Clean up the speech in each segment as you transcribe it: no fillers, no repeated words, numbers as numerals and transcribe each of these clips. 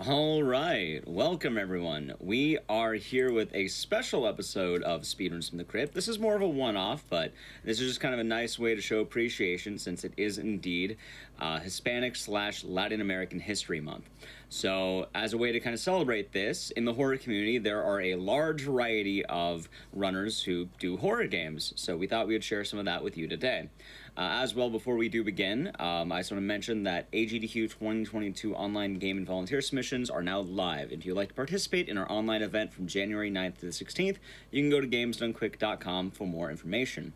All right, welcome everyone. We are here with a special episode of Speedruns from the Crypt. This is more of a one-off, but this is just kind of a nice way to show appreciation since it is indeed Hispanic / Latin American History Month. So, as a way to kind of celebrate this, in the horror community, there are a large variety of runners who do horror games. So we thought we would share some of that with you today. As well, before we do begin, I just want to mention that AGDQ 2022 online game and volunteer submissions are now live. If you'd like to participate in our online event from January 9th to the 16th, you can go to gamesdonequick.com for more information.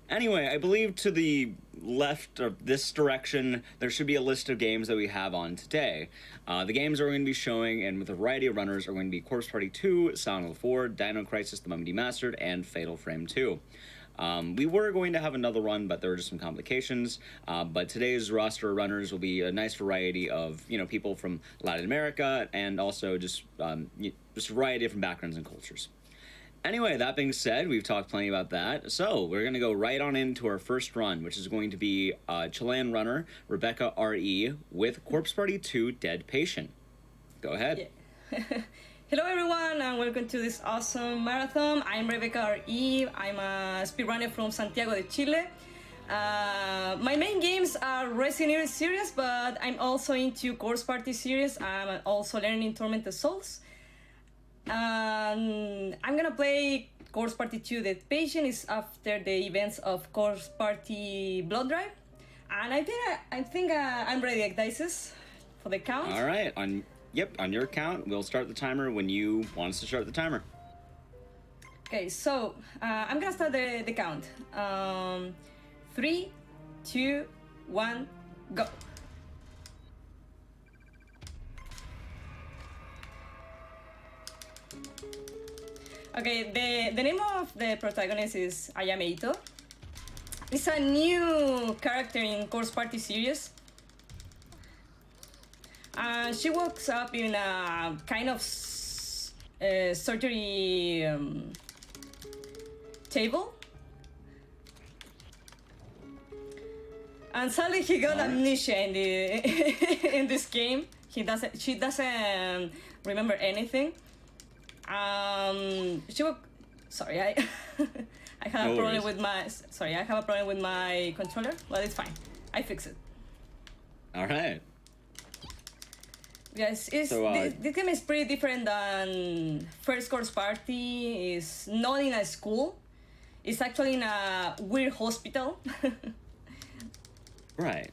Anyway, I believe to the left of this direction, there should be a list of games that we have on today. The games are going to be showing, and with a variety of runners, are going to be Corpse Party 2, Silent Hill 4, Dino Crisis, The Mummy Demastered, and Fatal Frame 2. We were going to have another run, but there were just some complications. But today's roster of runners will be a nice variety of, people from Latin America and also just a variety of different backgrounds and cultures. Anyway, that being said, we've talked plenty about that. So we're going to go right on into our first run, which is going to be Chilean runner Rebecca R.E. with Corpse Party 2 Dead Patient. Go ahead. Yeah. Hello everyone and welcome to this awesome marathon. I'm Rebecca R.E. I'm a speedrunner from Santiago de Chile. My main games are Resident Evil series, but I'm also into Corpse Party series. I'm also learning Tormented Souls. I'm gonna play Corpse Party 2 Dead Patient. Is after the events of Corpse Party Blood Drive. And I think I'm ready, Dices, for the count. All right, on your count, we'll start the timer when you want us to start the timer. Okay, so I'm gonna start the count. 3, 2, 1, go. Okay, the name of the protagonist is Ayameito. It's a new character in Corpse Party series. She wakes up in a kind of surgery table. And suddenly he got amnesia in in this game. She doesn't remember anything. Sorry, I I have a problem with my controller, but it's fine. I fix it. All right. Yes, this game is pretty different than first Corpse Party. It's not in a school. It's actually in a weird hospital. Right.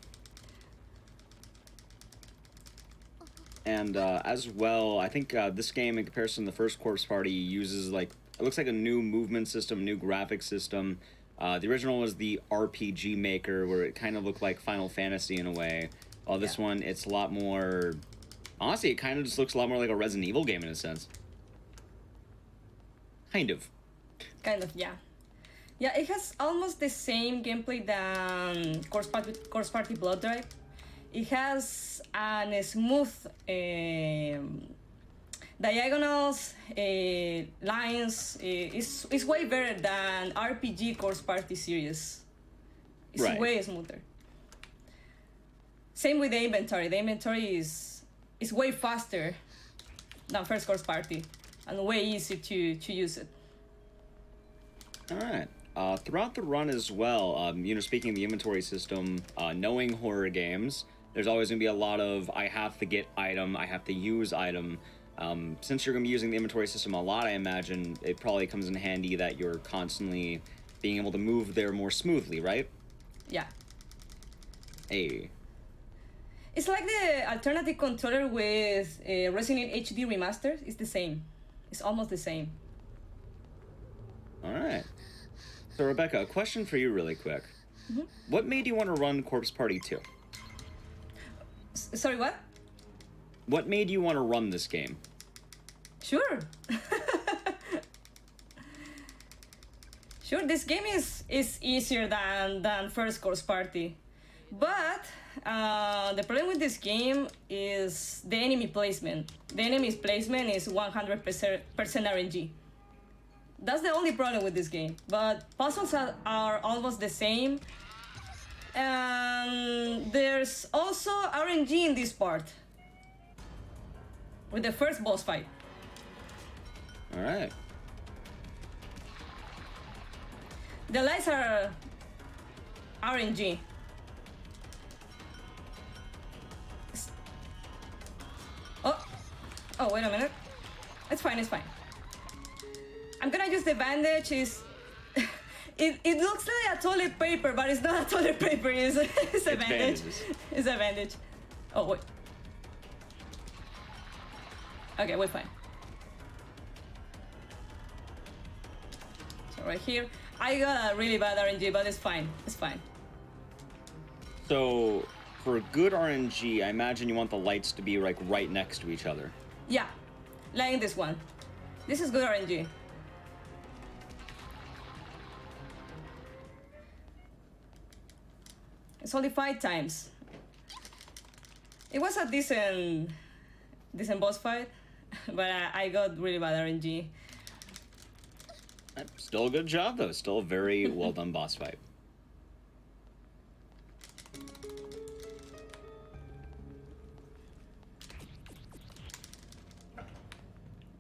And as well, I think this game, in comparison to the first Corpse Party, uses it looks like a new movement system, new graphic system. The original was the RPG Maker, where it kind of looked like Final Fantasy in a way. While this one, it's a lot more. Honestly, it kind of just looks a lot more like a Resident Evil game in a sense. Kind of, yeah. Yeah, it has almost the same gameplay than Corpse Party Blood Drive. It has a smooth diagonals, lines. It's way better than RPG Corpse Party series. It's way smoother. Same with the inventory. The inventory is way faster than first Corpse Party and way easier to use it. All right. Throughout the run as well, speaking of the inventory system, knowing horror games, there's always going to be a lot of I have to get item, I have to use item. Since you're going to be using the inventory system a lot, I imagine it probably comes in handy that you're constantly being able to move there more smoothly, right? Yeah. Hey. It's like the alternative controller with Resident Evil HD Remastered. It's the same. It's almost the same. All right. So, Rebecca, a question for you really quick. Mm-hmm. What made you want to run Corpse Party 2? Sorry, what? What made you want to run this game? Sure. Sure, this game is easier than first Corpse Party. But the problem with this game is the enemy placement. The enemy's placement is 100% RNG. That's the only problem with this game. But puzzles are almost the same. And there's also RNG in this part. with the first boss fight. All right. The lights are RNG. Oh, wait a minute. It's fine, it's fine. I'm gonna use the bandage. It looks like a toilet paper, but it's not a toilet paper. It's a bandage. It's a bandage. Oh, wait. Okay, we're fine. So right here, I got a really bad RNG, but it's fine. It's fine. So for good RNG, I imagine you want the lights to be like right next to each other. Yeah, like this one. This is good RNG. It's only 5 times. It was a decent boss fight, but I got really bad RNG. Still a good job, though. Still a very well done boss fight.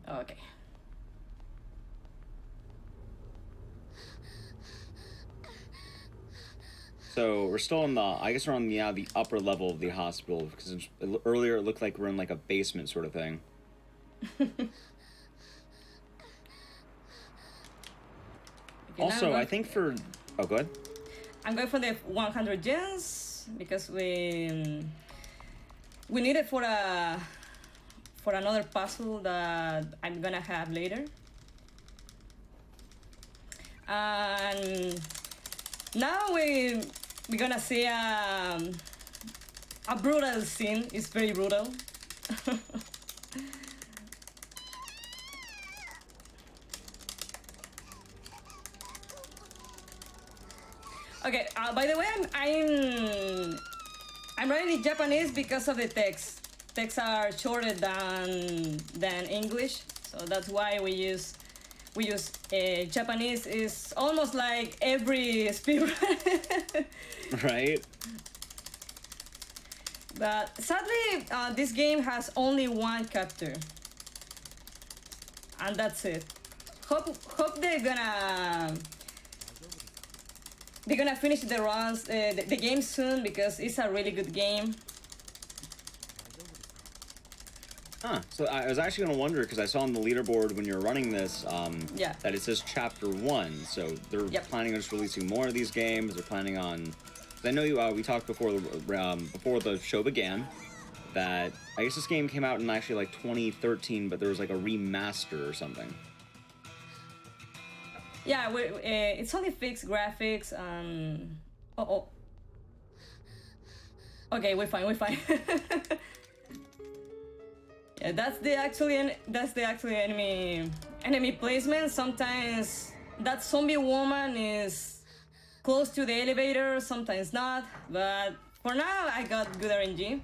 Okay. So we're still in the, I guess we're on the upper level of the hospital, because earlier it looked like we're in like a basement sort of thing. Okay, Also, I think for, oh, go ahead. I'm going for the 100 gens because we need it for another puzzle that I'm gonna have later. And now we're gonna see a brutal scene. It's very brutal. Okay. By the way, I'm writing Japanese because of the text. Texts are shorter than English, so that's why we use Japanese. Is almost like every speedrun. Right. But sadly, this game has only one chapter, and that's it. Hope they're gonna finish the runs, the game soon, because it's a really good game. Huh. So I was actually going to wonder, because I saw on the leaderboard when you were running this, Yeah. that it says Chapter 1. So they're planning on just releasing more of these games. They're planning on... I know we talked before the show began that I guess this game came out in actually like 2013, but there was like a remaster or something. Yeah, it's only fixed graphics. Okay, we're fine. Yeah, that's the actual enemy placement. Sometimes that zombie woman is close to the elevator, sometimes not. But for now, I got good RNG.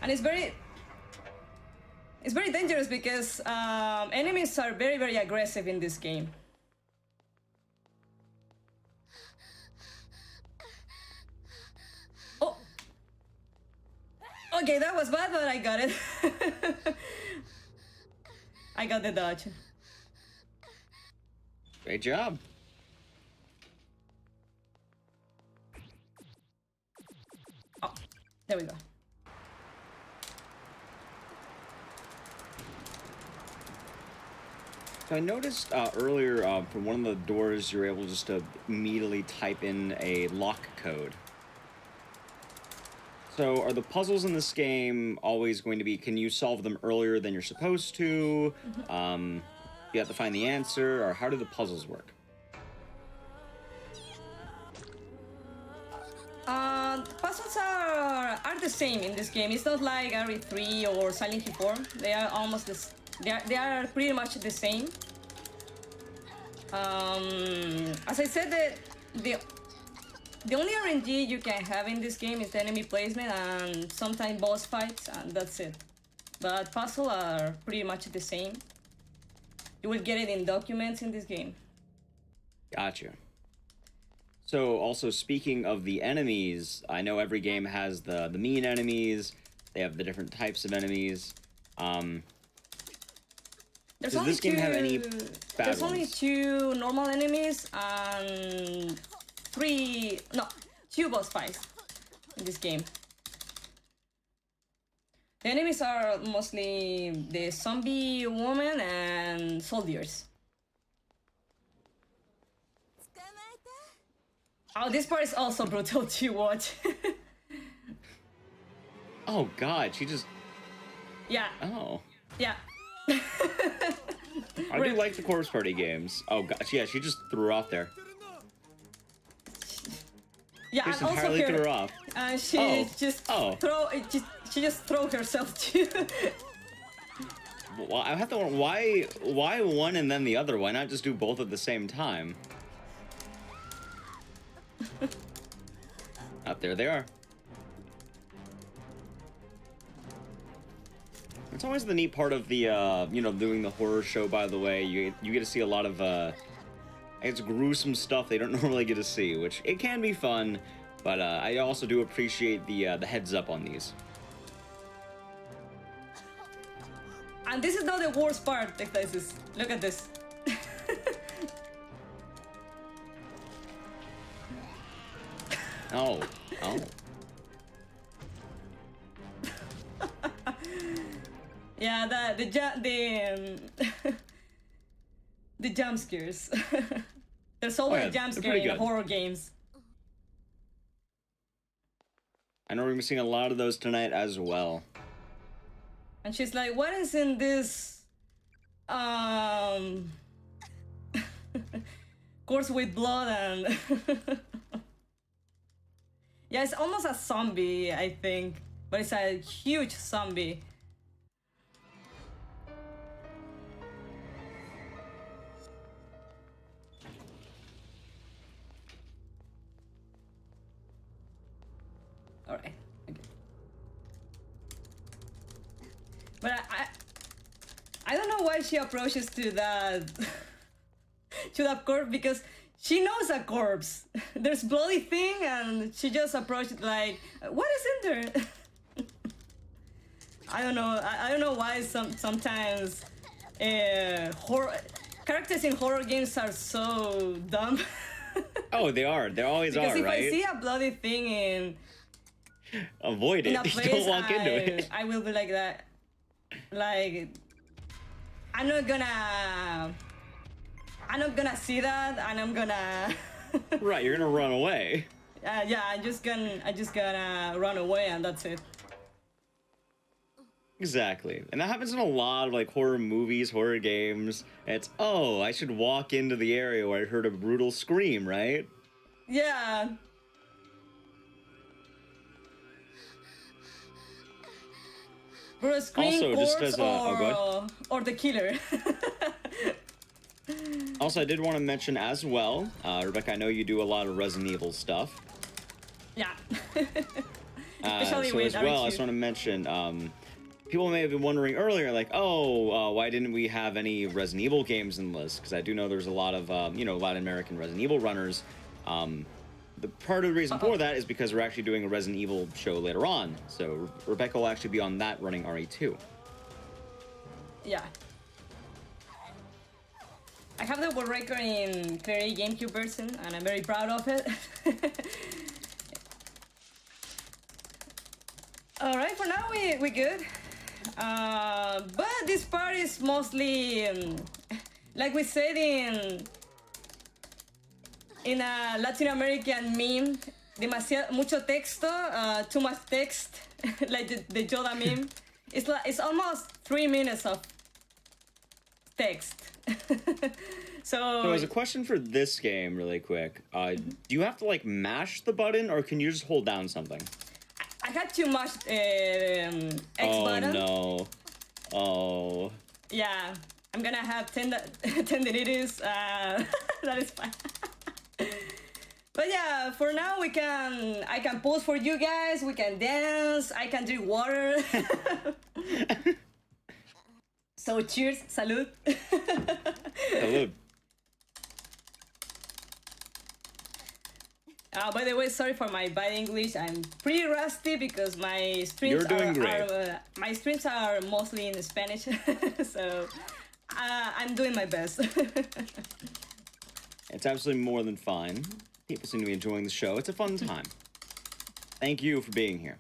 And it's very dangerous because enemies are very, very aggressive in this game. Oh! Okay, that was bad, but I got it. I got the dodge. Great job. Oh, there we go. So I noticed earlier from one of the doors you're able just to immediately type in a lock code. So are the puzzles in this game always going to be, can you solve them earlier than you're supposed to? You have to find the answer, or how do the puzzles work? Puzzles are the same in this game. It's not like RE3 or Silent Hill 4. They are almost this. They are pretty much the same. As I said, the only RNG you can have in this game is the enemy placement and sometimes boss fights, and that's it. But puzzles are pretty much the same. You will get it in documents in this game. Gotcha. So also speaking of the enemies, I know every game has the mean enemies. They have the different types of enemies. There's Does only this game have any bad There's only ones? 2 normal enemies and 2 boss fights in this game. The enemies are mostly the zombie woman and soldiers. Oh, this part is also brutal to watch. Oh God, she just. Yeah, Oh. yeah. I do like the Corpse Party games. Oh God, yeah, she just threw her off there. Yeah, Just and also entirely threw her, her off. she just throw herself too. Well, I have to wonder why one and then the other? Why not just do both at the same time? Up there they are. It's always the neat part of the doing the horror show. By the way, you get to see a lot of it's gruesome stuff they don't normally get to see, which it can be fun, but I also do appreciate the heads up on these. And this is not the worst part, Ectasis. Look at this. Oh. Yeah, the jump scares. There's always jump scare in horror games. I know we're gonna be seeing a lot of those tonight as well. And she's like, what is in this course with blood and yeah, it's almost a zombie, I think, but it's a huge zombie. All right. Okay. But I don't know why she approaches to that to that corpse, because she knows a corpse. There's bloody thing, and she just approached like, what is in there? I don't know. I don't know why sometimes horror characters in horror games are so dumb. Oh, they are. They always because are, right? Because if I see a bloody thing in avoid it. Place, Don't walk into it. I will be like that. Like, I'm not gonna see that, and I'm gonna. Right, you're gonna run away. Yeah, I just gonna run away, and that's it. Exactly, and that happens in a lot of like horror movies, horror games. It's I should walk into the area where I heard a brutal scream, right? Yeah. Brutal scream, also, corpse, just as or the killer. Also, I did want to mention as well, Rebecca, I know you do a lot of Resident Evil stuff. Yeah. Especially so as well, I just want to mention, people may have been wondering earlier, like, why didn't we have any Resident Evil games in the list? Because I do know there's a lot of, Latin American Resident Evil runners. The part of the reason for that is because we're actually doing a Resident Evil show later on. So Rebecca will actually be on that running RE2. Yeah. I have the world record in Clary GameCube version, and I'm very proud of it. Alright, for now we good. But this part is mostly, like we said in a Latin American meme, mucho texto, too much text, like the Yoda meme. It's almost 3 minutes of text. So as a question for this game, really quick, do you have to like mash the button, or can you just hold down something? I had too much X button. Oh no! Oh. Yeah, I'm gonna have tendinitis. That is fine. But yeah, for now I can pose for you guys. We can dance. I can drink water. So cheers, salud. Salud. By the way, sorry for my bad English. I'm pretty rusty because my streams You're doing great. my streams are mostly in Spanish, so I'm doing my best. It's absolutely more than fine. People seem to be enjoying the show. It's a fun time. Thank you for being here.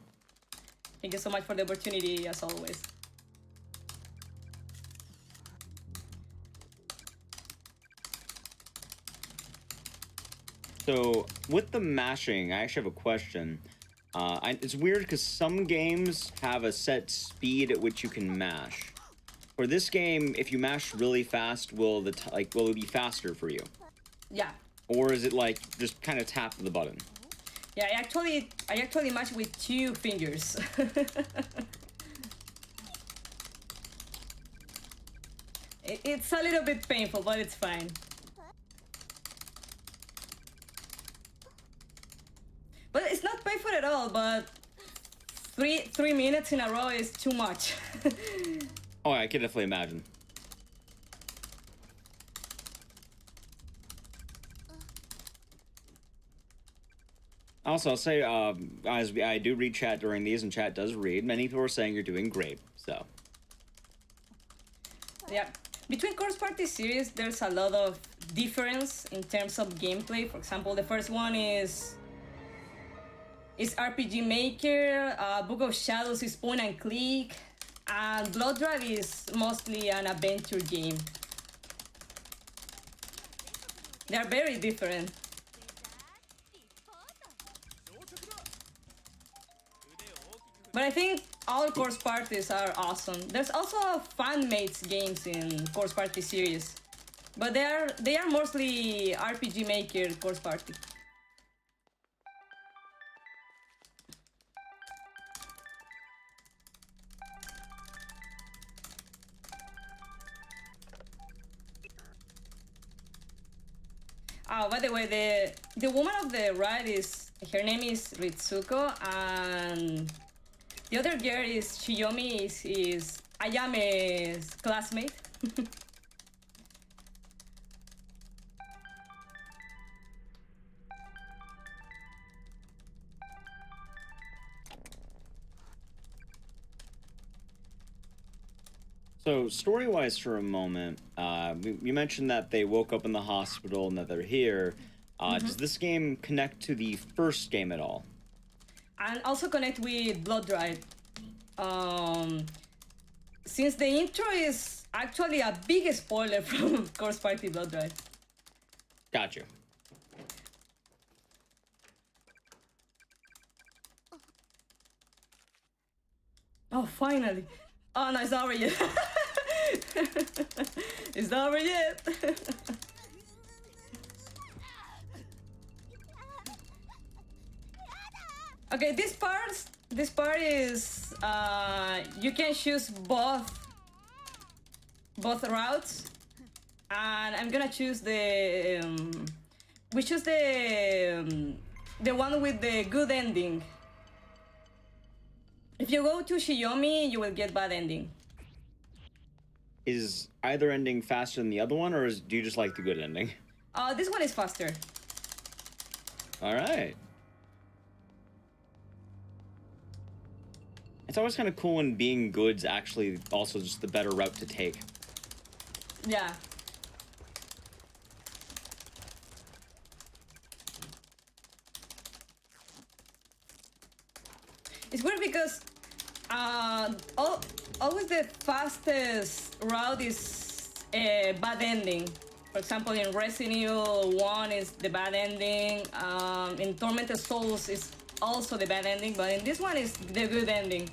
Thank you so much for the opportunity, as always. So, with the mashing, I actually have a question. It's weird because some games have a set speed at which you can mash. For this game, if you mash really fast, will will it be faster for you? Yeah. Or is it like just kind of tap the button? Yeah, I actually mash with 2 fingers. It's a little bit painful, but it's fine. But it's not painful at all, but 3 minutes in a row is too much. Oh, I can definitely imagine. Also, I'll say, as I do read chat during these, and chat does read, many people are saying you're doing great, so. Yeah. Between Course Party series, there's a lot of difference in terms of gameplay. For example, the first one is RPG Maker, Book of Shadows is point and click, and Blood Drive is mostly an adventure game. They are very different. But I think all Course Parties are awesome. There's also fan-made games in Course Party series, but they are mostly RPG Maker Course Party. By the way, the woman of the right her name is Ritsuko, and the other girl is Shiyomi, is Ayame's classmate. So, story-wise for a moment, you mentioned that they woke up in the hospital and that they're here. Does this game connect to the first game at all? And also connect with Blood Drive. Since the intro is actually a big spoiler from Course Party Blood Drive. Gotcha. Oh, finally. Oh, no, it's not over yet. It's not over yet. Okay, this part is you can choose both routes, and I'm gonna choose we choose the one with the good ending. If you go to Shiyomi, you will get bad ending. Is either ending faster than the other one, or do you just like the good ending? This one is faster. All right. It's always kind of cool when being good's actually also just the better route to take. Yeah. It's weird because always the fastest route is a bad ending. For example, in Resident Evil 1 is the bad ending. In Tormented Souls is also the bad ending, but in this one is the good ending.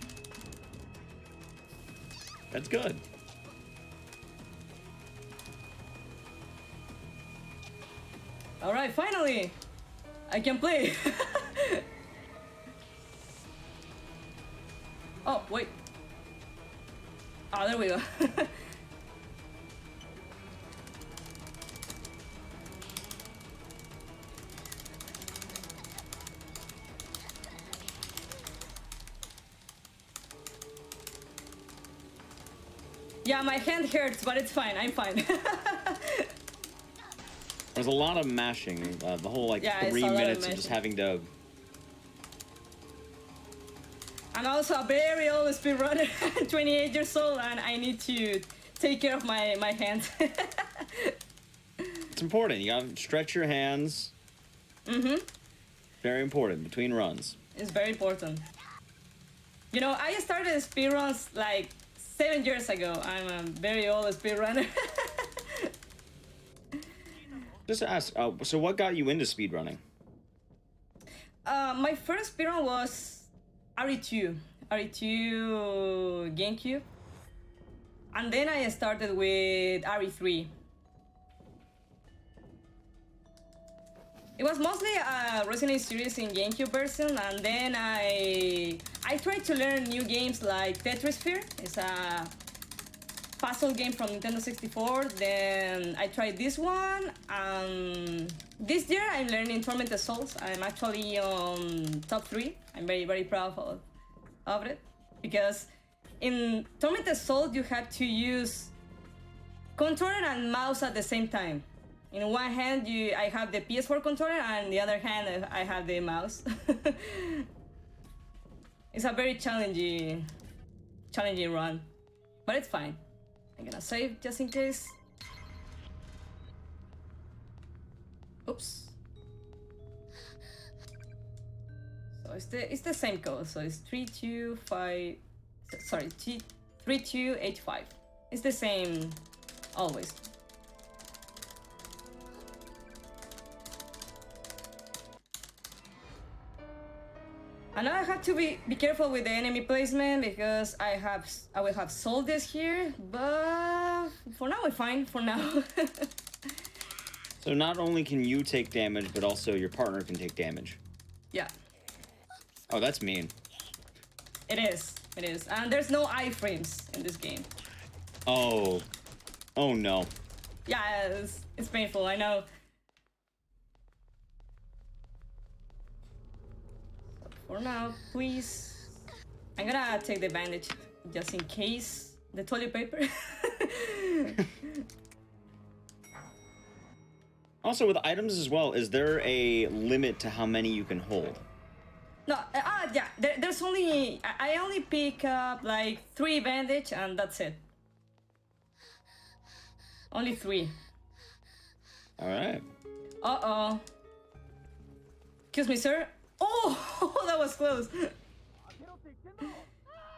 That's good. All right, finally, I can play. Oh, wait. Oh, there we go. Yeah, my hand hurts, but it's fine. I'm fine. There's a lot of mashing. The whole like Yeah, 3 minutes of just having to. I'm also a very old speedrunner, 28 years old, and I need to take care of my hands. It's important. You gotta stretch your hands. Mm-hmm. Very important between runs. It's very important. You know, I started speedruns like 7 years ago. I'm a very old speedrunner. Just to ask, so what got you into speedrunning? My first speedrun was RE2 GameCube. And then I started with RE3. It was mostly a Resident Evil series in GameCube version, and then I tried to learn new games like Tetrisphere. It's a puzzle game from Nintendo 64. Then I tried this one. This year I'm learning Tormented Souls. I'm actually on top 3. I'm very, very proud of it. Because in Tormented Souls you have to use controller and mouse at the same time. In one hand I have the PS4 controller, and the other hand I have the mouse. It's a very challenging run. But it's fine. I'm gonna save just in case. Oops. So it's the same code. So it's 3285. Sorry, 3285. It's the same always. And now I have to be careful with the enemy placement because I will have soldiers here, but for now we're fine. For now. So not only can you take damage, but also your partner can take damage. Yeah. Oh, that's mean. It is. It is. And there's no iframes in this game. Oh. Oh no. Yeah, it's painful, I know. For now, please. I'm gonna take the bandage just in case. The toilet paper. Also, with items as well, is there a limit to how many you can hold? No, yeah, there's only... I only pick up like 3 bandage and that's it. Only 3. Alright. Uh-oh. Excuse me, sir. Oh, that was close.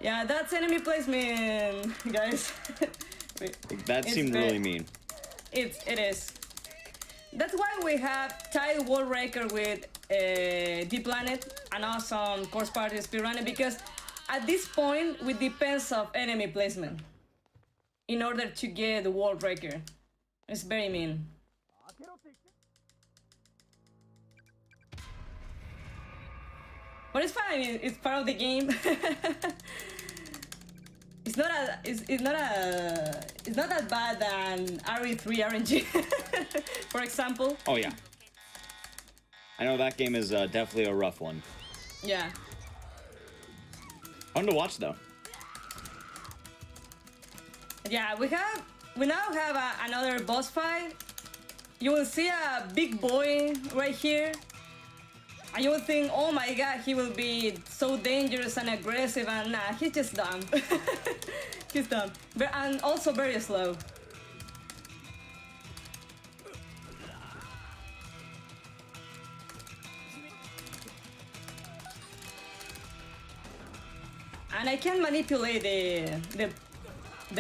Yeah, that's enemy placement, guys. That seemed really mean. It is. That's why we have tied world record with D Planet and awesome course party speedrunning, because at this point we depends of enemy placement in order to get the world record. It's very mean. But it's fine. It's part of the game. It's not that bad than RE3 RNG, for example. Oh yeah. I know that game is definitely a rough one. Yeah. Fun to watch though. Yeah, we now have another boss fight. You will see a big boy right here. And you will think, oh my god, he will be so dangerous and aggressive, and nah, he's just dumb. He's dumb. And also very slow. And I can manipulate the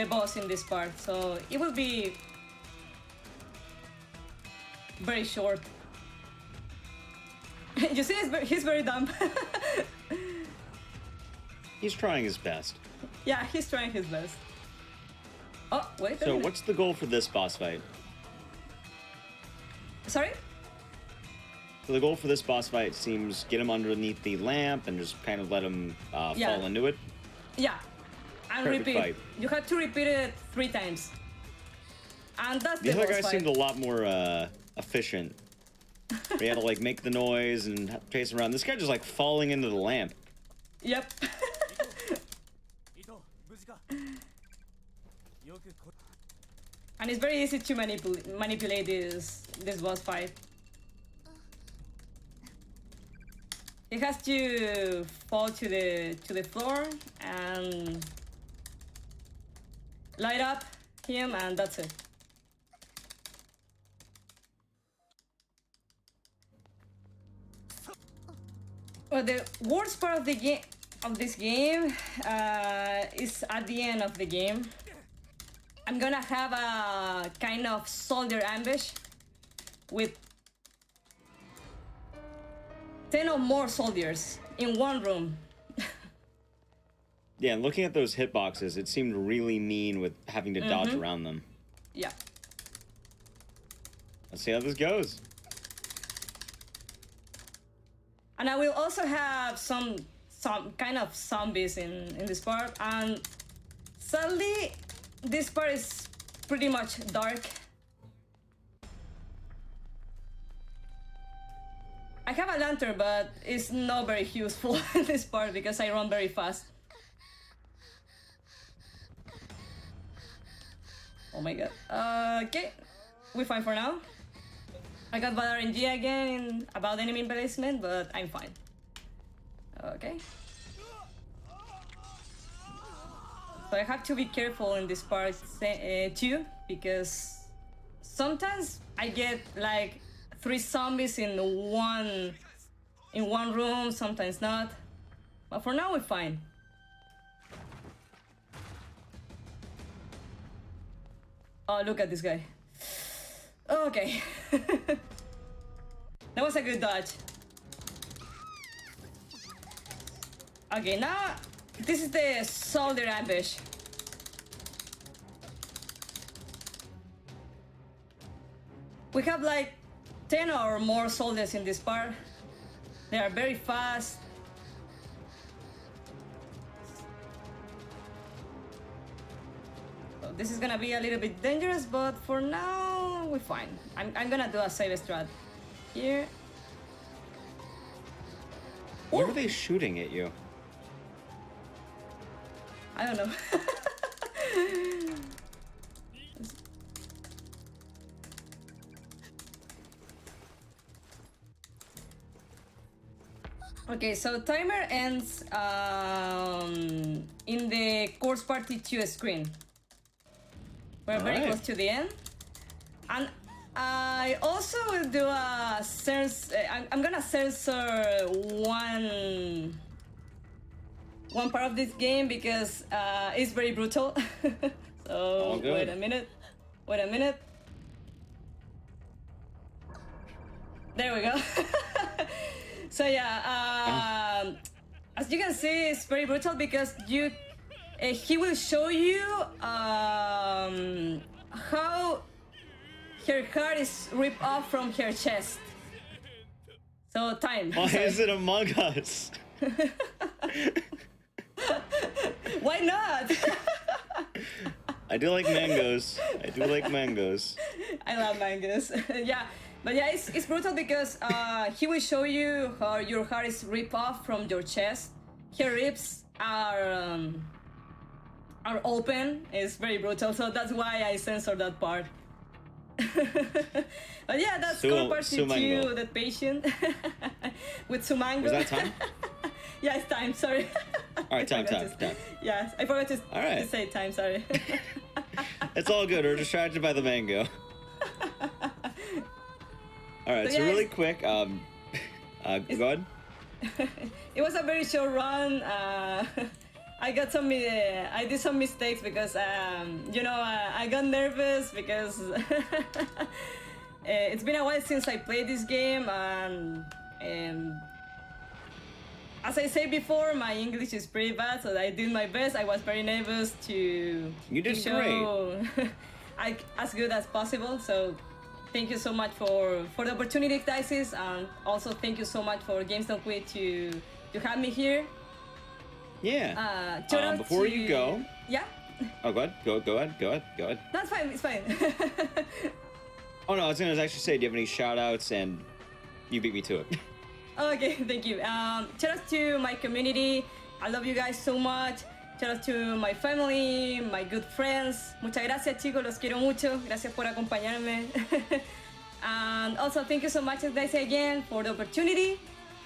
boss in this part, so it will be very short. You see, he's very dumb. He's trying his best. Yeah, he's trying his best. Oh, wait. So what's the goal for this boss fight? Sorry? So the goal for this boss fight seems get him underneath the lamp and just kind of let him fall into it. Yeah. And Perfect repeat. fight. You have to repeat it 3 times. And that's the the other boss guy fight. seemed a lot more efficient. We had to like make the noise and chase around. This guy just like falling into the lamp. Yep. And it's very easy to manipulate this boss fight. He has to fall to the floor and light up him, and that's it. Well, the worst part of the game this game is at the end of the game. I'm gonna have a kind of soldier ambush with 10 or more soldiers in one room. Yeah, and looking at those hitboxes, it seemed really mean with having to dodge around them. Yeah. Let's see how this goes. And I will also have some kind of zombies in this part, and sadly this part is pretty much dark. I have a lantern, but it's not very useful in this part because I run very fast. Oh my god. Okay, we're fine for now. I got bad RNG again about enemy placement, but I'm fine. Okay. So I have to be careful in this part too, because sometimes I get like 3 zombies in one room, sometimes not. But for now we're fine. Oh, look at this guy. Okay. That was a good dodge. Okay, now this is the soldier ambush. We have like 10 or more soldiers in this part. They are very fast. So this is gonna be a little bit dangerous, but for now we're fine. I'm gonna do a save strat here. Why are they shooting at you? I don't know. Okay, so timer ends in the course party 2 screen. We're very close to the end. And I also will do a I'm gonna censor one part of this game because it's very brutal. So wait a minute. There we go. So yeah, as you can see, it's very brutal because he will show you how her heart is ripped off from her chest. So time. Why is it Among Us? Why not? I do like mangoes. I love mangoes. Yeah, but yeah, it's brutal because he will show you how your heart is ripped off from your chest. Her ribs are open. It's very brutal, so that's why I censor that part. But yeah, that's cool part to the patient with Sumango. Was that time? Yeah, it's time, sorry. Alright, time. Yes, I forgot to say time, sorry. It's all good, we're distracted by the mango. Alright, so really quick, go ahead. It was a very short run. I did some mistakes because, I got nervous because it's been a while since I played this game, and as I said before, my English is pretty bad, so I did my best. I was very nervous to show as good as possible. So thank you so much for the opportunity, Crisis, and also thank you so much for Games Don't Quit to have me here. Yeah. Before you go. Yeah. Oh, go ahead. That's fine. It's fine. Oh no, I was gonna actually say, do you have any shout outs? And you beat me to it. Okay, thank you. Shout out to my community. I love you guys so much. Shout out to my family, my good friends. Muchas gracias, chicos. Los quiero mucho. Gracias por acompañarme. And also, thank you so much, guys, again for the opportunity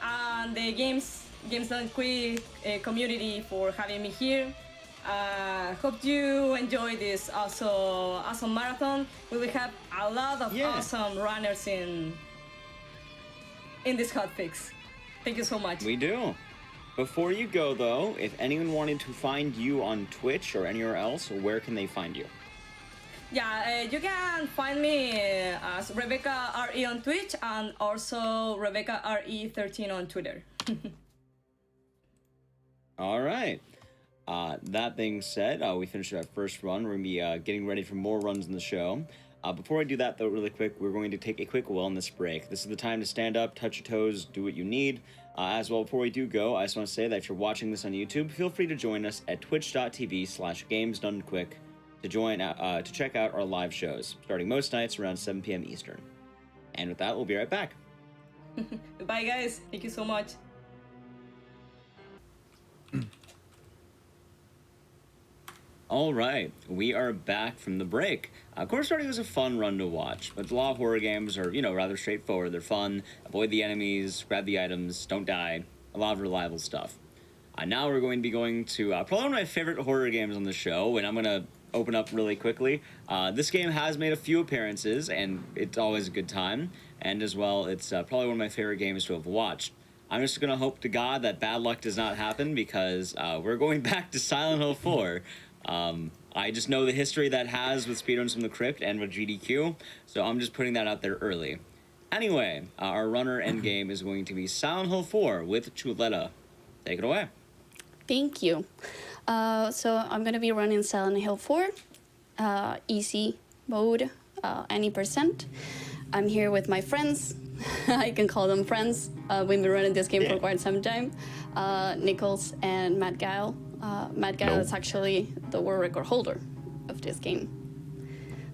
and the Games Don't Quit community for having me here. Hope you enjoy this awesome marathon. We will have a lot of awesome runners in this hotfix. Thank you so much. We do. Before you go, though, if anyone wanted to find you on Twitch or anywhere else, where can they find you? Yeah, you can find me as Rebecca RE on Twitch and also Rebecca RE13 on Twitter. All right. That being said, we finished our first run. We're going to be getting ready for more runs in the show. Before I do that, though, really quick, we're going to take a quick wellness break. This is the time to stand up, touch your toes, do what you need. As well, before we do go, I just want to say that if you're watching this on YouTube, feel free to join us at twitch.tv/gamesdonequick to check out our live shows, starting most nights around 7 p.m. Eastern. And with that, we'll be right back. Bye, guys. Thank you so much. All right, we are back from the break. Corner Starting was a fun run to watch, but a lot of horror games are, rather straightforward. They're fun, avoid the enemies, grab the items, don't die, a lot of reliable stuff. Now we're going to be going to probably one of my favorite horror games on the show, and I'm going to open up really quickly. This game has made a few appearances, and it's always a good time, and as well, it's probably one of my favorite games to have watched. I'm just going to hope to God that bad luck does not happen, because we're going back to Silent Hill 4. I just know the history that has with Speedruns From the Crypt and with GDQ, so I'm just putting that out there early. Anyway, our runner endgame is going to be Silent Hill 4 with Chuleta. Take it away. Thank you. So I'm going to be running Silent Hill 4, easy mode, any %. I'm here with my friends. I can call them friends. We've been running this game for quite some time. Nichols and Matt Guile. Matt Guile is actually the world record holder of this game.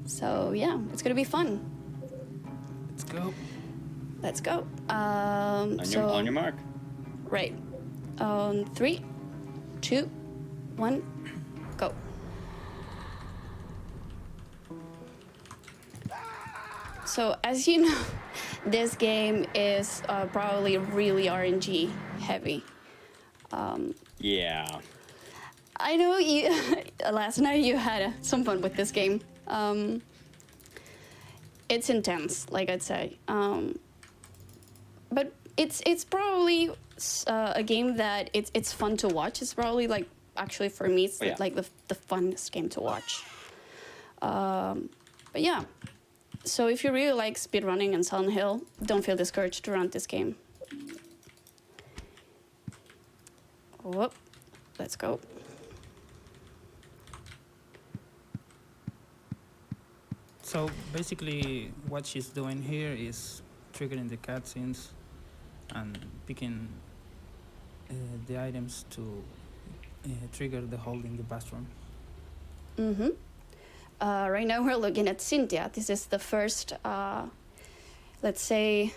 So yeah, it's gonna be fun. Let's go. Let's go. On your mark. Right. 3, 2, 1, go. So as you know, this game is probably really RNG heavy. Yeah. I know you last night you had some fun with this game. It's intense, like I'd say, but it's probably a game that it's fun to watch. It's probably like actually for me it's like the funnest game to watch. But yeah, so if you really like speedrunning and Silent Hill, don't feel discouraged to run this game. Whoop, let's go. So basically what she's doing here is triggering the cutscenes and picking the items to trigger the hold in the bathroom. Mm-hmm. Right now we're looking at Cynthia. This is the first, let's say,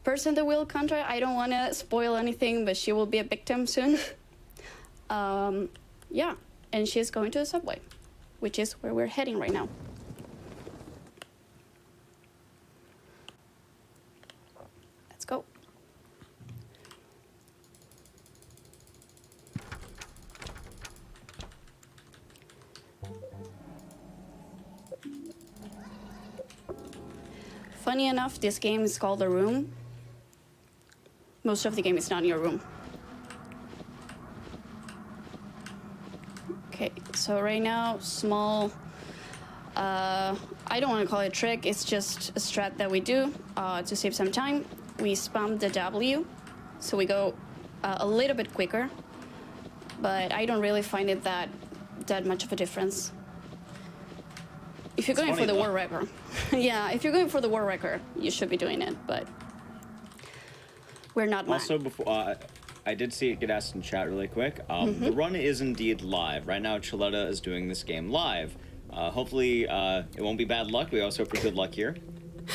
person that will encounter. I don't want to spoil anything, but she will be a victim soon. Yeah, and she's going to the subway, which is where we're heading right now. Let's go. Funny enough, this game is called The Room. Most of the game is not in your room. Okay, so right now, small, I don't want to call it a trick, it's just a strat that we do to save some time. We spam the W, so we go a little bit quicker, but I don't really find it that much of a difference. If you're going for the world record, yeah, if you're going for the world record, you should be doing it, but we're not. Also, before I did see it get asked in chat really quick. The run is indeed live. Right now, Chuleta is doing this game live. Hopefully, it won't be bad luck. We also hope for good luck here.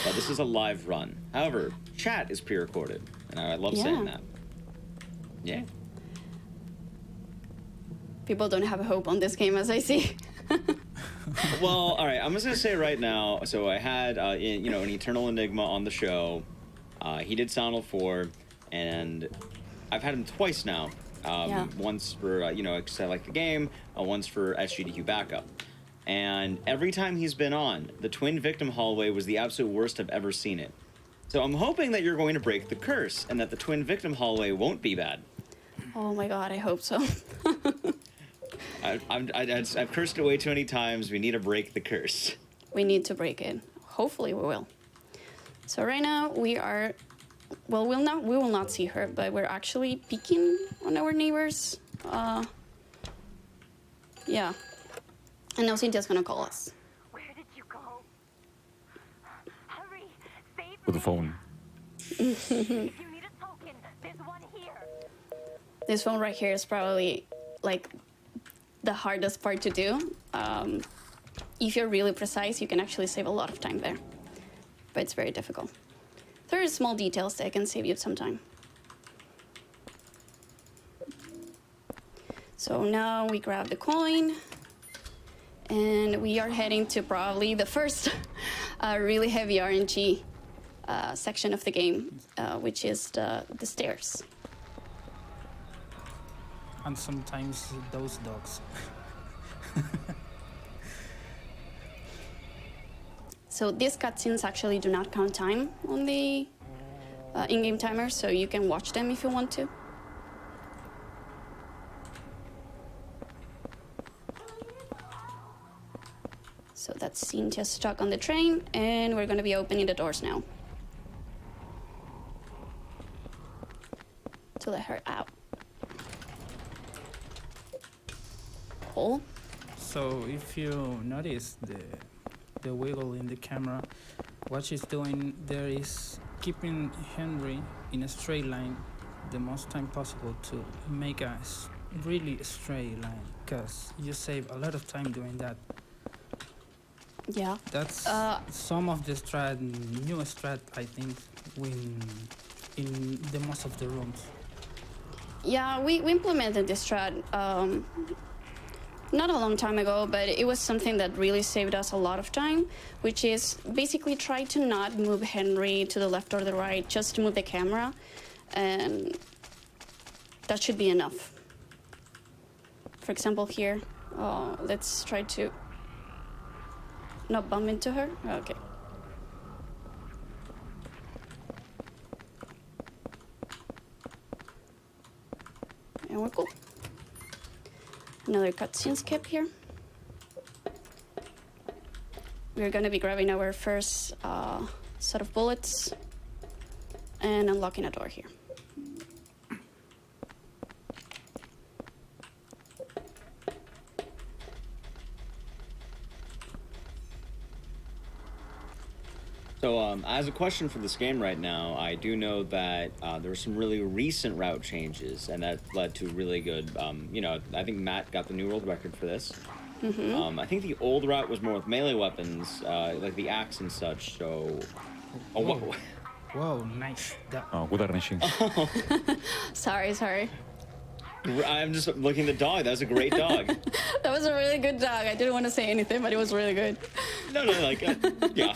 But this is a live run. However, chat is pre-recorded, and I love saying that. Yeah. People don't have hope on this game, as I see. Well, all right. I'm just gonna say right now. So I had, an Eternal Enigma on the show. He did Sound 4, and I've had him twice now. Once for because I like the game. Once for SGDQ backup. And every time he's been on, the twin victim hallway was the absolute worst I've ever seen it. So I'm hoping that you're going to break the curse and that the twin victim hallway won't be bad. Oh my god, I hope so. I've cursed it way too many times. We need to break the curse. We need to break it. Hopefully we will. So right now we are, well, we will not see her, but we're actually peeking on our neighbors. Yeah. And now Cynthia's gonna call us. Where did you go? Hurry, save With the phone. If you need a token, there's one here. This phone right here is probably like the hardest part to do. If you're really precise, you can actually save a lot of time there. But it's very difficult. There are small details that can save you some time. So now we grab the coin. And we are heading to probably the first really heavy RNG section of the game, which is the stairs. And sometimes those dogs. So these cutscenes actually do not count time on the in-game timer, so you can watch them if you want to. So that's Cynthia stuck on the train, and we're gonna be opening the doors now to let her out. Pull. So if you notice the wiggle in the camera, what she's doing there is keeping Henry in a straight line the most time possible to make a really straight line, because you save a lot of time doing that. Yeah. That's some of the new strat, I think, in the most of the rooms. Yeah, we implemented this strat not a long time ago, but it was something that really saved us a lot of time, which is basically try to not move Henry to the left or the right, just to move the camera, and that should be enough. For example, here, let's try to not bump into her. Okay. And we're cool. Another cutscene skip here. We're gonna be grabbing our first set of bullets and unlocking a door here. So, as a question for this game right now, I do know that there were some really recent route changes, and that led to really good, I think Matt got the new world record for this. Mm-hmm. I think the old route was more with melee weapons, like the axe and such, so... Oh, whoa. Whoa, nice. Good arranging. Sorry. I'm just looking at the dog. That was a great dog. That was a really good dog. I didn't want to say anything, but it was really good. No, yeah.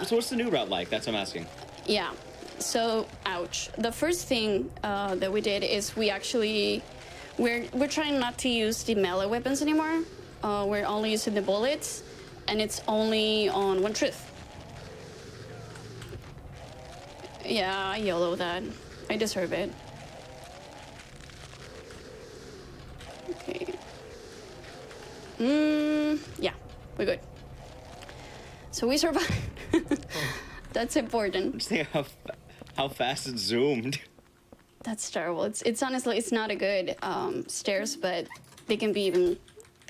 So what's the new route like? That's what I'm asking. Yeah. So, ouch. The first thing that we did is we're trying not to use the melee weapons anymore. We're only using the bullets, and it's only on one truth. Yeah, I YOLO that. I deserve it. Okay. Yeah, we're good. So we survived. That's important. Just think how fast it zoomed. That's terrible. It's honestly not a good stairs, but they can be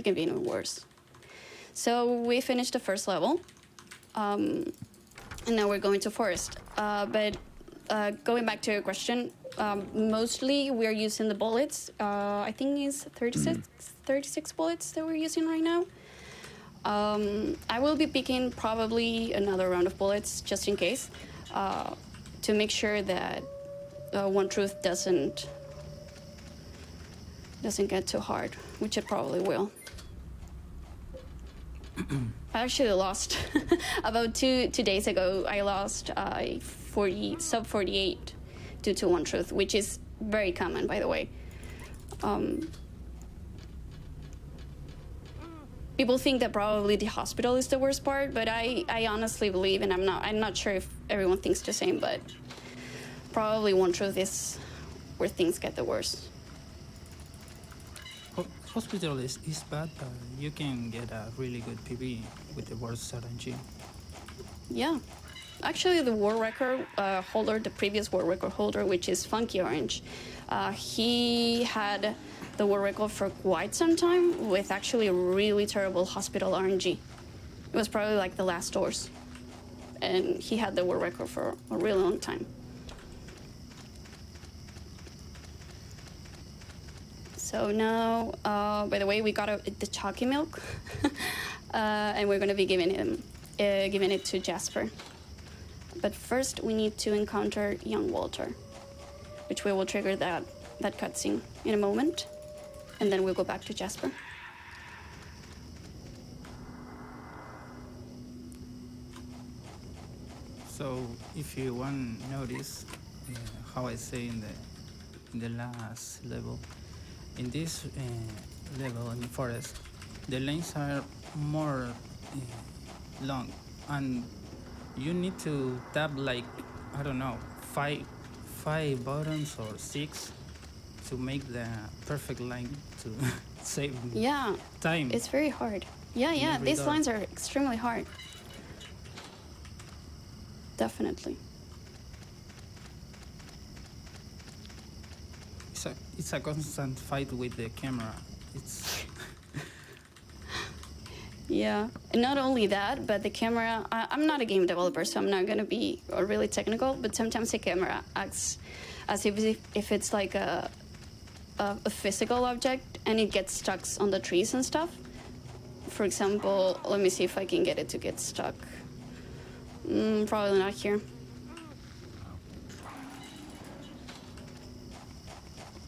even worse. So we finished the first level, and now we're going to forest. But going back to your question, mostly we're using the bullets. I think it's 36 bullets that we're using right now. I will be picking probably another round of bullets just in case, to make sure that one truth doesn't doesn't get too hard, which it probably will. I actually lost about two days ago. I lost 48 due to one truth, which is very common, by the way. People think that probably the hospital is the worst part, but I honestly believe, and I'm not sure if everyone thinks the same, but probably one truth is where things get the worst. Hospital is bad, but you can get a really good PB with the worst RNG. Yeah. Actually, the world record holder, the previous world record holder, which is Funky Orange, he had the world record for quite some time with actually really terrible hospital RNG. It was probably like the last doors. And he had the world record for a really long time. So now, by the way, we got the chalky milk, and we're gonna be giving it to Jasper. But first, we need to encounter young Walter, which we will trigger that cutscene in a moment, and then we'll go back to Jasper. So if you want to notice how I say in the last level, in this level in the forest, the lanes are more long, and you need to tap like, I don't know, five buttons or 6 to make the perfect line to save time. It's very hard. Yeah, these lines are extremely hard. Definitely. It's a constant fight with the camera. It's Yeah, and not only that, but the camera, I'm not a game developer, so I'm not going to be really technical, but sometimes the camera acts as if it's like a physical object, and it gets stuck on the trees and stuff. For example, let me see if I can get it to get stuck. Probably not here.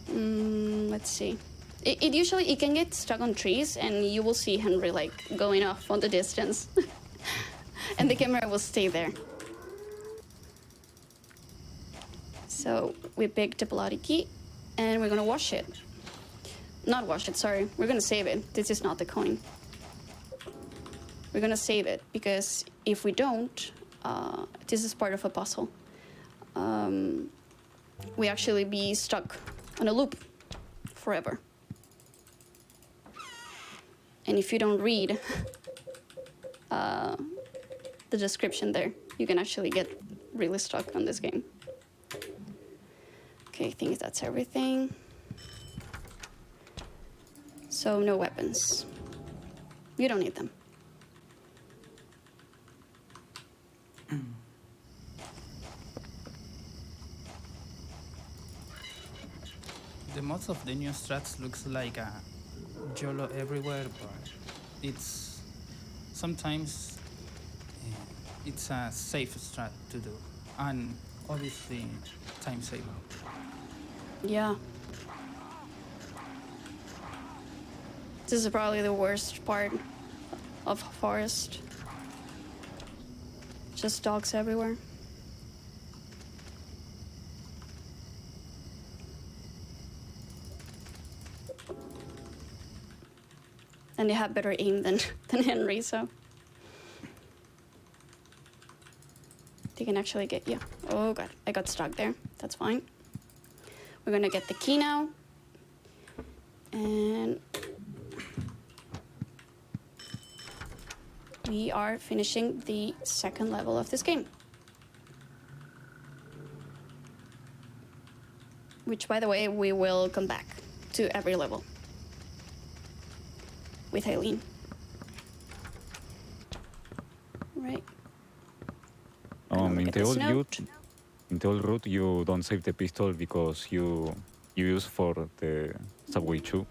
Let's see. It usually can get stuck on trees, and you will see Henry like going off on the distance, and the camera will stay there. So we picked a bloody key, and we're gonna wash it. Not wash it, sorry. We're gonna save it. This is not the coin. We're gonna save it because if we don't, this is part of a puzzle. We actually be stuck on a loop forever. And if you don't read the description there, you can actually get really stuck on this game. Okay, I think that's everything. So no weapons. You don't need them. the most of the new strats looks like a YOLO everywhere, but it's sometimes it's a safe strat to do, and obviously time saving. Yeah. This is probably the worst part of forest. Just dogs everywhere. And they have better aim than Henry, so they can actually get you. Oh god, I got stuck there. That's fine. We're gonna get the key now. And we are finishing the second level of this game. Which, by the way, we will come back to every level with Eileen. Right. In the old route, you don't save the pistol because you use for the subway too.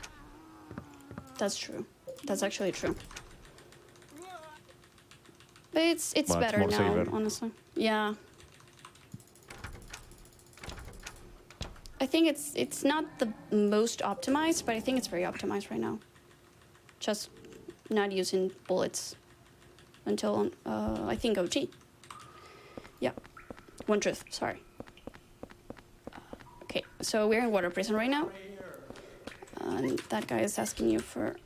That's true. That's actually true. But it's better now, safer. honestly. Yeah. I think it's not the most optimized, but I think it's very optimized right now. Just not using bullets until I think OG. Yeah, One Truth. Sorry. Okay, so we're in water prison right now, and that guy is asking you for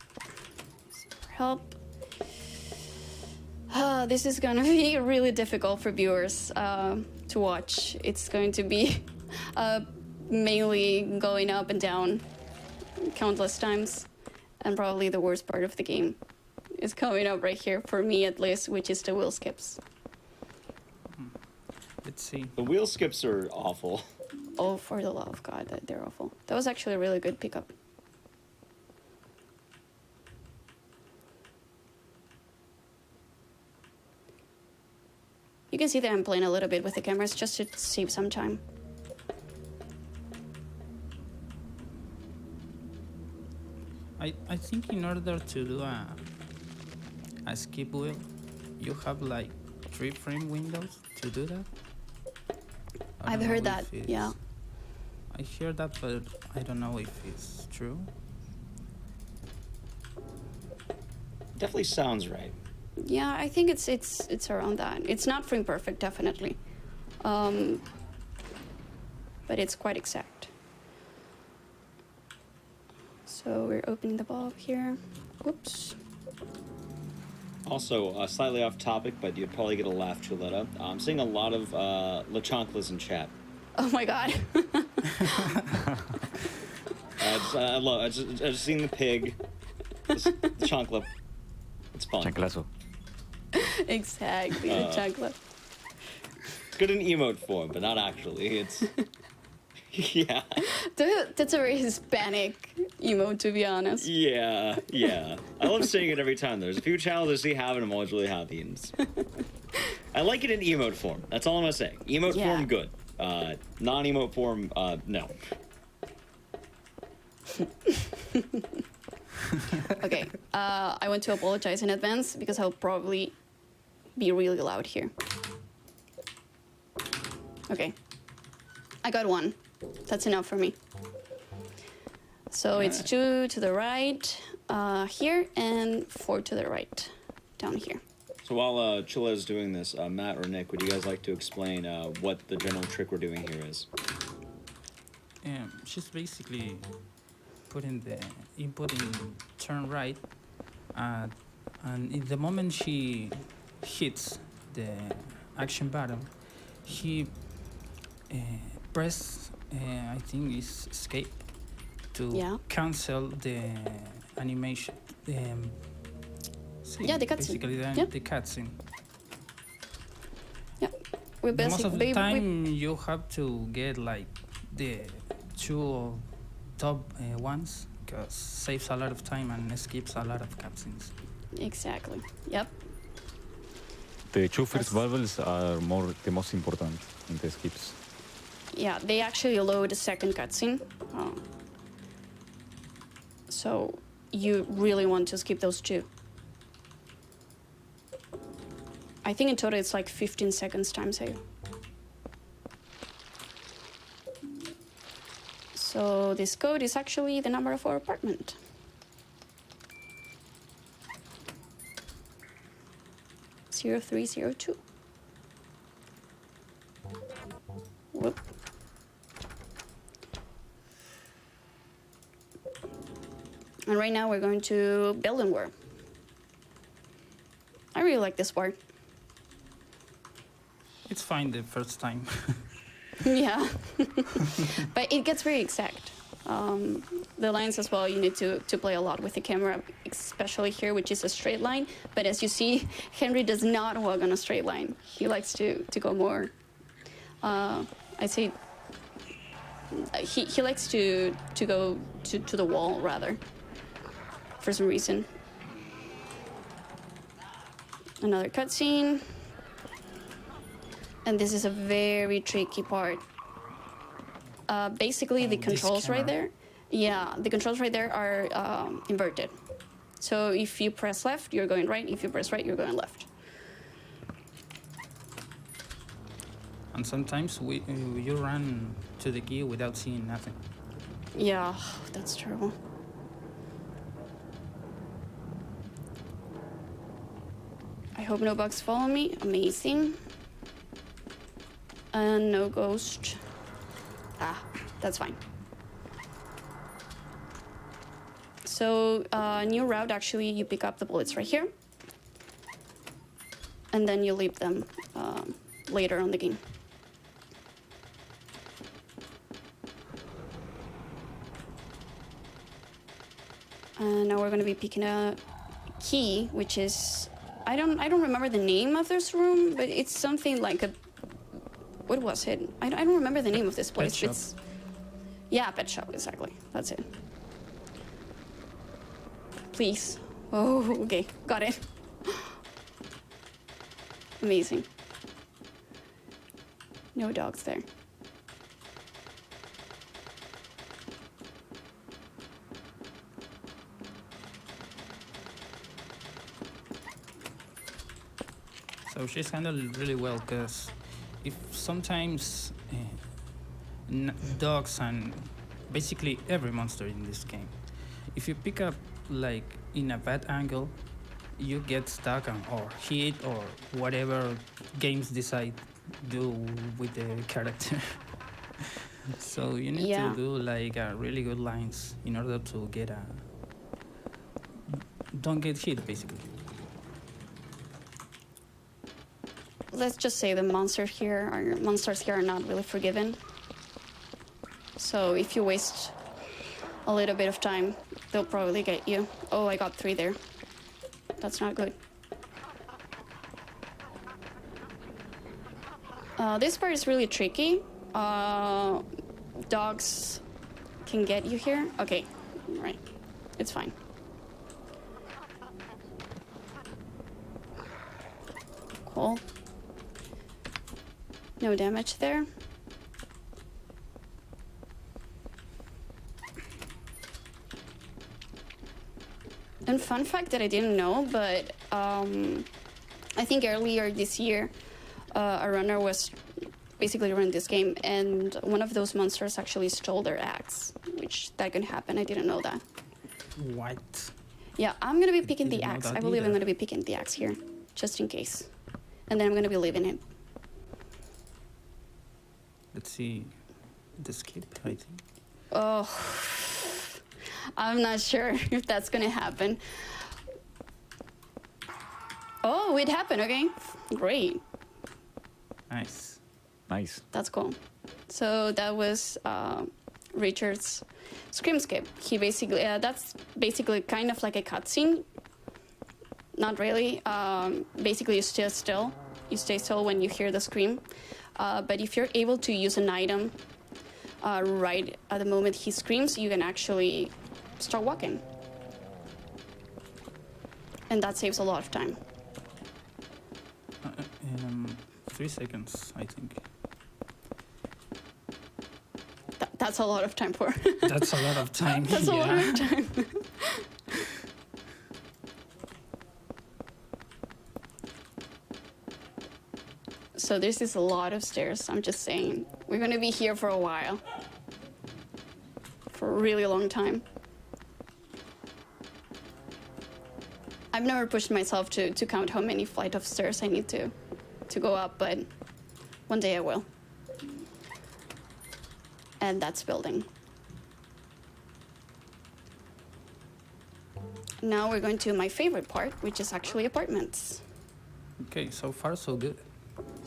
help. This is gonna be really difficult for viewers to watch. It's going to be mainly going up and down countless times, and probably the worst part of the game is coming up right here, for me at least, which is the wheel skips. Let's see. The wheel skips are awful. Oh, for the love of God, they're awful. That was actually a really good pickup. You can see that I'm playing a little bit with the cameras just to save some time. I think in order to do a skip wheel, you have like 3 frame windows to do that. I I've don't heard know that, if it's- yeah. I hear that, but I don't know if it's true. Definitely sounds right. Yeah, I think it's around that. It's not frame perfect, definitely, but it's quite exact. So we're opening the bulb here. Whoops. Also, slightly off topic, but you'd probably get a laugh, Chuleta. I'm seeing a lot of LeChonklas in chat. Oh my God. I just seen the pig. The Chonkla. It's fun. Chanclazo. Exactly, the chocolate. It's good in emote form, but not actually. It's yeah, That's a very Hispanic emote, to be honest. yeah. I love saying it every time. There's a few channels I see have it, I'm always really happy. And I like it in emote form. That's all I'm gonna say. Emote Yeah. form, good. Non-emote form, no. Okay, I want to apologize in advance because I'll probably be really loud here. Okay, I got 1. That's enough for me. So it's 2 to the right here and 4 to the right down here. So while Chula is doing this, Matt or Nick, would you guys like to explain what the general trick we're doing here is? She's basically putting the input in turn right, and in the moment she hits the action button, she press I think is escape to cancel the animation. Yeah, the cutscene. Basically, Yeah. the cutscene. Yeah, we Most of the basically time, you have to get like the 2 top ones, because saves a lot of time and skips a lot of cutscenes. Exactly. Yep. The 2 first bubbles are the most important in the skips. Yeah, they actually load a second cutscene. So you really want to skip those 2. I think in total it's like 15 seconds time save. So this code is actually the number of our apartment. Zero 0302. Whoop. And right now we're going to build and war. I really like this part. It's fine the first time. Yeah, but it gets very exact. The lines as well, you need to play a lot with the camera, especially here, which is a straight line. But as you see, Henry does not walk on a straight line. He likes to go more, I'd say, he likes to go to the wall, rather, for some reason. Another cutscene. And this is a very tricky part. Basically, the controls right there, the controls right there are inverted. So if you press left, you're going right. If you press right, you're going left. And sometimes you run to the key without seeing nothing. Yeah, that's terrible. I hope no bugs follow me. Amazing. And no ghost. Ah, that's fine. So, new route, actually, you pick up the bullets right here. And then you leave them later on the game. And now we're gonna be picking a key, which is, I don't remember the name of this room, but it's something like a, what was it? I don't remember the name of this place. Pet shop. It's, yeah, pet shop, exactly. That's it. Please. Oh, okay, got it. Amazing. No dogs there. So she's handled really well, because if sometimes dogs and basically every monster in this game, if you pick up like in a bad angle, you get stuck or hit or whatever games decide do with the character. So you need to do like really good lines in order to get don't get hit basically. Let's just say the monsters here are not really forgiven. So if you waste a little bit of time, they'll probably get you. Oh, I got 3 there. That's not good. This part is really tricky. Dogs can get you here. Okay, right. It's fine. Cool. No damage there. And fun fact that I didn't know, but I think earlier this year, a runner was basically running this game, and one of those monsters actually stole their axe, which that can happen. I didn't know that. What? Yeah, I'm gonna be picking the Didn't know axe. that I believe I'm either. gonna be picking the axe here, just in case. And then I'm gonna be leaving it. Let's see. The skip, I think. Oh, I'm not sure if that's gonna happen. Oh, it happened, okay. Great, Nice. Nice. that's cool. So that was Richard's scream skip. He basically, that's basically kind of like a cutscene. Not really. Basically, you stay still. You stay still when you hear the scream. But if you're able to use an item right at the moment he screams, you can actually start walking. And that saves a lot of time. 3 seconds, I think. That's a lot of time for. That's a lot of time. That's a lot of time. So this is a lot of stairs. I'm just saying. We're gonna be here for a while. For a really long time. I've never pushed myself to count how many flight of stairs I need to go up, but one day I will. And that's building. Now we're going to my favorite part, which is actually apartments. Okay, so far so good.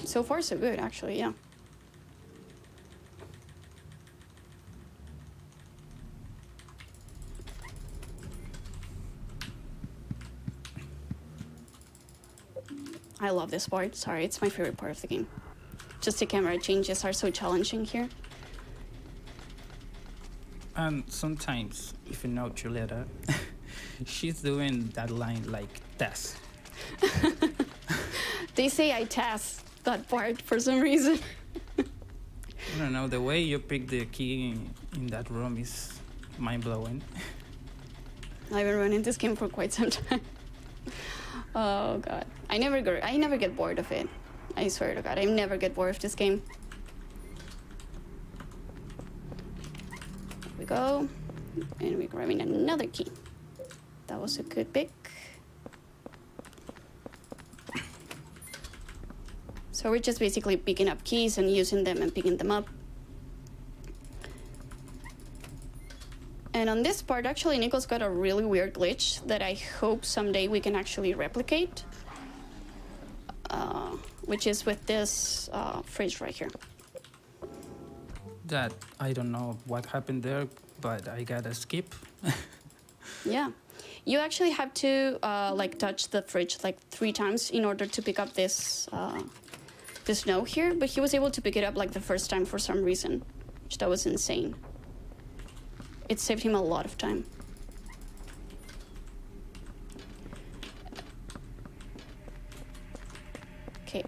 So far, so good, actually, yeah. I love this part. Sorry, it's my favorite part of the game. Just the camera changes are so challenging here. And sometimes, if you know Julieta, she's doing that line like Tess. They say I task that part for some reason. I don't know, the way you pick the key in that room is mind-blowing. I've been running this game for quite some time. Oh god, I never get bored of it. I swear to God, I never get bored of this game. Here we go. And we're grabbing another key. That was a good pick. So we're just basically picking up keys and using them and picking them up. And on this part, actually, Nico's got a really weird glitch that I hope someday we can actually replicate. Which is with this fridge right here. That I don't know what happened there, but I got a skip. Yeah. You actually have to like touch the fridge like 3 times in order to pick up this this note here, but he was able to pick it up like the first time for some reason, which that was insane. It saved him a lot of time. Okay.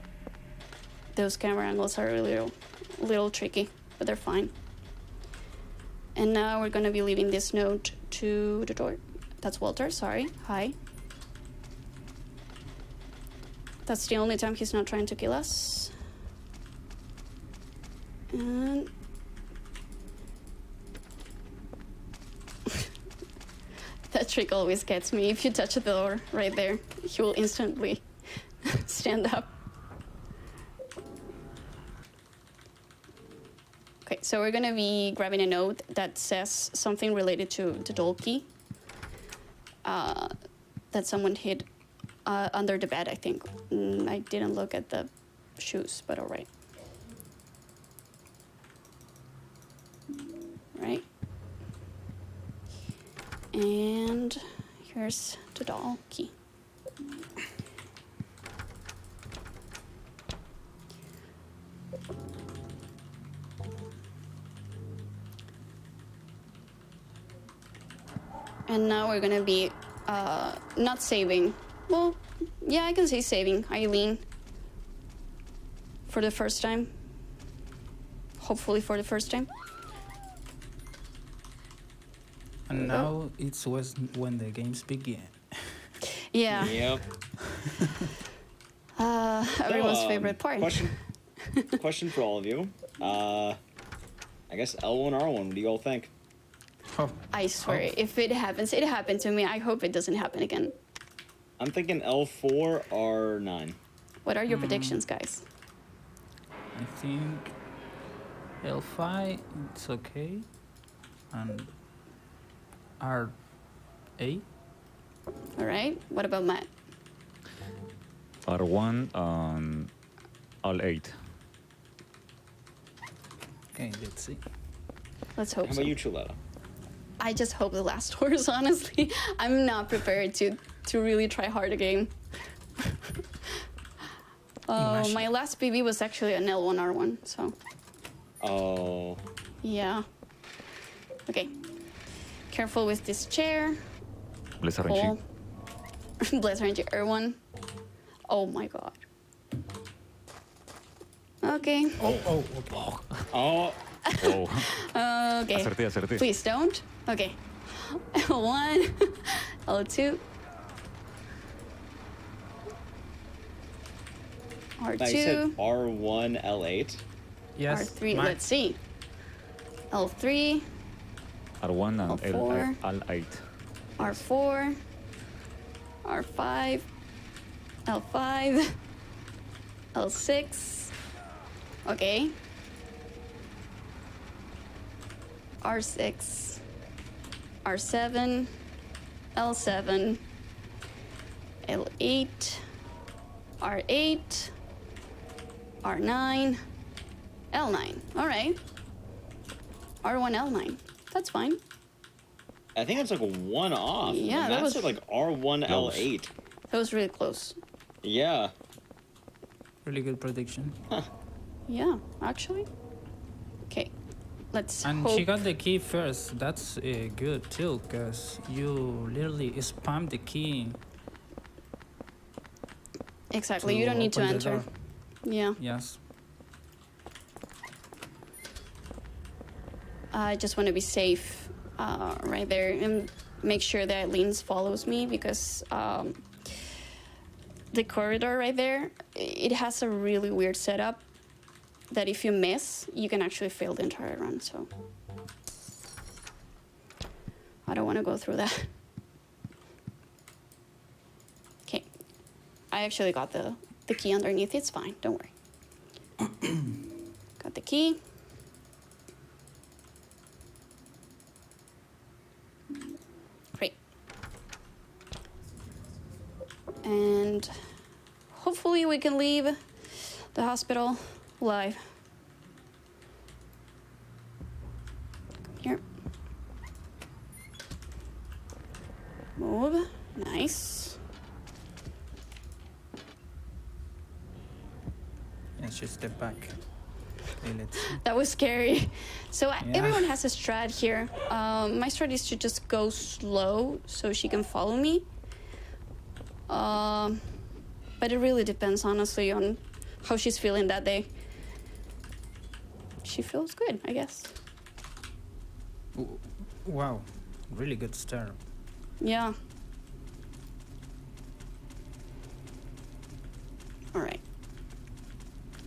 Those camera angles are a little tricky, but they're fine. And now we're gonna be leaving this note to the door. That's Walter, sorry. Hi. That's the only time he's not trying to kill us. And... that trick always gets me. If you touch the door right there, he will instantly stand up. Okay, so we're gonna be grabbing a note that says something related to the doll key that someone hid under the bed, I think. I didn't look at the shoes, but all right. Right. And here's the doll key. And now we're gonna be not saving. Well, yeah, I can say saving Eileen for the first time. Hopefully for the first time. And now it's when the games begin. Yeah. Yep. Everyone's favorite part. Question for all of you. I guess L1, R1, what do you all think? Oh, I swear, if it happens, it happened to me. I hope it doesn't happen again. I'm thinking L4, R9. What are your predictions, guys? I think L5, it's okay. And R8. All right. What about Matt? R1 and all 8. Okay, let's see. Let's hope How so. about you, Chuleta? I just hope the last horse, honestly. I'm not prepared to really try hard again. Imagine. My last PB was actually an L1, R1, so... Oh. yeah. Okay. Careful with this chair. Bless RNG. Hole. Bless RNG, R1. Oh my god. Okay. Oh. Oh. Oh. Okay. Acerté. Please don't. Okay. L1, L2, R2, Now you said R1, L8. Yes. R3. Matt. Let's see. L3, R1 and L4. L8. R4, R5, L5, L6. Okay. R6, R7, L7, L8, R8, R9, L9. All right. R1, L9. That's fine. I think that's like one off. Yeah, Like, that that's was- like R1, Close. L8. That was really close. Yeah. Really good prediction. Yeah, actually. Okay. Let's And hope. she got the key first. That's good too, because you literally spam the key. Exactly. You don't need to open the enter. door. Yeah. Yes. I just want to be safe right there and make sure that Leans follows me because the corridor right there it has a really weird setup that if you miss, you can actually fail the entire run, so I don't want to go through that. Okay, I actually got the key underneath. It's fine, don't worry. Got the key. Great. And hopefully we can leave the hospital alive. Here. Move. Nice. And she step back. Okay, let's see. That was scary. So Yeah. everyone has a strat here. My strat is to just go slow so she can follow me. But it really depends, honestly, on how she's feeling that day. She feels good, I guess. Wow, really good start. Yeah. All right.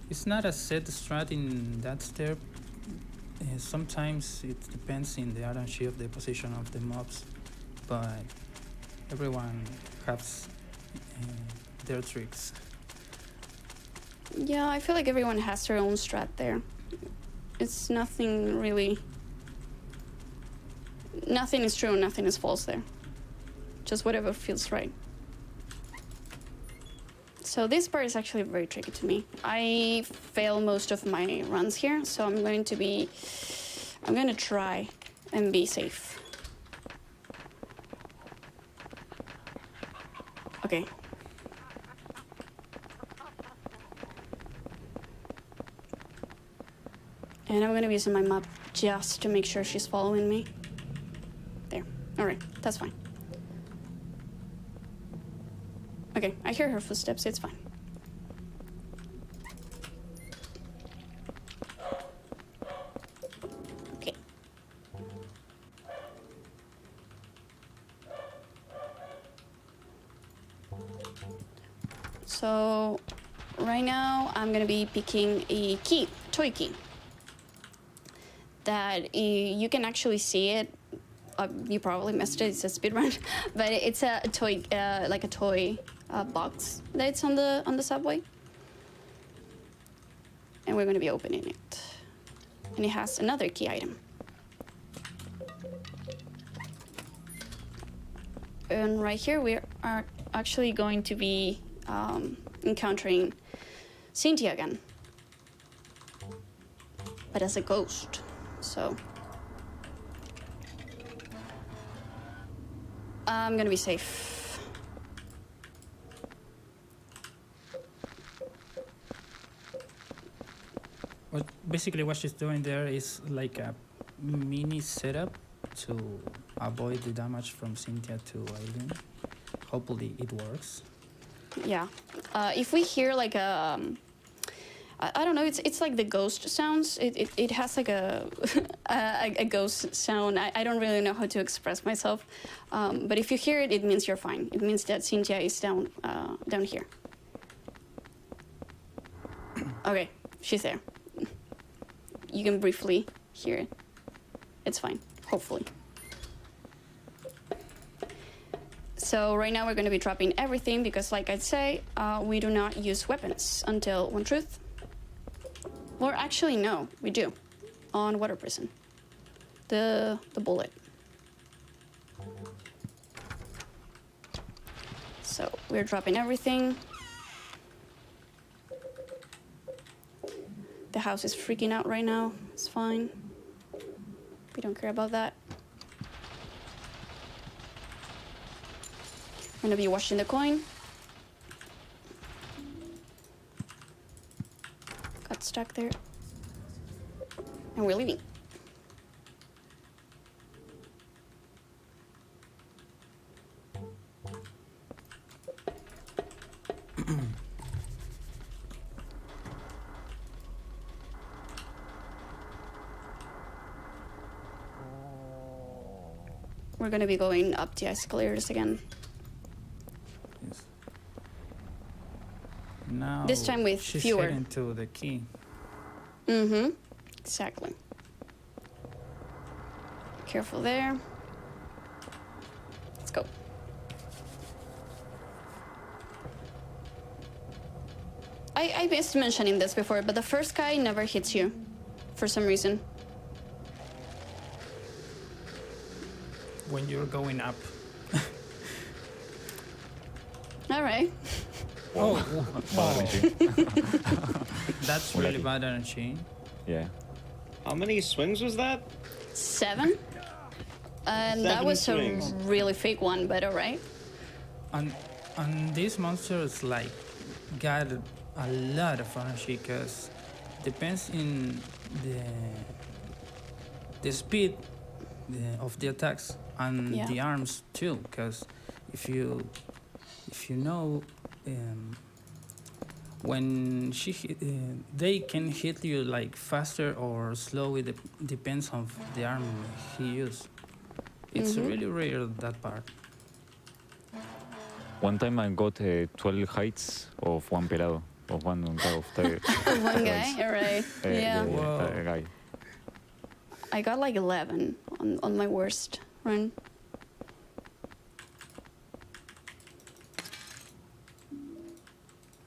It's not a set strat in that step. Sometimes it depends in the RNG of the position of the mobs, but everyone has their tricks. Yeah, I feel like everyone has their own strat there. It's nothing really... Nothing is true, nothing is false there. Just whatever feels right. So this part is actually very tricky to me. I fail most of my runs here, so I'm going to try and be safe. Okay. And I'm gonna be using my map just to make sure she's following me. There. All right, that's fine. Okay, I hear her footsteps, it's fine. Okay. So, right now I'm gonna be picking a key, toy key. That you can actually see it. You probably missed it, it's a speedrun, but it's a toy, like a toy box that's on the subway. And we're gonna be opening it. And it has another key item. And right here we are actually going to be encountering Cynthia again. But as a ghost, so. I'm gonna be safe. Basically what she's doing there is like a mini setup to avoid the damage from Cynthia to Aileen. Hopefully it works. Yeah. If we hear like a, I don't know, it's like the ghost sounds. It has like a a ghost sound. I don't really know how to express myself. But if you hear it, it means you're fine. It means that Cynthia is down here. Okay, she's there. You can briefly hear it. It's fine, hopefully. So right now we're going to be dropping everything because, like I'd say, we do not use weapons until One Truth. Or actually, no, we do. On Water Prison. The bullet. So we're dropping everything. The house is freaking out right now. It's fine. We don't care about that. I'm gonna be washing the coin. Got stuck there. And we're leaving. We're gonna be going up the escalators again. Yes. now This time with she's fewer. heading to the key. Mm-hmm. Exactly. Careful there. Let's go. I missed mentioning this before, but the first guy never hits you for some reason. When you're going up. All right. Oh, Bad RNG. that's Well, really lucky. bad energy. Yeah. How many swings was that? 7. And that 7 was swings. a really fake one, but all right. And these monsters like got a lot of energy because depends in the speed of the attacks and Yeah. the arms too. Because if you know when they can hit you like faster or slow. It depends on the arm he used. It's really rare that part. One time I got 12 heights of one pelado, of one of the One guy, all right. Yeah. that guy. I got like 11 on my worst run.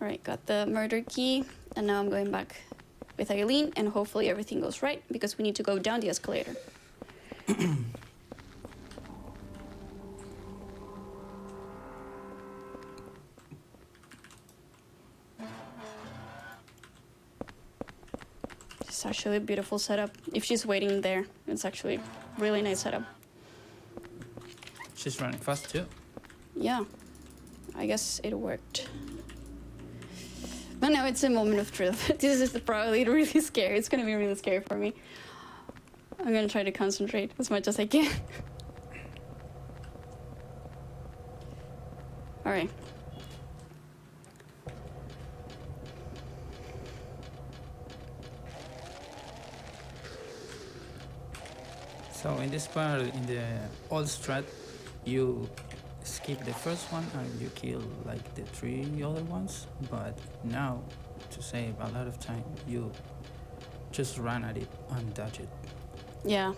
All right, got the murder key, and now I'm going back with Eileen, and hopefully everything goes right because we need to go down the escalator. It's actually a beautiful setup. If she's waiting there, it's actually really nice setup. She's running fast too. Yeah, I guess it worked. But now it's a moment of truth. This is probably really scary. It's gonna be really scary for me. I'm gonna try to concentrate as much as I can. All right. So in this part, in the old strat, you skip the first one and you kill like the 3 other ones. But now, to save a lot of time, you just run at it and dodge it. Yeah.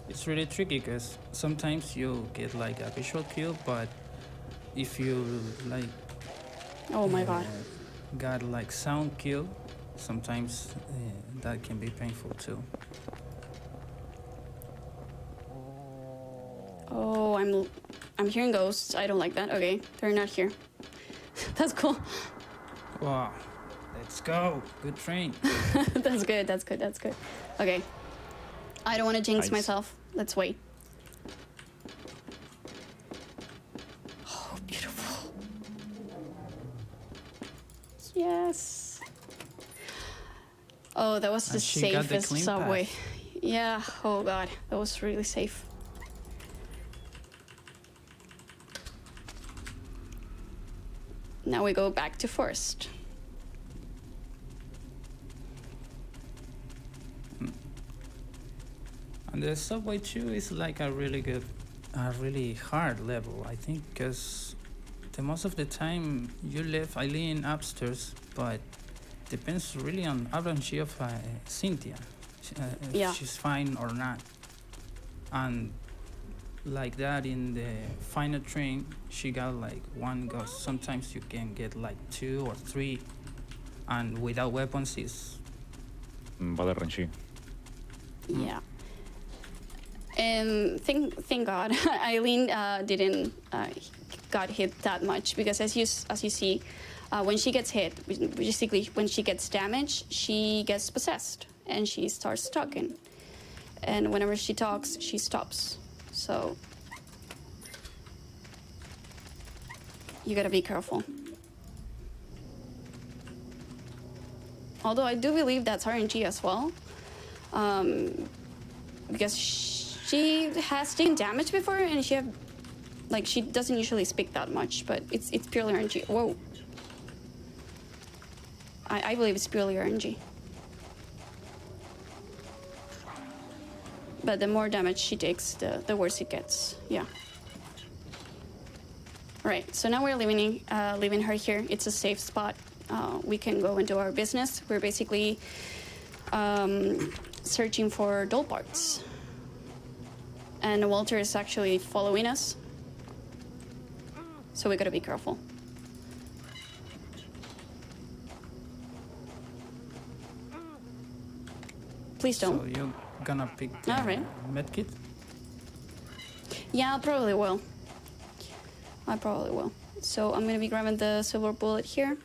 It's really tricky because sometimes you get like a visual kill, but if you like Oh my god. got like sound kill, sometimes that can be painful too. Oh, I'm hearing ghosts. I don't like that. Okay, they're not here. That's cool. Wow, let's go. Good train. That's good. That's good. That's good. Okay. I don't want to jinx Nice. myself. Let's wait. Oh, beautiful. Yes. Oh, that was the And she got the safest clean subway. path. Yeah. Oh god, that was really safe. Now we go back to forest. And the subway 2 is like a really hard level, I think, because the most of the time you leave Eileen upstairs, but depends really on RNG of Cynthia, if Yeah. she's fine or not. And like that in the final train, she got like 1 ghost. Sometimes you can get like 2 or 3, and without weapons is Bad RNG. Yeah. And thank God, Eileen didn't got hit that much because as you see, when she gets hit, basically when she gets damaged, she gets possessed and she starts talking. And whenever she talks, she stops. So you gotta be careful. Although I do believe that's RNG as well, because she has taken damage before and she doesn't usually speak that much, but it's purely RNG. Whoa. I believe it's purely RNG. But the more damage she takes, the worse it gets. Yeah. Right, so now we're leaving her here. It's a safe spot. We can go and do our business. We're basically searching for doll parts. And Walter is actually following us. So we gotta be careful. Please don't. So you're gonna pick the All right. medkit? Yeah, I probably will. So I'm gonna be grabbing the silver bullet here.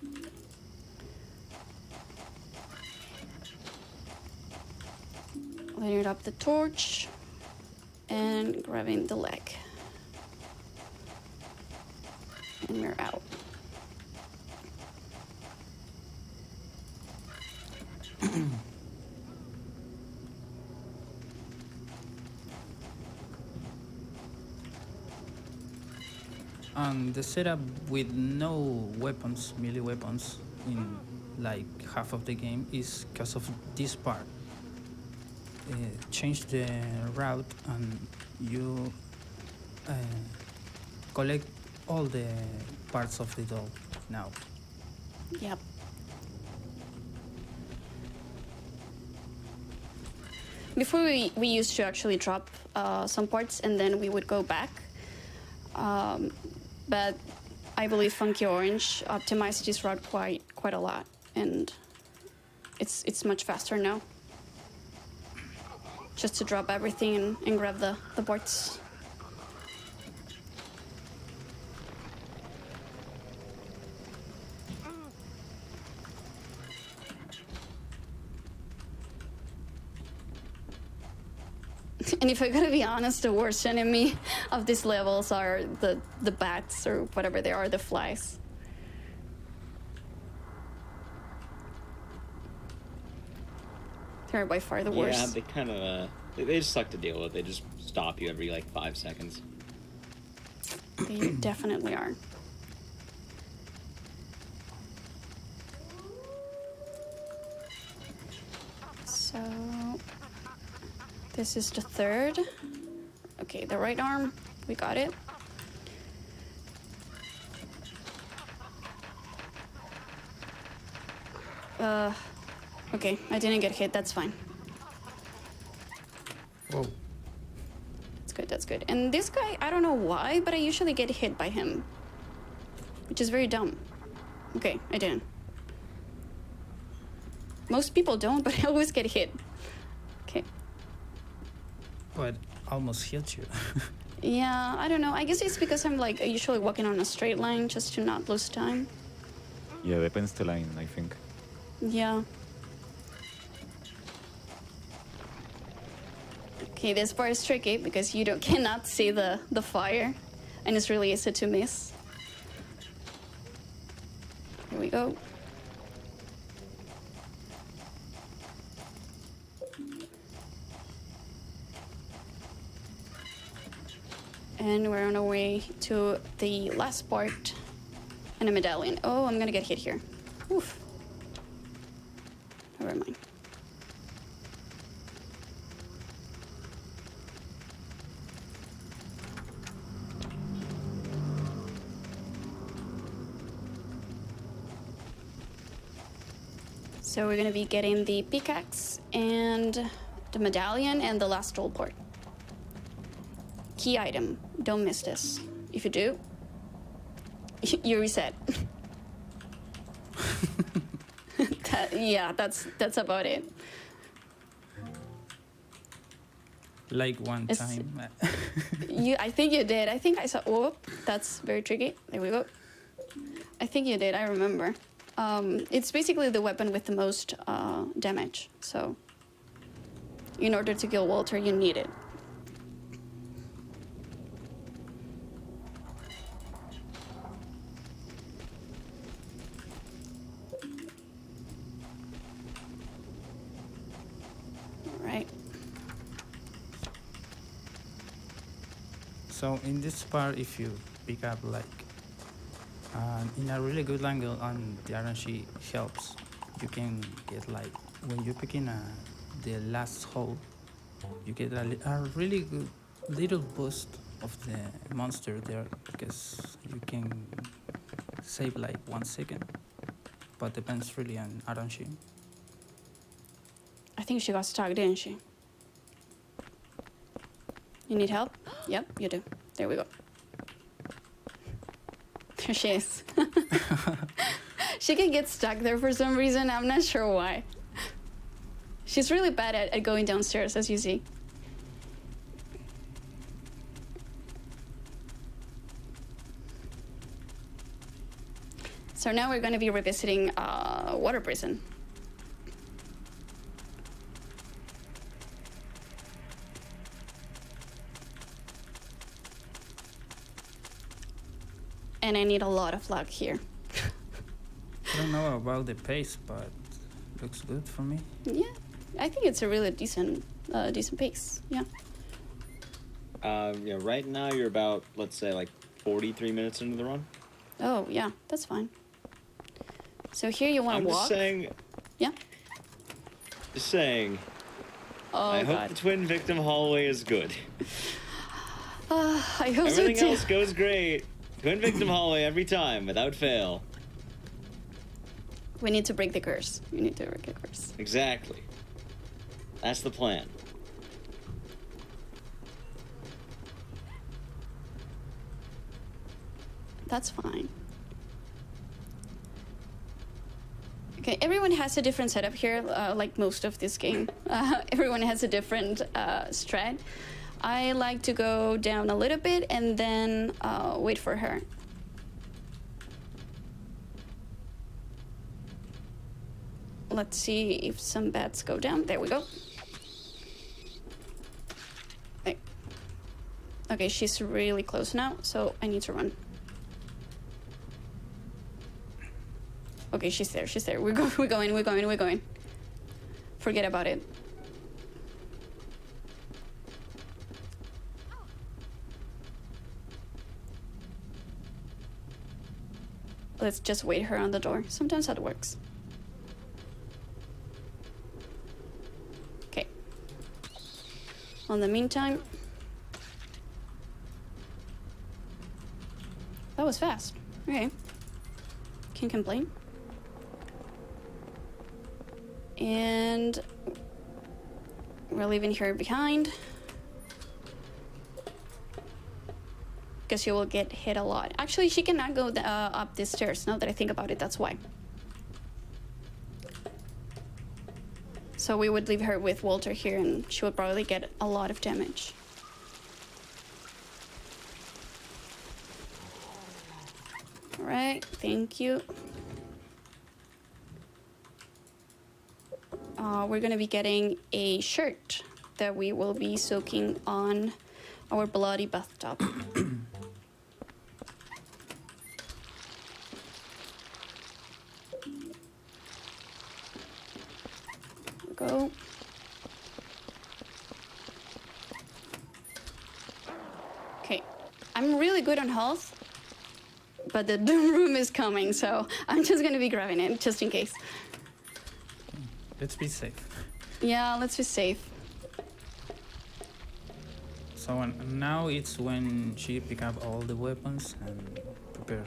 Lighting up the torch and grabbing the leg. And we're out. And the setup with no weapons, melee weapons, in like half of the game is because of this part. Change the route and you collect all the parts of the doll now. Yep. Before we used to actually drop some parts and then we would go back. But I believe Funky Orange optimized this route quite a lot, and it's much faster now. Just to drop everything and grab the parts. And if I gotta be honest, the worst enemy of these levels are the bats or whatever they are, the flies. They're by far the worst. Yeah, they kind of they just suck to deal with. They just stop you every like 5 seconds. They definitely are. So this is the third. Okay, the right arm, we got it. Okay, I didn't get hit, that's fine. Whoa. That's good. And this guy, I don't know why, but I usually get hit by him. Which is very dumb. Okay, I didn't. Most people don't, but I always get hit. Okay. But almost hit you. Yeah, I don't know. I guess it's because I'm like usually walking on a straight line just to not lose time. Yeah, depends the line, I think. Yeah. Okay, this part is tricky because you cannot see the fire, and it's really easy to miss. Here we go. And we're on our way to the last part, and a medallion. Oh, I'm gonna get hit here. Oof. Never mind. So we're gonna be getting the pickaxe and the medallion and the last roll port. Key item, don't miss this. If you do, you reset. Yeah, that's about it. Like one It's- time. I think you did. I think I saw. Oh, that's very tricky. There we go. I think you did. I remember. It's basically the weapon with the most damage. So, in order to kill Walter, you need it. All right. So in this part, if you pick up like in a really good angle and the RNG helps, you can get like when you're picking the last hole, you get a really good little boost of the monster there, because you can save like 1 second, but depends really on RNG. I think she got stuck, didn't she? You need help? Yep, you do. There we go. There she is. She can get stuck there for some reason. I'm not sure why. She's really bad at going downstairs, as you see. So now we're going to be revisiting Water Prison. And I need a lot of luck here. I don't know about the pace, but looks good for me. Yeah, I think it's a really decent pace. Yeah. Yeah, right now you're about, let's say, like 43 minutes into the run. Oh, yeah, that's fine. So here you want I'm to walk? just saying. Yeah. Just saying. Oh, I God. hope the twin victim hallway is good. I hope Everything so too. else goes great. Twin victim hallway every time, without fail. We need to break the curse. We need to break the curse. Exactly. That's the plan. That's fine. Okay, everyone has a different setup here, like most of this game. Everyone has a different strat. I like to go down a little bit and then wait for her. Let's see if some bats go down. There we go. Okay. Okay, she's really close now, so I need to run. Okay, she's there, she's there. We're going. Forget about it. Let's just wait her on the door. Sometimes that works. Okay. In the meantime... That was fast. Okay. Can't complain. And we're leaving her behind because she will get hit a lot. Actually, she cannot go up these stairs. Now that I think about it, that's why. So we would leave her with Walter here, and she would probably get a lot of damage. All right, thank you. We're gonna be getting a shirt that we will be soaking on our bloody bathtub. Go. Okay, I'm really good on health, but the doom room is coming, so I'm just gonna be grabbing it just in case. Let's be safe. Yeah, let's be safe. So now it's when she pick up all the weapons and prepare.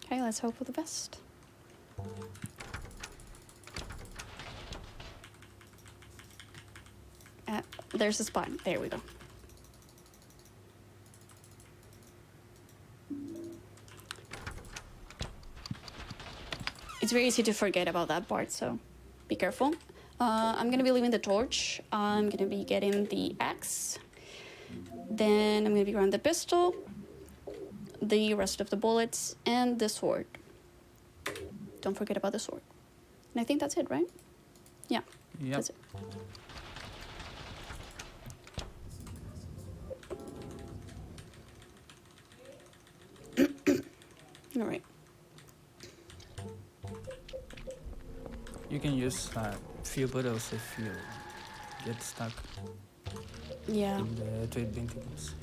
Okay, let's hope for the best. There's a spot. There we go. It's very easy to forget about that part, so be careful. I'm gonna be leaving the torch. I'm gonna be getting the axe. Then I'm gonna be grabbing the pistol, the rest of the bullets, and the sword. Don't forget about the sword. And I think that's it, right? Yeah, Yep. that's it. All right. You can use a few bottles if you get stuck Yeah. in the trade vehicles.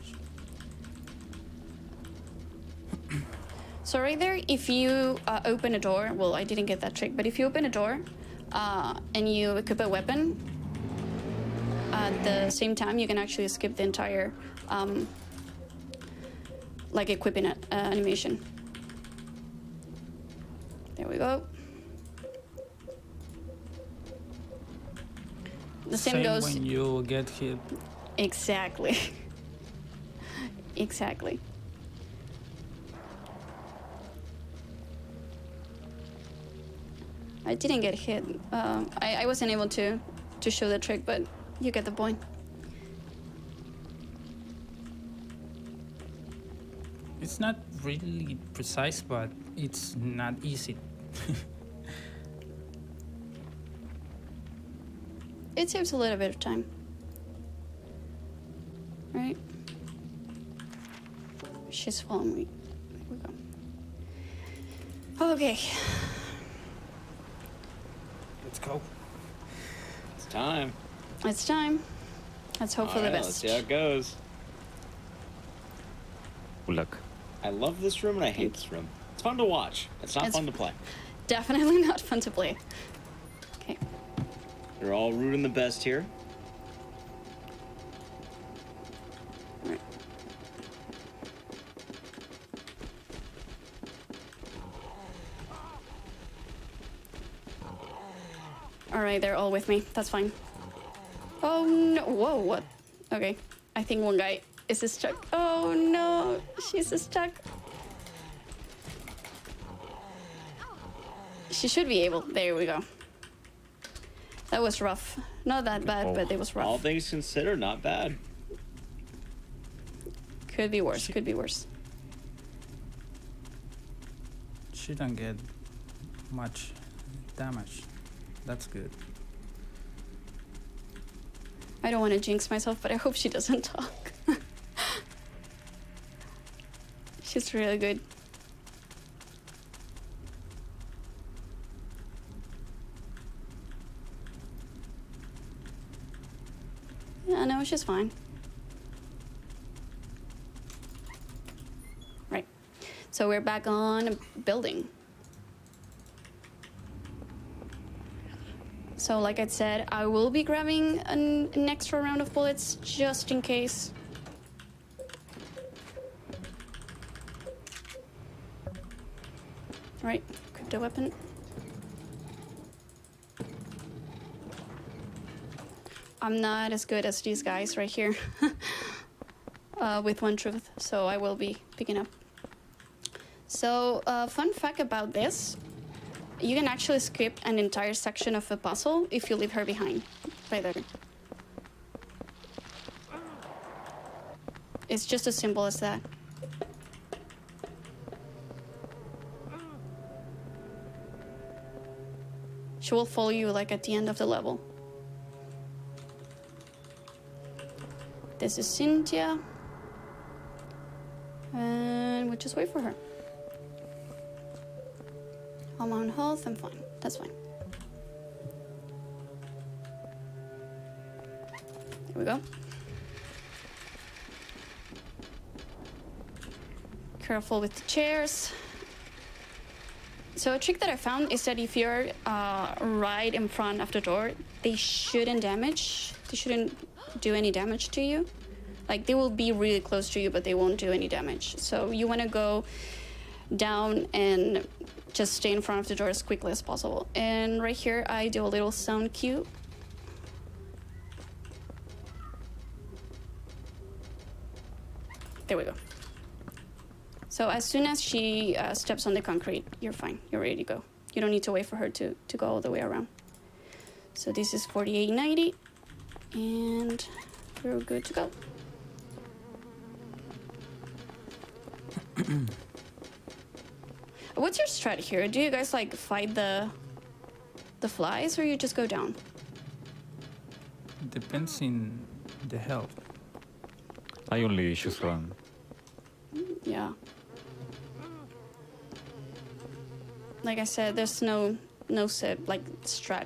So right there, if you open a door, well, I didn't get that trick, but if you open a door and you equip a weapon, at the same time, you can actually skip the entire like equipping animation. There we go. The same goes when you get hit. Exactly. Exactly. I didn't get hit. I wasn't able to show the trick, but you get the point. It's not really precise, but it's not easy. It saves a little bit of time. Right? She's following me. There we go. Okay. Let's go. It's time. It's time. Let's hope for the Alright, best. let's see how it goes. Good luck. I love this room and I hate this room. It's fun to watch. It's not It's- fun to play. Definitely not fun to play. Okay. You're all rooting the best here. Right. Alright, they're all with me. That's fine. Oh no. Whoa, what? Okay. I think one guy is stuck. Oh no. She's stuck. She should be able. There we go. That was rough. Not that bad, but it was rough. All things considered, not bad. Could be worse. Could be worse. She don't get much damage. That's good. I don't want to jinx myself, but I hope she doesn't talk. She's really good. Yeah, no, she's fine. Right. So we're back on building. So like I said, I will be grabbing an extra round of bullets just in case. Right, equip the weapon. I'm not as good as these guys right here with one truth, so I will be picking up. So, fun fact about this, you can actually skip an entire section of a puzzle if you leave her behind, right there. It's just as simple as that. She will follow you like at the end of the level. This is Cynthia. And we'll just wait for her. I'm on health, I'm fine. That's fine. There we go. Careful with the chairs. So a trick that I found is that if you're right in front of the door, they shouldn't do any damage to you. Like, they will be really close to you, but they won't do any damage. So you want to go down and just stay in front of the door as quickly as possible. And right here, I do a little sound cue. There we go. So as soon as she steps on the concrete, you're fine. You're ready to go. You don't need to wait for her to go all the way around. So this is 4890, and we're good to go. What's your strat here? Do you guys like fight the flies, or you just go down? Depends in the health. I only just run. Yeah. Like I said, there's no set like strat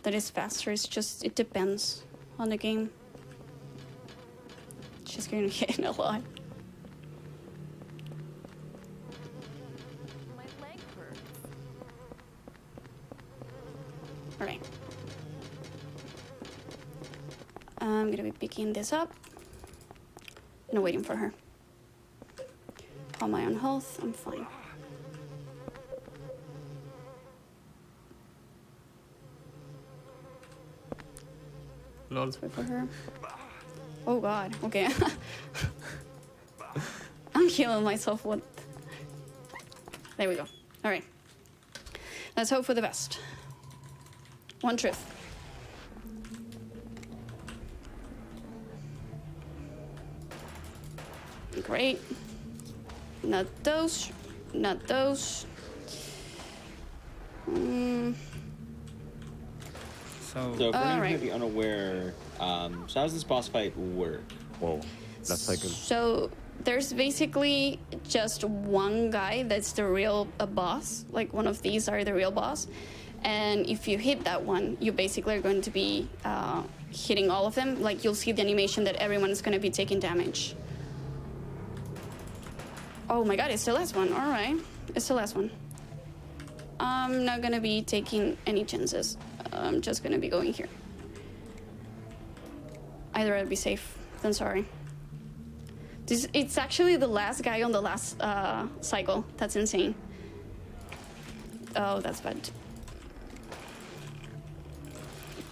that is faster. It's just, it depends on the game. She's gonna hit a lot. My leg hurts. All right. I'm gonna be picking this up and waiting for her. On my own health, I'm fine. Lol. Let's wait for her. Oh god, okay. I'm healing myself. What? There we go. All right. Let's hope for the best. One truth. Great. Not those. Not those. So So, for anyone who Alright. may be unaware, so how does this boss fight work? Whoa, that's like a, So there's basically just one guy that's the real boss. Like one of these are the real boss. And if you hit that one, you basically are going to be hitting all of them. Like you'll see the animation that everyone is going to be taking damage. Oh my god, it's the last one. All right, it's the last one. I'm not going to be taking any chances. I'm just going to be going here. I'd rather be safe than sorry. It's actually the last guy on the last cycle. That's insane. Oh, that's bad.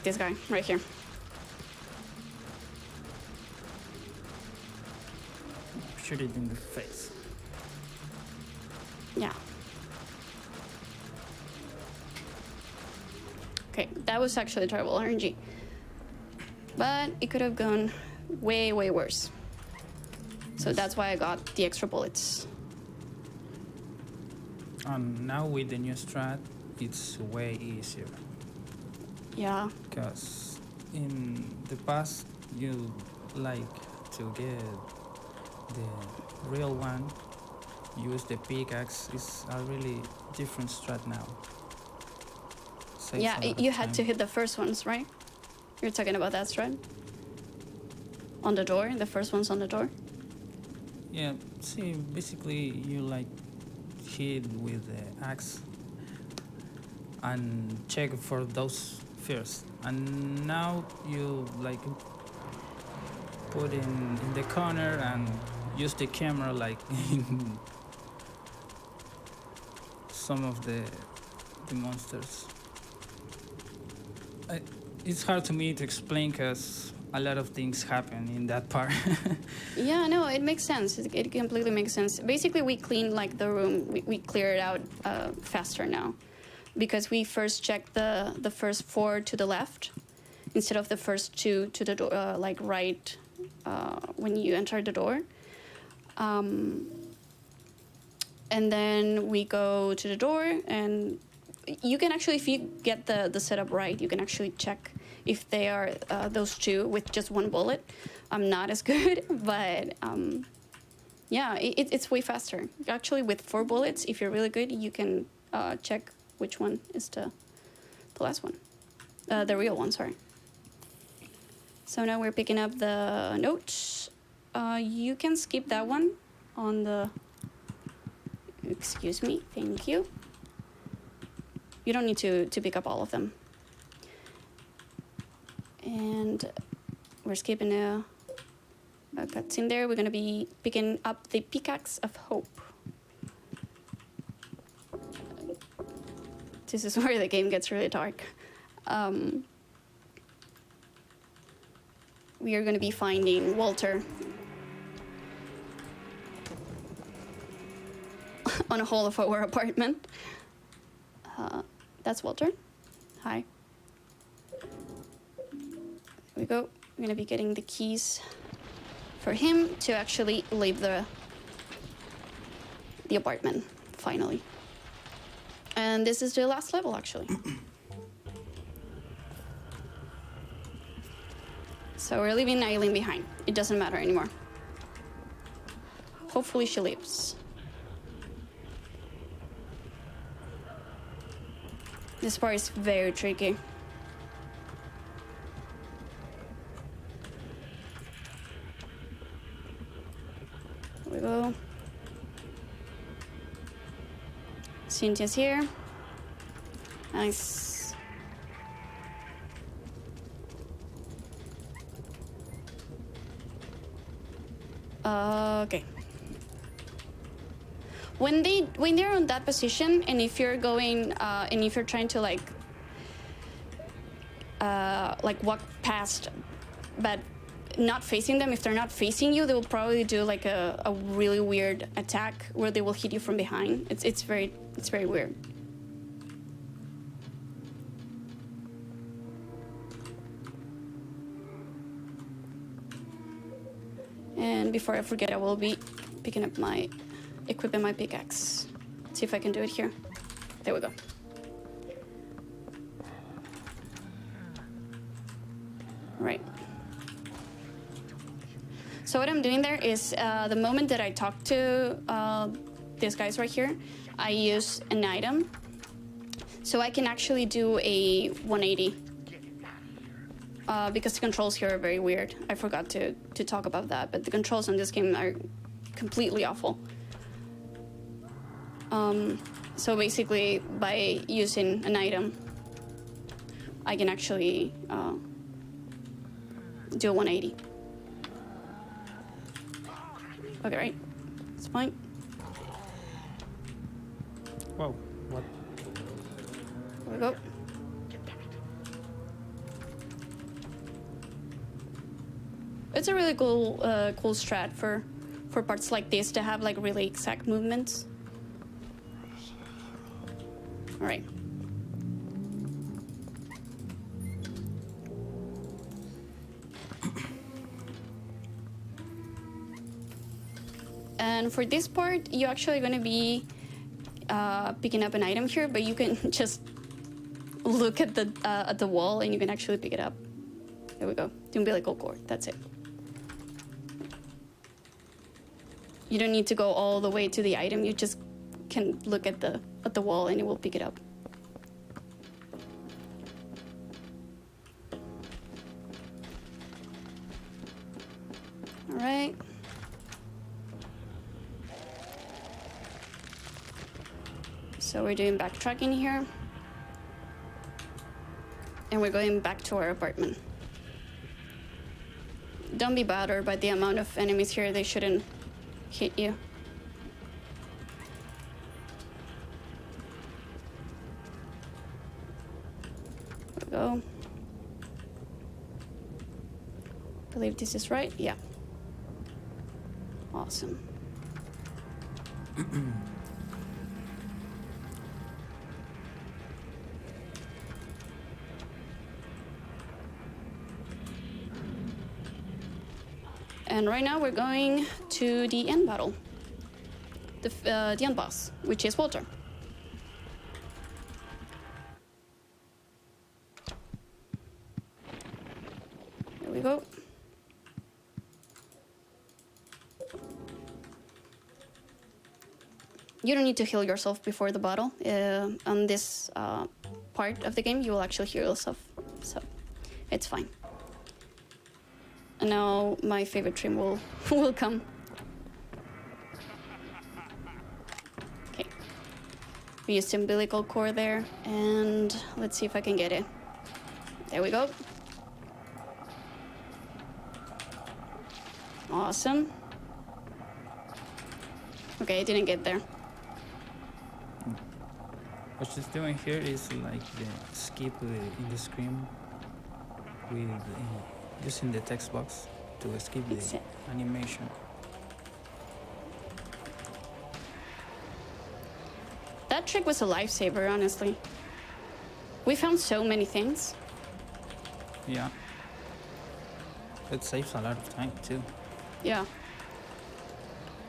This guy, right here. shoot it in the face. Yeah. Okay, that was actually terrible RNG. But it could have gone way, way worse. So that's why I got the extra bullets. And now with the new strat, it's way easier. Yeah. Because in the past, you like to get the real one, use the pickaxe. It's a really different strat now. Saves Yeah, a lot you of had time. to hit the first ones, right? You're talking about that strat? On the door? The first ones on the door? Yeah, see, basically you like hit with the axe and check for those first. And now you like put in the corner and use the camera like in some of the monsters. It's hard to me to explain because a lot of things happen in that part. Yeah, no, it makes sense. It completely makes sense. Basically, we clean like the room. We clear it out faster now, because we first checked the first 4 to the left instead of the first 2 to the door, like right when you enter the door. And then we go to the door, and you can actually, if you get the setup right, you can actually check if they are those 2 with just 1 bullet. I'm not as good, but yeah, it's way faster. Actually, with 4 bullets, if you're really good, you can check which one is the last one. The real one, sorry. So now we're picking up the notes. You can skip that one on the... Excuse me, thank you. You don't need to pick up all of them. And we're skipping a cutscene there. We're gonna be picking up the Pickaxe of Hope. This is where the game gets really dark. We are gonna be finding Walter on a hall of our apartment. That's Walter. Hi. There we go. We're gonna be getting the keys for him to actually leave the apartment, finally. And this is the last level, actually. So we're leaving Eileen behind. It doesn't matter anymore. Hopefully she leaves. This part is very tricky. Here we go. Cynthia's here. Nice. Okay. When they're on that position, and if you're going, and if you're trying to like walk past, but not facing them, if they're not facing you, they will probably do like a really weird attack where they will hit you from behind. It's very weird. And before I forget, I will be picking up equipping my pickaxe. Let's see if I can do it here. There we go. Right. So what I'm doing there is the moment that I talk to these guys right here, I use an item. So I can actually do a 180. Because the controls here are very weird. I forgot to talk about that, but the controls on this game are completely awful. So basically, by using an item, I can actually do a 180. Okay, right? It's fine. Whoa, what? There we go. It's a really cool strat for parts like this to have like really exact movements. All right. And for this part, you're actually going to be picking up an item here, but you can just look at the wall and you can actually pick it up. There we go. The umbilical cord. That's it. You don't need to go all the way to the item. You just can look at the wall and it will pick it up. All right. So we're doing backtracking here. And we're going back to our apartment. Don't be bothered by the amount of enemies here. They shouldn't hit you. There we go. I believe this is right. Yeah. Awesome. And right now we're going to the end battle. The end boss, which is Walter. Here we go. You don't need to heal yourself before the battle. On this part of the game, you will actually heal yourself, so it's fine. And now my favorite trim will come. Okay. We used the umbilical cord there, and let's see if I can get it. There we go. Awesome. Okay, I didn't get there. What she's doing here is like the skip in the screen with using the text box to skip the animation. That trick was a lifesaver, honestly. We found so many things. Yeah. It saves a lot of time too. Yeah.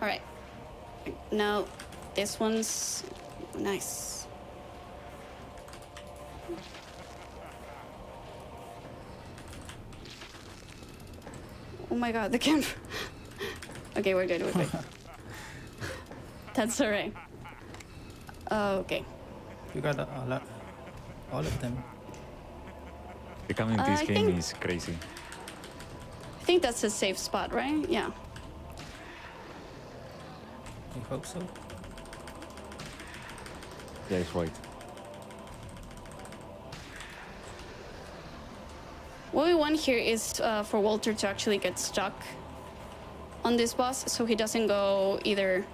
All right. Now, this one's nice. Oh my god, the camera. Okay, we're good, we're good. That's all right. Okay. You got a lot, all of them. The camera in this I game think- is crazy. I think that's a safe spot, right? Yeah. I hope so. Yeah, it's right. What we want here is for Walter to actually get stuck on this boss, so he doesn't go either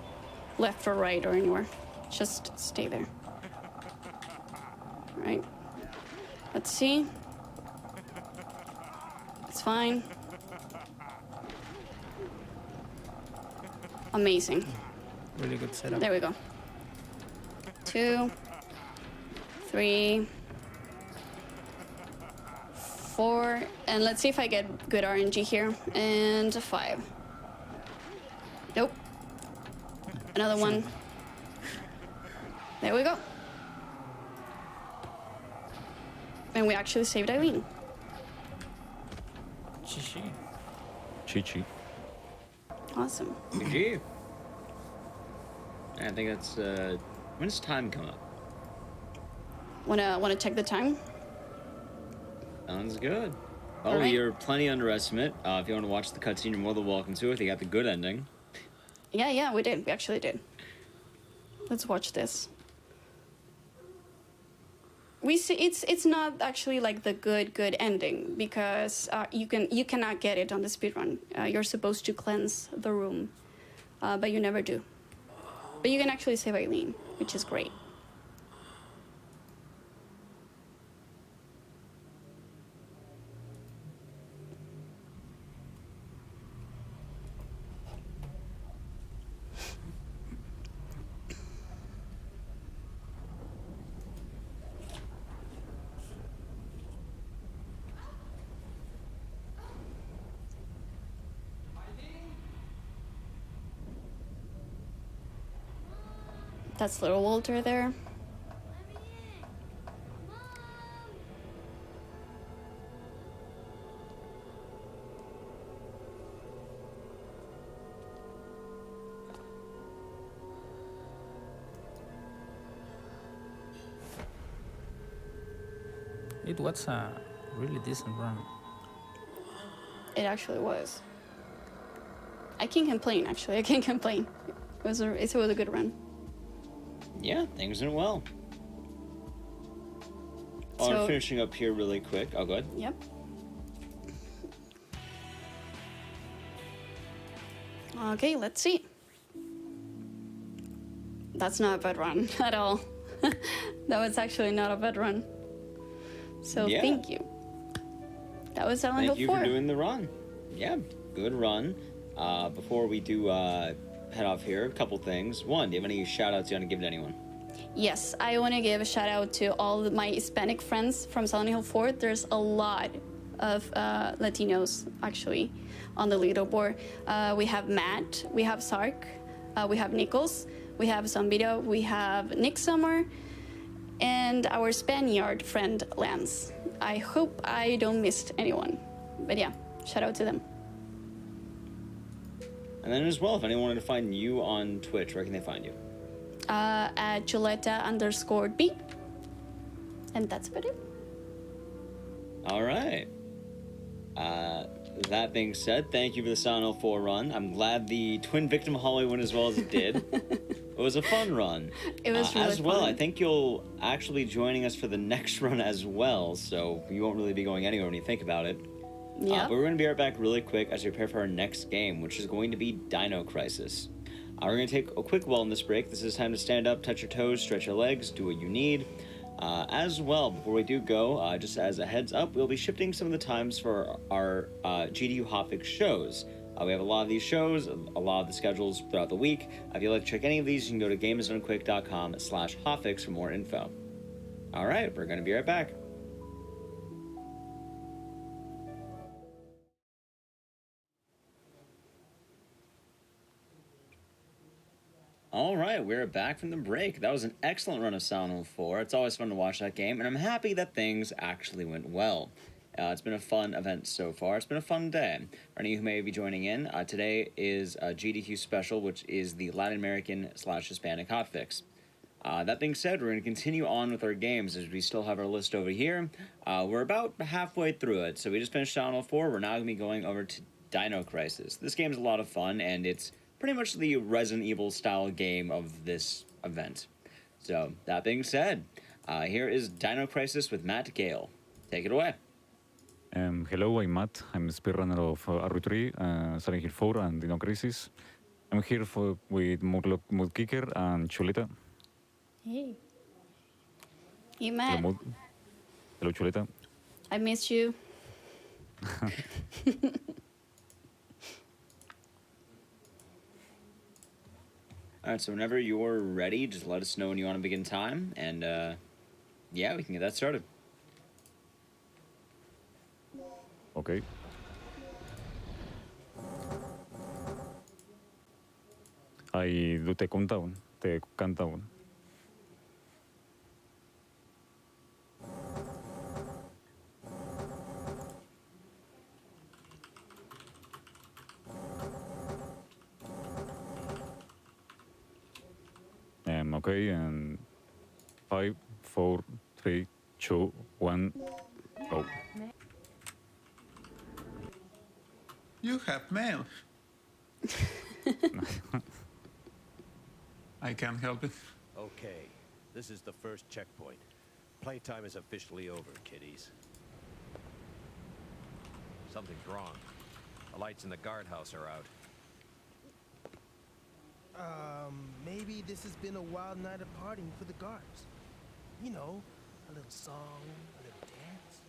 left or right or anywhere. Just stay there. Right. Let's see. It's fine. Amazing. Really good setup. There we go. 2, 3, 4, and let's see if I get good RNG here. And 5. Nope. Another one. There we go. And we actually saved Eileen. Chi-chi. Chi-chi. Awesome. GG. I think that's, when does time come up? Wanna check the time? Sounds good. Oh, Alright. you're plenty underestimate. If you want to watch the cutscene, you're more than welcome to. If you got the good ending. Yeah, we did. We actually did. Let's watch this. We see it's not actually like the good ending because you cannot get it on the speedrun. You're supposed to cleanse the room, but you never do. But you can actually save Eileen, which is great. That's little Walter there. It was a really decent run. It actually was. I can't complain, actually. I can't complain. It was a good run. Yeah, things went well. Oh, So- I'm finishing up here really quick. Oh, go ahead. Yep. Okay, let's see. That's not a bad run at all. That was actually not a bad run. So Yeah. thank you. That was Silent Hill Thank you 4. for doing the run. Yeah, good run. Before we do head off here, a couple things. One, do you have any shout outs you want to give to anyone? Yes, I want to give a shout out to all of my Hispanic friends from Silent Hill 4. There's a lot of Latinos actually on the leaderboard. We have Matt, we have Sark, we have Nichols, we have Zombito, we have Nick Summer, and our Spaniard friend Lance. I hope I don't miss anyone, but yeah, shout out to them. And then as well, if anyone wanted to find you on Twitch, where can they find you? At Juleta_B. And that's about it. All right. That being said, thank you for the Silent Hill 4 run. I'm glad the Twin Victim hallway went as well as it did. It was a fun run. It was really as well, fun. I think you'll actually be joining us for the next run as well, so you won't really be going anywhere when you think about it. Yeah. But we're going to be right back really quick as we prepare for our next game, which is going to be Dino Crisis. We're going to take a quick wellness break. This is time to stand up, touch your toes, stretch your legs, do what you need. As well, before we do go, just as a heads up, we'll be shifting some of the times for our GDU Hotfix shows. We have a lot of these shows, a lot of the schedules throughout the week. If you'd like to check any of these, you can go to gamersdonequick.com/hotfix for more info. All right, we're going to be right back. All right, we're back from the break. That was an excellent run of Silent Hill 4. It's always fun to watch that game, and I'm happy that things actually went well. It's been a fun event so far. It's been a fun day. For any of you who may be joining in, today is a GDQ special, which is the Latin American/Hispanic hotfix. That being said, we're going to continue on with our games as we still have our list over here. We're about halfway through it, so we just finished Silent Hill 4. We're now going to be going over to Dino Crisis. This game is a lot of fun, and it's pretty much the Resident Evil style game of this event. So, that being said, here is Dino Crisis with Matt Gale. Take it away. Hello, I'm Matt. I'm a speedrunner of RU3, Silent Hill 4, and Dino Crisis. I'm here with Moodkicker and Chuleta. Hey. You Hello, Matt. Mood. Hello, Chuleta. I missed you. All right, so whenever you're ready, just let us know when you want to begin time, and yeah, we can get that started. Okay. I do the countdown. The countdown. Okay, and 5, 4, 3, 2, 1, go. You have mail. I can't help it. Okay, this is the first checkpoint. Playtime is officially over, kiddies. Something's wrong. The lights in the guardhouse are out. Maybe this has been a wild night of partying for the guards. You know, a little song, a little dance.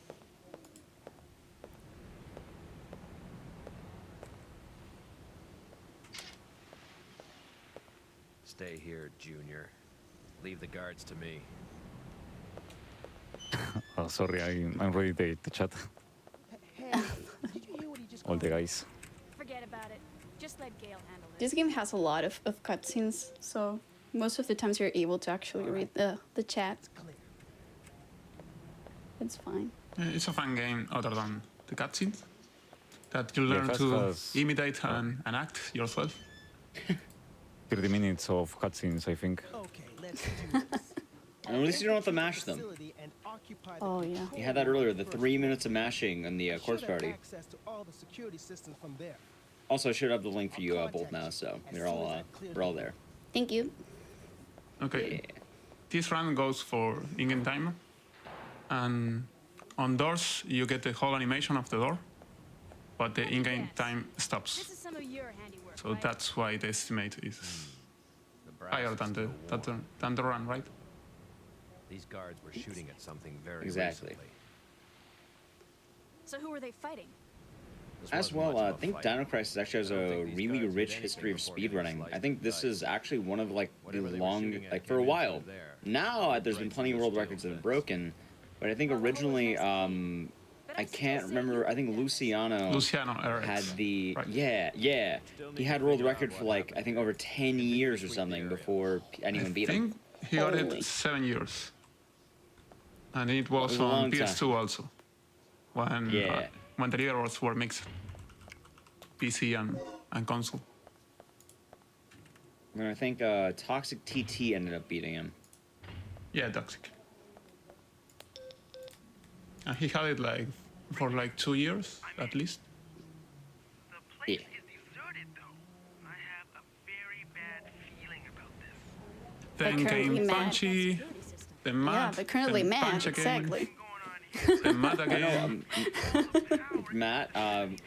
Stay here, Junior. Leave the guards to me. Oh, sorry, I'm ready the chat. Hey, did you hear what he just All the called? guys. Forget about it. Just let Gail handle it. This game has a lot of cutscenes, so most of the times you're able to actually read the chat. Clear. It's fine. It's a fun game other than the cutscenes. That you Yeah, learn Fast to has- imitate and act yourself. 30 minutes of cutscenes, I think. Okay, let's do this. And at least you don't have to mash them. Facility and occupy the Oh, yeah. You had that earlier, the 3 minutes of mashing on the I corpse should have party. access to all the security systems from there. Also, I should have the link for you both now, so we're all there. Thank you. Okay. Yeah. This run goes for in-game time. And on doors, you get the whole animation of the door. But the in-game time This stops. is some of your handiwork, So right? that's why the estimate is The brass higher is than the, still warm. than the run, right? These guards were shooting at something very Exactly. recently. So who were they fighting? This As wasn't well, much I of a think fight. Dino Crisis actually has I don't a think these really guards did rich anything history of before getting speedrunning. sliced I think and this diced. is actually one of like the Whatever they were long, shooting at like for a came in while. through there. Now there's been Right plenty of through the world steel records that have fence. broken, but I think originally, But I I'm still can't saying remember. you I think did that. Luciano Luciano Eric. had the Right. yeah. Still need He to had world figure out record for what like I happened think here. over 10 Maybe years or sweep the something area. before anyone I beat him. think he got Holy. it 7 years. And it was was a long on PS2 time. also. When, Yeah. when the leaderboards were mixed. PC and console. And I think Toxic TT ended up beating him. Yeah, Toxic. And he had it like for like 2 years at least. The place Yeah. is deserted, though. I have a very bad feeling about this. Then currently came mad. Punchy, Security system. then Yeah, Mad, but currently then mad, Punch again, exactly. Going on here. then Mad I know again. Matt.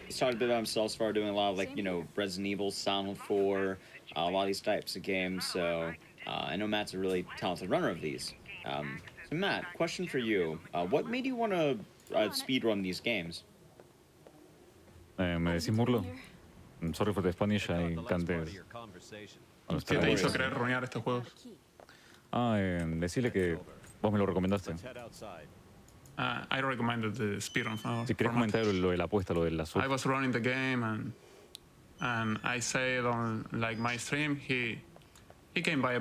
He's talked a bit about himself so far, doing a lot of like Resident Evil, Silent Hill 4, a lot of these types of games. So I know Matt's a really talented runner of these. So Matt, question for you: what made you want to speedrun these games? ¿Me decís Murlo? I'm sorry for the Spanish, I I thought the can't... last part of your conversation. no, ¿Qué está te bien. hizo querer ruinar estos juegos? Decirle que vos me lo recomendaste. Let's head outside. I recommended the speedrun Si querés format. comentar lo de la apuesta, lo del azul. I was running the game and I said on like my stream he came by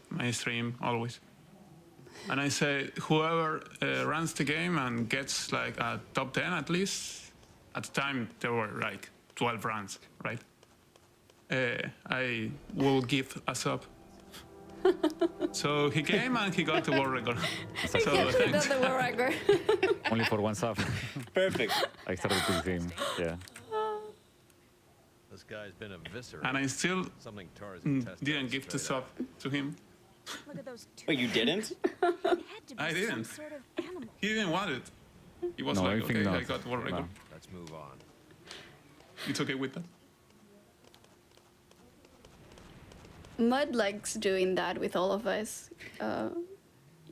my stream always, and I said whoever runs the game and gets like a top 10 at least. At the time there were like 12 runs, right? I will give a sub. So he came and he got the world record. So Yeah, thanks. that's the world record. Only for one sub. Perfect. I started with him. Yeah. This guy's been eviscerated. And I still Something tore his intestines didn't give the straight sub to him. Look at those two. Wait, you didn't? It had to be I some didn't. sort of animal. He didn't want it. He was No, like, I think okay, not. I got world record. No. Let's move on. It's okay with that. Mud likes doing that with all of us.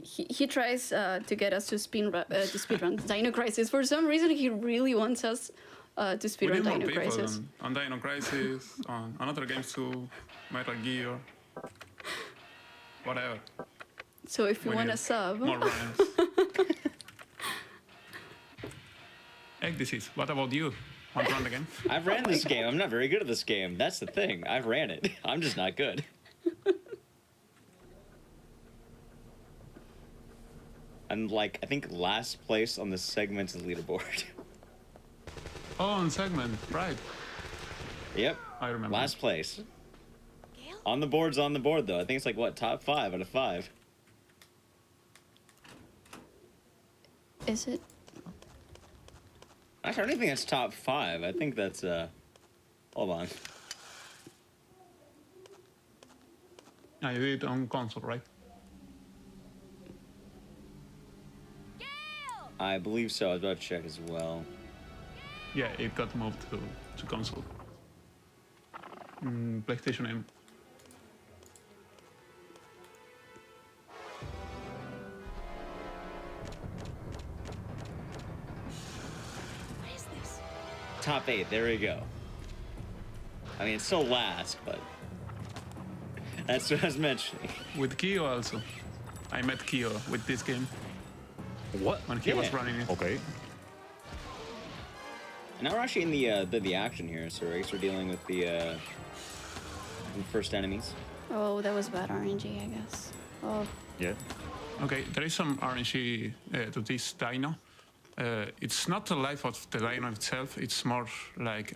He tries to get us to speedrun Dino Crisis. For some reason, he really wants us to We speedrun need more Dino people Crisis. on Dino Crisis, on other games too, Metal Gear, whatever. So if you We want need a sub, more runs. Egg disease. What about you? Want to run the game? I've ran this game. I'm not very good at this game. That's the thing. I've ran it. I'm just not good. I'm like, I think last place on the segmented leaderboard. Oh, on segment, right. Yep. I remember. Last place. On the board though. I think it's like what, top 5 out of 5. is it? Actually, I don't think that's top 5. I think that's hold on. I did it on console, right? I believe so. I was about to check as well. Yeah, it got moved to console. PlayStation M. What is this? Top 8, there we go. I mean, it's still last, but that's what I was mentioning. With Kyo also. I met Kyo with this game What? when he was Yeah. running it. Okay. And now we're actually in the action here, so we're dealing with the first enemies. Oh, that was bad RNG, I guess. Oh, Yeah. Okay, there is some RNG to this dino. It's not the life of the dino itself, it's more like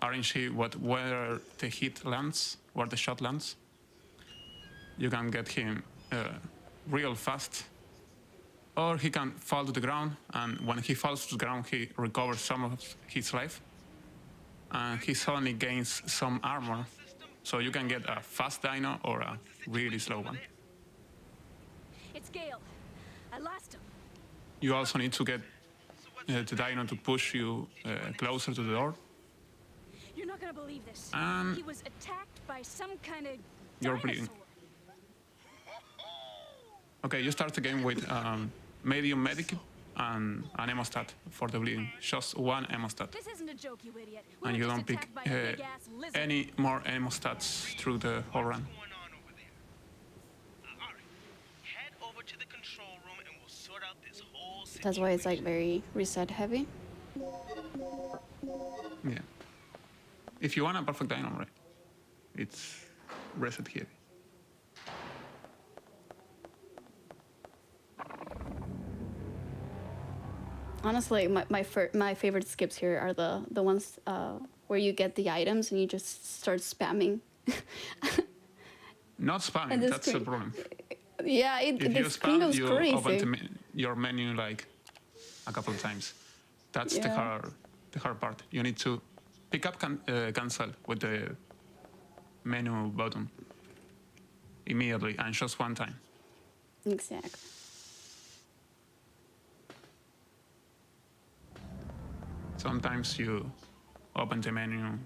RNG where the hit lands, where the shot lands. You can get him real fast, or he can fall to the ground, and when he falls to the ground, he recovers some of his life. And he suddenly gains some armor, so you can get a fast dino or a really slow one. It's Gale. I lost him. You also need to get the dino to push you closer to the door. You're not gonna believe this. Um, He was attacked by some kind of You're bleeding. dinosaur. Okay, you start the game with medium medic and an hemostat for the bleeding. Just one hemostat. This isn't a joke, you idiot. We And were you just don't pick attacked by a big-ass lizard. any more hemostats through the whole run. Going on over there? All right. Head over to the control room and we'll sort out this whole situation. that's why it's like very reset heavy. Yeah. If you want a perfect dino, right? It's reset here. Honestly, my favorite skips here are the ones where you get the items and you just start spamming. Not spamming, And the that's the screen- problem. Yeah, If the you screen spam, goes you crazy. open your menu like a couple of times. That's the Yeah. hard part. You need to pick up cancel with the menu button immediately and just one time. Exactly. Sometimes you open the menu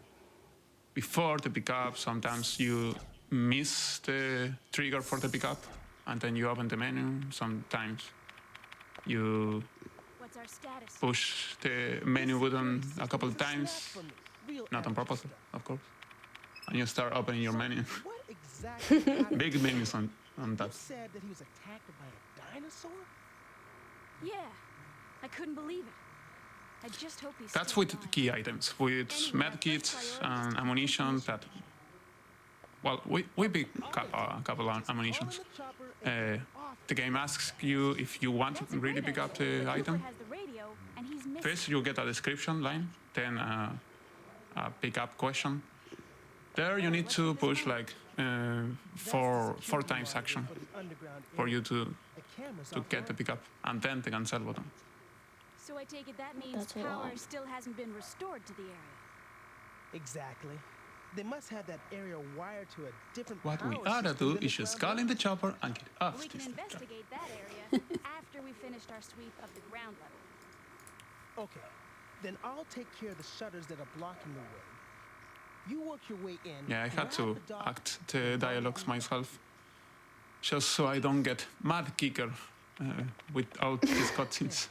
before the pickup. Sometimes you miss the trigger for the pickup and then you open the menu. Sometimes you What's our status? push the menu button a couple of times, not on purpose, of course, and you start opening your menu. What exactly happened? Big menus on that. You said that he was attacked by a dinosaur? Yeah, I couldn't believe it. I just hope he's That's still with alive. key items, with med kits and ammunition that, well, we pick a couple of ammunitions. The game asks you if you want That's to a really great pick up idea. the Cooper item. has the radio, and he's missing. First, you get a description line, then a pick-up question. There, you need to push like four times action for you to get the pickup, and then the cancel button. So I take it that means That's a power lot. still hasn't been restored to the area. Exactly. They must have that area wired to a different What we power ought to system do than is the just ground call in the level. chopper and get off We can this job. investigate that area after we finished our sweep of the ground level. Okay, then I'll take care of the shutters that are blocking the way. You work your way in. Yeah, I had grab to the dog, act the dialogues myself, just so I don't get mad kicker without his cutscenes.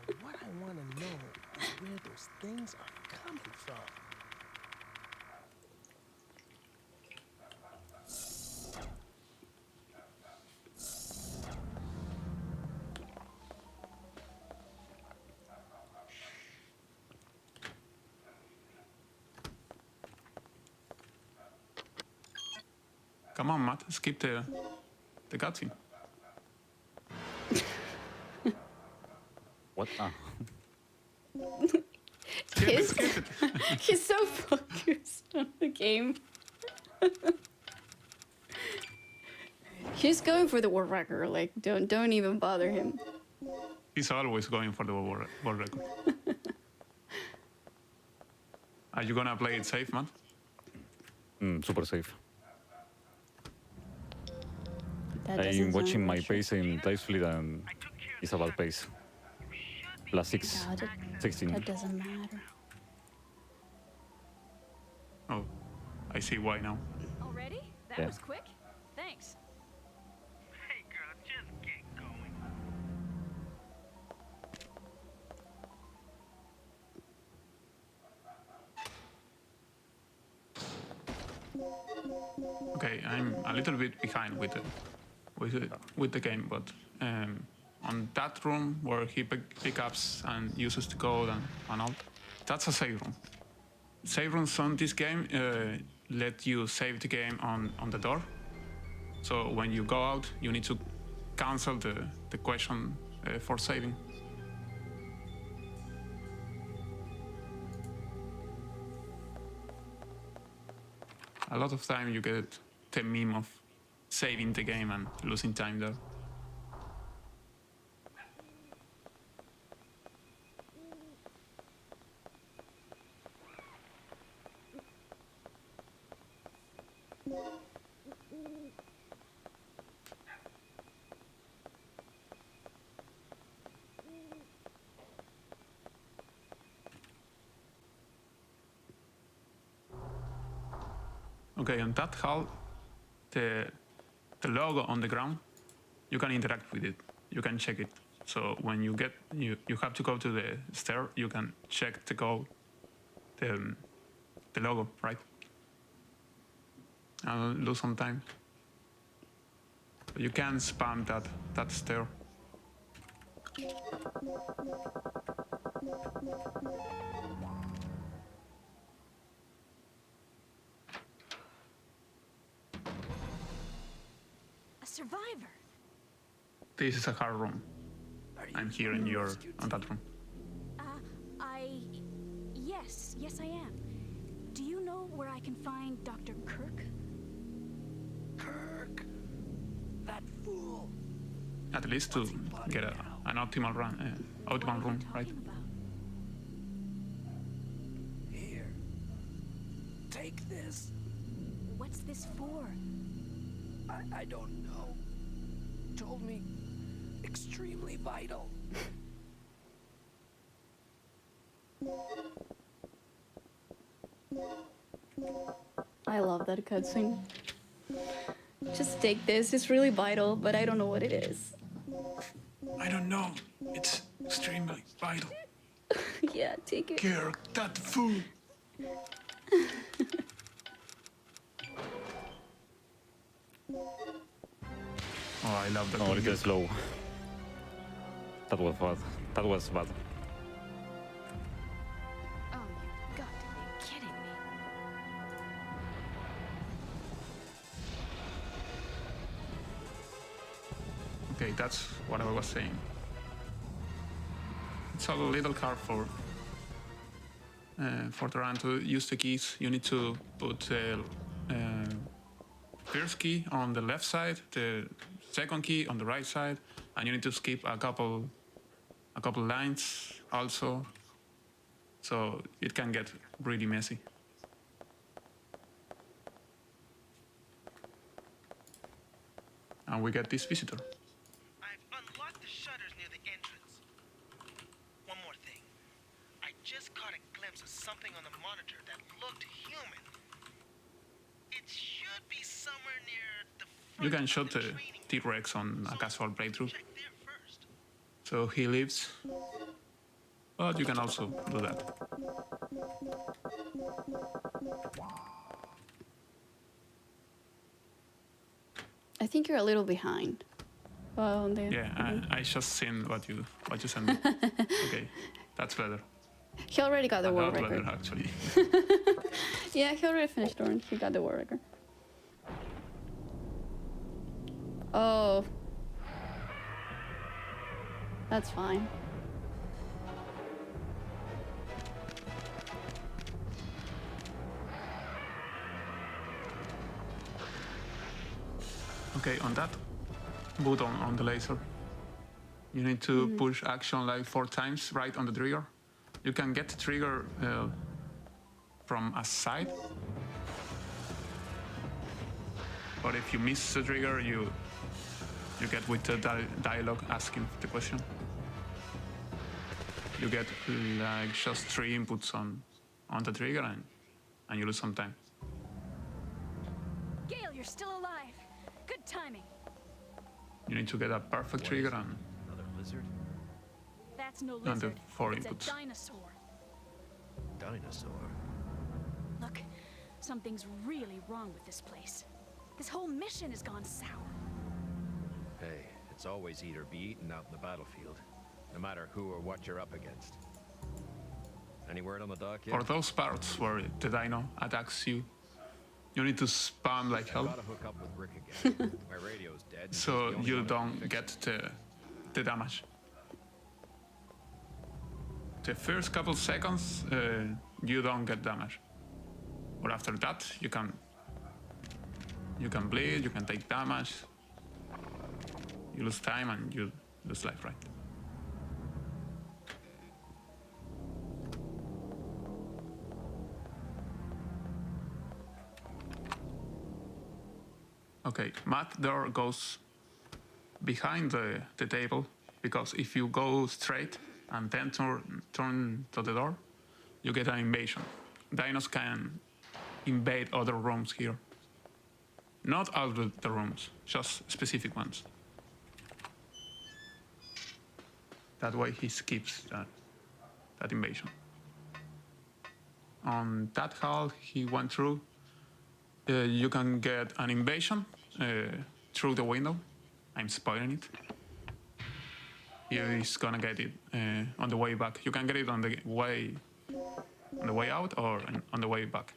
Now, what I want to know is where those things are coming from. Come on, Matt, skip the cutscene. What? Ah. Skip it, He's, skip it. he's so focused on the game. He's going for the world record. Like, don't even bother him. He's always going for the world record. Are you gonna play it safe, Matt? Super safe. That I'm doesn't watching sound my right. pace in Dice Fleet and it's a bad pace. Plus 6, No, 16. that doesn't matter. Oh, I see why now. Already? That Yeah. was quick. Thanks. Hey, girl, just get going. Okay, I'm a little bit behind with the game, but on that room where he pick ups and uses the code and all, that's a save room. Save rooms on this game let you save the game on the door. So when you go out, you need to cancel the question for saving. A lot of time you get the meme of saving the game and losing time there. Okay, on that hall, the logo on the ground, you can interact with it. You can check it. So when you have to go to the stair, you can check the code, the logo, right? I'll lose some time. But you can spam that stair. A survivor. This is a hard room. I'm here and you're on that room. Yes, I am. Do you know where I can find Dr. Kirk? Kirk! That fool! At least to get an optimal run, optimal room, right? Here. Take this. What's this for? I don't know. Told me extremely vital. I love that cutscene. Just take this. It's really vital, but I don't know what it is. I don't know. It's extremely vital. Yeah, take it. Kirk, that fool! Oh, I love that. Oh, a little slow. That was bad. That was bad. Oh, you got to be kidding me. Okay, that's what I was saying. It's a little hard for the run to use the keys. You need to put the first key on the left side, the second key on the right side, and you need to skip a couple lines also. So it can get really messy. And we get this visitor. I've unlocked the shutters near the entrance. One more something on the monitor that looked human. It should be somewhere near the front You can of shoot the the training T-Rex on a So, casual playthrough. check there first. So he lives. But you can also do that. I think you're a little behind. Well, Yeah, I just seen what you sent me. Okay, that's better. he already got the A world lot record. better, actually. Yeah, he already finished Orange. He got the world record. Oh. That's fine. Okay, on that button on the laser, you need to push action like 4 times right on the trigger. You can get the trigger from a side, but if you miss the trigger, you get with the dialogue asking the question. You get like just 3 inputs on the trigger, and you lose some time. Gale, you're still alive. Good timing. You need to get a perfect trigger and Another lizard? That's no And the lizard. 4 it's inputs. a dinosaur. Dinosaur. Look, something's really wrong with this place. This whole mission has gone sour. Hey, it's always eat or be eaten out in the battlefield, no matter who or what you're up against. Any word on the dock yet? for those parts where the dino attacks you, you need to spam like I hell, gotta hook up with Rick again. My radio's dead. and he's the so only you one who can don't fix get it. the damage. The first couple seconds, you don't get damage, but after that, you can bleed, you can take damage, you lose time, and you lose life, right? Okay, math door goes behind the table, because if you go straight and then turn to the door, you get an invasion. Dinos can invade other rooms here. Not all of the rooms, just specific ones. That way he skips that invasion. On that hall he went through, you can get an invasion through the window. I'm spoiling it. He's gonna get it on the way back. You can get it on the way out or on the way back.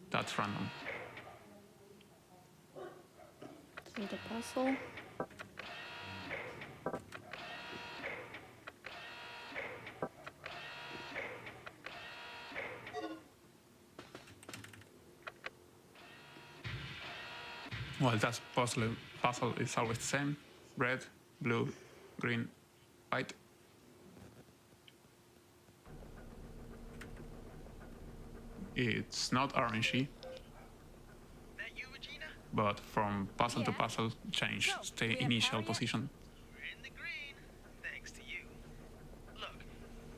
That's random. So the puzzle. Well, that puzzle is always the same. Red, blue, green, white. It's not RNG, That you, Regina? but from puzzle to Yeah. puzzle, change So, do the we have initial power yet? position. We're in the green, thanks to you. Look,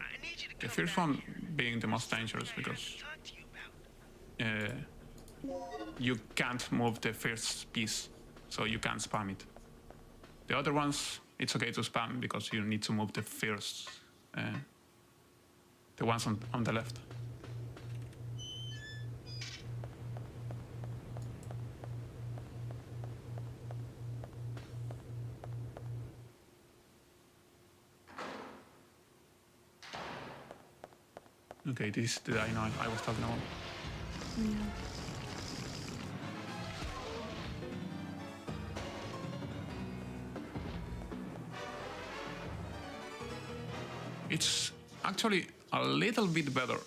I need you to The come first back one here. being the most There's dangerous something I have because to talk to you about. you can't move the first piece, so you can't spam it. The other ones, it's okay to spam because you need to move the first, the ones on the left. Okay, this is the dino I was talking about. It's actually a little bit better.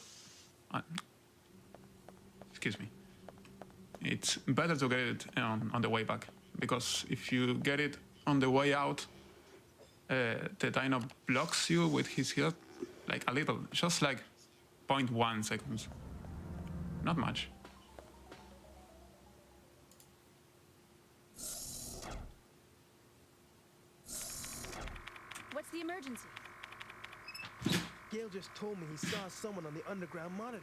Excuse me. It's better to get it on the way back, because if you get it on the way out, the dino blocks you with his head, like a little, just like 0.1 seconds. Not much. What's the emergency? Gale just told me he saw someone on the underground monitor.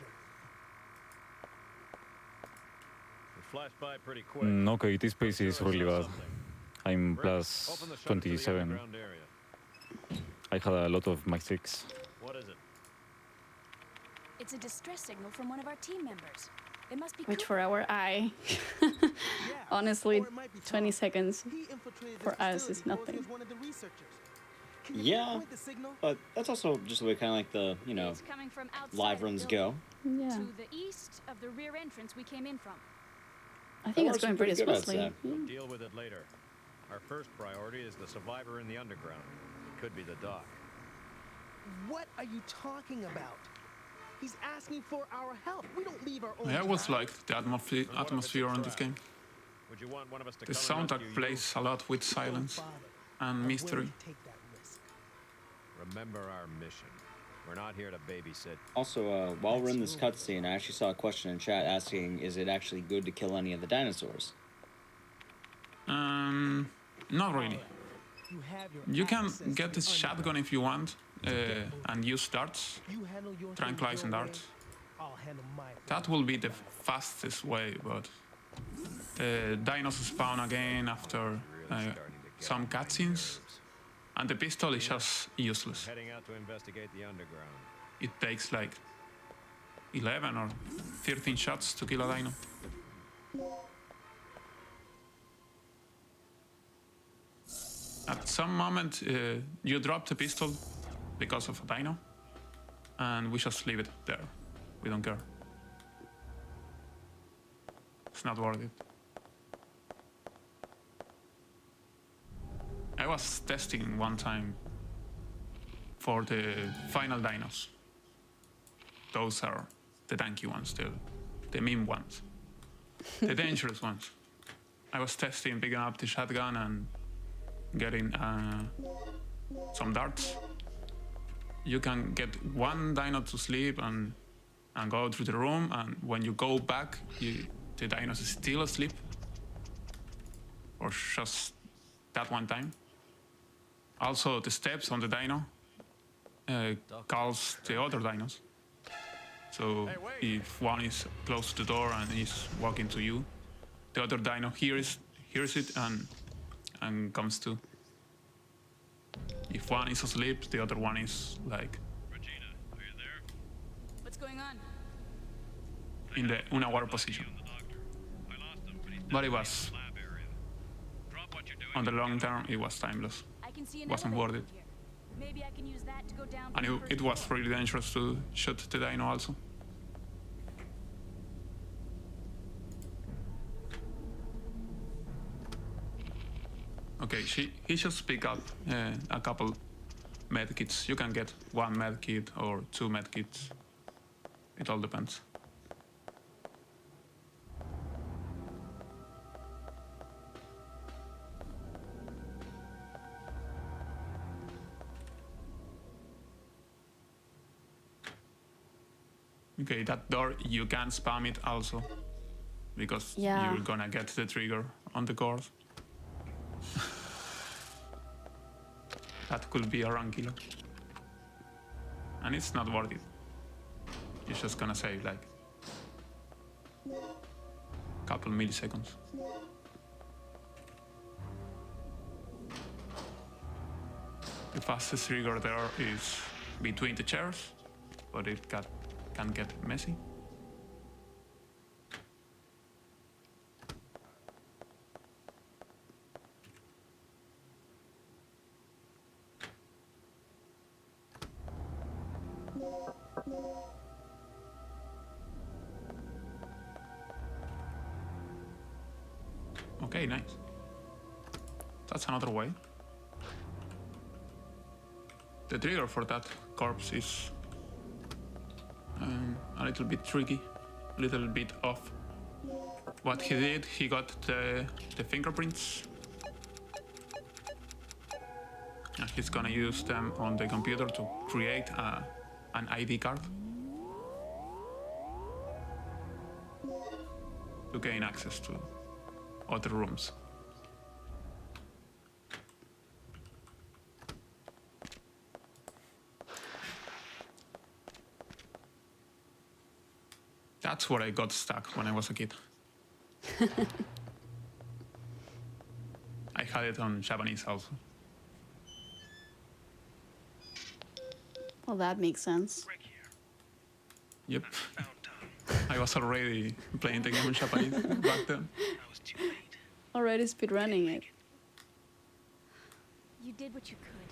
It flashed by pretty quick. Okay, this pace is really bad. I'm Rick, plus open the shutter to the 27. underground area. I had a lot of mistakes. What is it? It's a distress signal from one of our team members. It must be Which Cooper. for our eye, Yeah, honestly, or it might be 20 Tom. seconds He infiltrated for the us facility is before he nothing. was one of the researchers. Can you Yeah, pinpoint the signal? but that's also just the way kind of like the, you know, It's coming from outside live the runs building, go. Yeah, to the east of the rear entrance we came in from. I think That it's works going pretty pretty good, I'd smoothly. say. Yeah. We'll deal with it later. Our first priority is the survivor in the underground. It could be the doc. What are you talking about? He's asking for our help. We don't leave our own I always tribe. liked the atmosphere in this game. Would you want one of us to The come and soundtrack rescue plays a lot with silence Father, and I'm mystery. willing to take that risk. you? Remember our mission. We're not here to babysit. Also, while we're in this cutscene, I actually saw a question in chat asking, is it actually good to kill any of the dinosaurs? Not really. You have your You can access get to this shotgun if you want and use darts, You handle your tranquilizing things your darts. way, I'll handle my That will be the fastest way, but the dinos spawn again after some cutscenes, and the pistol is just useless. Heading out to investigate the underground. It takes like 11 or 13 shots to kill a dino. At some moment, you drop the pistol because of a dino, and we just leave it there. We don't care. It's not worth it. I was testing one time for the final dinos. Those are the tanky ones, the mean ones, the dangerous ones. I was testing picking up the shotgun and getting some darts. You can get one dino to sleep and go through the room, and when you go back, the dino is still asleep. Or just that one time. Also, the steps on the dino calls the other dinos. So if one is close to the door and is walking to you, the other dino hears it and comes to. If one is asleep, the other one is like Regina, are you there? What's going on? in the unaware position. On the doctor. I lost him, but he's But it was, lab area. Drop what you're doing. on the long term, it was timeless. I can see an Wasn't elevator worth it. from here. Maybe I can use that to go down. And to the it first was floor. really dangerous to shoot the dino also. Okay, he just pick up a couple medkits. You can get one medkit or two medkits. It all depends. Okay, that door, you can spam it also, because Yeah. you're gonna get the trigger on the course. That could be a run killer. And it's not worth it. You're just gonna save like a couple milliseconds. The fastest trigger there is between the chairs, but it can get messy. Okay, nice. That's another way. The trigger for that corpse is a little bit tricky, a little bit off. What he did, he got the fingerprints. And he's gonna use them on the computer to create an ID card to gain access to other rooms. That's where I got stuck when I was a kid. I had it on Japanese also. Well, that makes sense. Rick here. Yep. Found Tom. I was already playing the game in Japanese back then. I was too late. Already speedrunning it. You did what you could.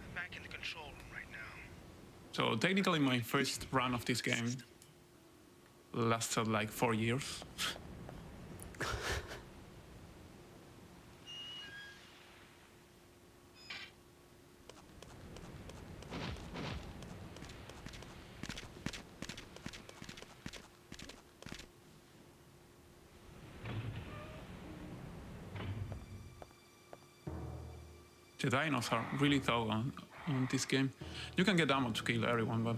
I'm back in the control room right now. So technically my first run of this game lasted like 4 years. The dinos are really tough on this game. You can get ammo to kill everyone, but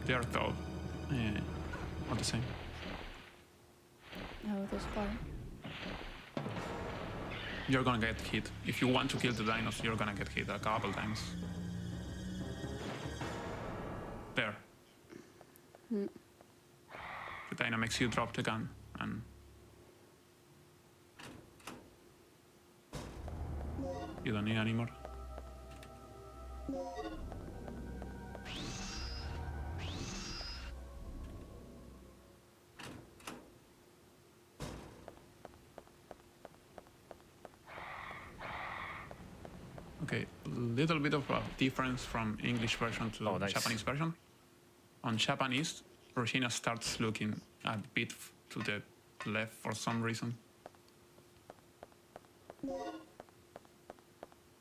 they are tough. Not the same. Oh, this part. You're gonna get hit. If you want to kill the dinos, you're gonna get hit a couple times. There. The dino makes you drop the gun and you don't need anymore. Okay, little bit of a difference from English version to nice. Japanese version. On Japanese, Rosina starts looking a bit to the left for some reason.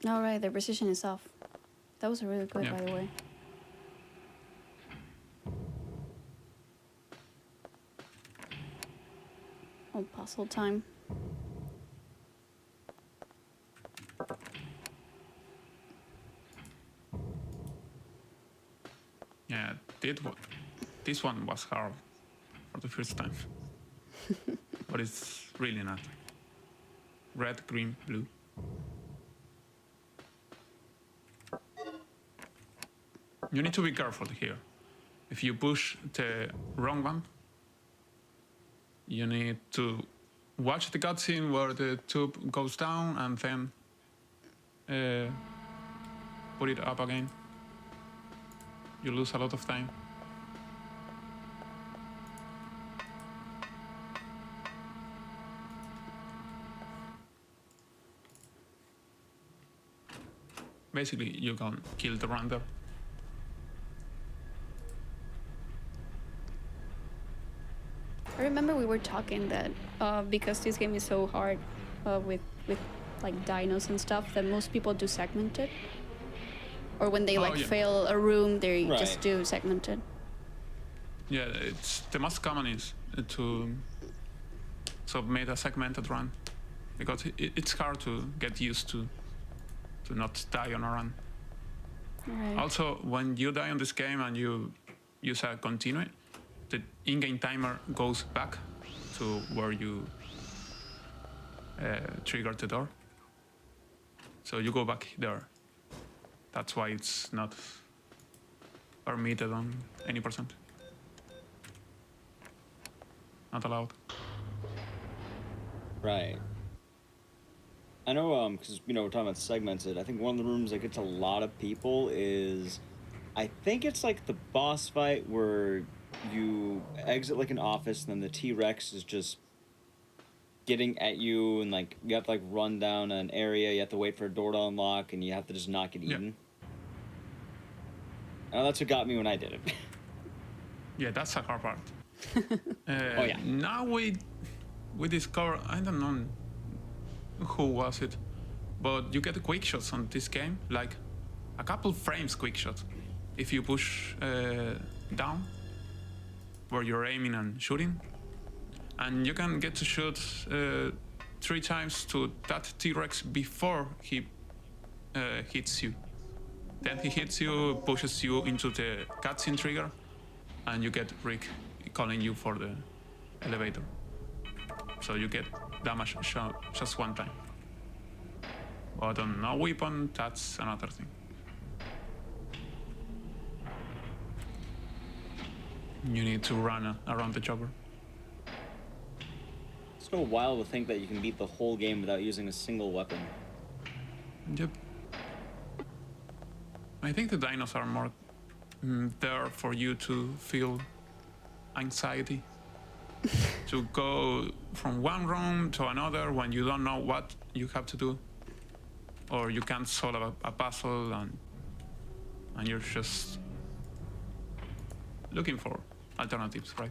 All right, the precision is off. That was really good, Yeah. by the way. Oh, puzzle time. Yeah, this one was hard for the first time. But it's really not. Red, green, blue. You need to be careful here. If you push the wrong one, you need to watch the cutscene where the tube goes down and then put it up again. You lose a lot of time. Basically, you can kill the render. I remember we were talking that because this game is so hard with like dinos and stuff, that most people do segmented. Or when they Oh, like yeah. fail a room, they Right. just do segmented. Yeah, it's the most common is to submit a segmented run because it's hard to get used to not die on a run. Right. Also, when you die on this game and you use a continue, the in-game timer goes back to where you triggered the door. So you go back there. That's why it's not permitted on any percent. Not allowed. Right. I know, because, we're talking about segmented. I think one of the rooms that gets a lot of people is, I think it's like the boss fight where you exit like an office and then the T-Rex is just getting at you and like you have to like run down an area, you have to wait for a door to unlock and you have to just not get eaten. That's what got me when I did it. Yeah, that's a hard part. Oh, yeah. Now we discover, I don't know who was it, but you get quick shots on this game, like a couple frames quick shots. If you push down, where you're aiming and shooting, and you can get to shoot 3 times to that T-Rex before he hits you. Then he hits you, pushes you into the cutscene trigger, and you get Rick calling you for the elevator. So you get damage just one time. But on no weapon, that's another thing. you need to run around the chopper. It's so wild to think that you can beat the whole game without using a single weapon. Yep. I think the dinos are more there for you to feel anxiety. To go from one room to another when you don't know what you have to do. Or you can't solve a puzzle and you're just looking for alternatives, right?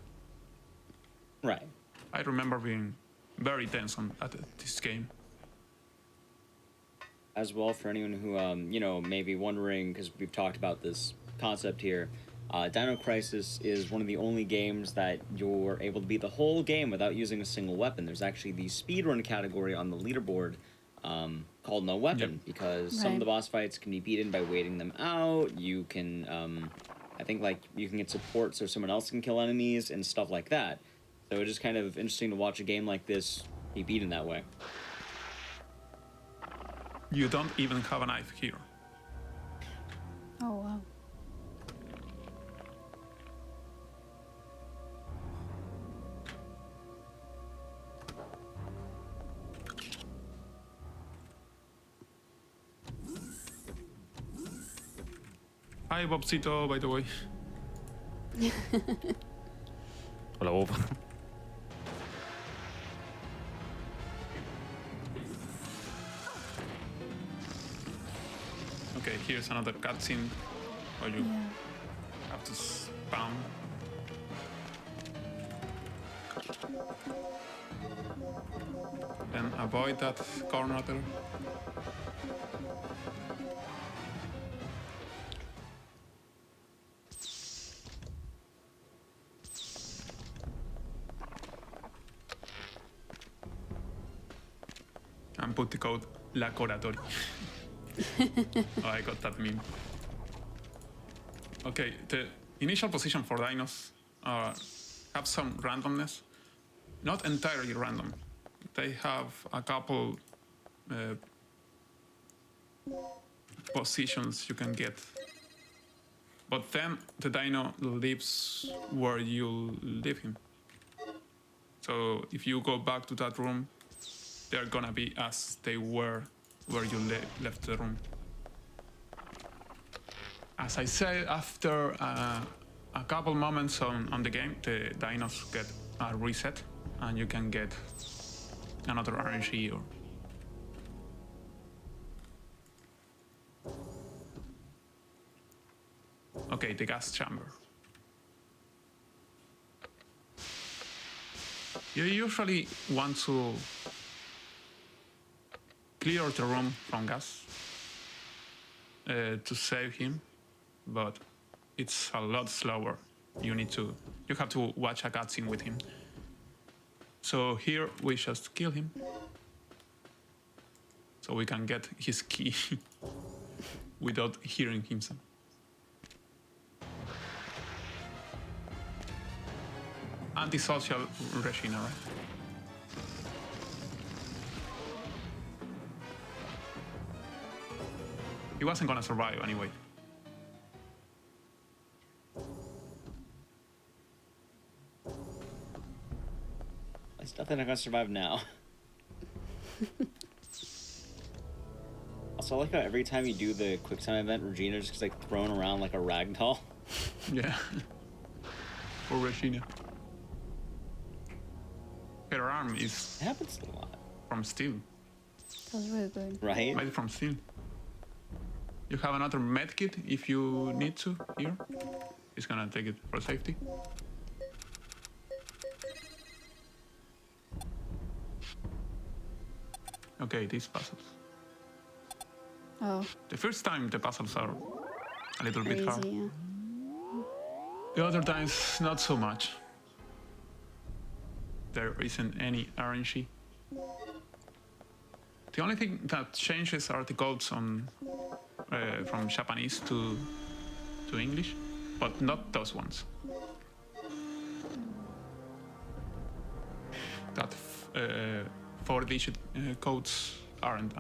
Right. I remember being very tense at this game. As well, for anyone who, you know, may be wondering, because we've talked about this concept here, Dino Crisis is one of the only games that you're able to beat the whole game without using a single weapon. There's actually the speedrun category on the leaderboard called No Weapon, because some of the boss fights can be beaten by waiting them out. You can, I think, like, you can get support so someone else can kill enemies and stuff like that. So it's just kind of interesting to watch a game like this be beaten that way. You don't even have a knife here. Oh, wow. Hi, Bobcito, by the way. Hola, Bob. Okay, here's another cutscene where you have to spam. Then avoid that corner there. And put the code Laboratory. Oh, I got that meme. Okay, the initial position for dinos have some randomness. Not entirely random. They have a couple positions you can get. But then the dino lives where you leave him. So if you go back to that room, they're gonna be as they were where you left the room. As I said, after a couple moments on the game, the dinos get a reset, and you can get another RNG or... Okay, the gas chamber. You usually want to clear the room from gas to save him, but it's a lot slower. You have to watch a cutscene with him. So here we just kill him, so we can get his key without hearing him. Antisocial Regina, right? He wasn't gonna survive anyway. It's definitely not gonna survive now. Also, I like how every time you do the QuickTime event, Regina just gets like thrown around like a rag doll. Yeah. Poor Regina. Her arm is... It happens a lot. From steel. That was really good. Right? Made from steel. You have another medkit if you need to here. He's gonna take it for safety. Okay, these puzzles. Oh. The first time the puzzles are a little bit hard. Crazy, yeah. The other times, not so much. There isn't any RNG. The only thing that changes are the codes on from Japanese to English, but not those ones. That 4-digit codes aren't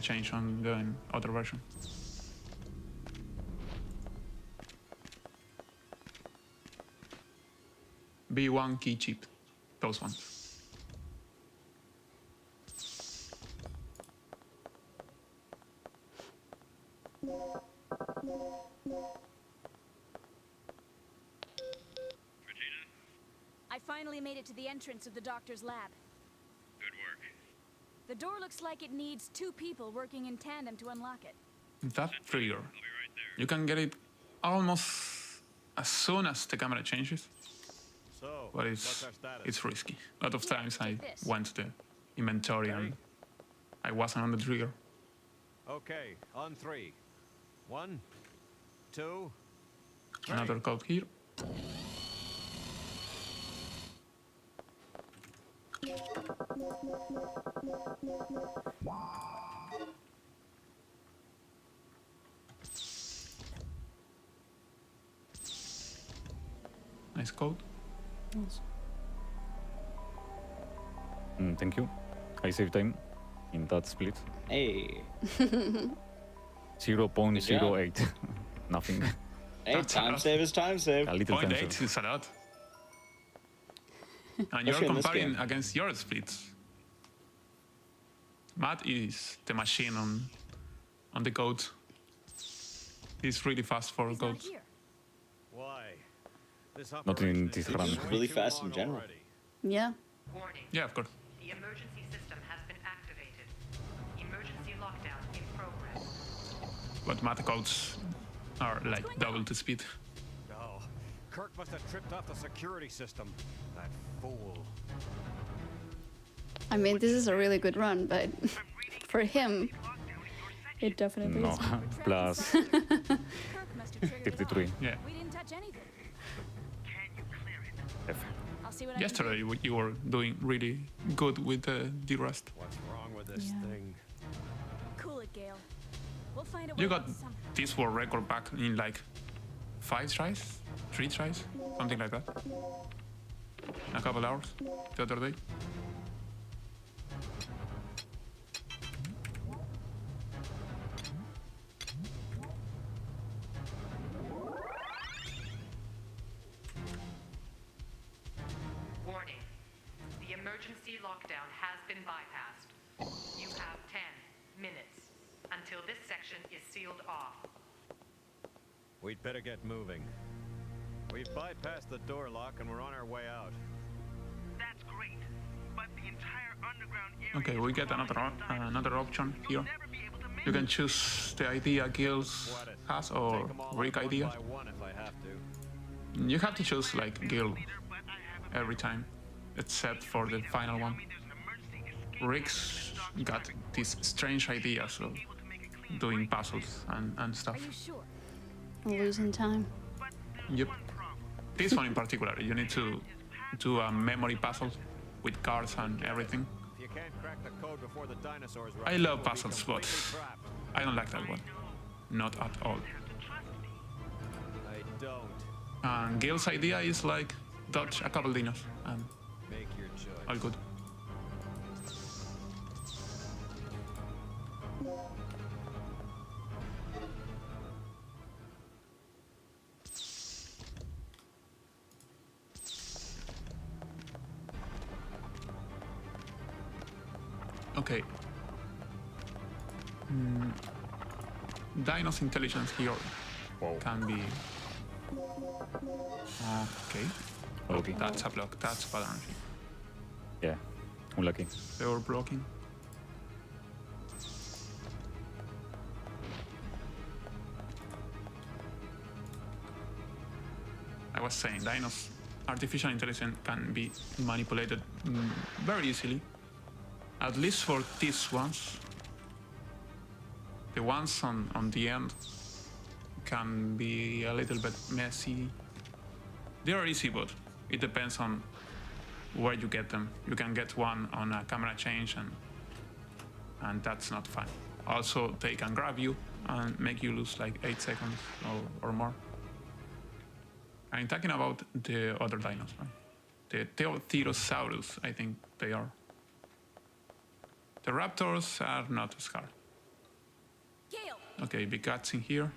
changed on the other version. B1 key chip. Those ones. I finally made it to the entrance of the doctor's lab. Good work. The door looks like it needs 2 people working in tandem to unlock it. That trigger, I'll be right there. you can get it almost as soon as the camera changes, So, but what's our status? it's risky. A lot of times I take this. went to the inventory and I wasn't on the trigger. Okay, on 3. 1, 2, 3. Another code here. Nice code. Thank you. I save time in that split. Hey. 0.08. Nothing. Hey, That's time enough. save is time save. A little time 0.8 save. is a lot. And you're Especially in this comparing game. against your splits. Matt is the machine on the codes. He's really fast for He's not codes. here. Why? This Not in operation this is run. way Really too fast in long general. already. Yeah. Warning. Yeah, of course. The emergency system has been activated. Emergency lockdown in progress. But Matt codes are like double the speed. Oh, Kirk must have tripped off the security system. That fool. I mean, this is a really good run, but for him, it definitely No. is. Plus Kirk must have triggered it 53. off. Yeah. We didn't touch anything. Can you clear it? F. I'll see what I Yesterday can do. you were doing really good with the rust. What's wrong with this Yeah. thing? Cool it, Gale. We'll find a way You got out somehow. this world record back in like 5 tries, 3 tries, something like that. In a couple hours the other day. Warning. The emergency lockdown has been bypassed. You have 10 minutes until this section is sealed off. We'd better get moving. We've bypassed the door lock and we're on our way out. That's great. But the entire underground area Okay, we get another option here. never be able to make You can choose the idea Gil's What it? has Take or 'em all Rick out one idea. by one if I have to. You have to choose like Gil but I have a every time, except for the final one. there's an emergency escape Rick's got this strange ideas of doing puzzles and Are stuff. you sure? Losing time. Yep. This one in particular, you need to do a memory puzzle with cards and everything. If you can't crack the code before the dinosaurs I rise, love we'll be puzzles, but completely trapped. I don't like that one. Not at all. I don't. And Gil's idea is like dodge a couple dinos and Make your choice. all good. Okay. Dino's intelligence here can be... Okay. Okay. That's a block. That's bad energy. Yeah. Unlucky. They were blocking. I was saying, Dino's artificial intelligence can be manipulated very easily. At least for these ones. The ones on the end can be a little bit messy. They are easy, but it depends on where you get them. You can get one on a camera change and that's not fun. Also, they can grab you and make you lose like 8 seconds or more. I'm talking about the other dinos, right? The Therosaurus, I think they are. The raptors are not scarred. Gale! Okay, big guts in here.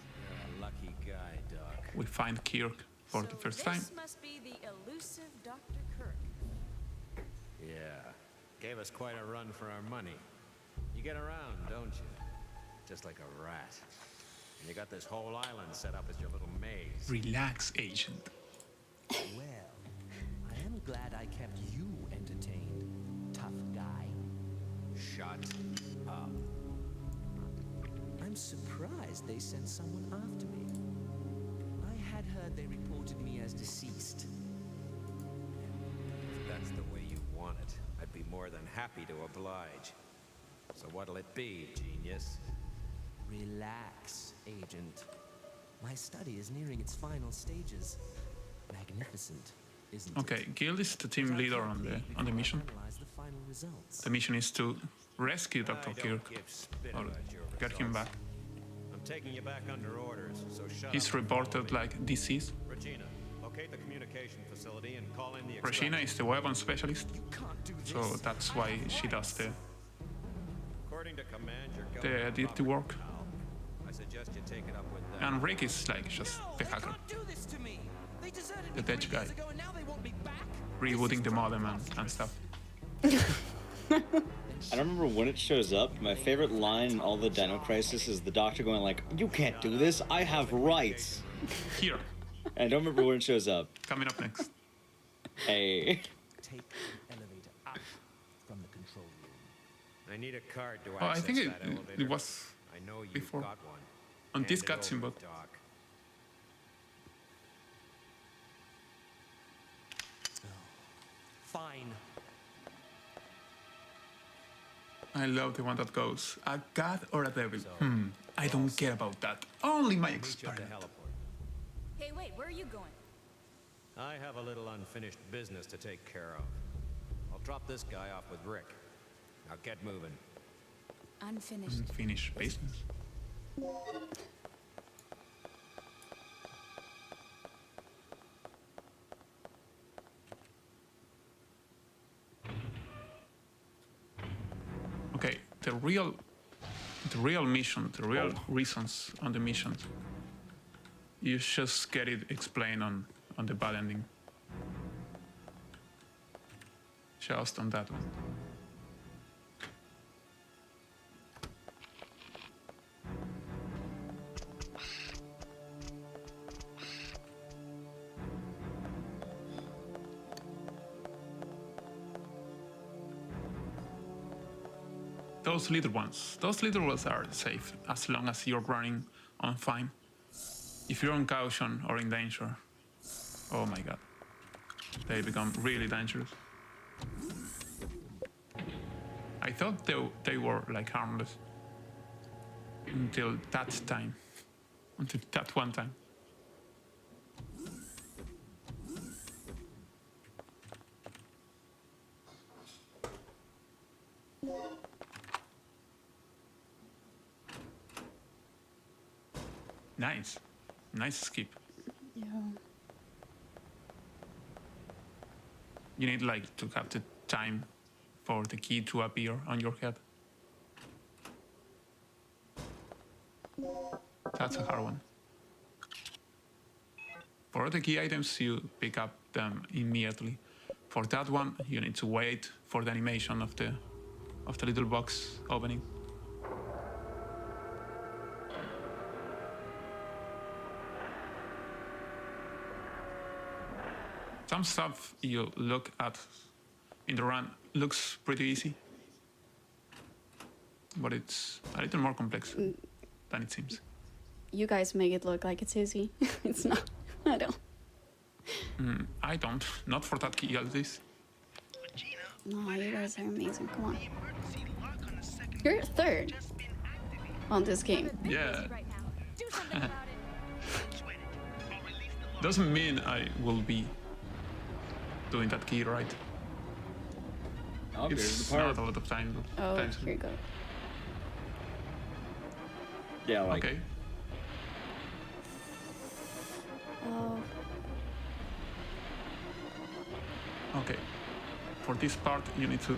Lucky guy, Doc. We find Kirk for the first time. This must be the elusive Dr. Yeah. Gave us quite a run for our money. You get around, don't you? Just like a rat. And you got this whole island set up as your little maze. Relax, agent. Well, I am glad I kept you entertained, tough guy. Shut up. I'm surprised they sent someone after me. I had heard they reported me as deceased. If that's the way you want it, I'd be more than happy to oblige. So what'll it be, genius? Relax, Agent. My study is nearing its final stages. Magnificent, isn't Okay, it? Guild is the team leader on the mission. Analyze the final results. The mission is to rescue Dr. Kirk or get him back. I'm taking you back under orders, so shut He's up and reported follow me. like deceased. Regina, locate the communication facility and call in the Regina is the weapon specialist, Can't do this. so that's why she does According to command, you're the dirty work. I suggest you take it up with them. And Rick is like just the They hacker, can't do this to me. They deserted the me dead 3 guy, years ago and now they want me back. rebooting the modem and stuff. I don't remember when it shows up. My favorite line in all the Dino Crisis is the doctor going like, "You can't do this. I have rights." Here, And I don't remember when it shows up. coming up next. Hey. Take the elevator out from the control room. I need a card to Oh, I access think that elevator. it was I know you've before. got one. On this Hand it cutscene, over, but Doc. Fine. I love the one that goes, a god or a devil? I don't care about that. Only my Meet you at the experiment. heliport. Hey, wait, where are you going? I have a little unfinished business to take care of. I'll drop this guy off with Rick. Now get moving. Unfinished. Finish business. Okay, the real mission, the real reasons on the mission, you just get it explained on the bad ending. Just on that one. Those little ones are safe as long as you're running on fine. If you're on caution or in danger, oh my god, they become really dangerous. I thought they were like harmless until that time, until that one time. Nice skip. Yeah. You need like to have the time for the key to appear on your head. That's a hard one. For the key items, you pick up them immediately. For that one, you need to wait for the animation of the little box opening. Some stuff you look at in the run looks pretty easy, but it's a little more complex than it seems. You guys make it look like it's easy. It's not. I don't. I don't. Not for that key at least. Regina, No, you guys are amazing. Come on. the emergency lock on the second You're floor third has just been activated. on this game. Yeah. Right now. Do something about it. Sweat it. I'll release the lock. Doesn't mean I will be doing that key right. Oh, here's It's the part. not a lot of time. Oh, time. here you go. Yeah, like Okay. Oh, Okay. For this part, you need to.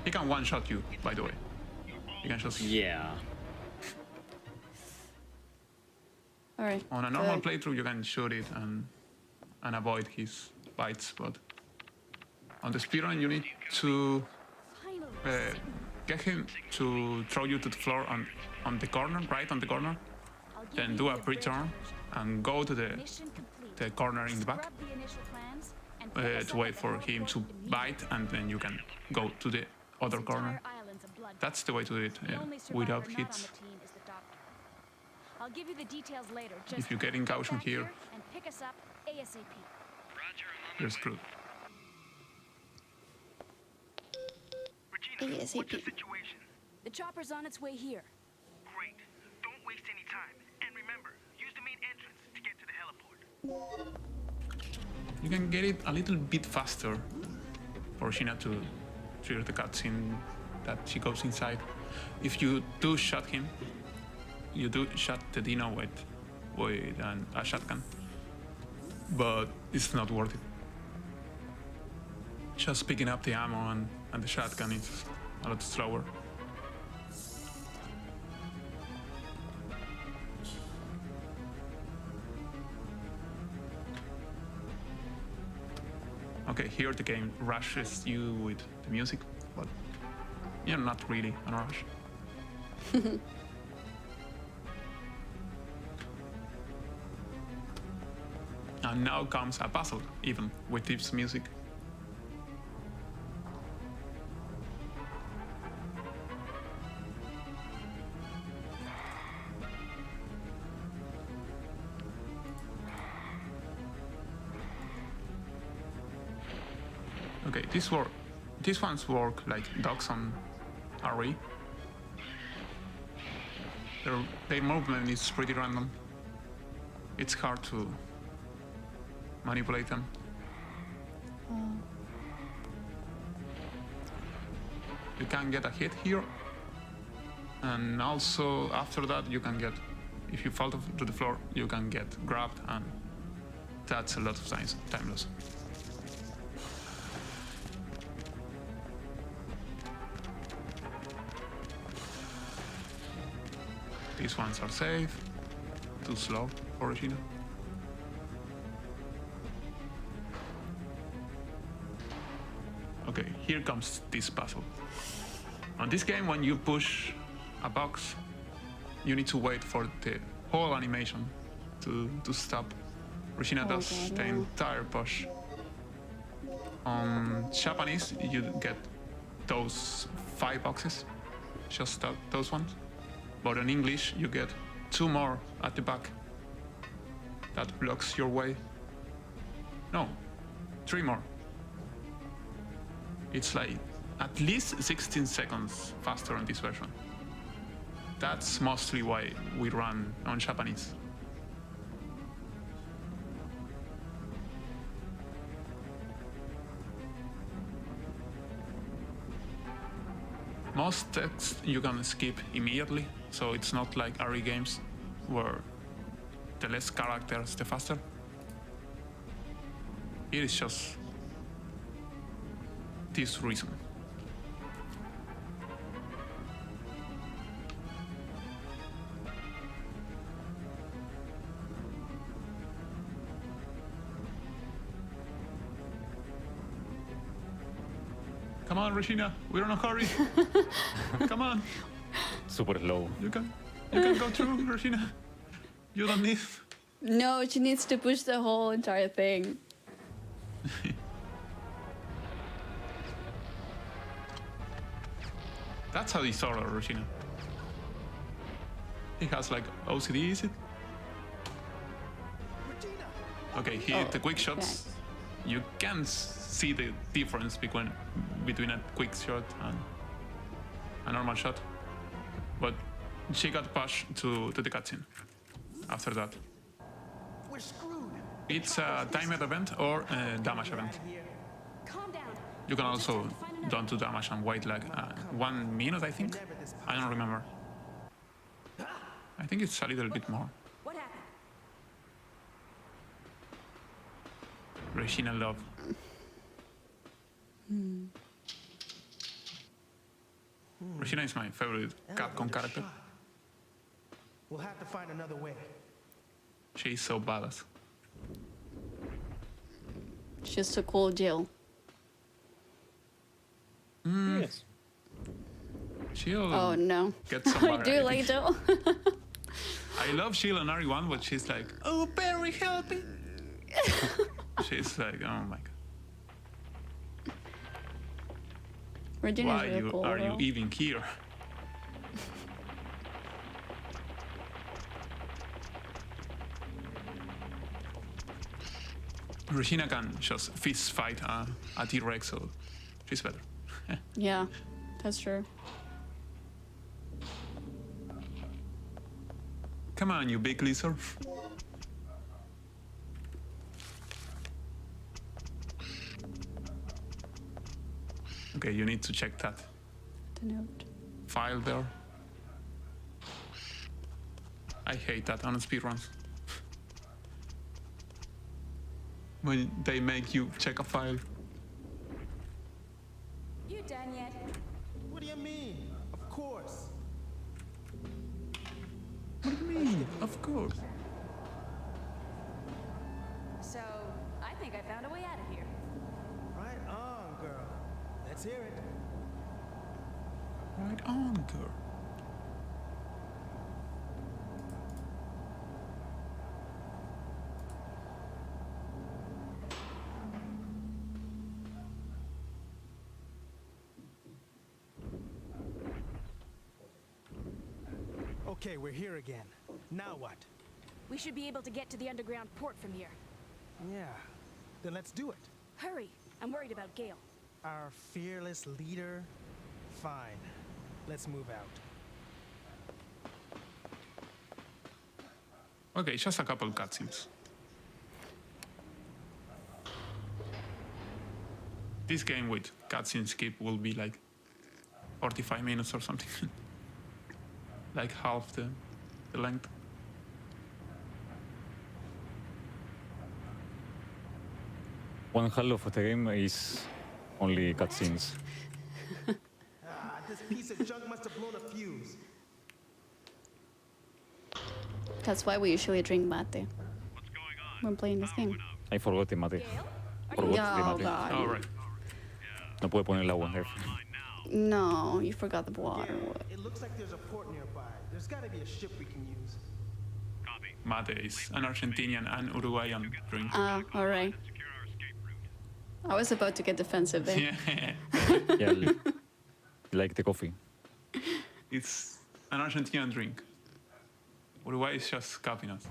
He can one-shot you, by the way. You can just. yeah. all right. On a normal Good. playthrough, you can shoot it and and avoid his bites. But on the speedrun, you need to get him to throw you to the floor on the corner, right on the corner. Then do a pre-turn and go to the corner in the back to wait for him to bite, and then you can go to the other corner. That's the way to do it, without hits. I'll give you the details later. Just If you get in caution here, and pick us up ASAP. you're screwed. Regina, what's the situation? The chopper's on its way here. Great. Don't waste any time. And remember, use the main entrance to get to the heliport. You can get it a little bit faster for Sheena to trigger the cutscene that she goes inside. If you do shot him, you do shot the Dino with a shotgun, but it's not worth it. Just picking up the ammo and the shotgun is a lot slower. Okay, here the game rushes you with the music, but you're not really on a rush. And now comes a puzzle, even with this music. Okay, these ones work like dogs on RE. Their movement is pretty random. It's hard to manipulate them. You can get a hit here, and also after that you can get, if you fall to the floor, you can get grabbed, and that's a lot of time loss. These ones are safe. Too slow for Regina. Okay, here comes this puzzle. On this game, when you push a box, you need to wait for the whole animation to stop. Regina does the entire push. On Japanese, you get those 5 boxes, just those ones. But in English, you get 2 more at the back. That blocks your way. No, 3 more. It's like at least 16 seconds faster on this version. That's mostly why we run on Japanese. Most text you can skip immediately, so it's not like RE games where the less characters, the faster. It is just this reason. Come on, Regina, we're in a hurry. Come on. Super slow. You can go through, Regina. You don't need. No, she needs to push the whole entire thing. That's how he saw her, Regina. He has like OCD, is it? Okay, here the quick shots. Okay. You can see the difference between a quick shot and a normal shot. But she got pushed to the cutscene after that. We're screwed. It's a timed event or a damage event. You can also don't do damage and wait like 1 minute, I think. I don't remember. I think it's a little bit more. What happened? Regina love. Regina is my favorite Capcom character. We'll have to find another way. She's so badass. just to cool Jill. Yes. She'll Oh no. get some I do like Jill. I love Sheila and RE1, but she's like, oh, Barry, help me. She's like, oh my god. Regina's Why really cool. are you though. even here? Regina can just fist fight a T-Rex, so she's better. Yeah, that's true. Come on, you big lizard. Okay, you need to check that The note. file there. I hate that on speedruns. When they make you check a file. You done yet? What do you mean? Of course. What do you mean? Of course. So, I think I found a way out of here. Right on, girl. Let's hear it. Right on, girl. Okay, we're here again. Now what? We should be able to get to the underground port from here. Yeah. Then let's do it. Hurry! I'm worried about Gale. Our fearless leader? Fine. Let's move out. Okay, just a couple cutscenes. This game with cutscene skip will be like 45 minutes or something. Like half the length. One half of the game is only cutscenes. This piece of junk must have blown a fuse. That's why we usually drink mate when playing this game. I forgot the mate. Forgot Yeah, the oh mate. god. All right. No puede poner el agua. No, you forgot the water. It looks like there's a port nearby. There's gotta be a ship we can use. Mate is an Argentinian and Uruguayan drink. Ah, alright. I was about to get defensive there. Yeah. Yeah, like the coffee. It's an Argentinian drink. Uruguay is just copying us.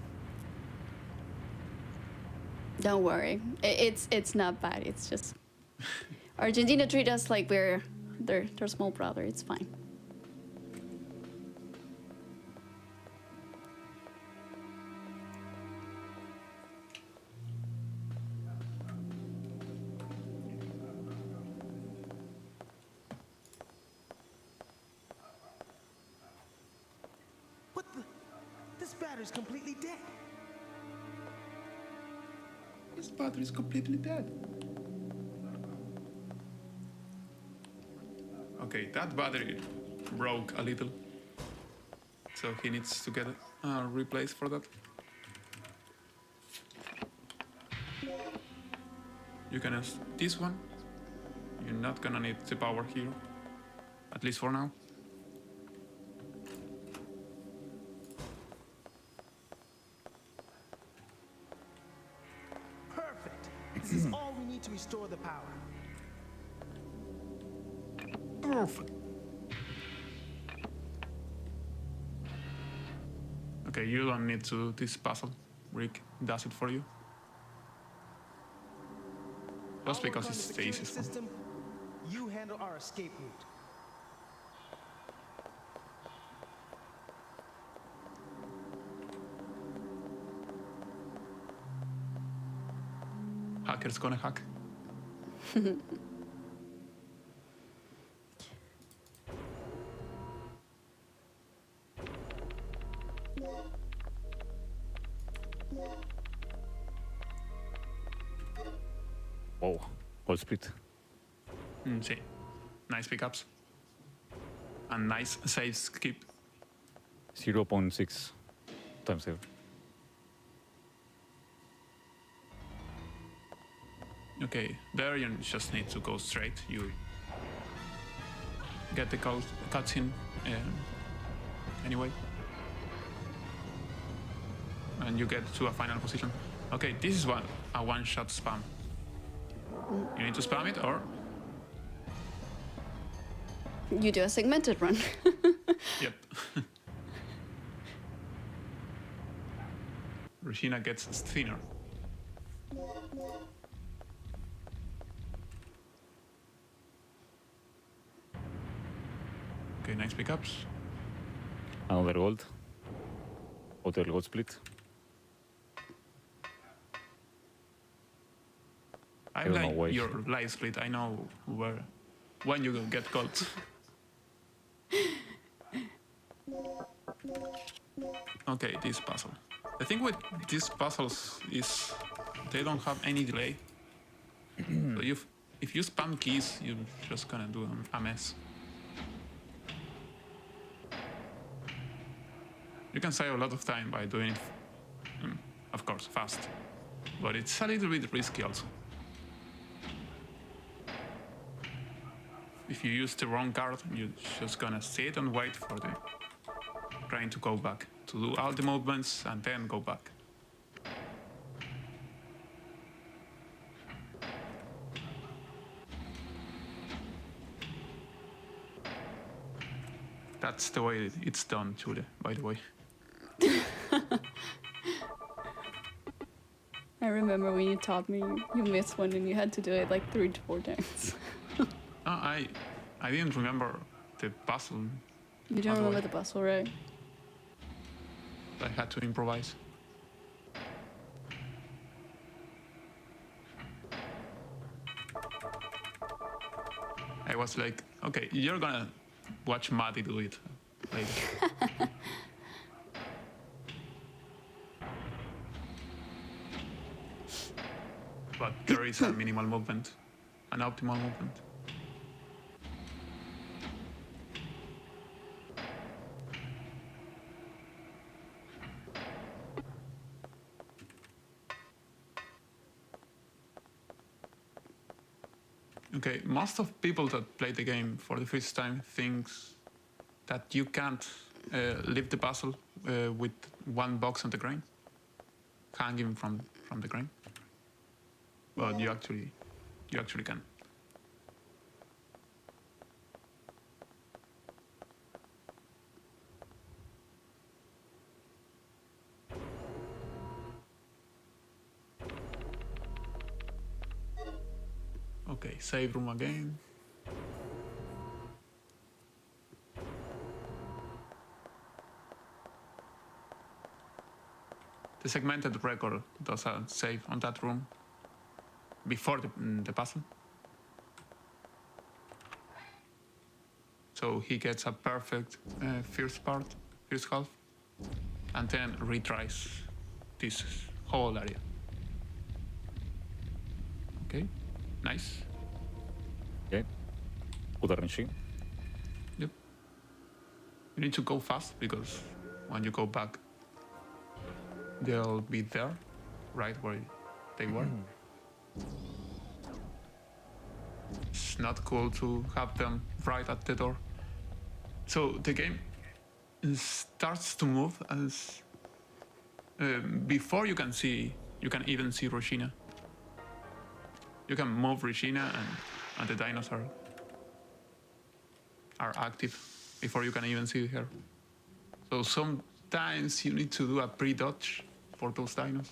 Don't worry. It's not bad. It's just Argentina treat us like we're their small brother. It's fine. What the? This battery's completely dead. This battery is completely dead. Okay, that battery broke a little. So he needs to get replaced for that. You can use this one. You're not gonna need the power here. At least for now. Perfect. This is all we need to restore the power. Perfect. Okay, you don't need to do this puzzle. Rick does it for you. Just I'll because work on it's the the security easiest one. system. You handle our escape route. Hacker's gonna hack. Wow, all speed. Sí. Nice pickups. And nice save skip. 0.6 times save. Okay, there you just need to go straight. You get the cutscene anyway. And you get to a final position. Okay, this is a one-shot spam. You need to spam it, or You do a segmented run. yep. Regina gets thinner. Okay, nice pickups. Another gold. Hotel gold split. I don't know like why. your light split. I know when you get gold. Okay, this puzzle. The thing with these puzzles is they don't have any delay. So if you spam keys, you're just gonna do a mess. You can save a lot of time by doing it, of course, fast. But it's a little bit risky also. If you use the wrong card, you're just gonna sit and wait for the train to go back, to do all the movements and then go back. That's the way it's done, Julia, by the way. I remember when you taught me, you missed one and you had to do it like 3 to 4 times. No, I didn't remember the puzzle. You don't remember the puzzle, right? I had to improvise. I was like, okay, you're gonna watch Maddie do it later. But there is a minimal movement, an optimal movement. Okay, most of people that play the game for the first time thinks that you can't leave the puzzle with one box on the crane, hanging from the crane. But you actually can. Okay, save room again. The segmented record does a save on that room before the puzzle. So he gets a perfect first half, and then retries this whole area. Okay, nice. Okay. Good RNG. Yep. You need to go fast because when you go back, they'll be there, right where they were. It's not cool to have them right at the door. So the game starts to move as before you can even see Regina. You can move Regina and the dinosaur are active before you can even see her. So sometimes you need to do a pre-dodge for those dinos.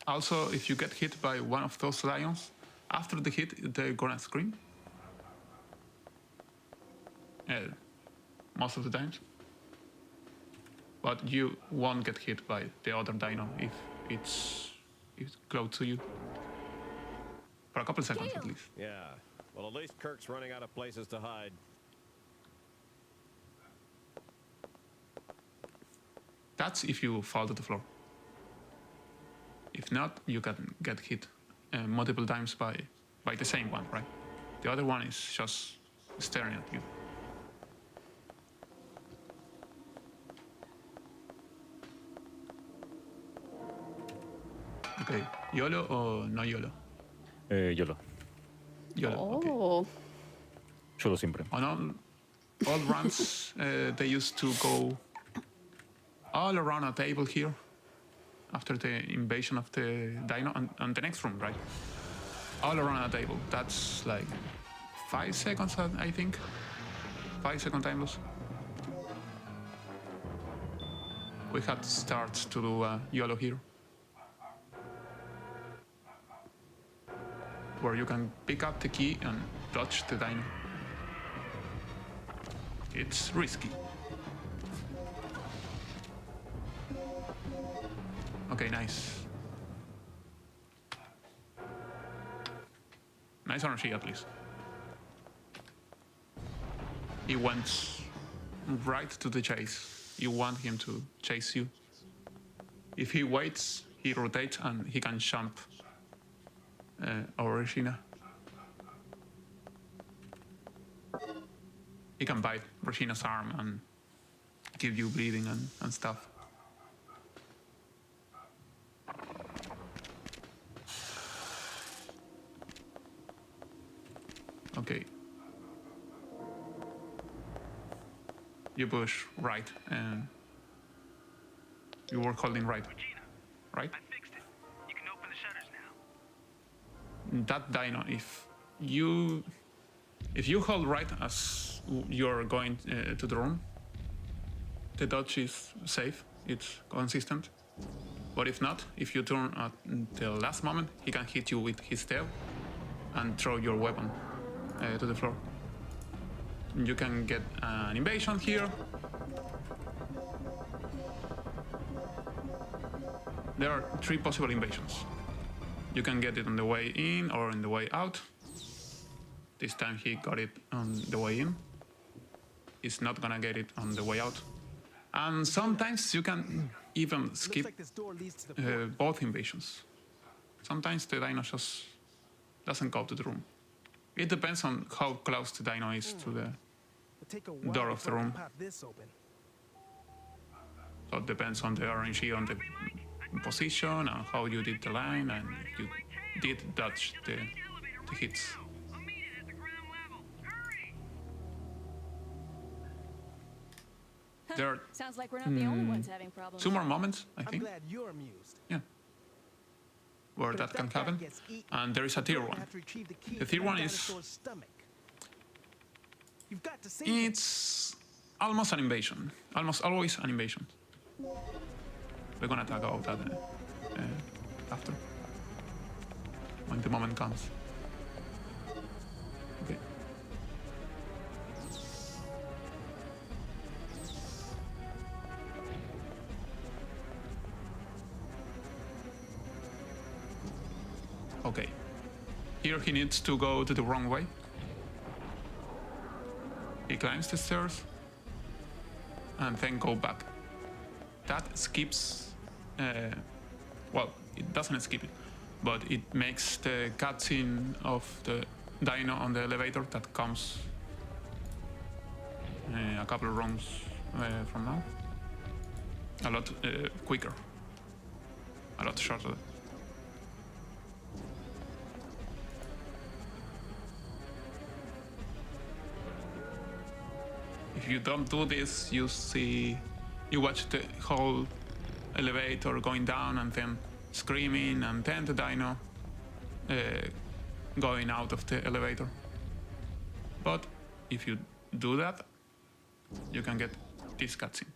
Also, if you get hit by one of those lions, after the hit, they're gonna scream. Most of the times. But you won't get hit by the other dino if it's close to you. For a couple seconds at least. Yeah. Well, at least Kirk's running out of places to hide. That's if you fall to the floor. If not, you can get hit multiple times by the same one, right? The other one is just staring at you. Okay, YOLO or no YOLO? YOLO. YOLO, okay. Oh. Solo siempre. On all runs, they used to go all around a table here after the invasion of the dino, and the next room, right? All around a table. That's like 5 seconds, I think. 5-second time loss. We had to start to do YOLO here, where you can pick up the key and dodge the dino. It's risky. Okay, nice. Nice energy, at least. He went right to the chase. You want him to chase you. If he waits, he rotates and he can jump over Regina. He can bite Regina's arm and give you bleeding and stuff. Okay. You push right, and you were holding right. Regina, Right? I fixed it. You can open the shutters now. That dino, if you hold right as you're going to the room, the dodge is safe, it's consistent. But if not, if you turn at the last moment, he can hit you with his tail and throw your weapon to the floor. You can get an invasion here. There are 3 possible invasions. You can get it on the way in or on the way out. This time he got it on the way in. He's not gonna get it on the way out. And sometimes you can even skip both invasions. Sometimes the dino just doesn't go to the room. It depends on how close the dino is to the door of the room. So it depends on the RNG, on the position, and how you did the line, and if you did dodge the hits. There are Sounds like we're not the only ones having problems. 2 more moments, I think. I'm glad you're amused. Yeah. Where that can happen. And there is a tier 1. The tier 1 is... It's almost an invasion. Almost always an invasion. We're gonna talk about that after. When the moment comes. Okay. Okay. Here he needs to go to the wrong way. He climbs the stairs and then go back. That skips, well, it doesn't skip it, but it makes the cutscene of the dino on the elevator that comes a couple of rooms from now a lot quicker, a lot shorter. If you don't do this, you watch the whole elevator going down and then screaming, and then the dino going out of the elevator. But if you do that, you can get this cutscene.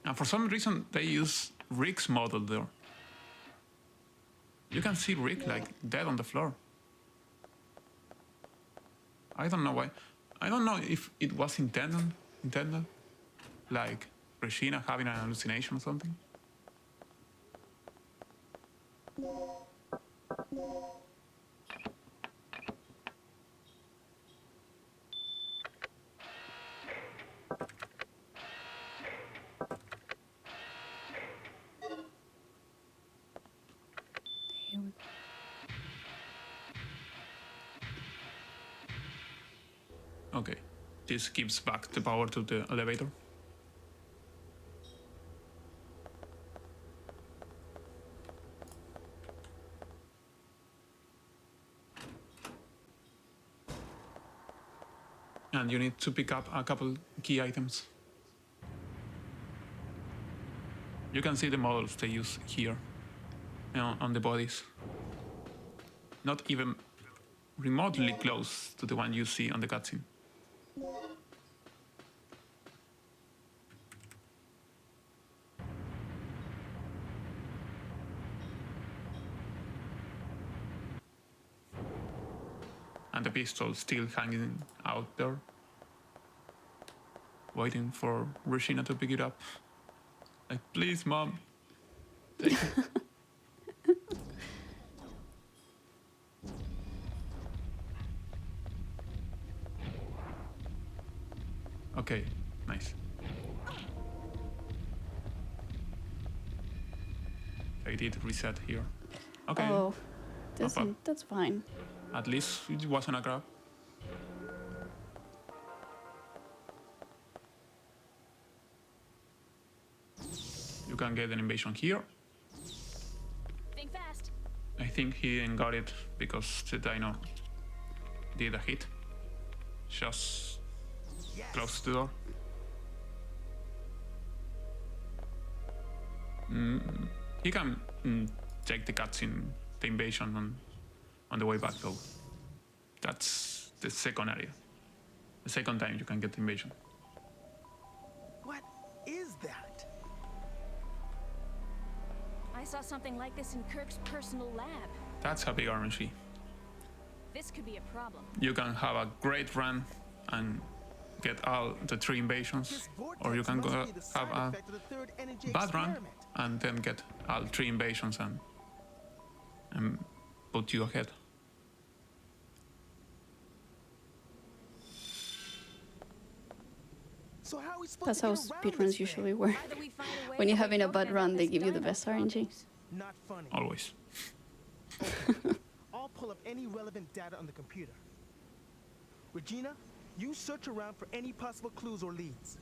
And for some reason, they use Rick's model there. You can see Rick like dead on the floor. I don't know why. I don't know if it was intended, like Regina having an hallucination or something. Here we go. Okay, this gives back the power to the elevator. And you need to pick up a couple key items. You can see the models they use here, on the bodies. Not even remotely close to the one you see on the cutscene. And the pistol still hanging out there, waiting for Regina to pick it up. Like, please, Mom, take it. Okay, nice. I did reset here. Okay. Oh, that's fine. At least it wasn't a grab. You can get an invasion here. Think fast. I think he didn't got it because the dino did a hit. Just close the door. He can take the cutscene, the invasion on the way back though. That's the second area. The second time you can get the invasion. What is that? I saw something like this in Kirk's personal lab. That's a big RNG. This could be a problem. You can have a great run and get all the 3 invasions, or you can go have a bad run and then get all 3 invasions and put you ahead. So how are we supposed That's to how get around speedruns this usually thing? work. When you're having a bad run, they give you the best RNG. Not funny. Always. I'll pull up any relevant data on the computer. Regina, you search around for any possible clues or leads.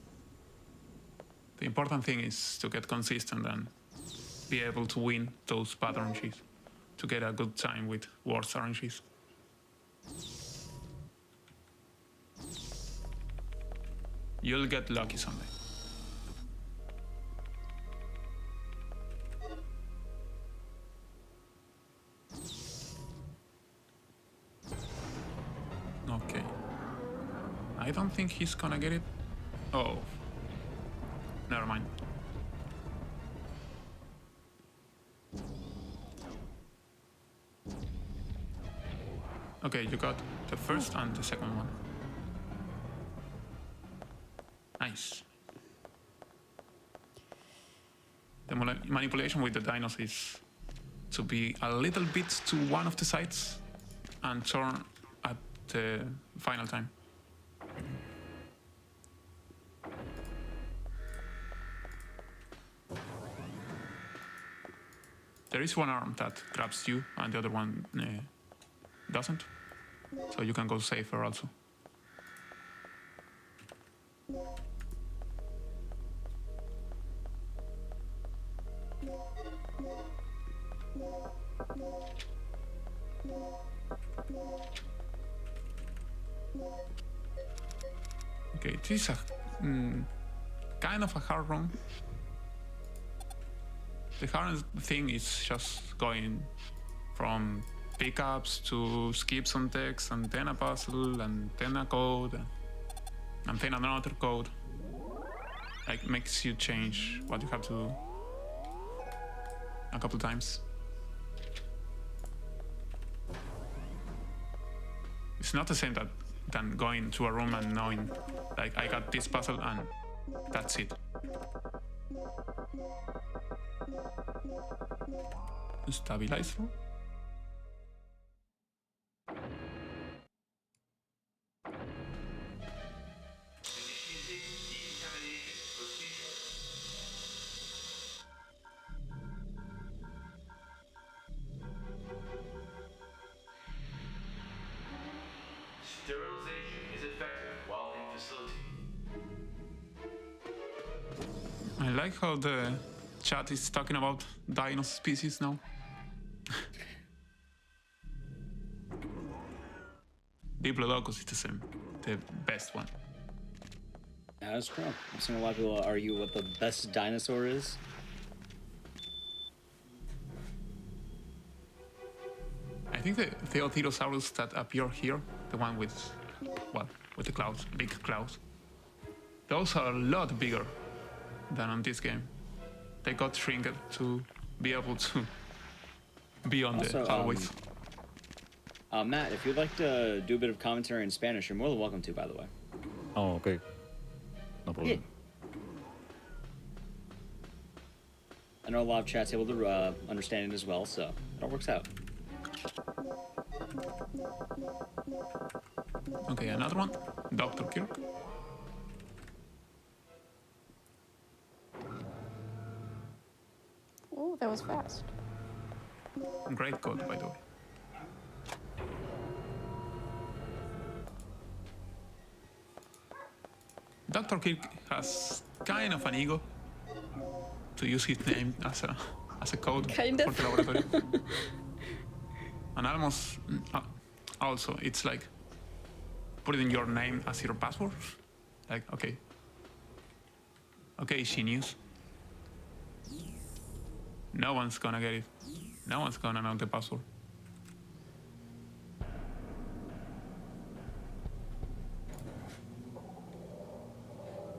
The important thing is to get consistent and be able to win those bad RNGs, to get a good time with worse RNGs. You'll get lucky someday. Okay. I don't think he's gonna get it. Oh. Never mind. Okay, you got the first and the second one. Nice. The manipulation with the dinos is to be a little bit to one of the sides and turn at the final time. There is one arm that grabs you and the other one doesn't, so you can go safer also. Okay, this is a kind of a hard run. The hardest thing is just going from pickups to skips on text and then a puzzle and then a code and then another code. Like, makes you change what you have to do a couple times. It's not the same than going to a room and knowing, like, I got this puzzle and that's it. Stabilize. Sterilization is effective like how the chat is talking about dino species now. Diplodocus is the best one. Yeah, that's true. I've seen a lot of people argue what the best dinosaur is. I think the Theotirosaurus that appear here, the one with, well, with the clouds, big clouds, those are a lot bigger than on this game. They got shrinked to be able to be on Also, the hallways. Matt, if you'd like to do a bit of commentary in Spanish, you're more than welcome to, by the way. Oh, okay. No problem. Yeah. I know a lot of chat's able to understand it as well, so it all works out. Okay, another one. Dr. Kirk. Oh, that was fast. Great code, by the way. Dr. Kirk has kind of an ego to use his name as a code Kind for of. the laboratory. And almost also it's like putting your name as your password. Like, okay, genius. No one's gonna get it. No one's gonna know the password.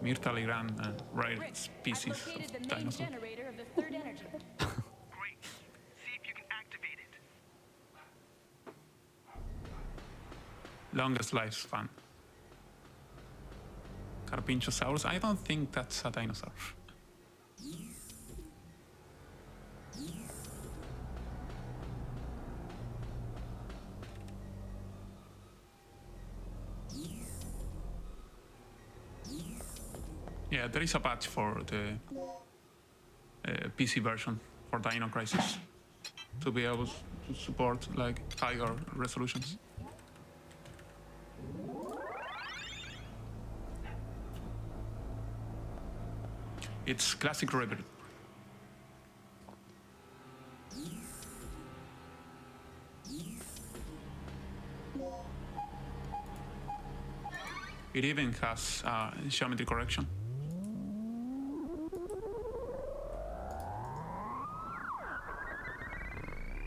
Myrtally ran rare species of dinosaur. generator of the third energy. Great. See if you can activate it. Longest lifespan. Carpinchosaurus. I don't think that's a dinosaur. Yeah, there is a patch for the PC version for Dino Crisis to be able to support like higher resolutions. It's classic River. It even has geometry correction.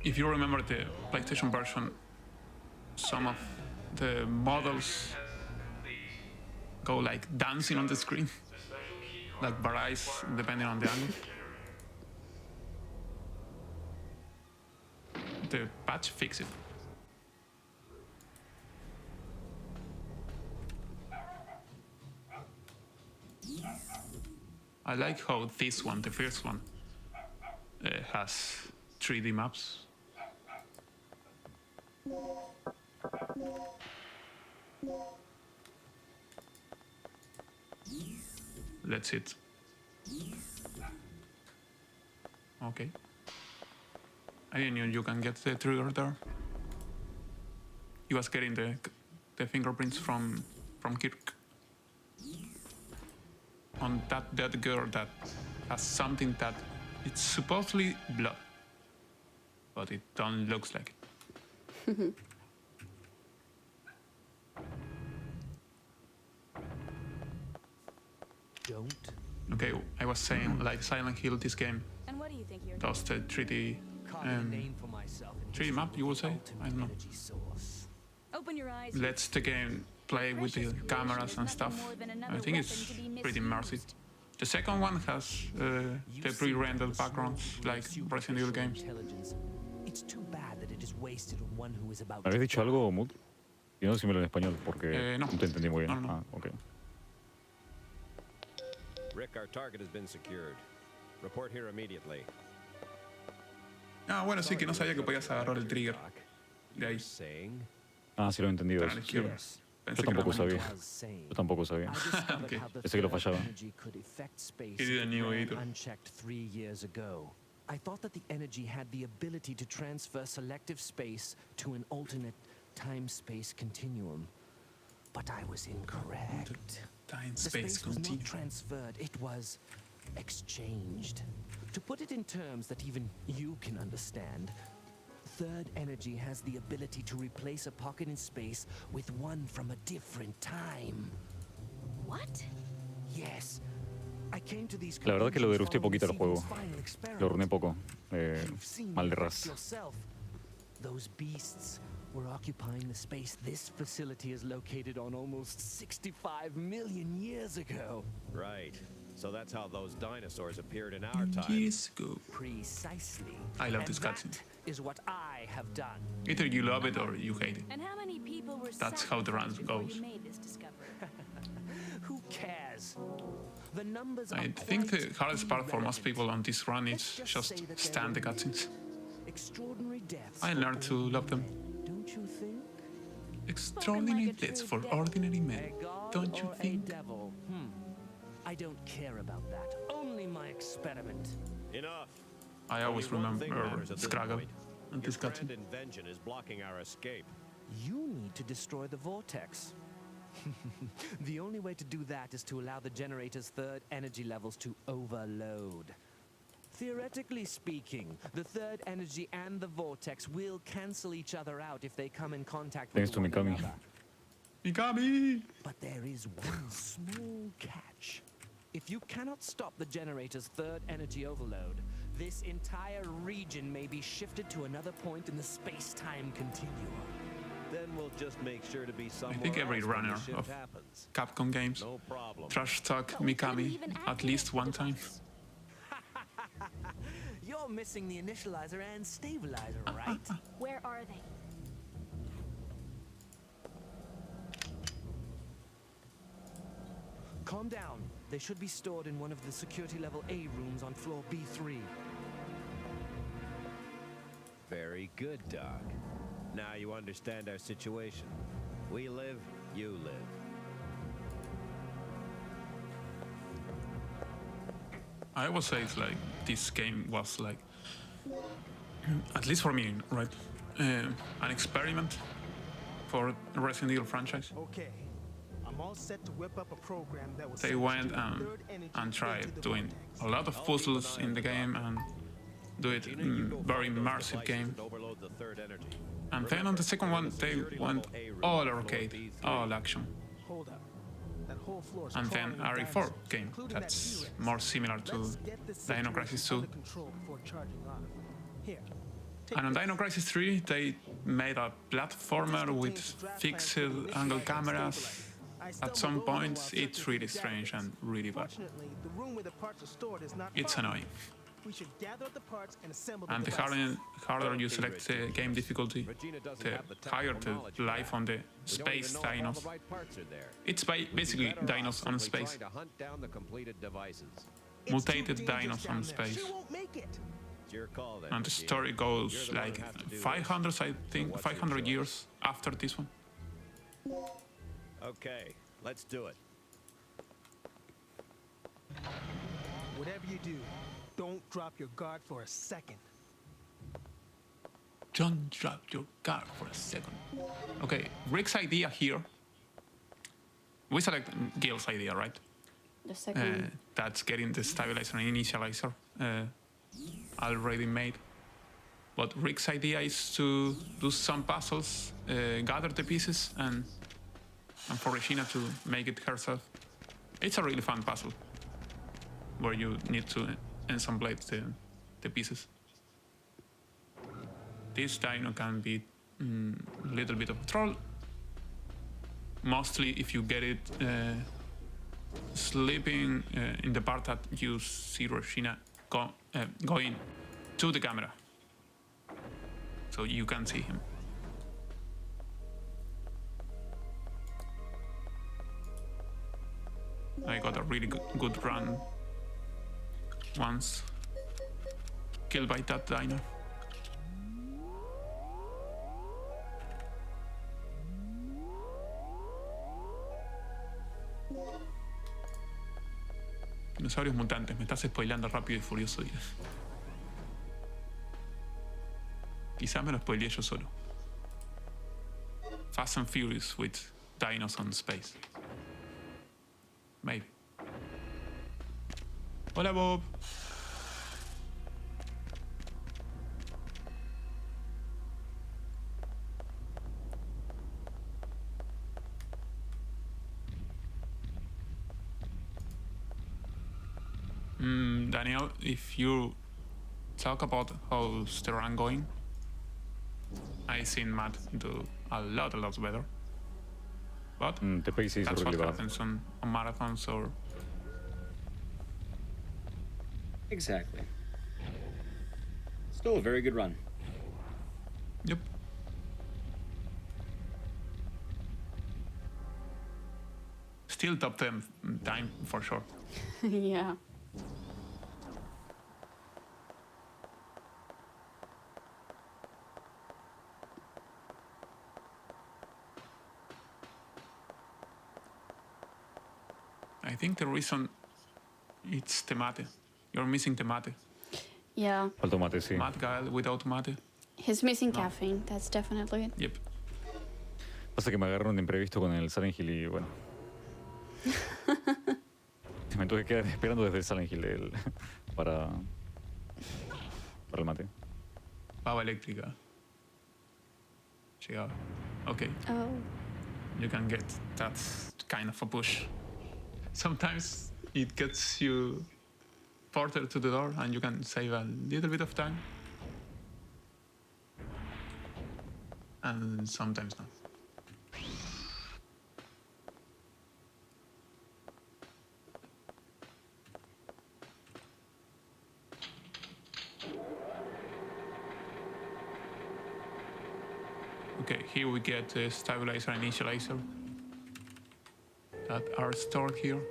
If you remember the PlayStation version, some of the models go like dancing on the screen, like varies depending on the angle. The patch fixed it. I like how this one, the first one, has 3D maps. Let's hit. Okay. I didn't know you can get the trigger there. He was getting the fingerprints from Kirk. On that dead girl that has something that it's supposedly blood, but it don't looks like it. Don't. Okay, I was saying like Silent Hill, this game And what do you think you're does the 3D Name for myself in 3D map, you would say? I don't know. energy source. Open your eyes. Lets the game play with the cameras and stuff. I think it's pretty immersive. The second one has the pre-rendered backgrounds like Resident Evil games. It's too bad that it is wasted on one who is about ¿Habéis dicho algo, Mood? Yo no sé si me lo en español porque no. no te entendí muy bien. No. Ah, ok. Rick, our target has been secured. Report here immediately. Ah, bueno, sí, que no sabía que podías agarrar el trigger de ahí. Ah, sí lo he entendido. Para la izquierda. Yo tampoco sabía. saying. Yo tampoco sabía. Okay. Pensé que lo fallaba. Energy could affect space He didn't know either. unchecked 3 years ago. I thought that the energy had the ability to transfer selective space to an alternate time-space continuum. But I was incorrect. The Time-space space was not continuum. transferred, it was exchanged. To put it in terms that even you can understand, third energy has the ability to replace a pocket in space with one from a different time. What? Yes. I came to these La verdad que lo derusté poquito el juego. experiment. Lo horneé poco. You've seen Mal de the ras. yourself. Those beasts were occupying the space this facility is located on almost 65 million years ago. Right. So that's how those dinosaurs appeared in our time. Years ago. Precisely. I love And this cutscene. that is what I have done. Either you love it or you hate it. And how many people were That's how the run sacrificed before goes. you made this discovery? Who cares? The numbers I are think the quite hardest part for most irrelevant. people on this run is Let's just say that stand the there cutscenes. were extraordinary deaths I for learned to love them. men, don't you think? Extraordinary deaths for ordinary men, A god don't you or think? a devil? I don't care about that. Only my experiment. Enough. I always Only one thing remember matters at this Scraggle point. and Your this grand cutscene. invention is blocking our escape. You need to destroy the vortex. The only way to do that is to allow the generator's third energy levels to overload. Theoretically speaking, the third energy and the vortex will cancel each other out if they come in contact Thanks with to one Mikami. another. Mikami! But there is one small catch. If you cannot stop the generator's third energy overload, this entire region may be shifted to another point in the space-time continuum. Then we'll just make sure to be I somewhere think every else when the runner shift of happens. Capcom games No problem. trash talk But we couldn't Mikami even at activate least the one time. device. You're missing the initializer and stabilizer, right? Where are they? Calm down. They should be stored in one of the security level A rooms on floor B3. Very good, Doc. Now you understand our situation. We live, you live. I would say it's like this game was like, at least for me, right, an experiment for the Resident Evil franchise. Okay. I'm all set to whip up a program that will They send went third energy and tried into the doing vortex. a lot of puzzles in the game and do it Gina, you go very find those immersive devices game. and overload the third energy. And then on the second one, they went all arcade, all action. Hold up. That whole floor is And then crawling with RE4 dinosaurs, game, including that that's T-Rex. more similar to Let's get this Dino situation Crisis 2. under control before charging off. Here. take And on this. Dino Crisis 3, they made a platformer with fixed angle cameras. At some points, it's really strange and really bad. Fortunately, the room where the parts are stored is not It's far. annoying. We should gather up the parts and assemble And the devices. harder you select the game difficulty, Regina doesn't the have the higher technical the knowledge for life that. on the We don't even space know if all dinos. the right parts are there. It's We'd be basically better off dinos on simply space. trying to hunt down the completed devices. It's too Mutated dangerous dinos down on there. space. She won't make it. It's your call then, And the Regina. story You're goes the one like who has to do this. 500, I think, What's your 500 choice? years after this one. Okay, let's do it. Whatever you do, don't drop your guard for a second. Don't drop your guard for a second. Okay, Rick's idea here. We select Gil's idea, right? The second. That's getting the stabilizer and initializer already made. But Rick's idea is to do some puzzles, gather the pieces, and for Regina to make it herself. It's a really fun puzzle where you need to ensemble the pieces. This dino can be a little bit of a troll, mostly if you get it sleeping in the part that you see Regina going to the camera, so you can see him. I got a really good run once, killed by that dino. Dinosaurios mutantes, me estás spoileando rápido y furioso. Quizá me lo spoileé yo solo. Fast and Furious with dinos on space. Maybe. Hola, Bob. Daniel, if you talk about how's the run going, I seen Matt do a lot better. But the pace is that's really what bad. happens on marathons or... Exactly. Still a very good run. Yep. Still top 10 time for sure. Yeah. I think the reason it's tomate. You're missing tomate. Yeah. Falta mate, sí. Mad guy without mate. He's missing caffeine. That's definitely it. Yep. Pasa que me agarraron de imprevisto con el Silent Hill y bueno. Me tuve que quedar esperando desde Silent Hill para el mate. Pava eléctrica. Llegaba. Okay. Oh. You can get that kind of a push. Sometimes it gets you further to the door and you can save a little bit of time. And sometimes not. Okay, here we get the stabilizer and initializer that are stored here.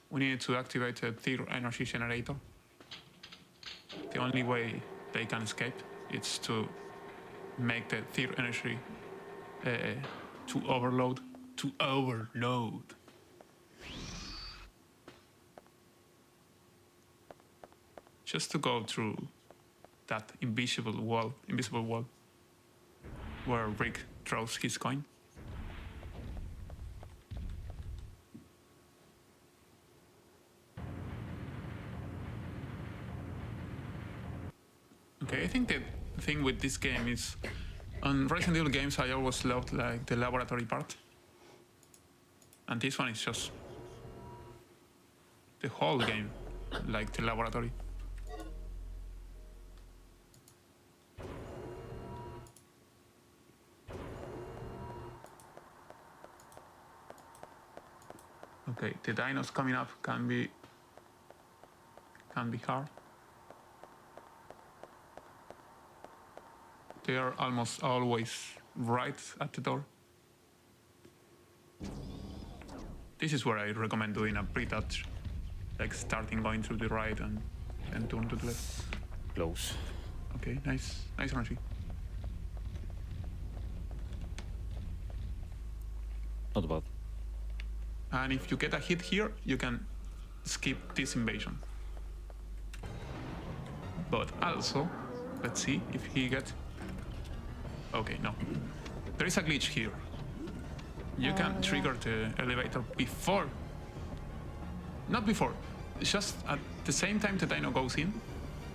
We need to activate the Thir energy generator. The only way they can escape is to make the Thir energy to overload. Just to go through that invisible wall where Rick throws his coin. Okay, I think the thing with this game is, on Resident Evil games I always loved like the laboratory part. And this one is just the whole game, like the laboratory. Okay, the dinos coming up can be hard. They are almost always right at the door. This is where I recommend doing a pre-touch, like starting going through the right and turn to the left. Close. Okay, nice energy. Not bad. And if you get a hit here, you can skip this invasion. But also, let's see if he gets... Okay, no. There is a glitch here. You can trigger the elevator before... Not before, just at the same time the dino goes in.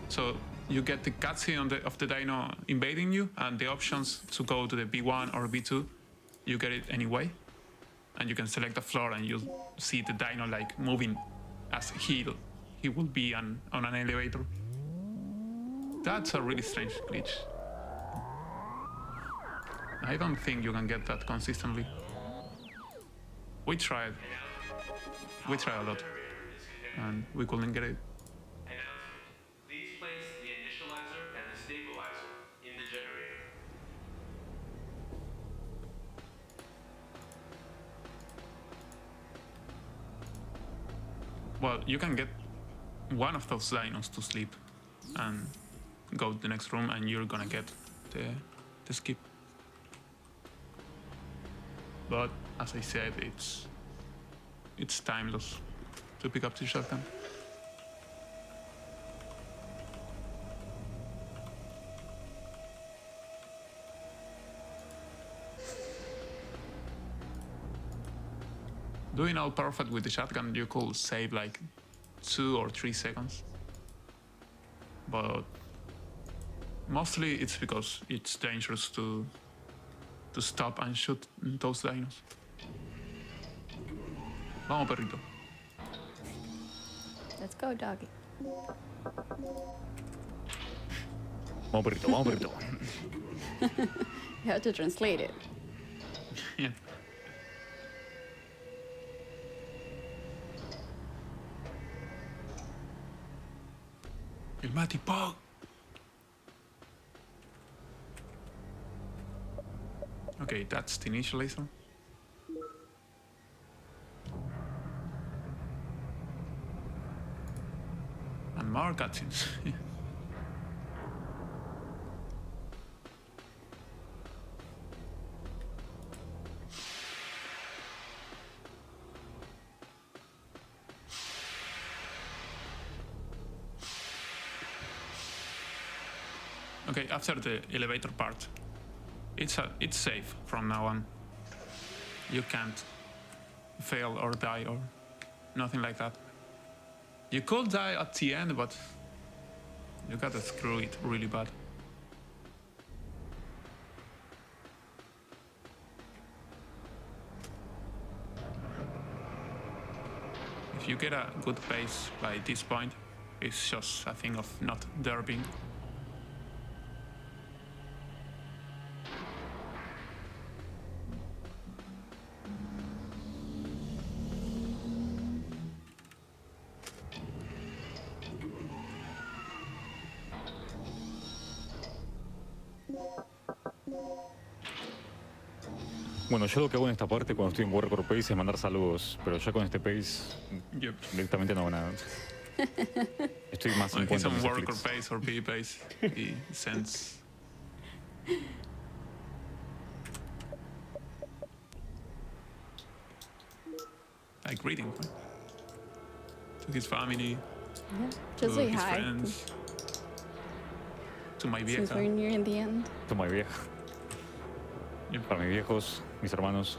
So you get the cutscene of the dino invading you, and the options to go to the B1 or B2, you get it anyway. And you can select the floor and you'll see the dino like moving as he will be on an elevator. That's a really strange glitch. I don't think you can get that consistently. We tried a lot, and we couldn't get it. Please place the initializer and the stabilizer in the generator. Well, you can get one of those dinos to sleep and go to the next room and you're gonna get the skip. But as I said, it's timeless to pick up the shotgun. doing all perfect with the shotgun, you could save like 2 or 3 seconds. But mostly it's because it's dangerous to stop and shoot those dinos. Vamos, perrito. Let's go, doggy. Vamos, perrito, vamos, perrito. You have to translate it. Yeah. El Matipog. Okay, that's the initializer. And more cutscenes. Okay, after the elevator part, it's safe from now on. You can't fail or die or nothing like that. You could die at the end, but you gotta screw it really bad. If you get a good pace by this point, it's just a thing of not derping. Bueno, yo lo que hago en esta parte cuando estoy en Worker Pace es mandar saludos, pero ya con este pace directamente no hago nada. Estoy más en cuenta He's en on Worker Netflix. pace or B pace. He sends. Like greeting to his family, to Just say his hi. friends, to my Since we're vieja. nearing the end. Toma mi vieja. Para mis viejos, mis hermanos,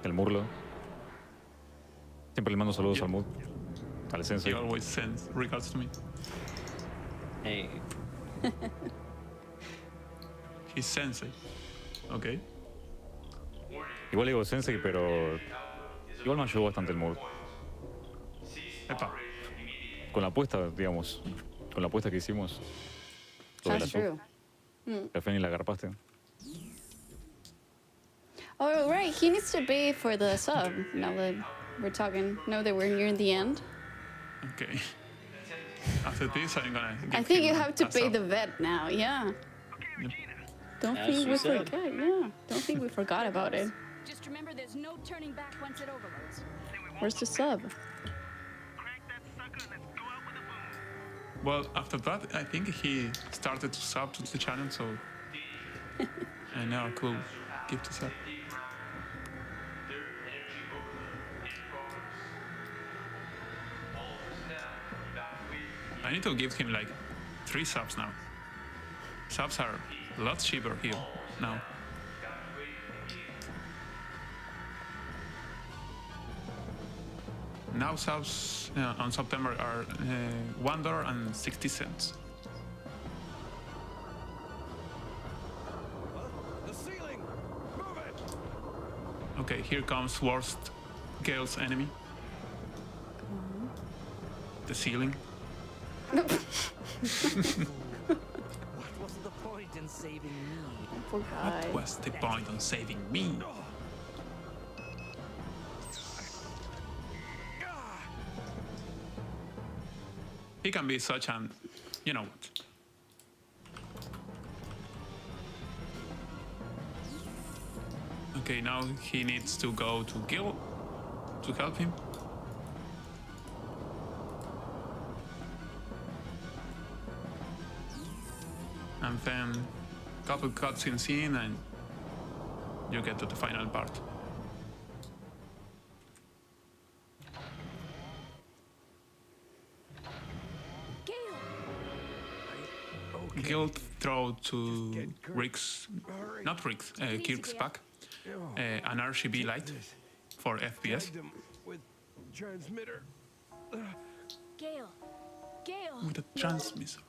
el Murlo. Siempre le mando saludos al Mood, al Sensei. He always sends regards to me. Hey. He's sensei. Okay. Igual digo Sensei, pero igual me ayudó bastante el Mood. Epa. Con la apuesta, digamos, con la apuesta que hicimos. Sobre That's la true. Mm. La Feni la garpaste. Oh, right. He needs to pay for the sub. Now that we're talking, now that we're near the end. Okay. After this, I'm gonna. I give think him you have to a pay sub. the vet now. Yeah. Yep. Don't As think she we said. forgot. Yeah. Don't think we forgot about it. Just remember there's no turning back once it overloads. Where's the sub? Well, after that, I think he started to sub to the channel, so I now could give the sub. I need to give him like 3 subs now. Subs are a lot cheaper here now. Now subs on September are $1.60. The ceiling! Move it! Okay, here comes worst girl's enemy. The ceiling. What was the point in saving me? Forgot. What was the point on saving me? He can be such an, you know what. Okay, now he needs to go to Gil to help him. And then couple cutscenes in and you get to the final part. Gil throw to Rick's, not Rick's, Kirk's back, an RGB light for FPS. transmitter. Gale. Gale. With a transmitter.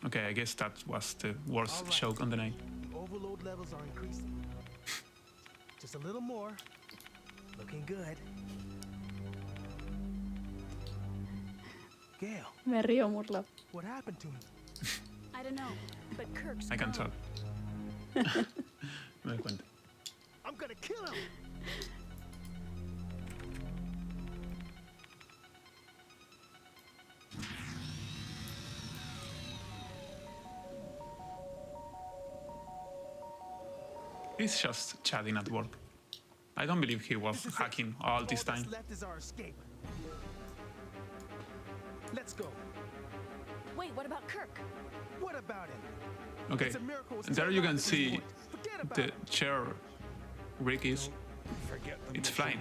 Okay, I guess that was the worst All right. choke on the night. Overload levels are increasing. Just a little more. Looking good. Gale, Me río, Murlo. what happened to him? I don't know, but Kirk's I can gone. tell. Me doy cuenta. I'm gonna kill him! He's just chatting at work. I don't believe he was hacking all this All that's time. left is our escape. Let's go. Wait, what about Kirk? What about him? Okay, It's a miracle it's there still you alive can at this see point. Forget about the it. chair Rick is. It's flying.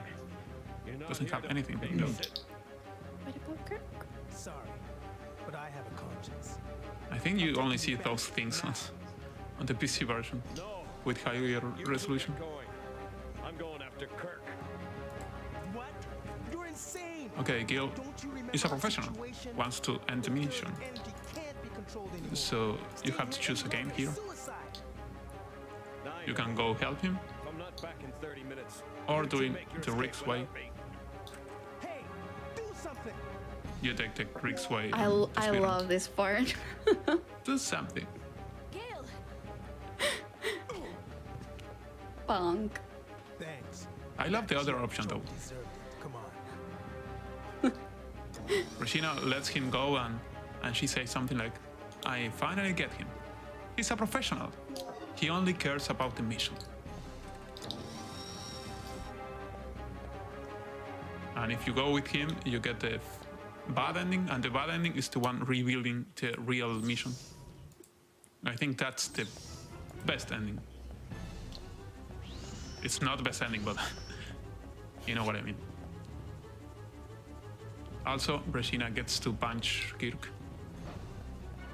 Doesn't have anything. No. What about Kirk? Sorry, but I have a conscience. I think you only see those things on the PC version with higher resolution. I'm going after Kirk. What? You're insane! Okay, Gil Don't you remember is a our professional, situation? wants to end the mission. Energy can't be controlled anymore. So you have to choose a game here. Suicide. You can go help him, If I'm not back in 30 minutes, or you doing make your the escape Rick's way. without me. Hey, do something! You take the Rick's way. I and the speedrun. love this part. Do something. Gale. Punk. Thanks. I love the other option though. Deserved it. Come on. Regina lets him go and she says something like, I finally get him. He's a professional. He only cares about the mission. And if you go with him, you get the bad ending, and the bad ending is the one revealing the real mission. I think that's the best ending. It's not the best ending, but you know what I mean. Also, Regina gets to punch Kirk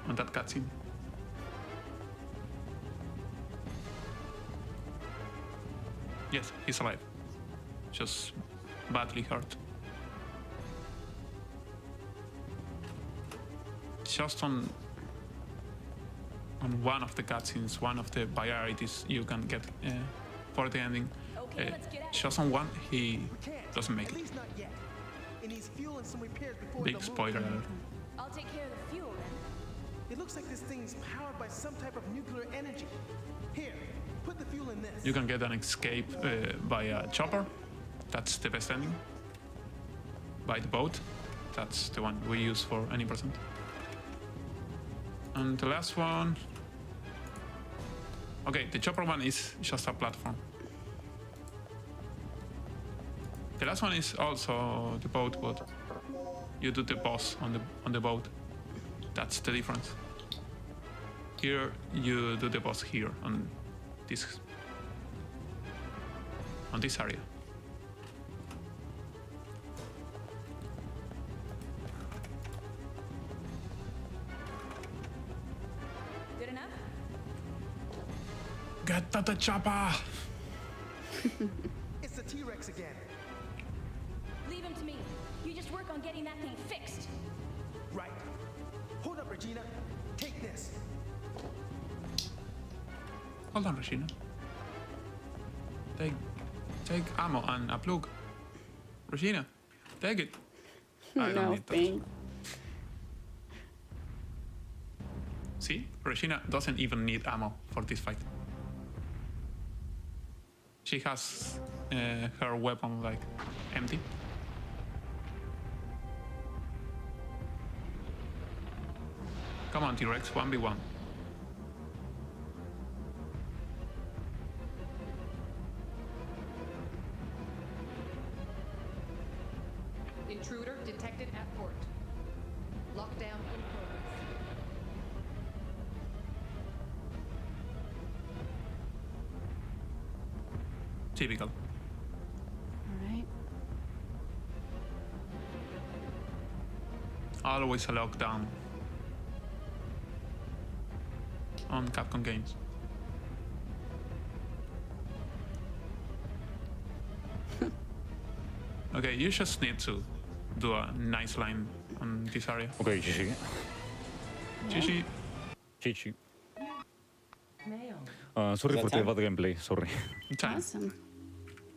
on that cutscene. Yes, he's alive. Just badly hurt. Just on one of the cutscenes, one of the varieties you can get for the ending. Just on one, he doesn't make At it. least not yet. It needs fuel and some repairs before Big the move. spoiler alert. I'll take care of the fuel then. It looks like this thing's powered by some type of nuclear energy. Here, put the fuel in this. You can get an escape by a chopper. That's the best ending. By the boat. That's the one we use for any percent. And the last one. Okay, the chopper one is just a platform. The last one is also the boat, but you do the boss on the boat. That's the difference. Here you do the boss here on this area. Good enough? Get to the chopper! It's the T-Rex again. Leave him to me. You just work on getting that thing fixed. Right. Hold up, Regina. Take this. Hold on, Regina. Take ammo and a plug. Regina, take it. I don't No need that. thanks. See, Regina doesn't even need ammo for this fight. She has her weapon like empty. Come on, T-Rex, 1v1. Intruder detected at port. Lockdown in progress. Typical. All right. Always a lockdown. on Capcom games. Okay, you just need to do a nice line on this area. Ok, GG. GG. GG. Mail. Sorry Is for that the time? bad gameplay, sorry. Time. Awesome.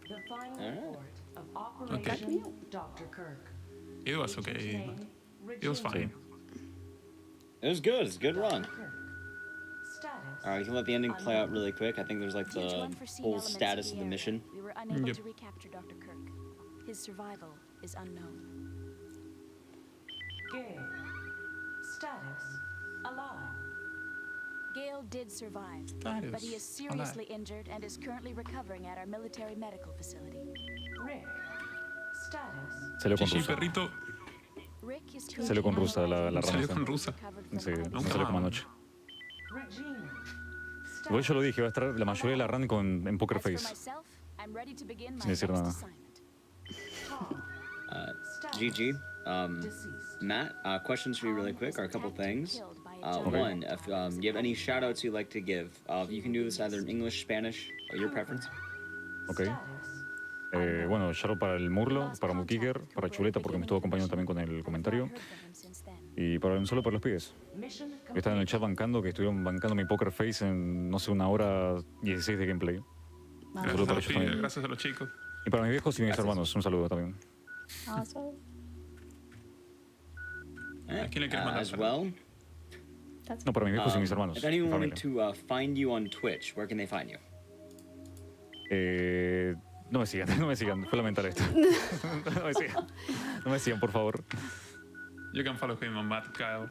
The final Alright. report of Operation Dr. Kirk. It was okay. It was fine. It was good. It's a good run. Status. All right, you can let the ending play out really quick. I think there's like Due to the unforeseen whole elements status of the area, mission. We were unable Yep. to recapture Dr. Kirk. His survival is unknown. Gale. Status. Alive. Gale did survive, Status but he is alive. seriously injured and is currently recovering at our military medical facility. Rick. Status. Salió con GG, rusa. perrito. Rick is Salió con rusa la Salió rana. con rusa. Sí, no Nunca salió como más. anoche. Regina. Igual yo lo dije, va a estar la mayoría de la run en Poker As for Face. myself, I'm ready to begin my Sin decir next nada. assignment. Tom. GG. Deceased. Matt, questions for you really quick are a couple things. Okay. One, if you have any shout outs you'd like to give, you can do this either in English, Spanish, or your preference. Ok. Bueno, shout para el Murlo, para Mukiker, para Chuleta porque me estuvo acompañando también con el comentario. Y solo para los pibes. Que están en el chat bancando, que estuvieron bancando mi Poker Face en, no sé, 1 hora 16 de gameplay. Gracias saludo a para los ellos pibes, también. gracias a los chicos. Y para mis viejos y mis Gracias. hermanos, un saludo también. Awesome. ¿A quién le quieres mandar? As well, No, para mis viejos y mis hermanos. if anyone mi wanted familia. to find you on Twitch, where can they find you? No me sigan, no me sigan. Fue lamentable esto. No me sigan. No me sigan, por favor. You can follow him on Matt Kyle.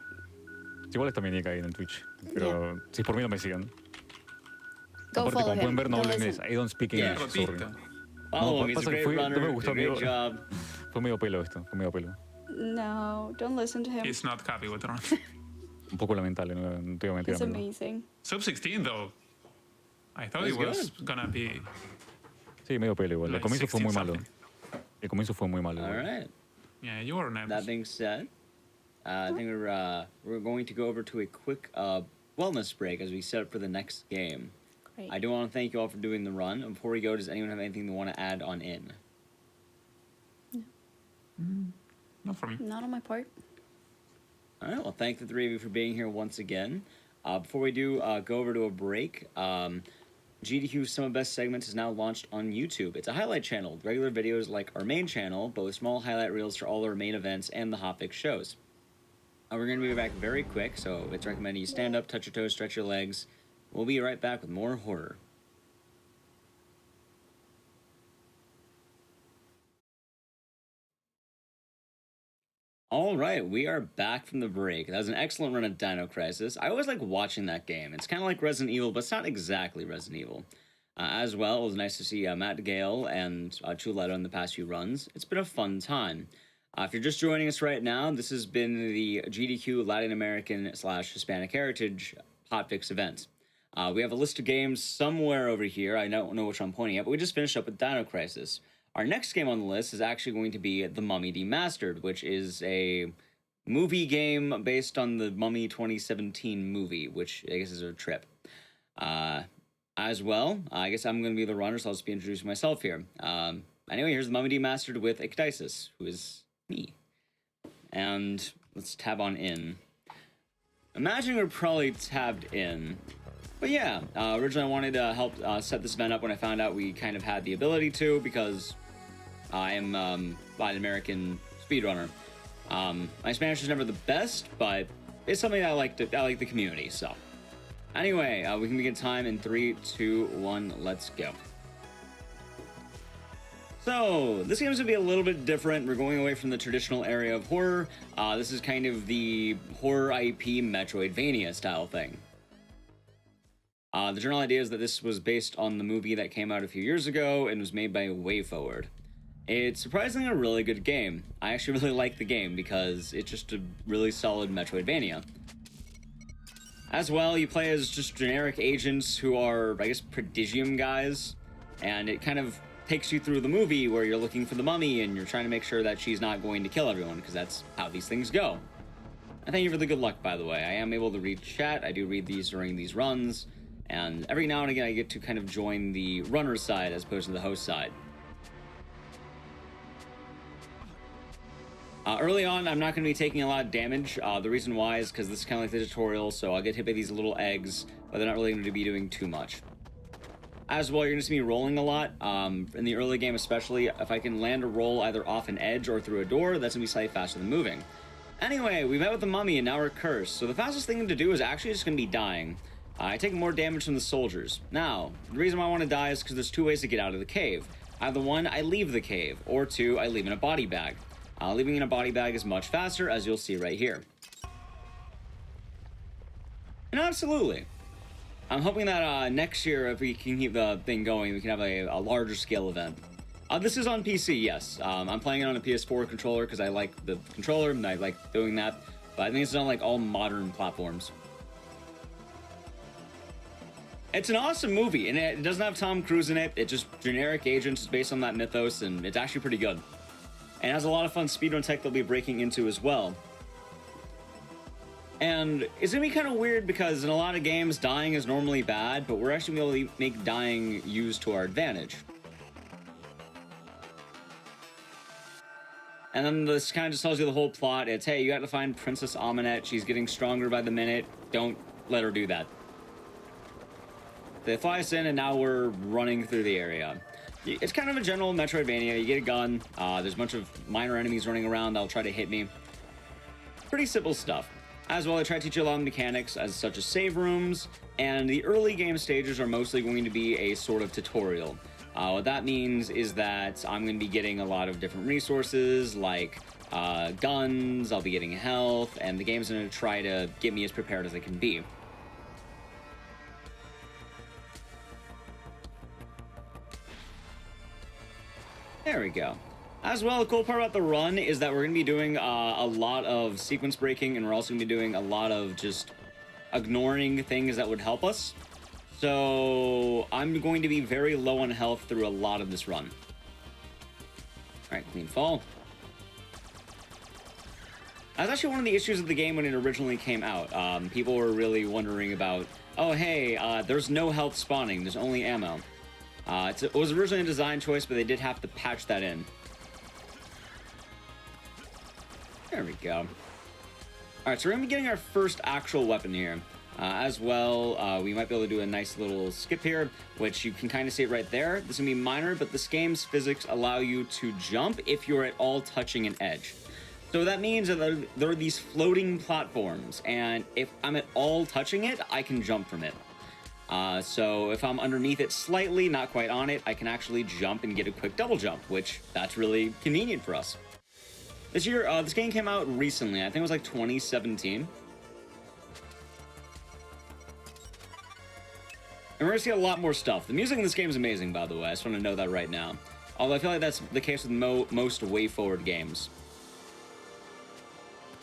Igual está mi nick ahí en el Twitch. Pero si es por mí no me sigan. Go Aparte, follow como pueden him. ver, no Go hablo listen. inglés. I don't speak Yeah. English, sorry. Rotita. Follow him. He's a pasa que great runner. no me gustó, Great amigo. job. Fue medio pelo esto, fue medio pelo. No, don't listen to him. He's not happy with the run. Un poco lamentable, no te voy a mentir. He's amigo. amazing. Sub 16 though. I thought it That's was gonna be. Sí, medio pelo igual. El Like comienzo fue muy 16 malo. something. El comienzo fue muy malo. All igual. right. Yeah, you were nervous. That being said, I think we're going to go over to a quick wellness break as we set up for the next game. Great. I do want to thank you all for doing the run. And before we go, does anyone have anything they want to add on in? Not for me. Not on my part. All right. Well, thank the three of you for being here once again. Before we do go over to a break, GDQ's Some of Best Segments is now launched on YouTube. It's a highlight channel with regular videos like our main channel, but with small highlight reels for all our main events and the Hotfix shows. We're going to be back very quick, so it's recommended you stand up, touch your toes, stretch your legs. We'll be right back with more horror. All right, we are back from the break. That was an excellent run of Dino Crisis. I always like watching that game. It's kind of like Resident Evil, but it's not exactly Resident Evil. As well, it was nice to see Matt Gale and Chuleta in the past few runs. It's been a fun time. If you're just joining us right now, this has been the GDQ Latin American / Hispanic Heritage Hotfix event. We have a list of games somewhere over here. I don't know which I'm pointing at, but we just finished up with Dino Crisis. Our next game on the list is actually going to be The Mummy Demastered, which is a movie game based on the Mummy 2017 movie, which I guess is a trip. As well, I guess I'm going to be the runner, so I'll just be introducing myself here. Anyway, here's The Mummy Demastered with Ecdysis, who is me. And let's tab on in. Imagine we're probably tabbed in. But yeah, originally I wanted to help set this event up when I found out we kind of had the ability to, because I am Latin American speedrunner. My Spanish is never the best, but it's something that I like the community, so. Anyway, we can begin time in 3, 2, 1, let's go. So, this game is going to be a little bit different. We're going away from the traditional area of horror. This is kind of the horror IP Metroidvania style thing. The general idea is that this was based on the movie that came out a few years ago and was made by WayForward. It's surprisingly a really good game. I actually really like the game because it's just a really solid Metroidvania. As well, you play as just generic agents who are, I guess, prodigium guys, and it kind of takes you through the movie where you're looking for the mummy and you're trying to make sure that she's not going to kill everyone, because that's how these things go. And thank you for the good luck, by the way. I am able to read chat. I do read these during these runs. And every now and again, I get to kind of join the runner side as opposed to the host side. Early on, I'm not going to be taking a lot of damage. The reason why is because this is kind of like the tutorial, so I'll get hit by these little eggs, but they're not really going to be doing too much. As well, you're going to see me rolling a lot. In the early game especially, if I can land a roll either off an edge or through a door, that's going to be slightly faster than moving. Anyway, we met with the mummy and now we're cursed, so the fastest thing to do is actually just going to be dying. I take more damage from the soldiers. Now, the reason why I want to die is because there's two ways to get out of the cave. Either one, I leave the cave, or two, I leave in a body bag. Leaving in a body bag is much faster, as you'll see right here. And absolutely. I'm hoping that next year, if we can keep the thing going, we can have a larger scale event. This is on PC, yes. I'm playing it on a PS4 controller because I like the controller and I like doing that. But I think it's on like all modern platforms. It's an awesome movie, and it doesn't have Tom Cruise in it. It's just generic agents based on that mythos, and it's actually pretty good. And it has a lot of fun speedrun tech they'll be breaking into as well. And it's gonna be kind of weird because in a lot of games, dying is normally bad, but we're actually gonna be able to make dying used to our advantage. And then this kind of just tells you the whole plot. It's, hey, you got to find Princess Amunet. She's getting stronger by the minute. Don't let her do that. They fly us in, and now we're running through the area. It's kind of a general Metroidvania. You get a gun. There's a bunch of minor enemies running around that'll try to hit me. Pretty simple stuff. As well, I try to teach you a lot of mechanics, as such as save rooms, and the early game stages are mostly going to be a sort of tutorial. What that means is that I'm going to be getting a lot of different resources, like guns, I'll be getting health, and the game's going to try to get me as prepared as it can be. There we go. As well, the cool part about the run is that we're going to be doing a lot of sequence breaking, and we're also going to be doing a lot of just ignoring things that would help us. So I'm going to be very low on health through a lot of this run. All right, clean fall. That's actually one of the issues of the game when it originally came out. People were really wondering about, oh, hey, there's no health spawning. There's only ammo. It was originally a design choice, but they did have to patch that in. There we go. All right, so we're going to be getting our first actual weapon here. As well, we might be able to do a nice little skip here, which you can kind of see it right there. This is going to be minor, but this game's physics allow you to jump if you're at all touching an edge. So that means that there are these floating platforms, and if I'm at all touching it, I can jump from it. So if I'm underneath it slightly, not quite on it, I can actually jump and get a quick double jump, which that's really convenient for us. This year, this game came out recently. I think it was like 2017. And we're gonna see a lot more stuff. The music in this game is amazing, by the way. I just want to know that right now. Although I feel like that's the case with most way-forward games.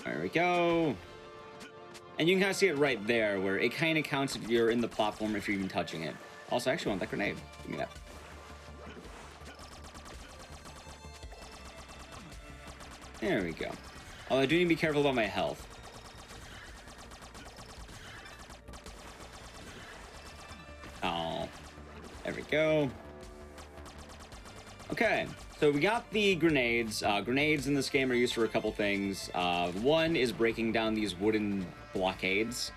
There we go. And you can kind of see it right there, where it kind of counts if you're in the platform, if you're even touching it. Also, I actually want that grenade. Give me that. There we go. Although I do need to be careful about my health. Oh, there we go. Okay, so we got the grenades. Grenades in this game are used for a couple things. One is breaking down these wooden blockades.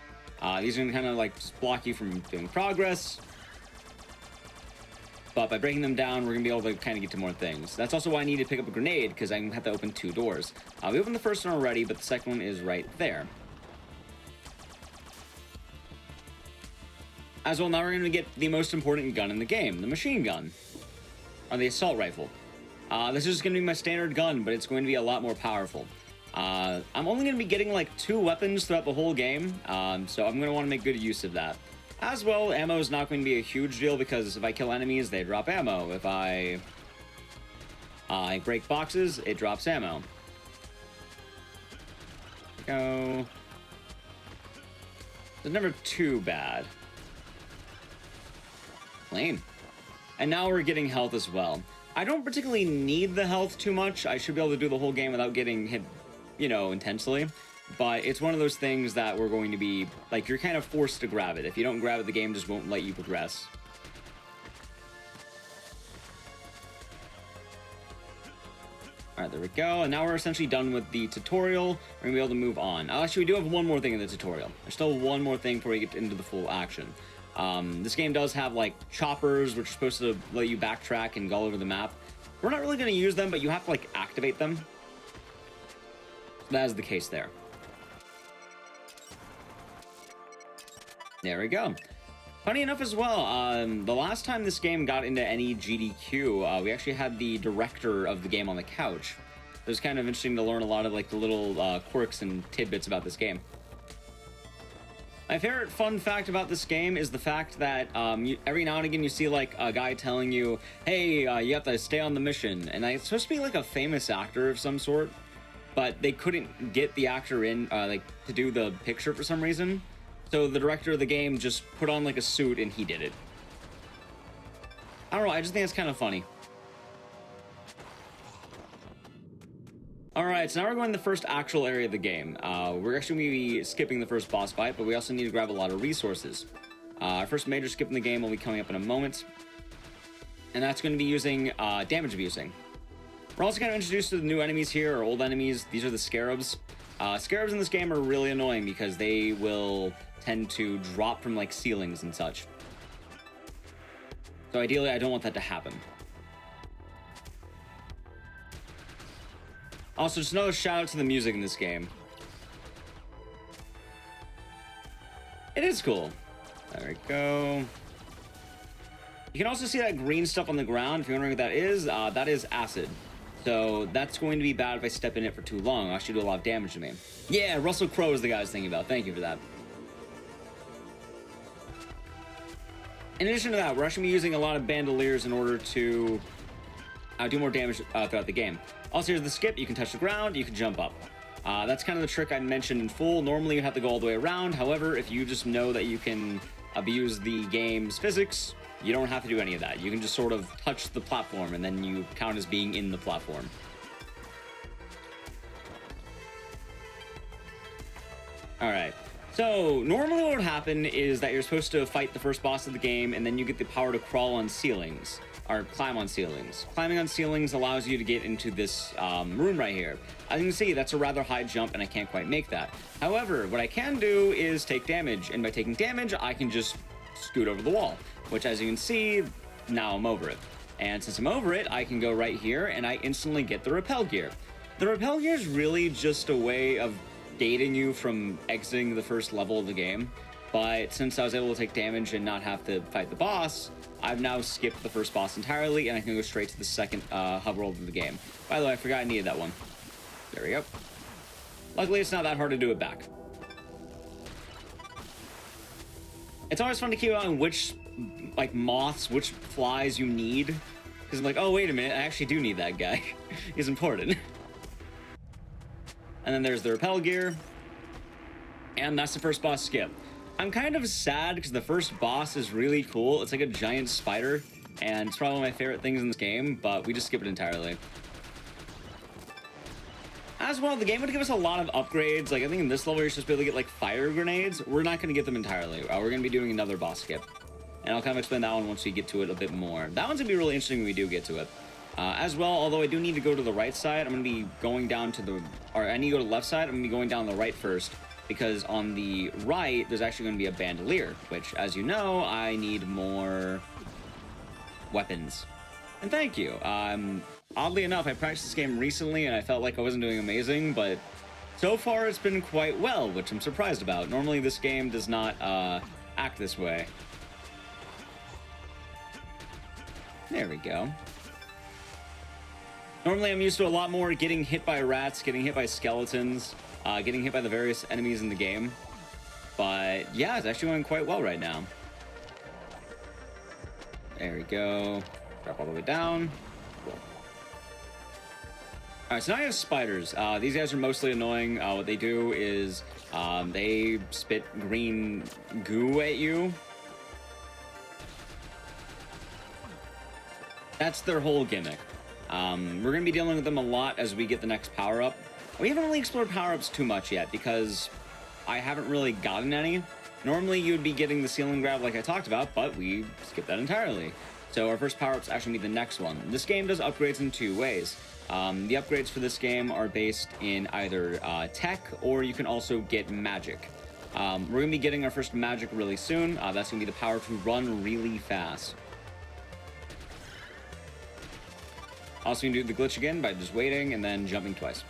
These are gonna kind of like just block you from doing progress. But by breaking them down, we're gonna be able to kind of get to more things. That's also why I need to pick up a grenade, because I'm gonna have to open two doors. We opened the first one already, but the second one is right there. As well, now we're gonna get the most important gun in the game, the machine gun. Or the assault rifle. This is just gonna be my standard gun, but it's going to be a lot more powerful. I'm only gonna be getting like 2 weapons throughout the whole game, so I'm gonna want to make good use of that. As well, ammo is not going to be a huge deal, because if I kill enemies, they drop ammo. If I break boxes, it drops ammo. Go. It's never too bad. Clean. And now we're getting health as well. I don't particularly need the health too much. I should be able to do the whole game without getting hit, you know, intensely. but it's one of those things that we're going to be, like, you're kind of forced to grab it. If you don't grab it, the game just won't let you progress. Alright, there we go. And now we're essentially done with the tutorial. We're going to be able to move on. Actually, we do have one more thing in the tutorial. There's still one more thing before we get into the full action. This game does have, like, choppers, which are supposed to let you backtrack and go all over the map. We're not really going to use them, but you have to, like, activate them. That is the case there. There we go. Funny enough as well, the last time this game got into any GDQ, we actually had the director of the game on the couch. It was kind of interesting to learn a lot of, like, the little quirks and tidbits about this game. My favorite fun fact about this game is the fact that every now and again you see, like, a guy telling you, hey, you have to stay on the mission. And it's supposed to be, like, a famous actor of some sort, but they couldn't get the actor in, like, to do the picture for some reason. So the director of the game just put on, like, a suit and he did it. I don't know, I just think it's kind of funny. Alright, so now we're going to the first actual area of the game. We're actually going to be skipping the first boss fight, but we also need to grab a lot of resources. Our first major skip in the game will be coming up in a moment. And that's going to be using damage abusing. We're also kind of introduced to the new enemies here, or old enemies. These are the scarabs. Scarabs in this game are really annoying because they will tend to drop from, like, ceilings and such. So ideally, I don't want that to happen. Also, just another shout out to the music in this game. It is cool. There we go. You can also see that green stuff on the ground. If you're wondering what that is acid. So that's going to be bad if I step in it for too long. It'll actually do a lot of damage to me. Yeah, Russell Crowe is the guy I was thinking about. Thank you for that. In addition to that, we're actually using a lot of bandoliers in order to do more damage throughout the game. Also, here's the skip. You can touch the ground, you can jump up. That's kind of the trick I mentioned in full. Normally, you have to go all the way around. However, if you just know that you can abuse the game's physics, you don't have to do any of that. You can just sort of touch the platform, and then you count as being in the platform. Alright. So, normally what would happen is that you're supposed to fight the first boss of the game, and then you get the power to crawl on ceilings. Or climb on ceilings. Climbing on ceilings allows you to get into this room right here. As you can see, that's a rather high jump, and I can't quite make that. However, what I can do is take damage, and by taking damage, I can just scoot over the wall. Which, as you can see, now I'm over it. And since I'm over it, I can go right here, and I instantly get the rappel gear. The rappel gear is really just a way of gating you from exiting the first level of the game. But since I was able to take damage and not have to fight the boss, I've now skipped the first boss entirely, and I can go straight to the second hub world of the game. By the way, I forgot I needed that one. There we go. Luckily, it's not that hard to do it back. It's always fun to keep on which, like, moths, which flies you need. Because I'm like, oh, wait a minute, I actually do need that guy. He's important. And then there's the rappel gear. And that's the first boss skip. I'm kind of sad because the first boss is really cool. It's like a giant spider, and it's probably one of my favorite things in this game, but we just skip it entirely. As well, the game would give us a lot of upgrades. Like, I think in this level, you're supposed to be able to get, like, fire grenades. We're not going to get them entirely. We're going to be doing another boss skip. And I'll kind of explain that one once we get to it a bit more. That one's going to be really interesting when we do get to it. As well, although I do need to go to the right side, I'm going to be going down to the... Or I need to go to the left side. I'm going to be going down the right first. Because on the right, there's actually going to be a bandolier. Which, as you know, I need more weapons. And thank you. Oddly enough, I practiced this game recently, and I felt like I wasn't doing amazing, but so far it's been quite well, which I'm surprised about. Normally this game does not act this way. There we go. Normally I'm used to a lot more getting hit by rats, getting hit by skeletons, getting hit by the various enemies in the game. But yeah, it's actually going quite well right now. There we go. Drop all the way down. Cool. Alright, so now I have spiders. These guys are mostly annoying. What they do is they spit green goo at you. That's their whole gimmick. We're going to be dealing with them a lot as we get the next power-up. We haven't really explored power-ups too much yet because I haven't really gotten any. Normally, you'd be getting the ceiling grab like I talked about, but we skipped that entirely. So our first power-up's actually be the next one. This game does upgrades in 2 ways. The upgrades for this game are based in either tech, or you can also get magic. We're going to be getting our first magic really soon. That's going to be the power to run really fast. Also, you can do the glitch again by just waiting and then jumping twice.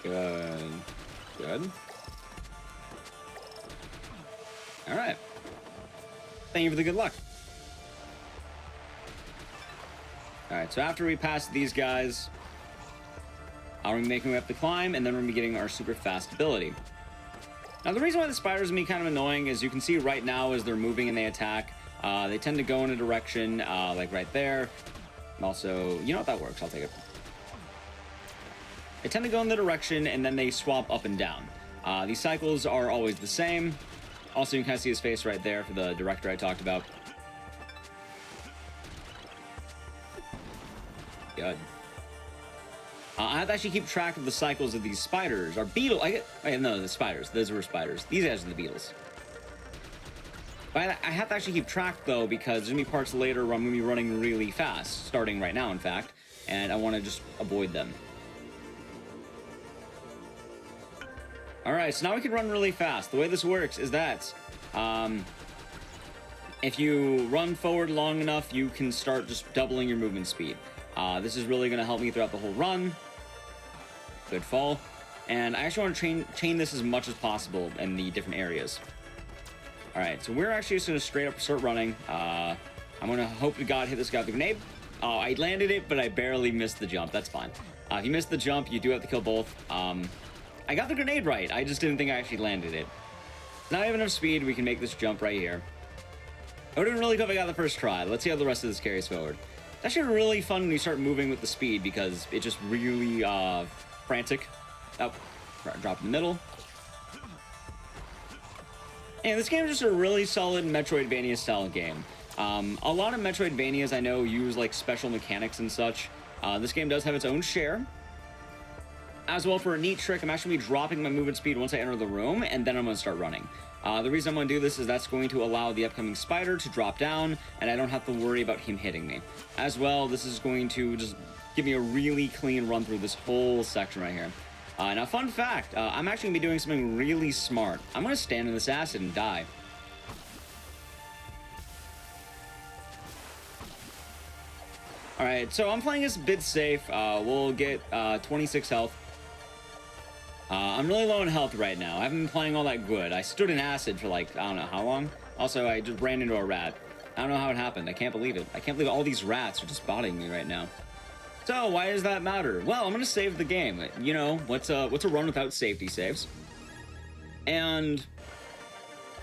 Good. Good. All right. Thank you for the good luck. All right, so after we pass these guys, we're going to be making our way up the climb, and then we're going to be getting our super fast ability. Now, the reason why the spiders are kind of annoying is you can see right now as they're moving and they attack, they tend to go in a direction, like right there. And also, you know what, that works. I'll take it. They tend to go in the direction, and then they swap up and down. These cycles are always the same. Also, you can kind of see his face right there for the director I talked about. Good. I have to actually keep track of the cycles of these spiders. Or beetles. No, the spiders. Those were spiders. These guys are the beetles. But I have to actually keep track, though, because there's going to be parts later where I'm going to be running really fast. Starting right now, in fact. And I want to just avoid them. Alright, so now we can run really fast. The way this works is that if you run forward long enough, you can start just doubling your movement speed. This is really going to help me throughout the whole run. Good fall. And I actually want to chain this as much as possible in the different areas. Alright, so we're actually just going to straight up start running. I'm going to hope to God hit this guy with the grenade. Oh, I landed it, but I barely missed the jump. That's fine. If you miss the jump, you do have to kill both. I got the grenade right. I just didn't think I actually landed it. Now I have enough speed. We can make this jump right here. It would have been really cool if I got the first try. Let's see how the rest of this carries forward. It's actually really fun when you start moving with the speed because it just really frantic. Oh, drop in the middle. And this game is just a really solid Metroidvania style game. A lot of Metroidvanias I know use like special mechanics and such. This game does have its own share. As well, for a neat trick, I'm actually going to be dropping my movement speed once I enter the room, and then I'm going to start running. The reason I'm going to do this is that's going to allow the upcoming spider to drop down, and I don't have to worry about him hitting me. As well, this is going to just give me a really clean run through this whole section right here. Now, fun fact, I'm actually going to be doing something really smart. I'm going to stand in this acid and die. Alright, so I'm playing this a bit safe. We'll get 26 health. I'm really low in health right now. I haven't been playing all that good. I stood in acid for like, I don't know how long. Also, I just ran into a rat. I don't know how it happened. I can't believe it. I can't believe all these rats are just bothering me right now. So, why does that matter? Well, I'm going to save the game. You know, what's a run without safety saves? And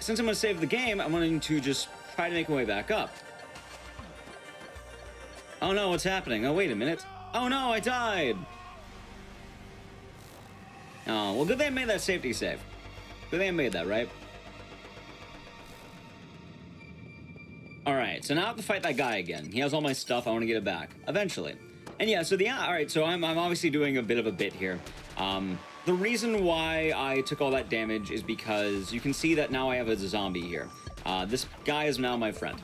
since I'm going to save the game, I'm going to just try to make my way back up. Oh no, what's happening? Oh, wait a minute. Oh no, I died! Oh, well, good thing I made that safety save. Good thing I made that, right? Alright, so now I have to fight that guy again. He has all my stuff, I want to get it back. Eventually. And yeah, so alright, so I'm obviously doing a bit of a bit here. The reason why I took all that damage is because you can see that now I have a zombie here. This guy is now my friend.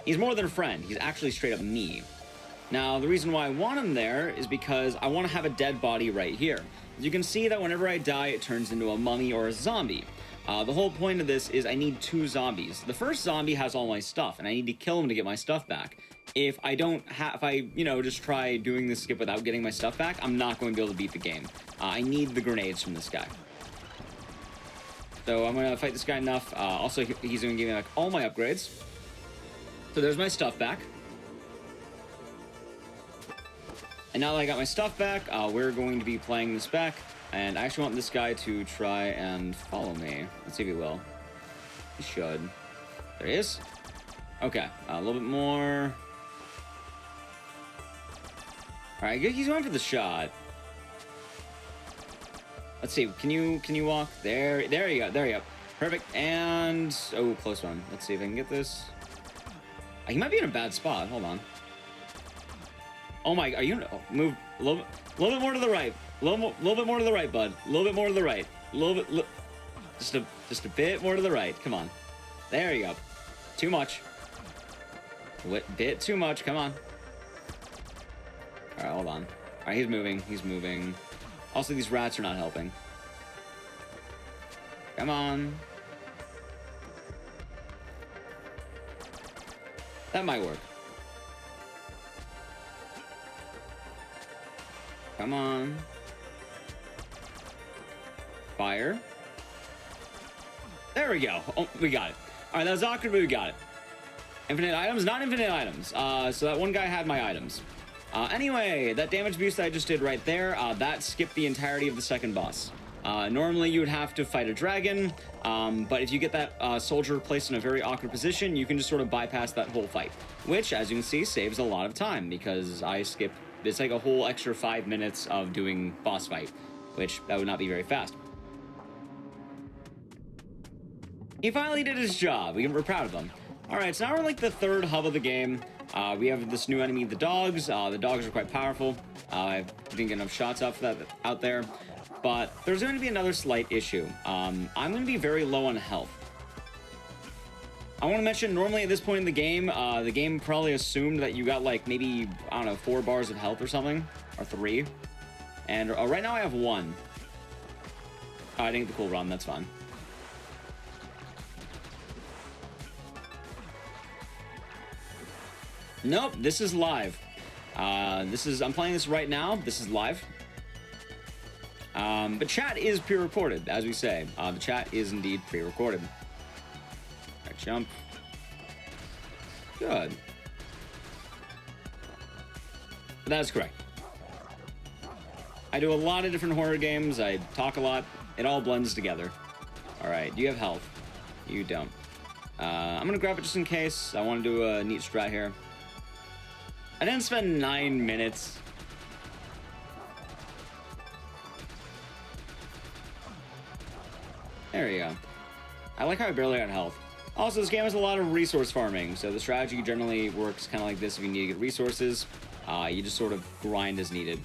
He's more than a friend, he's actually straight up me. Now, the reason why I want him there is because I want to have a dead body right here. You can see that whenever I die, it turns into a mummy or a zombie. The whole point of this is I need 2 zombies. The first zombie has all my stuff, and I need to kill him to get my stuff back. If I just try doing this skip without getting my stuff back, I'm not going to be able to beat the game. I need the grenades from this guy. So I'm going to fight this guy enough. Also, he's going to give me like all my upgrades. So there's my stuff back. And now that I got my stuff back, we're going to be playing this back. And I actually want this guy to try and follow me. Let's see if he will. He should. There he is. Okay, a little bit more. Alright, he's going for the shot. Let's see, can you walk? There you go, there you go. Perfect, and... oh, close one. Let's see if I can get this. He might be in a bad spot. Hold on. Oh my, are you, move a little bit more to the right. A little bit more to the right, bud. A little bit more to the right. A little bit, just a bit more to the right. Come on. There you go. Too much. Bit too much. Come on. All right, hold on. All right, he's moving. He's moving. Also, these rats are not helping. Come on. That might work. Come on. Fire. There we go. Oh, we got it. All right, that was awkward, but we got it. Infinite items? Not infinite items. So that one guy had my items. Anyway, that damage boost I just did right there, that skipped the entirety of the second boss. Normally you would have to fight a dragon, but if you get that soldier placed in a very awkward position, you can just sort of bypass that whole fight. Which, as you can see, saves a lot of time, because I skipped, it's like a whole extra 5 minutes of doing boss fight, which that would not be very fast. He finally did his job. We're proud of him. Alright, so now we're like the third hub of the game. We have this new enemy, the dogs. The dogs are quite powerful. I didn't get enough shots out for that out there. But there's going to be another slight issue. I'm going to be very low on health. I want to mention, normally at this point in the game probably assumed that you got like maybe, I don't know, 4 bars of health or something. Or 3. And right now I have 1. Oh, I didn't get the cool run, that's fine. Nope, this is live. I'm playing this right now. This is live. But chat is pre-recorded, as we say. The chat is indeed pre-recorded. Alright, jump. Good. That is correct. I do a lot of different horror games. I talk a lot. It all blends together. Alright, do you have health? You don't. I'm gonna grab it just in case. I want to do a neat strat here. I didn't spend 9 minutes. There you go. I like how I barely got health. Also, this game has a lot of resource farming, so the strategy generally works kind of like this. If you need to get resources, you just sort of grind as needed.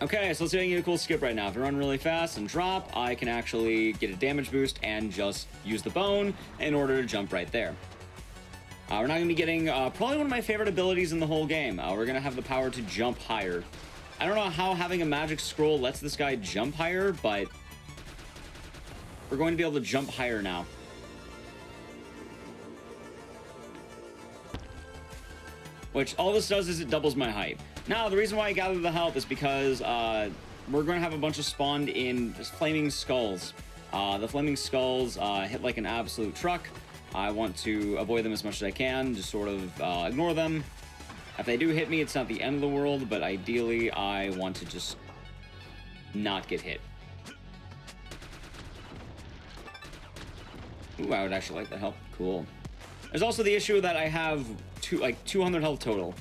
Okay, so let's see if I can get a cool skip right now. If I run really fast and drop, I can actually get a damage boost and just use the bone in order to jump right there. We're not going to be getting probably one of my favorite abilities in the whole game. We're going to have the power to jump higher. I don't know how having a magic scroll lets this guy jump higher, but we're going to be able to jump higher now. Which all this does is it doubles my height. Now, the reason why I gathered the health is because we're going to have a bunch of spawned in flaming skulls. The flaming skulls hit like an absolute truck. I want to avoid them as much as I can, just sort of ignore them. If they do hit me, it's not the end of the world, but ideally I want to just not get hit. Ooh, I would actually like that help. Cool. There's also the issue that I have 200 health total.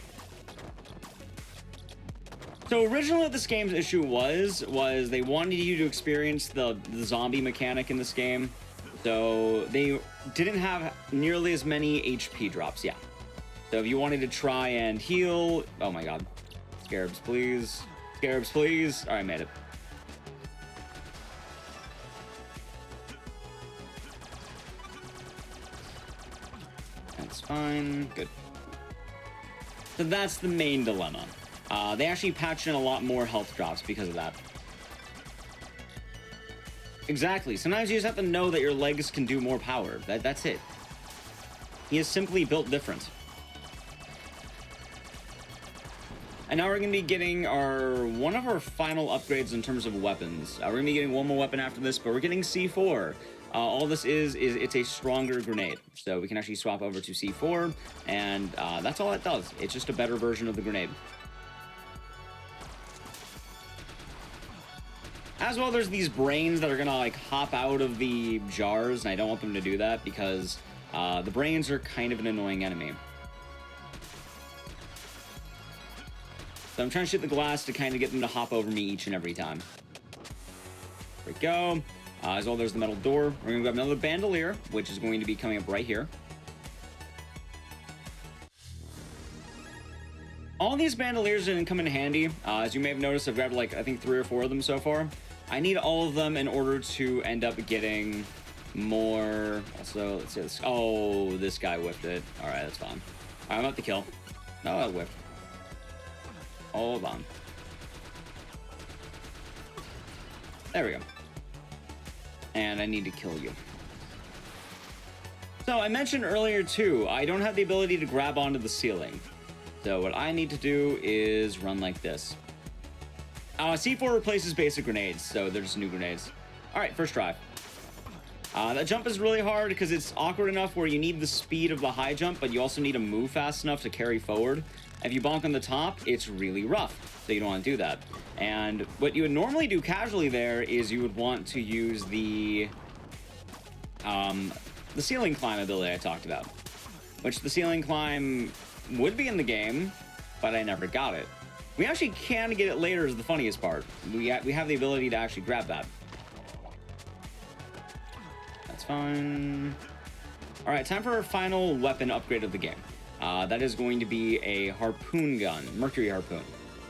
So originally what this game's issue was they wanted you to experience the zombie mechanic in this game. So they didn't have nearly as many HP drops, yeah. So if you wanted to try and heal... Oh my god. Scarabs, please. Scarabs, please. Alright, made it. That's fine. Good. So that's the main dilemma. They actually patched in a lot more health drops because of that. Exactly. Sometimes you just have to know that your legs can do more power. That's it. He is simply built different. And now we're going to be getting one of our final upgrades in terms of weapons. We're going to be getting one more weapon after this, but we're getting C4. All this is it's a stronger grenade. So we can actually swap over to C4, and that's all it does. It's just a better version of the grenade. As well, there's these brains that are gonna like hop out of the jars, and I don't want them to do that because the brains are kind of an annoying enemy. So I'm trying to shoot the glass to kind of get them to hop over me each and every time. There we go. As well, there's the metal door. We're gonna grab another bandolier, which is going to be coming up right here. All these bandoliers didn't come in handy. As you may have noticed, I've grabbed like, I think 3 or 4 of them so far. I need all of them in order to end up getting more. Also, let's see this. Oh, this guy whiffed it. All right, that's fine. All right, I'm about to kill. No, I whiffed. Hold on. There we go. And I need to kill you. So I mentioned earlier too, I don't have the ability to grab onto the ceiling. So what I need to do is run like this. C4 replaces basic grenades, so they're just new grenades. All right, first try. That jump is really hard because it's awkward enough where you need the speed of the high jump, but you also need to move fast enough to carry forward. If you bonk on the top, it's really rough, so you don't want to do that. And what you would normally do casually there is you would want to use the ceiling climb ability I talked about, which the ceiling climb would be in the game, but I never got it. We actually can get it later is the funniest part. We have the ability to actually grab that. That's fine. All right, time for our final weapon upgrade of the game. That is going to be a harpoon gun, mercury harpoon.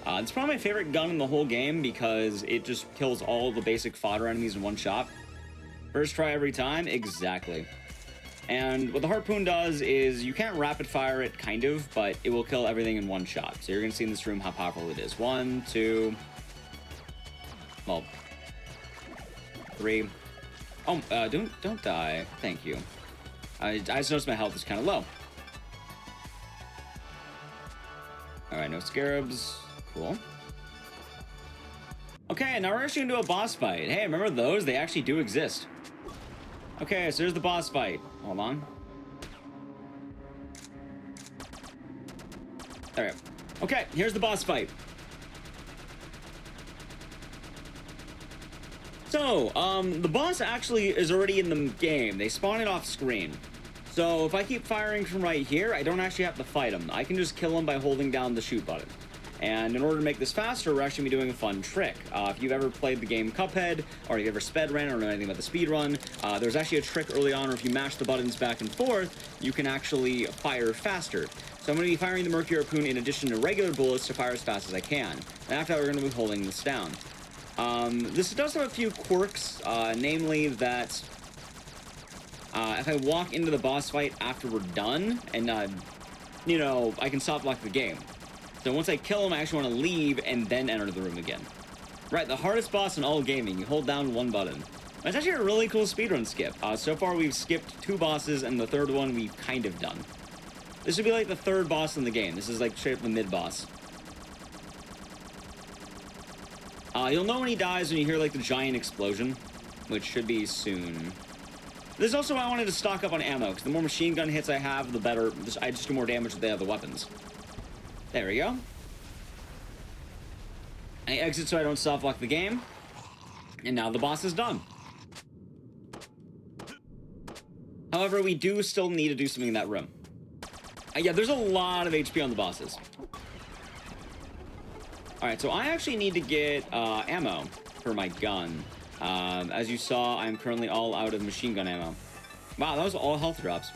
It's probably my favorite gun in the whole game because it just kills all the basic fodder enemies in one shot. First try every time, exactly. And what the harpoon does is you can't rapid fire it, kind of, but it will kill everything in one shot. So you're gonna see in this room how powerful it is. 1, 2, well, 3. Oh, don't die. Thank you. I just noticed my health is kind of low. All right, no scarabs. Cool. Okay, now we're actually gonna do a boss fight. Hey, remember those? They actually do exist. Okay, so there's the boss fight. Hold on. There we go. Okay, here's the boss fight. So, the boss actually is already in the game. They spawn it off screen. So if I keep firing from right here, I don't actually have to fight him. I can just kill him by holding down the shoot button. And in order to make this faster, we're actually doing a fun trick. If you've ever played the game Cuphead, or you've ever sped ran or know anything about the speed run, there's actually a trick early on where if you mash the buttons back and forth, you can actually fire faster. So I'm going to be firing the mercury harpoon in addition to regular bullets to fire as fast as I can. And after that, we're going to be holding this down. This does have a few quirks, namely that if I walk into the boss fight after we're done, and you know, I can soft lock the game. So once I kill him, I actually want to leave and then enter the room again. Right, the hardest boss in all gaming. You hold down one button. It's actually a really cool speedrun skip. So far, we've skipped 2 bosses, and the third one we've kind of done. This would be like the 3rd boss in the game. This is like straight up the mid-boss. You'll know when he dies when you hear like the giant explosion, which should be soon. This is also why I wanted to stock up on ammo, because the more machine gun hits I have, the better. I just do more damage with the other weapons. There we go. I exit so I don't soft lock the game. And now the boss is done. However, we do still need to do something in that room. Yeah, there's a lot of HP on the bosses. Alright, so I actually need to get ammo for my gun. As you saw, I'm currently all out of machine gun ammo. Wow, that was all health drops.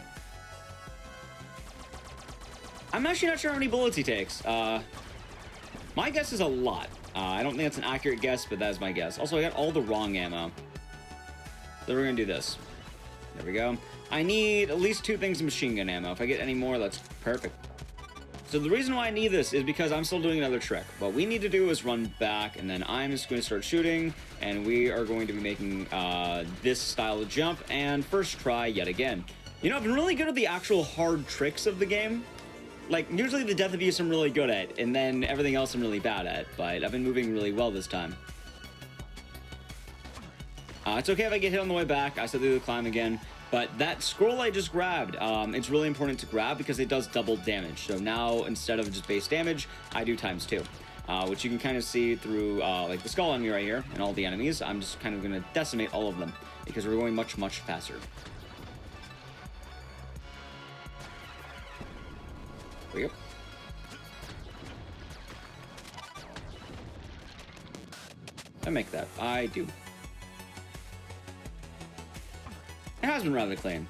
I'm actually not sure how many bullets he takes. My guess is a lot. I don't think that's an accurate guess, but that's my guess. Also, I got all the wrong ammo. So we're gonna do this. There we go. I need at least 2 things of machine gun ammo. If I get any more, that's perfect. So the reason why I need this is because I'm still doing another trick. What we need to do is run back, and then I'm just going to start shooting, and we are going to be making this style of jump, and first try yet again. You know, I've been really good at the actual hard tricks of the game. Like, usually the death abuse I'm really good at, and then everything else I'm really bad at, but I've been moving really well this time. It's okay if I get hit on the way back. I still do the climb again. But that scroll I just grabbed, it's really important to grab because it does double damage. So now, instead of just base damage, I do ×2. Which you can kind of see through, like, the skull enemy right here and all the enemies. I'm just kind of going to decimate all of them because we're going much, much faster. There we go. I make that. I do. It has been rather clean.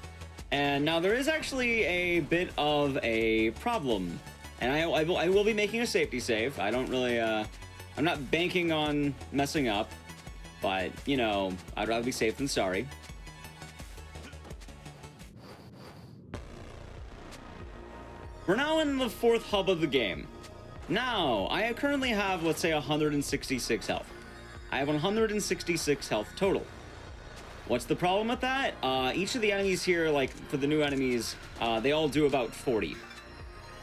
And now there is actually a bit of a problem. And I will be making a safety save. I don't really, I'm not banking on messing up, but, you know, I'd rather be safe than sorry. We're now in the 4th hub of the game. Now, I currently have, let's say, 166 health. I have 166 health total. What's the problem with that? Each of the enemies here, like, for the new enemies, they all do about 40.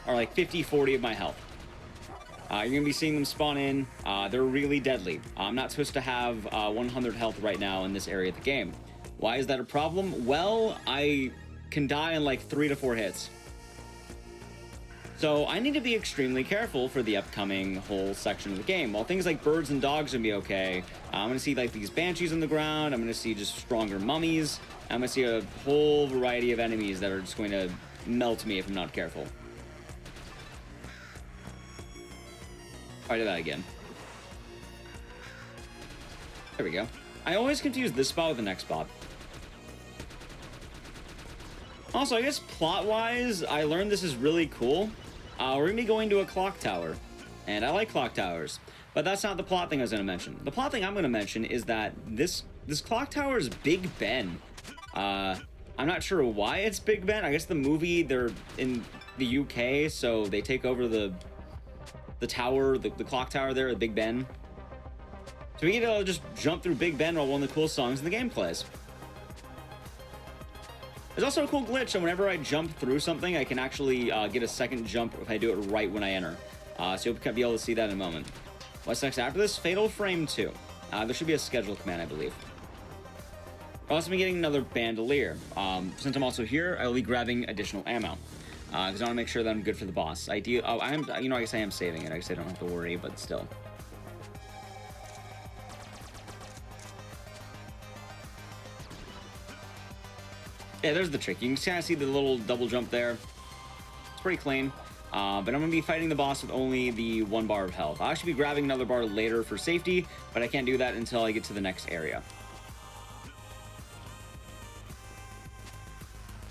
Or like 50, 40 of my health. You're gonna be seeing them spawn in. They're really deadly. I'm not supposed to have 100 health right now in this area of the game. Why is that a problem? Well, I can die in like 3 to 4 hits. So I need to be extremely careful for the upcoming whole section of the game. While things like birds and dogs are gonna be okay, I'm gonna see like these banshees on the ground. I'm gonna see just stronger mummies. I'm gonna see a whole variety of enemies that are just going to melt me if I'm not careful. I did that again. There we go. I always confuse this spot with the next spot. Also, I guess plot-wise, I learned this is really cool. We're gonna be going to a clock tower, and I like clock towers, but that's not the plot thing I was gonna mention. The plot thing I'm gonna mention is that this clock tower is Big Ben. I'm not sure why it's Big Ben. I guess the movie, they're in the UK, so they take over the tower, the clock tower there at Big Ben. So we get to just jump through Big Ben while one of the cool songs in the game plays. There's also a cool glitch, and whenever I jump through something, I can actually get a second jump if I do it right when I enter. So you'll be able to see that in a moment. What's next after this? Fatal Frame 2. There should be a schedule command, I believe. I'll also be getting another bandolier. Since I'm also here, I will be grabbing additional ammo. Because I want to make sure that I'm good for the boss. I guess I am saving it. I guess I don't have to worry, but still. Yeah, there's the trick. You can kind of see the little double jump there. It's pretty clean. But I'm going to be fighting the boss with only the 1 bar of health. I'll actually be grabbing another bar later for safety, but I can't do that until I get to the next area.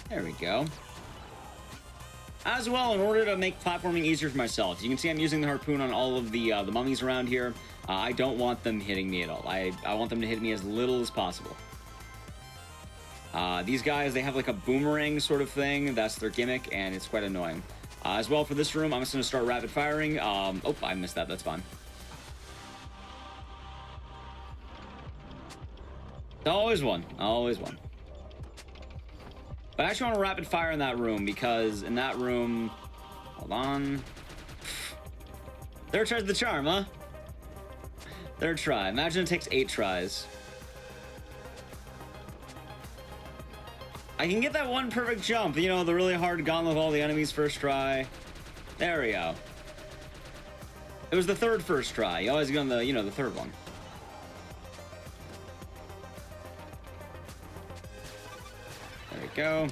There we go. As well, in order to make platforming easier for myself, you can see I'm using the harpoon on all of the mummies around here. I don't want them hitting me at all. I want them to hit me as little as possible. These guys, they have like a boomerang sort of thing. That's their gimmick, and it's quite annoying. As well, for this room, I'm just going to start rapid firing. Oh, I missed that. That's fine. Always one. Always one. But I actually want to rapid fire in that room, because in that room... Hold on. Third tries the charm, huh? Third try. Imagine it takes 8 tries. I can get that one perfect jump, you know, the really hard gauntlet with all the enemies first try. There we go. It was the third first try. You always get on the, you know, the third one. There we go.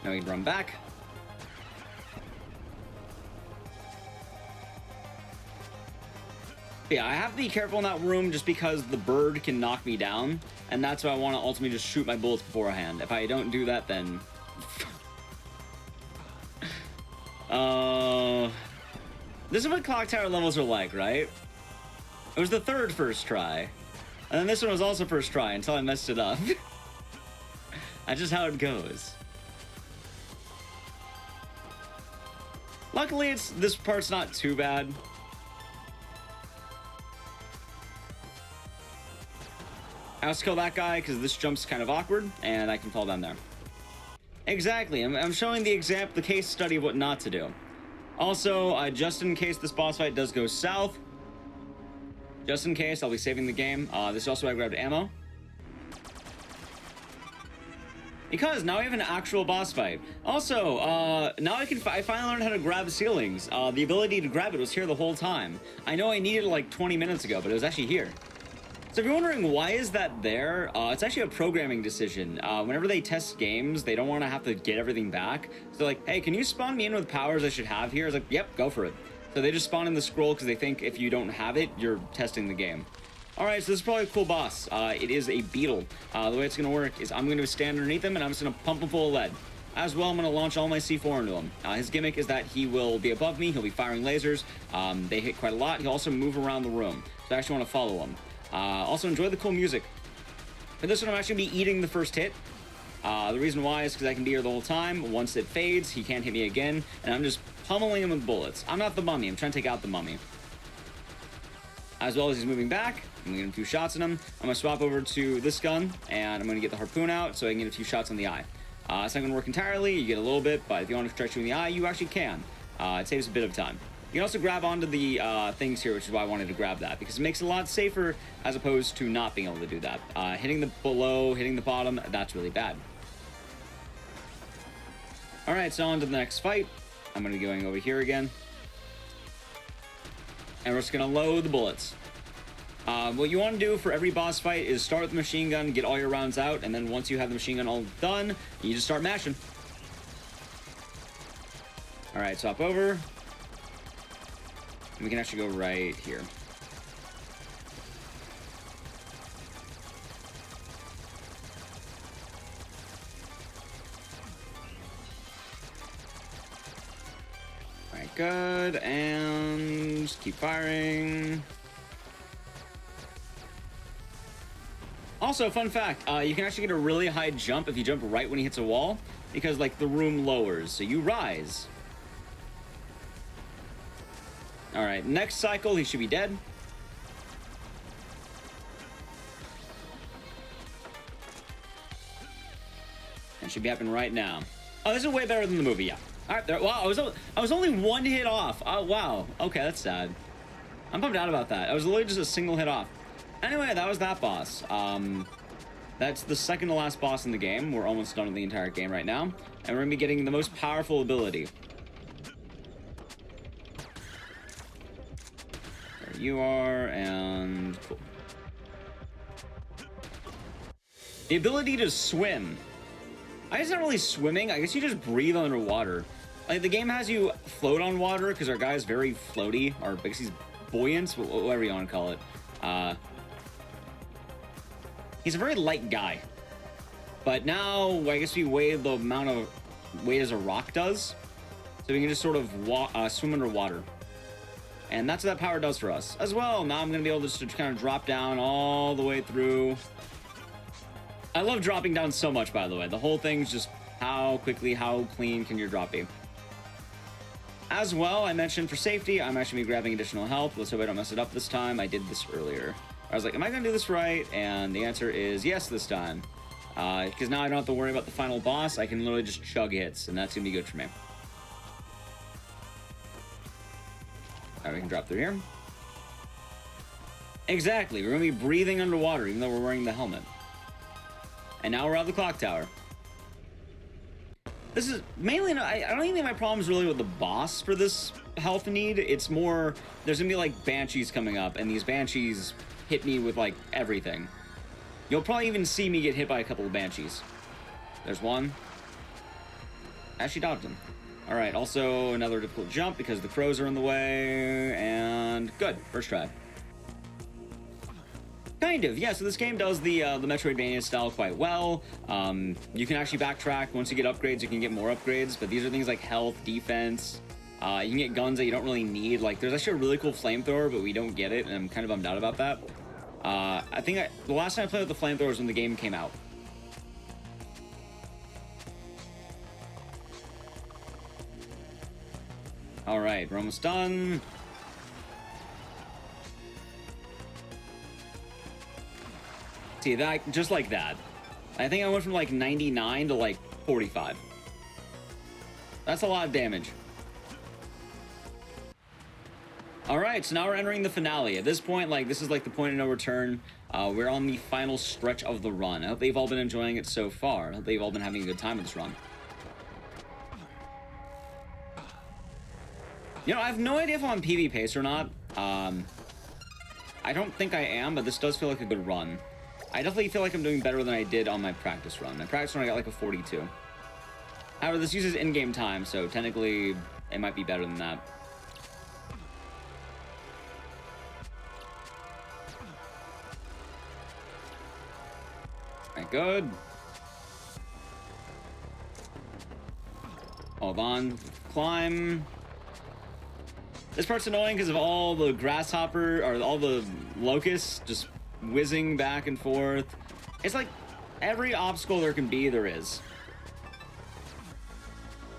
Now we can run back. Yeah, I have to be careful in that room just because the bird can knock me down, and that's why I want to ultimately just shoot my bullets beforehand. If I don't do that, then... This is what clock tower levels are like, right? It was the third first try. And then this one was also first try until I messed it up. That's just how it goes. Luckily, this part's not too bad. I also kill that guy because this jump's kind of awkward, and I can fall down there. Exactly. I'm showing the case study of what not to do. Also, just in case this boss fight does go south, just in case, I'll be saving the game. This is also why I grabbed ammo. Because now we have an actual boss fight. Also, now I finally learned how to grab ceilings. The ability to grab it was here the whole time. I know I needed it like 20 minutes ago, but it was actually here. So if you're wondering why is that there, it's actually a programming decision. Whenever they test games, they don't want to have to get everything back. So they're like, hey, can you spawn me in with powers I should have here? It's like, yep, go for it. So they just spawn in the scroll because they think if you don't have it, you're testing the game. All right, so this is probably a cool boss. It is a beetle. The way it's going to work is I'm going to stand underneath him, and I'm just going to pump him full of lead. As well, I'm going to launch all my C4 into him. His gimmick is that he will be above me. He'll be firing lasers. They hit quite a lot. He'll also move around the room. So I actually want to follow him. Also, enjoy the cool music. For this one, I'm actually going to be eating the first hit. The reason why is because I can be here the whole time. Once it fades, he can't hit me again. And I'm just pummeling him with bullets. I'm not the mummy. I'm trying to take out the mummy. As well as he's moving back, I'm going to get a few shots in him. I'm going to swap over to this gun, and I'm going to get the harpoon out so I can get a few shots on the eye. It's not going to work entirely. You get a little bit, but if you want to stretch you in the eye, you actually can. It saves a bit of time. You can also grab onto the things here, which is why I wanted to grab that, because it makes it a lot safer as opposed to not being able to do that. Hitting the below, hitting the bottom, that's really bad. Alright, so on to the next fight. I'm going to be going over here again. And we're just going to load the bullets. What you want to do for every boss fight is start with the machine gun, get all your rounds out, and then once you have the machine gun all done, you just start mashing. Alright, swap over. And we can actually go right here. Alright, good, and just keep firing. Also, fun fact, you can actually get a really high jump if you jump right when he hits a wall, because, like, the room lowers, so you rise. Alright, next cycle, he should be dead. That should be happening right now. Oh, this is way better than the movie, yeah. Alright, there. Wow, I was only one hit off. Oh, wow. Okay, that's sad. I'm bummed out about that. I was literally just a single hit off. Anyway, that was that boss. That's the second to last boss in the game. We're almost done with the entire game right now. And we're going to be getting the most powerful ability. There you are, and cool. The ability to swim. I guess not really swimming. I guess you just breathe underwater. Like, the game has you float on water because our guy is very floaty, or because he's buoyant, whatever you want to call it. He's a very light guy. But now, I guess we weigh the amount of weight as a rock does. So we can just sort of swim underwater. And that's what that power does for us. As well, now I'm going to be able to just kind of drop down all the way through. I love dropping down so much, by the way. The whole thing's just how quickly, how clean can your drop be. As well, I mentioned for safety, I'm actually grabbing additional health. Let's hope I don't mess it up this time. I did this earlier. I was like, am I going to do this right? And the answer is yes this time. Because now I don't have to worry about the final boss. I can literally just chug hits, and that's going to be good for me. Alright, we can drop through here. Exactly, we're going to be breathing underwater, even though we're wearing the helmet. And now we're out of the clock tower. This is mainly, I don't even think my problem is really with the boss for this health need. It's more, there's going to be like banshees coming up, and these banshees hit me with like everything. You'll probably even see me get hit by a couple of banshees. There's one. Actually dodged him. Alright, also another difficult jump because the crows are in the way, and good, first try. Kind of, yeah, so this game does the Metroidvania style quite well. You can actually backtrack. Once you get upgrades, you can get more upgrades, but these are things like health, defense. You can get guns that you don't really need. Like, there's actually a really cool flamethrower, but we don't get it, and I'm kind of bummed out about that. I think the last time I played with the flamethrower was when the game came out. Alright, we're almost done. See, that, just like that. I think I went from like 99 to like 45. That's a lot of damage. Alright, so now we're entering the finale. At this point, like, this is like the point of no return. We're on the final stretch of the run. I hope they've all been enjoying it so far. I hope they've all been having a good time with this run. You know, I have no idea if I'm on PV pace or not. I don't think I am, but this does feel like a good run. I definitely feel like I'm doing better than I did on my practice run. My practice run, I got like a 42. However, this uses in-game time, so technically it might be better than that. Alright, good. Hold on. Climb. This part's annoying because of all the grasshopper, or all the locusts just whizzing back and forth. It's like every obstacle there can be, there is.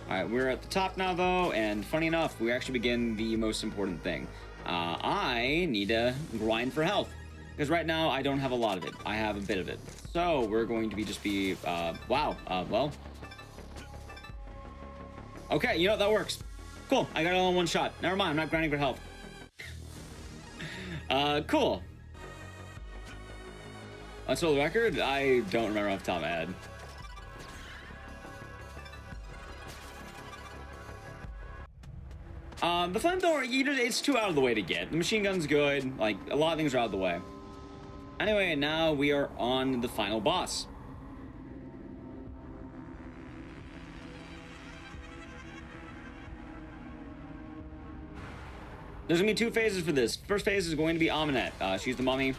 Alright, we're at the top now, though, and funny enough, we actually begin the most important thing. I need to grind for health, because right now I don't have a lot of it. I have a bit of it. So we're going to well. Okay, you know what, that works. Cool, I got it all in one shot. Never mind, I'm not grinding for health. Cool. That's for the record, I don't remember off the top of my head. The flamethrower, it's too out of the way to get. The machine gun's good, like, a lot of things are out of the way. Anyway, now we are on the final boss. There's gonna be two phases for this. First phase is going to be Aminette. She's the mummy.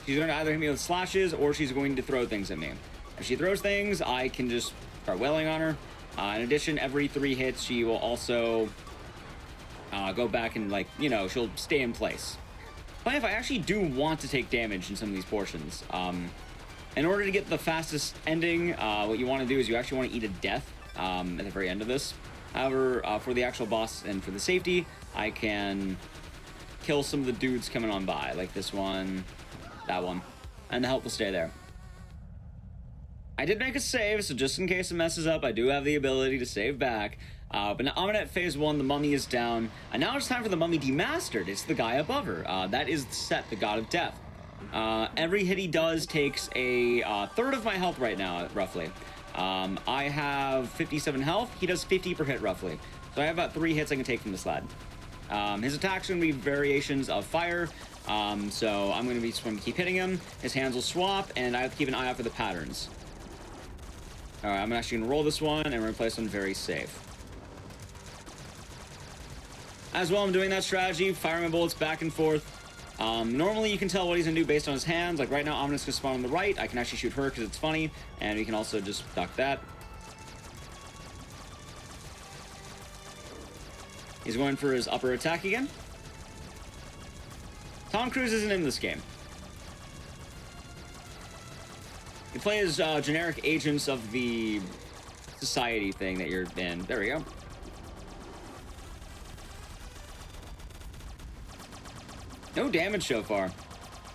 She's going to either hit me with slashes or she's going to throw things at me. If she throws things, I can just start wailing on her. In addition, every 3 hits, she will also go back and, like, you know, she'll stay in place. But if I actually do want to take damage in some of these portions, in order to get the fastest ending, what you want to do is you actually want to eat a death at the very end of this. However, for the actual boss and for the safety, I can kill some of the dudes coming on by, like this one, that one, and the health will stay there. I did make a save, so just in case it messes up, I do have the ability to save back. But now I'm at phase 1, the mummy is down, and now it's time for the Mummy Demastered. It's the guy above her. That is Set, the god of death. Every hit he does takes a third of my health right now, roughly. I have 57 health. He does 50 per hit, roughly. So I have about 3 hits I can take from this lad. His attacks are going to be variations of fire. So I'm going to just want to keep hitting him. His hands will swap, and I have to keep an eye out for the patterns. Alright, I'm actually going to roll this one, and we're going to play this one very safe. As well, I'm doing that strategy, firing my bullets back and forth. Normally you can tell what he's going to do based on his hands. Like right now, I'm just going to spawn on the right. I can actually shoot her because it's funny, and we can also just duck that. He's going for his upper attack again. Tom Cruise isn't in this game. You play as generic agents of the society thing that you're in. There we go. No damage so far.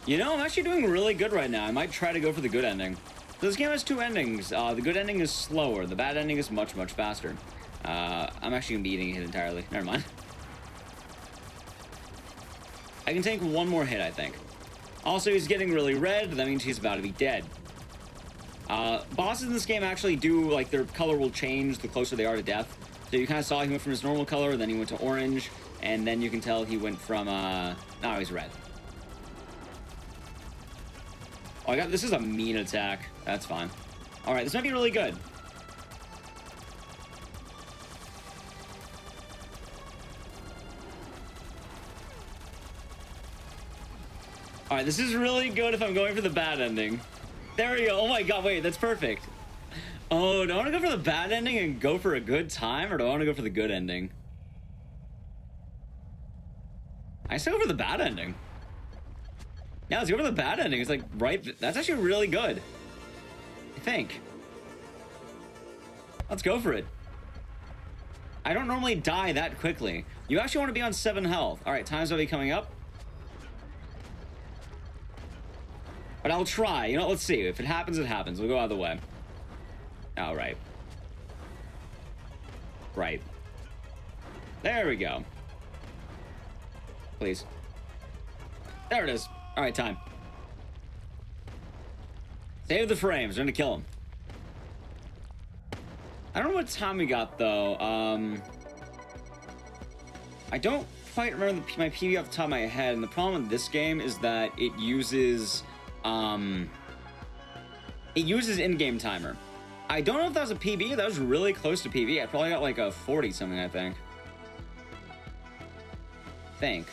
You know, I'm actually doing really good right now. I might try to go for the good ending. This game has 2 endings. The good ending is slower. The bad ending is much, much faster. I'm actually going to be eating a hit entirely. Never mind. I can take 1 more hit, I think. Also, he's getting really red. That means he's about to be dead. Bosses in this game actually do, like, their color will change the closer they are to death. So you kind of saw he went from his normal color, then he went to orange, and then you can tell he went from, now he's red. Oh, this is a mean attack. That's fine. Alright, this might be really good. Alright, this is really good if I'm going for the bad ending. There we go. Oh my god, wait, that's perfect. Oh, do I want to go for the bad ending and go for a good time, or do I want to go for the good ending? I still go for the bad ending. Yeah, let's go for the bad ending. It's like, right, that's actually really good. I think. Let's go for it. I don't normally die that quickly. You actually want to be on 7 health. Alright, time's already coming up. But I'll try. You know, let's see. If it happens, it happens. We'll go either way. All right. Right. There we go. Please. There it is. All right, time. Save the frames. We're gonna kill him. I don't know what time we got, though. I don't quite remember my PB off the top of my head, and the problem with this game is that it uses in-game timer. I don't know if that was a PB. That was really close to PB. I probably got like a 40 something, I think.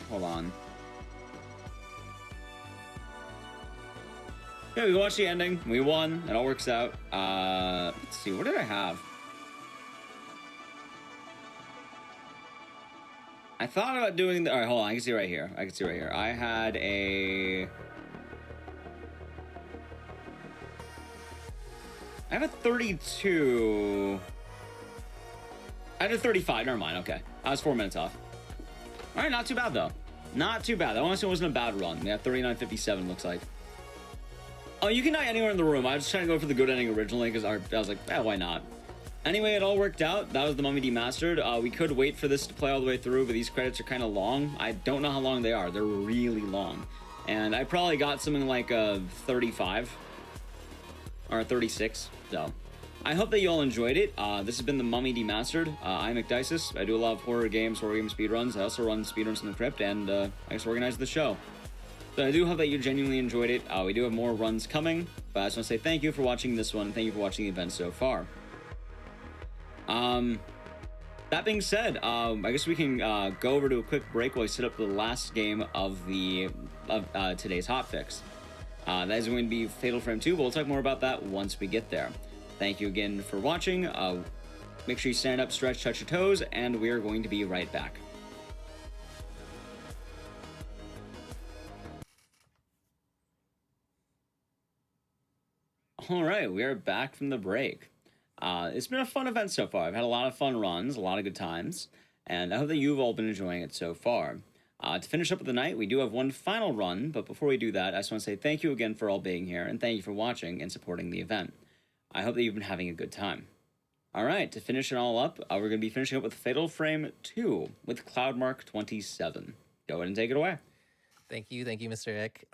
Hold on. Yeah, we watched the ending. We won. It all works out. Let's see. What did I have? I thought about doing the... All right, hold on. I can see right here. I had a... I have a 32... I had a 35. Never mind. Okay. I was 4 minutes off. All right, not too bad, though. Not too bad. That honestly wasn't a bad run. Yeah, 39.57 looks like. Oh, you can die anywhere in the room. I was trying to go for the good ending originally because I was like, why not? Anyway, it all worked out. That was the Mummy Demastered. We could wait for this to play all the way through, but these credits are kind of long. I don't know how long they are. They're really long. And I probably got something like a 35 or a 36. So I hope that you all enjoyed it. This has been the Mummy Demastered. I'm McDices. I do a lot of horror game speedruns. I also run Speedruns From the Crypt, and I just organize the show. So I do hope that you genuinely enjoyed it. We do have more runs coming, but I just want to say thank you for watching this one. Thank you for watching the event so far. That being said, I guess we can go over to a quick break while we set up the last game of today's hotfix. That is going to be Fatal Frame 2, but we'll talk more about that once we get there. Thank you again for watching. Make sure you stand up, stretch, touch your toes, and we are going to be right back. All right, we are back from the break. It's been a fun event so far. I've had a lot of fun runs, a lot of good times, and I hope that you've all been enjoying it so far. To finish up the night, we do have one final run, but before we do that, I just want to say thank you again for all being here, and thank you for watching and supporting the event. I hope that you've been having a good time. All right, to finish it all up, we're going to be finishing up with Fatal Frame 2 with Cloudmark 27. Go ahead and take it away. Thank you, Mr. Eck.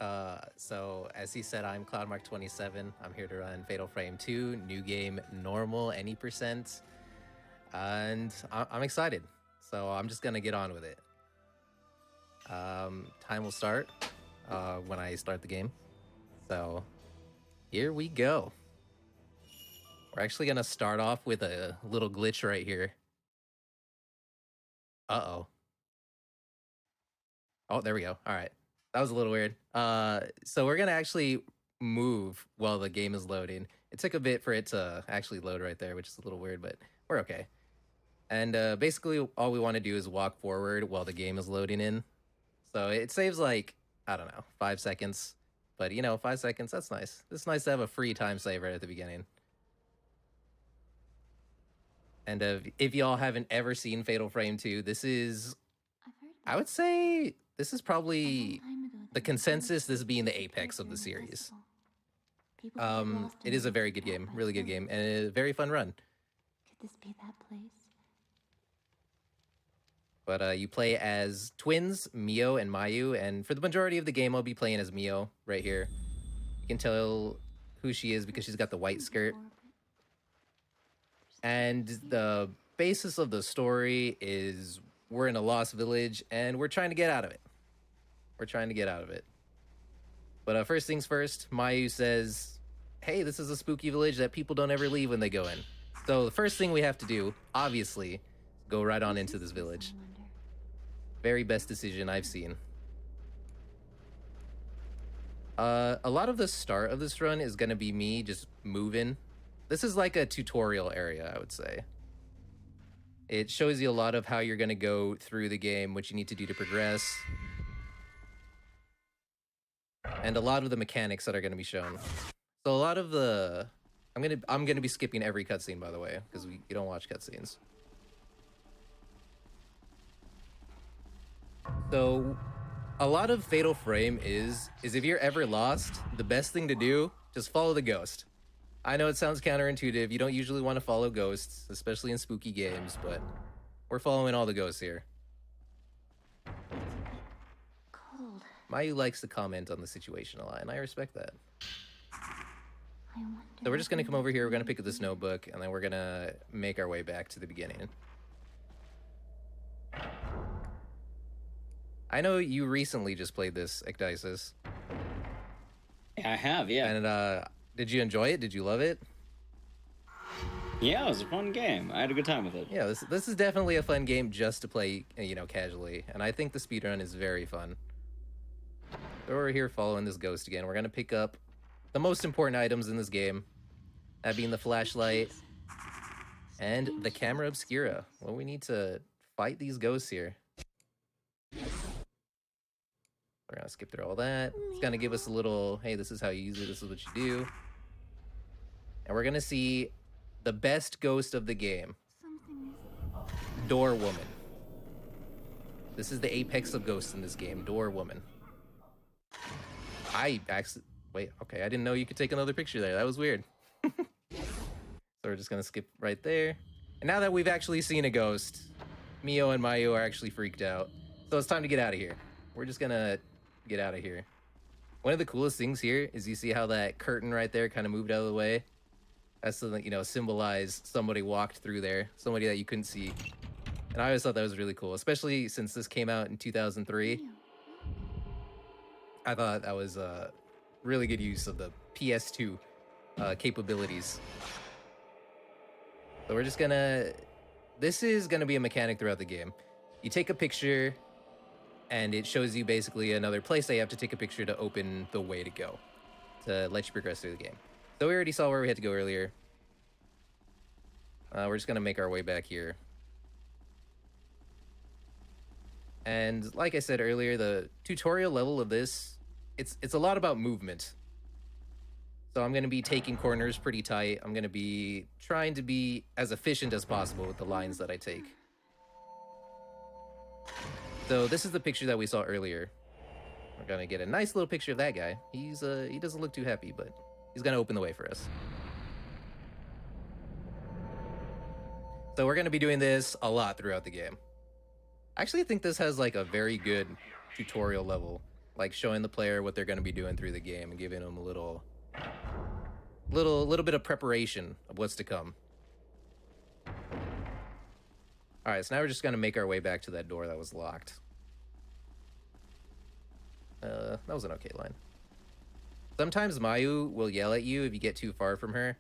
So, as he said, I'm Cloudmark27. I'm here to run Fatal Frame 2, new game, normal, any percent. And I'm excited. So, I'm just going to get on with it. Time will start when I start the game. So, here we go. We're actually going to start off with a little glitch right here. Uh-oh. Oh, there we go. All right. That was a little weird. So we're going to actually move while the game is loading. It took a bit for it to actually load right there, which is a little weird, but we're okay. And basically all we want to do is walk forward while the game is loading in. So it saves like, I don't know, 5 seconds. But, 5 seconds, that's nice. It's nice to have a free time saver at the beginning. And if y'all haven't ever seen Fatal Frame 2, this is, I would say, this is probably the consensus, this being the apex of the series. It is a very good game, really good game, and a very fun run. Could this be that place? But you play as twins, Mio and Mayu, and for the majority of the game, I'll be playing as Mio right here. You can tell who she is because she's got the white skirt. And the basis of the story is we're in a lost village and we're trying to get out of it. But first things first, Mayu says, hey, this is a spooky village that people don't ever leave when they go in. So the first thing we have to do, obviously, go right on into this village. Very best decision I've seen. A lot of the start of this run is going to be me just moving. This is like a tutorial area, I would say. It shows you a lot of how you're going to go through the game, what you need to do to progress, and a lot of the mechanics that are going to be shown. So a lot of the... I'm gonna be skipping every cutscene, by the way, because you don't watch cutscenes. So a lot of Fatal Frame is if you're ever lost, the best thing to do, just follow the ghost. I know it sounds counterintuitive. You don't usually want to follow ghosts, especially in spooky games, but we're following all the ghosts here. Cold. Mayu likes to comment on the situation a lot, and I respect that. I wonder. So we're just going to come over here, we're going to pick up this notebook, and then we're going to make our way back to the beginning. I know you recently just played this, Ecdysis. I have, yeah. And did you enjoy it? Did you love it? Yeah, it was a fun game. I had a good time with it. Yeah, this is definitely a fun game just to play, casually. And I think the speedrun is very fun. So we're here following this ghost again. We're going to pick up the most important items in this game. That being the flashlight and the camera obscura. Well, we need to fight these ghosts here. We're gonna skip through all that. It's gonna give us a little, hey, this is how you use it, this is what you do. And we're gonna see the best ghost of the game. Door Woman. This is the apex of ghosts in this game, Door Woman. Wait, okay, I didn't know you could take another picture there. That was weird. So we're just gonna skip right there. And now that we've actually seen a ghost, Mio and Mayu are actually freaked out. So it's time to get out of here. We're just gonna get out of here. One of the coolest things here is you see how that curtain right there kind of moved out of the way. That's to, you know, symbolize somebody walked through there, somebody that you couldn't see. And I always thought that was really cool, especially since this came out in 2003. I thought that was a really good use of the PS2 capabilities. So we're just gonna... This is gonna be a mechanic throughout the game. You take a picture, and it shows you basically another place that you have to take a picture to open the way to go, to let you progress through the game. So we already saw where we had to go earlier. We're just gonna make our way back here. And like I said earlier, the tutorial level of this, it's a lot about movement. So I'm going to be taking corners pretty tight. I'm going to be trying to be as efficient as possible with the lines that I take. So this is the picture that we saw earlier. We're going to get a nice little picture of that guy. He doesn't look too happy, but he's going to open the way for us. So we're going to be doing this a lot throughout the game. I actually think this has like a very good tutorial level, like showing the player what they're going to be doing through the game and giving them a little bit of preparation of what's to come. All right, so now we're just going to make our way back to that door that was locked. That was an okay line. Sometimes Mayu will yell at you if you get too far from her,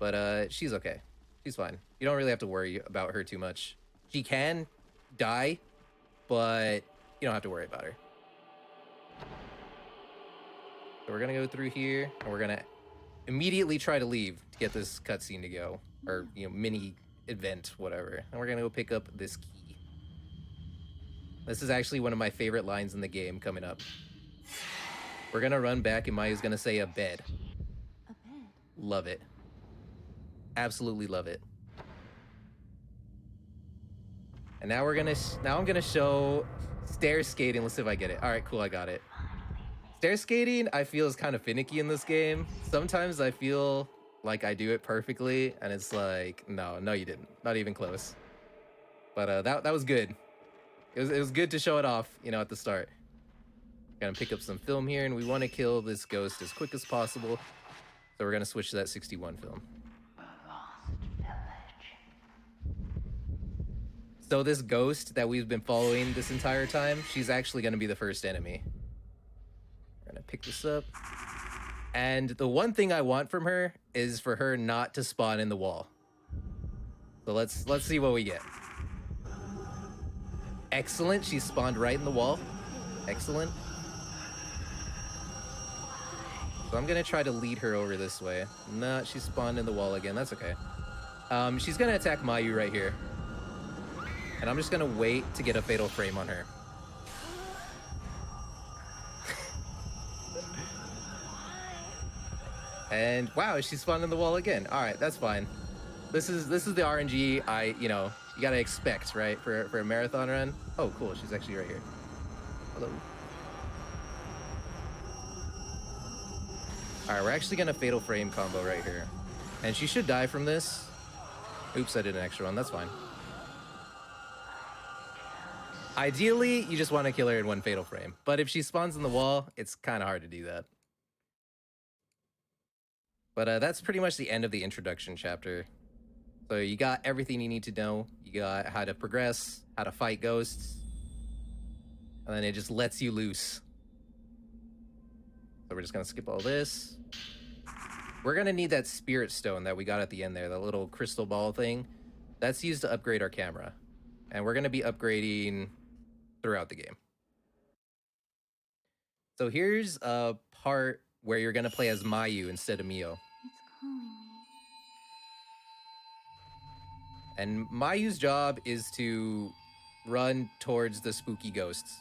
but she's okay. She's fine. You don't really have to worry about her too much. She can die, but you don't have to worry about her. So we're gonna go through here, and we're gonna immediately try to leave to get this cutscene to go, or mini event, whatever. And we're gonna go pick up this key. This is actually one of my favorite lines in the game coming up. We're gonna run back, and Mayu's gonna say a bed. A bed? Love it. Absolutely love it. And now I'm gonna show stair skating. Let's see if I get it. All right, cool, I got it. Stair skating, I feel, is kind of finicky in this game. Sometimes I feel like I do it perfectly, and it's like, no, you didn't. Not even close. But that was good. It was good to show it off, at the start. Gonna pick up some film here, and we want to kill this ghost as quick as possible. So we're gonna switch to that 61 film. So this ghost that we've been following this entire time, she's actually going to be the first enemy. We're going to pick this up. And the one thing I want from her is for her not to spawn in the wall. So let's see what we get. Excellent. She spawned right in the wall. Excellent. So I'm going to try to lead her over this way. No, she spawned in the wall again. That's okay. She's going to attack Mayu right here. And I'm just gonna wait to get a fatal frame on her. And wow, she spawned in the wall again. All right, that's fine. This is the RNG you gotta expect, right, for a marathon run. Oh, cool, she's actually right here. Hello. All right, we're actually gonna fatal frame combo right here, and she should die from this. Oops, I did an extra one. That's fine. Ideally, you just want to kill her in one fatal frame. But if she spawns in the wall, it's kind of hard to do that. But that's pretty much the end of the introduction chapter. So you got everything you need to know. You got how to progress, how to fight ghosts. And then it just lets you loose. So we're just going to skip all this. We're going to need that spirit stone that we got at the end there, that little crystal ball thing. That's used to upgrade our camera. And we're going to be upgrading throughout the game. So here's a part where you're going to play as Mayu instead of Mio. It's calling me. And Mayu's job is to run towards the spooky ghosts.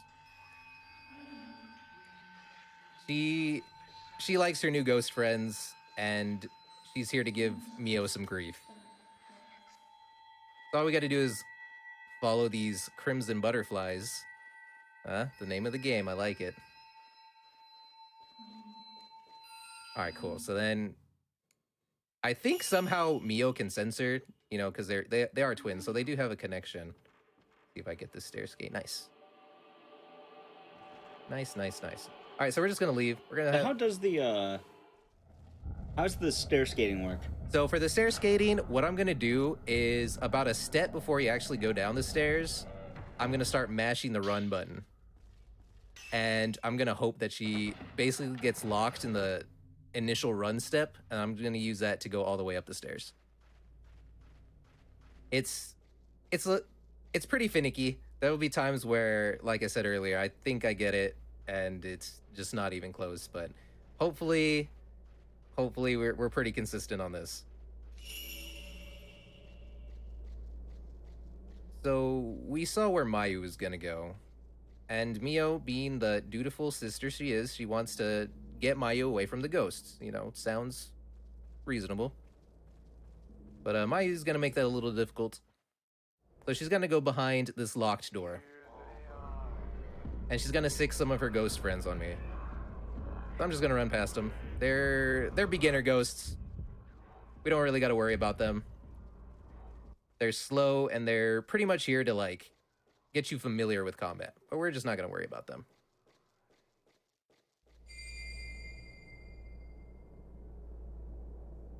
She likes her new ghost friends, and she's here to give Mio some grief. So all we got to do is follow these crimson butterflies. The name of the game. I like it. All right, cool. So then I think somehow Mio can sense her, you know, because they are twins, so they do have a connection. See if I get this stair skate. Nice. Nice. All right, so we're just gonna leave. We're gonna. How's the stair skating work? So for the stair skating, what I'm gonna do is about a step before you actually go down the stairs, I'm gonna start mashing the run button. And I'm gonna hope that she basically gets locked in the initial run step, and I'm gonna use that to go all the way up the stairs. It's pretty finicky. There will be times where, like I said earlier, I think I get it, and it's just not even close. But hopefully we're pretty consistent on this. So we saw where Mayu was gonna go. And Mio, being the dutiful sister she is, she wants to get Mayu away from the ghosts. You know, sounds reasonable. But Mayu's gonna make that a little difficult. So she's gonna go behind this locked door. And she's gonna sick some of her ghost friends on me. So I'm just gonna run past them. They're beginner ghosts. We don't really gotta worry about them. They're slow, and they're pretty much here to, like, get you familiar with combat. But we're just not gonna worry about them.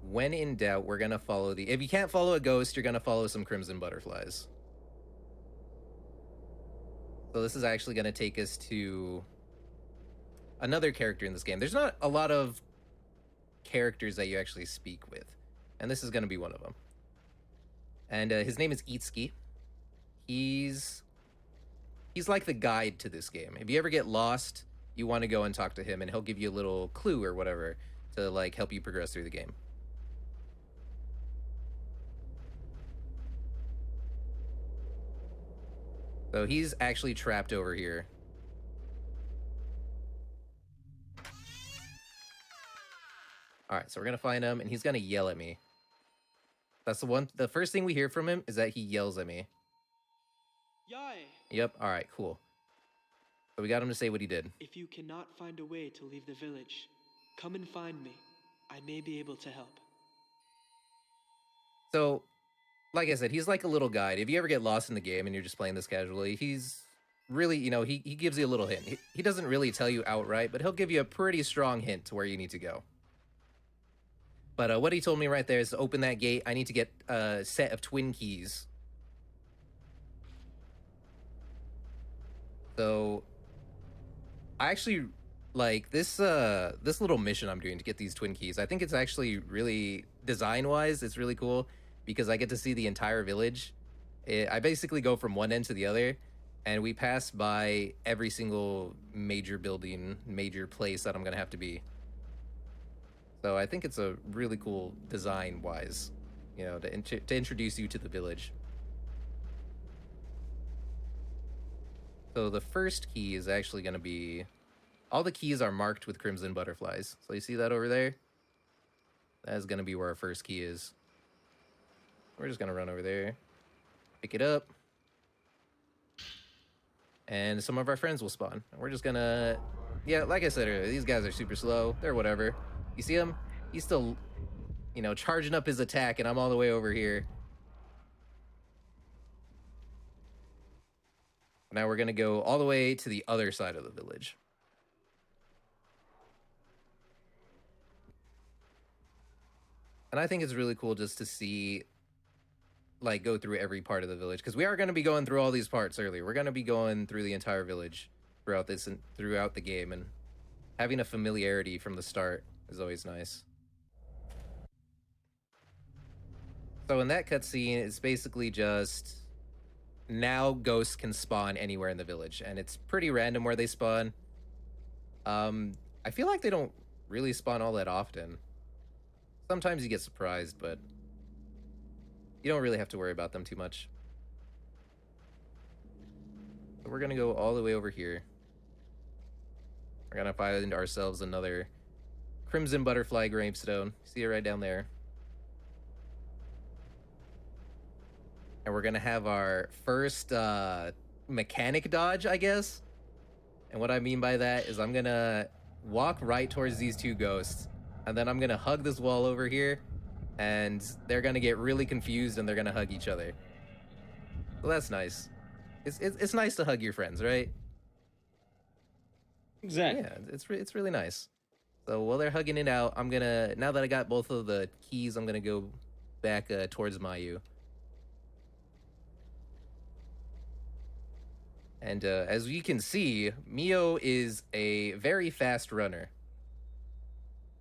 When in doubt, we're gonna follow if you can't follow a ghost, you're gonna follow some crimson butterflies. So this is actually gonna take us to another character in this game. There's not a lot of characters that you actually speak with, and this is gonna be one of them. And his name is Itsuki. He's like the guide to this game. If you ever get lost, you want to go and talk to him, and he'll give you a little clue or whatever to, like, help you progress through the game. So he's actually trapped over here. All right, so we're gonna find him, and he's gonna yell at me. That's the first thing we hear from him is that he yells at me. Yai! Yep, all right, cool. So we got him to say what he did. If you cannot find a way to leave the village, come and find me. I may be able to help. So, like I said, he's like a little guide. If you ever get lost in the game and you're just playing this casually, he's really, you know, he gives you a little hint. He doesn't really tell you outright, but he'll give you a pretty strong hint to where you need to go. But what he told me right there is to open that gate. I need to get a set of twin keys. So I actually like this little mission I'm doing to get these twin keys. I think it's actually really, design-wise, it's really cool because I get to see the entire village. I basically go from one end to the other, and we pass by every single major building, major place that I'm gonna have to be. So I think it's a really cool design-wise, you know, to introduce you to the village. So the first key is actually going to be, all the keys are marked with crimson butterflies. So you see that over there? That is going to be where our first key is. We're just going to run over there, pick it up, and some of our friends will spawn. We're just going to, yeah, like I said earlier, these guys are super slow. They're whatever. You see him? He's still, you know, charging up his attack, and I'm all the way over here. Now we're going to go all the way to the other side of the village. And I think it's really cool just to see, like, go through every part of the village, because we are going to be going through all these parts earlier. We're going to be going through the entire village throughout this and throughout the game, and having a familiarity from the start is always nice. So in that cutscene, it's basically just, now ghosts can spawn anywhere in the village, and it's pretty random where they spawn. I feel like they don't really spawn all that often. Sometimes you get surprised, but you don't really have to worry about them too much. So we're gonna go all the way over here. We're gonna find ourselves another Crimson Butterfly gravestone. See it right down there. And we're gonna have our first mechanic dodge, I guess. And what I mean by that is I'm gonna walk right towards these two ghosts, and then I'm gonna hug this wall over here, and they're gonna get really confused and they're gonna hug each other. So that's nice. It's nice to hug your friends, right? Exactly. Yeah, it's really nice. So while they're hugging it out, I'm gonna, now that I got both of the keys, I'm gonna go back towards Mayu. And as you can see, Mio is a very fast runner.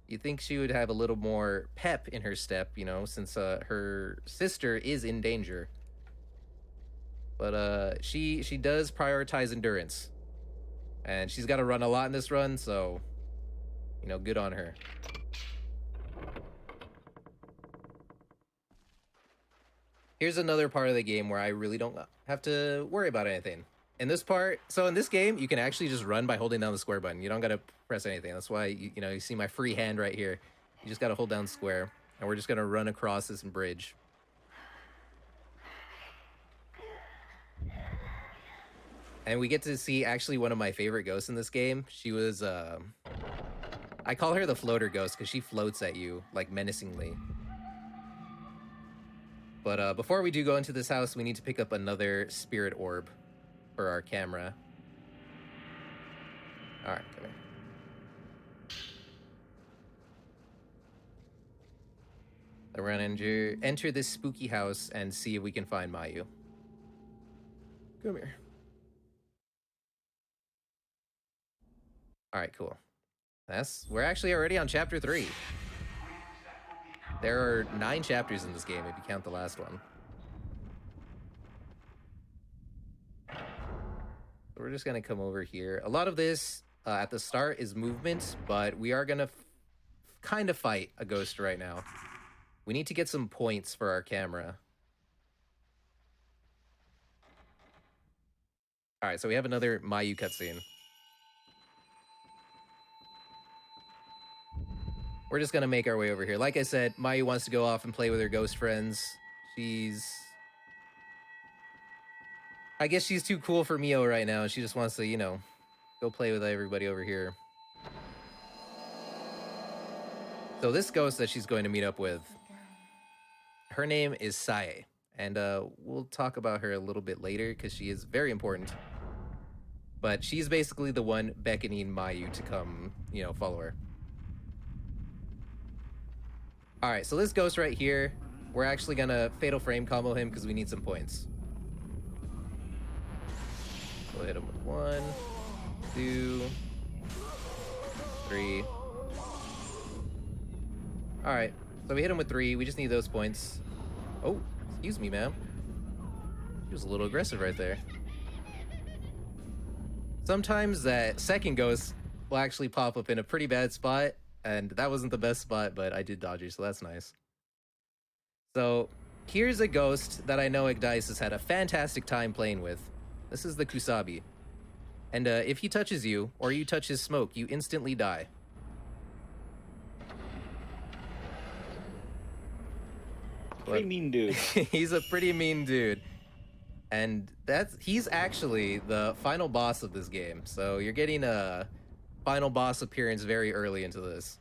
You'd think she would have a little more pep in her step, you know, since her sister is in danger. But she does prioritize endurance. And she's got to run a lot in this run, so, you know, good on her. Here's another part of the game where I really don't have to worry about anything. In this part, so in this game, you can actually just run by holding down the square button. You don't gotta press anything. That's why, you know, you see my free hand right here. You just gotta hold down square. And we're just gonna run across this bridge. And we get to see actually one of my favorite ghosts in this game. She was, I call her the floater ghost because she floats at you, like, menacingly. But before we do go into this house, we need to pick up another spirit orb for our camera. All right, come here. So we're gonna enter this spooky house and see if we can find Mayu. Come here. All right, cool. We're actually already on chapter 3. There are 9 chapters in this game if you count the last one. We're just gonna come over here. A lot of this at the start is movement, but we are gonna kind of fight a ghost right now. We need to get some points for our camera. All right, so we have another Mayu cutscene. We're just gonna make our way over here. Like I said, Mayu wants to go off and play with her ghost friends. I guess she's too cool for Mio right now. She just wants to, you know, go play with everybody over here. So this ghost that she's going to meet up with, her name is Sae. And we'll talk about her a little bit later because she is very important. But she's basically the one beckoning Mayu to come, you know, follow her. All right, so this ghost right here, we're actually gonna fatal frame combo him because we need some points. We'll hit him with 1, 2, 3. All right, so we hit him with 3. We just need those points. Oh, excuse me, ma'am. She was a little aggressive right there. Sometimes that second ghost will actually pop up in a pretty bad spot, and that wasn't the best spot, but I did dodge her, so that's nice. So here's a ghost that I know Igdice has had a fantastic time playing with. This is the Kusabi. And if he touches you, or you touch his smoke, you instantly die. Pretty mean dude. He's a pretty mean dude. And he's actually the final boss of this game. So you're getting a final boss appearance very early into this.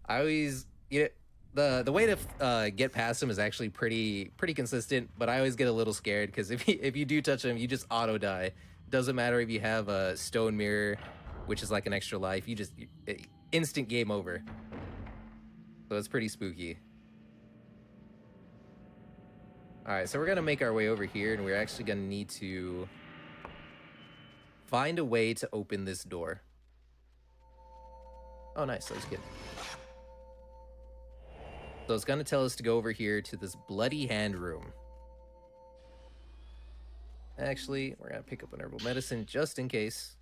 I always, you know, the way to get past him is actually pretty consistent, but I always get a little scared because if you do touch him, you just auto die. Doesn't matter if you have a stone mirror, which is like an extra life. You just instant game over. So it's pretty spooky. All right, so we're gonna make our way over here, and we're actually gonna need to find a way to open this door. Oh, nice. That was good. So it's gonna tell us to go over here to this bloody hand room. Actually, we're gonna pick up an herbal medicine just in case.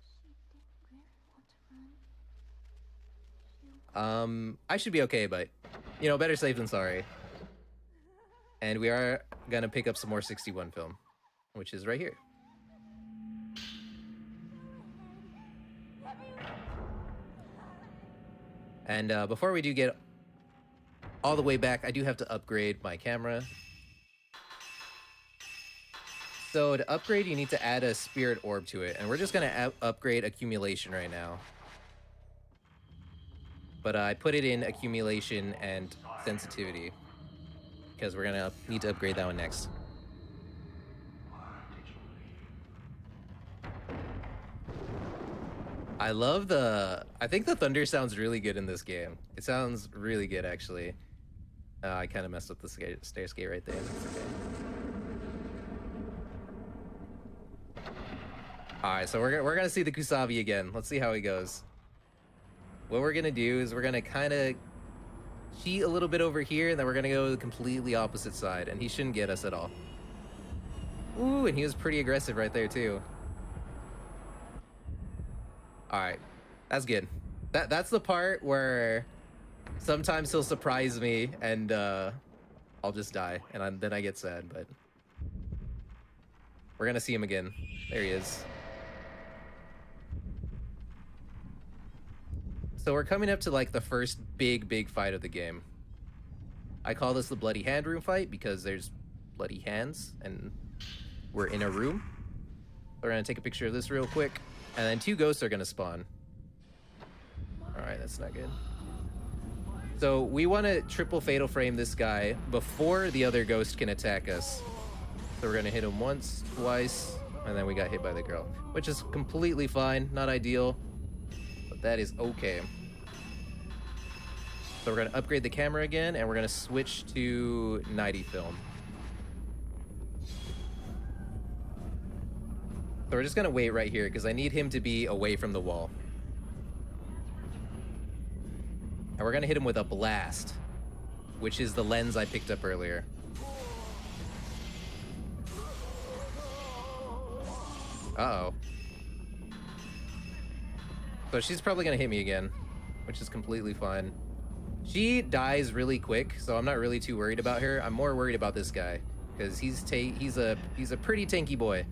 I should be okay, but, you know, better safe than sorry. And we are gonna pick up some more 61 film, which is right here. And before we do get all the way back, I do have to upgrade my camera. So to upgrade, you need to add a spirit orb to it, and we're just gonna upgrade accumulation right now. But I put it in accumulation and sensitivity because we're gonna need to upgrade that one next. I think the thunder sounds really good in this game. It sounds really good, actually. I kind of messed up the stairskate right there. That's okay. Alright, so we're gonna see the Kusabi again. Let's see how he goes. What we're gonna do is we're gonna kind of cheat a little bit over here, and then we're gonna go the completely opposite side, and he shouldn't get us at all. Ooh, and he was pretty aggressive right there, too. Alright, that's good. That's the part where sometimes he'll surprise me, and I'll just die, and then I get sad, but... We're gonna see him again. There he is. So we're coming up to like the first big fight of the game. I call this the bloody hand room fight because there's bloody hands and we're in a room. We're gonna take a picture of this real quick, and then 2 ghosts are gonna spawn. All right, that's not good. So we want to triple fatal frame this guy before the other ghost can attack us. So we're gonna hit him once, twice, and then we got hit by the girl, which is completely fine, not ideal, but that is okay. So we're gonna upgrade the camera again, and we're gonna switch to 90 film. So we're just gonna wait right here because I need him to be away from the wall. And we're gonna hit him with a blast, which is the lens I picked up earlier. Uh-oh. So she's probably gonna hit me again, which is completely fine. She dies really quick, so I'm not really too worried about her. I'm more worried about this guy because he's a pretty tanky boy.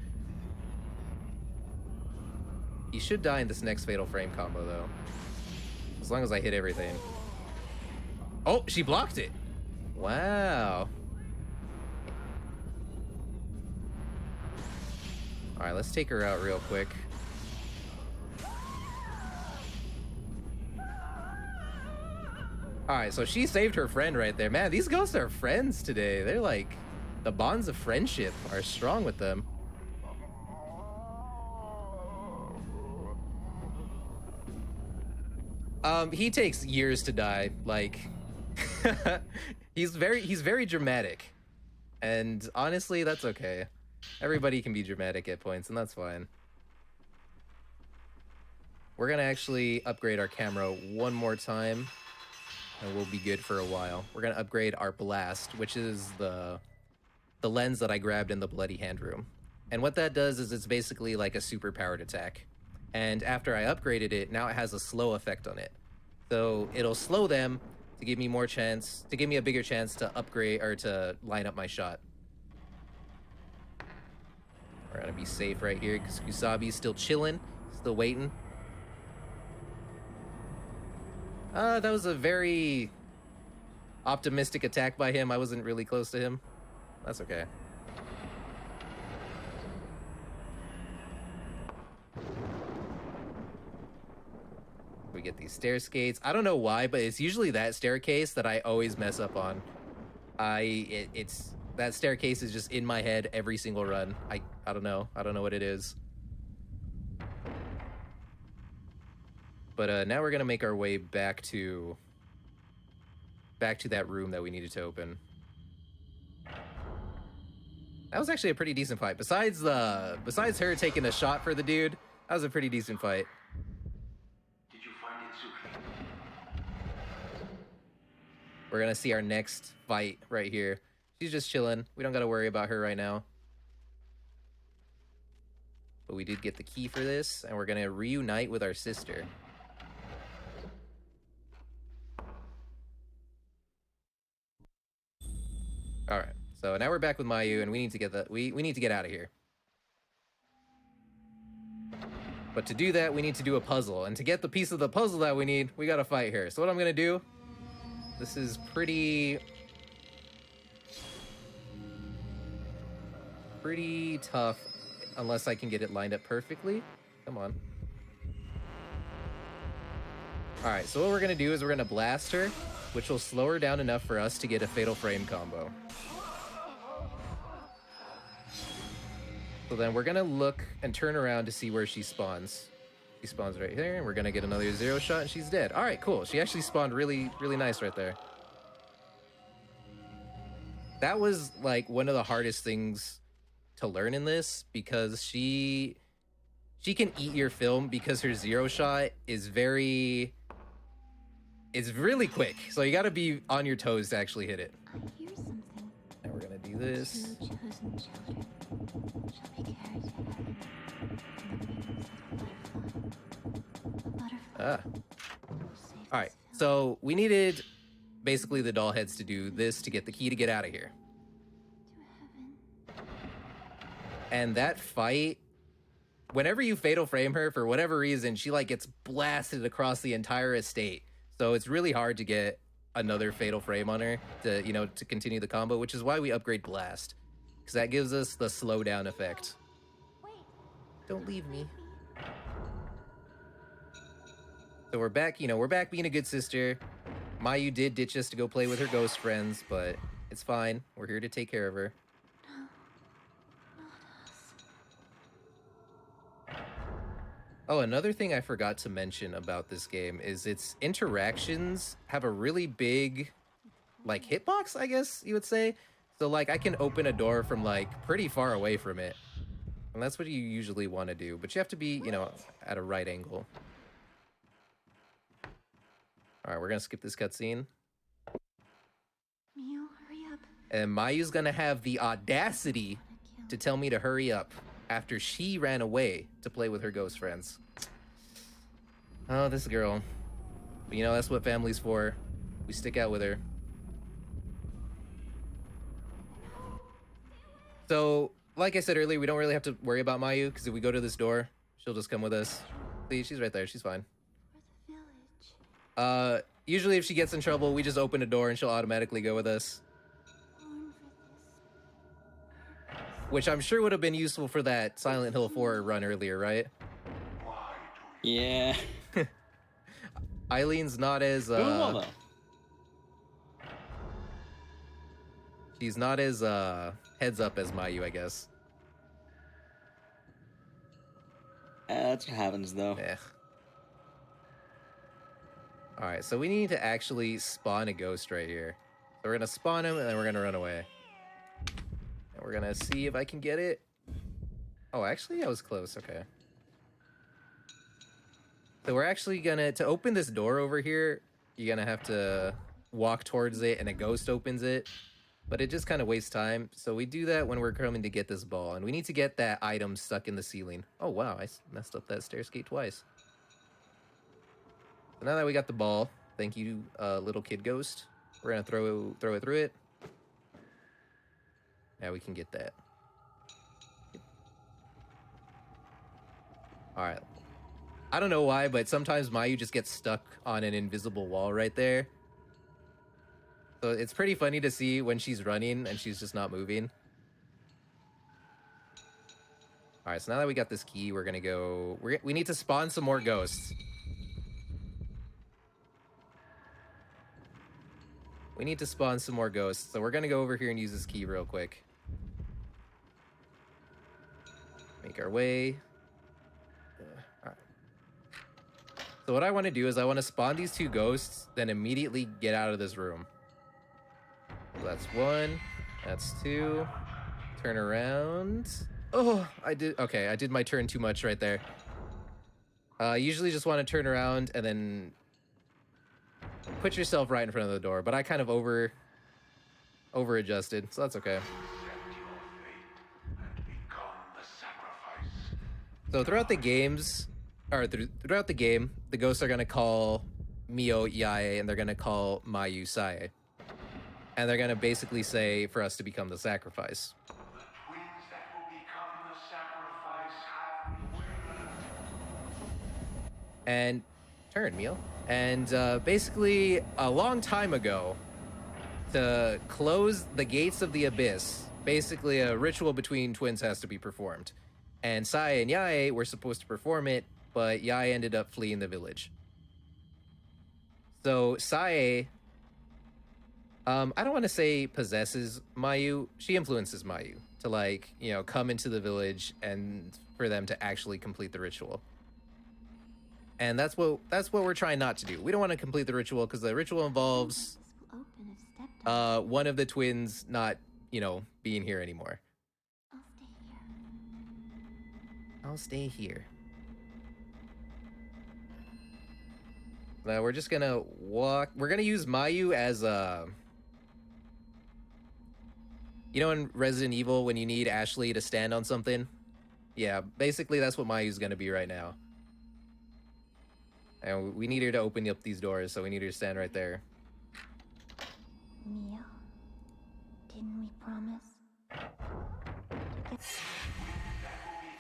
He should die in this next fatal frame combo though, as long as I hit everything. Oh, she blocked it. Wow. All right, let's take her out real quick. All right, so she saved her friend right there. Man, these ghosts are friends today. They're like, the bonds of friendship are strong with them. He takes years to die. Like, he's very dramatic. And honestly, that's okay. Everybody can be dramatic at points, and that's fine. We're gonna actually upgrade our camera one more time, and we'll be good for a while. We're gonna upgrade our blast, which is the lens that I grabbed in the bloody hand room. And what that does is it's basically like a super powered attack. And after I upgraded it, now it has a slow effect on it. So it'll slow them to give me a bigger chance to upgrade or to line up my shot. We're gonna be safe right here because Kusabi's still chilling, still waiting. That was a very optimistic attack by him. I wasn't really close to him. That's okay. We get these stair skates. I don't know why, but it's usually that staircase that I always mess up on. That staircase is just in my head every single run. I don't know. I don't know what it is. But now we're gonna make our way back to that room that we needed to open. That was actually a pretty decent fight. Besides her taking a shot for the dude, that was a pretty decent fight. Did you find Itsuki? We're gonna see our next fight right here. She's just chilling. We don't gotta worry about her right now. But we did get the key for this, and we're gonna reunite with our sister. All right, so now we're back with Mayu, and we need to get we need to get out of here. But to do that, we need to do a puzzle. And to get the piece of the puzzle that we need, we gotta fight her. So what I'm gonna do, this is pretty tough unless I can get it lined up perfectly. Come on. All right, so what we're gonna do is we're gonna blast her, which will slow her down enough for us to get a Fatal Frame combo. So then we're gonna look and turn around to see where she spawns. She spawns right here, and we're gonna get another zero shot, and she's dead. All right, cool. She actually spawned really, really nice right there. That was like one of the hardest things to learn in this, because she can eat your film because her zero shot is really quick. So you gotta be on your toes to actually hit it. And we're gonna do this. All right, so we needed basically the doll heads to do this to get the key to get out of here. And that fight, whenever you fatal frame her, for whatever reason, she like gets blasted across the entire estate. So it's really hard to get another fatal frame on her to, you know, to continue the combo, which is why we upgrade Blast, because that gives us the slowdown effect. Don't leave me. So we're back, you know, we're back being a good sister. Mayu did ditch us to go play with her ghost friends, but it's fine. We're here to take care of her. Oh, another thing I forgot to mention about this game is its interactions have a really big, like, hitbox, I guess you would say. So, like, I can open a door from, like, pretty far away from it. And that's what you usually want to do. But you have to be, you know, at a right angle. All right, we're going to skip this cutscene. Mio, hurry up. And Mayu's going to have the audacity to tell me to hurry up after she ran away to play with her ghost friends. Oh, this girl. But you know, that's what family's for. We stick out with her. So, like I said earlier, we don't really have to worry about Mayu, because if we go to this door, she'll just come with us. See, she's right there. She's fine. Usually if she gets in trouble, we just open a door and she'll automatically go with us. Which I'm sure would have been useful for that Silent Hill 4 run earlier, right? Yeah. Eileen's not as Doing well, though. She's not as heads up as Mayu, I guess. That's what happens, though. Yeah. Alright, so we need to actually spawn a ghost right here. So we're gonna spawn him and then we're gonna run away. And we're gonna see if I can get it. Oh, actually, I was close. Okay. So we're actually gonna, to open this door over here, you're gonna have to walk towards it and a ghost opens it. But it just kind of wastes time. So we do that when we're coming to get this ball. And we need to get that item stuck in the ceiling. Oh, wow. I messed up that stair skate twice. So now that we got the ball, thank you, little kid ghost. We're gonna throw it through it. Now we can get that. All right. I don't know why, but sometimes Mayu just gets stuck on an invisible wall right there. So it's pretty funny to see when she's running and she's just not moving. All right, so now that we got this key, we're gonna go. We need to spawn some more ghosts. We need to spawn some more ghosts, so we're gonna go over here and use this key real quick. Make our way. All right. So what I want to do is I want to spawn these two ghosts, then immediately get out of this room. So that's one. That's two. Turn around. Oh, I did my turn too much right there. Usually just want to turn around and then put yourself right in front of the door, but I kind of over adjusted, so that's okay. So throughout the games, or throughout the game, the ghosts are gonna call Mio Yae and they're gonna call Mayu Sae. And they're gonna basically say for us to become the sacrifice. And turn, Mio. And basically, a long time ago, to close the gates of the abyss, basically a ritual between twins has to be performed. And Sai and Yae were supposed to perform it, but Yae ended up fleeing the village. So Sai, I don't want to say possesses Mayu. She influences Mayu to, like, you know, come into the village and for them to actually complete the ritual. And that's what we're trying not to do. We don't want to complete the ritual because the ritual involves one of the twins not, you know, being here anymore. I'll stay here. Now we're just gonna walk. We're gonna use Mayu as a. You know, in Resident Evil, when you need Ashley to stand on something? Yeah, basically that's what Mayu's gonna be right now. And we need her to open up these doors, so we need her to stand right there. Mia, didn't we promise?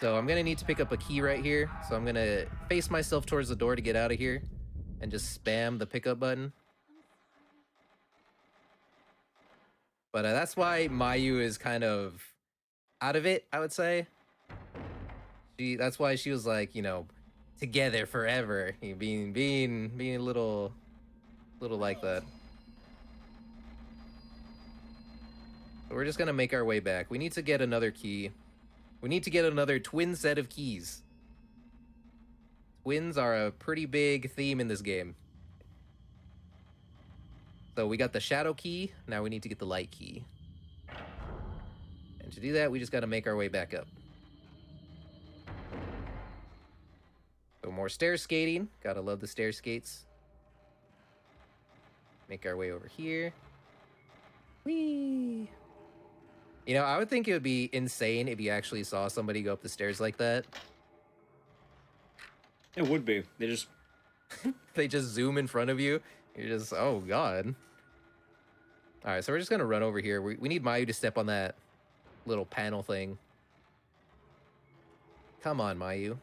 So I'm gonna need to pick up a key right here. So I'm gonna face myself towards the door to get out of here and just spam the pickup button. But that's why Mayu is kind of out of it, I would say. That's why she was like, you know, together forever, you know, being a little like that. So we're just gonna make our way back. We need to get another key. We need to get another twin set of keys. Twins are a pretty big theme in this game. So we got the shadow key. Now we need to get the light key. And to do that, we just got to make our way back up. So more stair skating. Gotta love the stair skates. Make our way over here. Whee! You know, I would think it would be insane if you actually saw somebody go up the stairs like that. It would be. They just... they just zoom in front of you. You're just, oh god. Alright, so we're just gonna run over here. We need Mayu to step on that little panel thing. Come on, Mayu.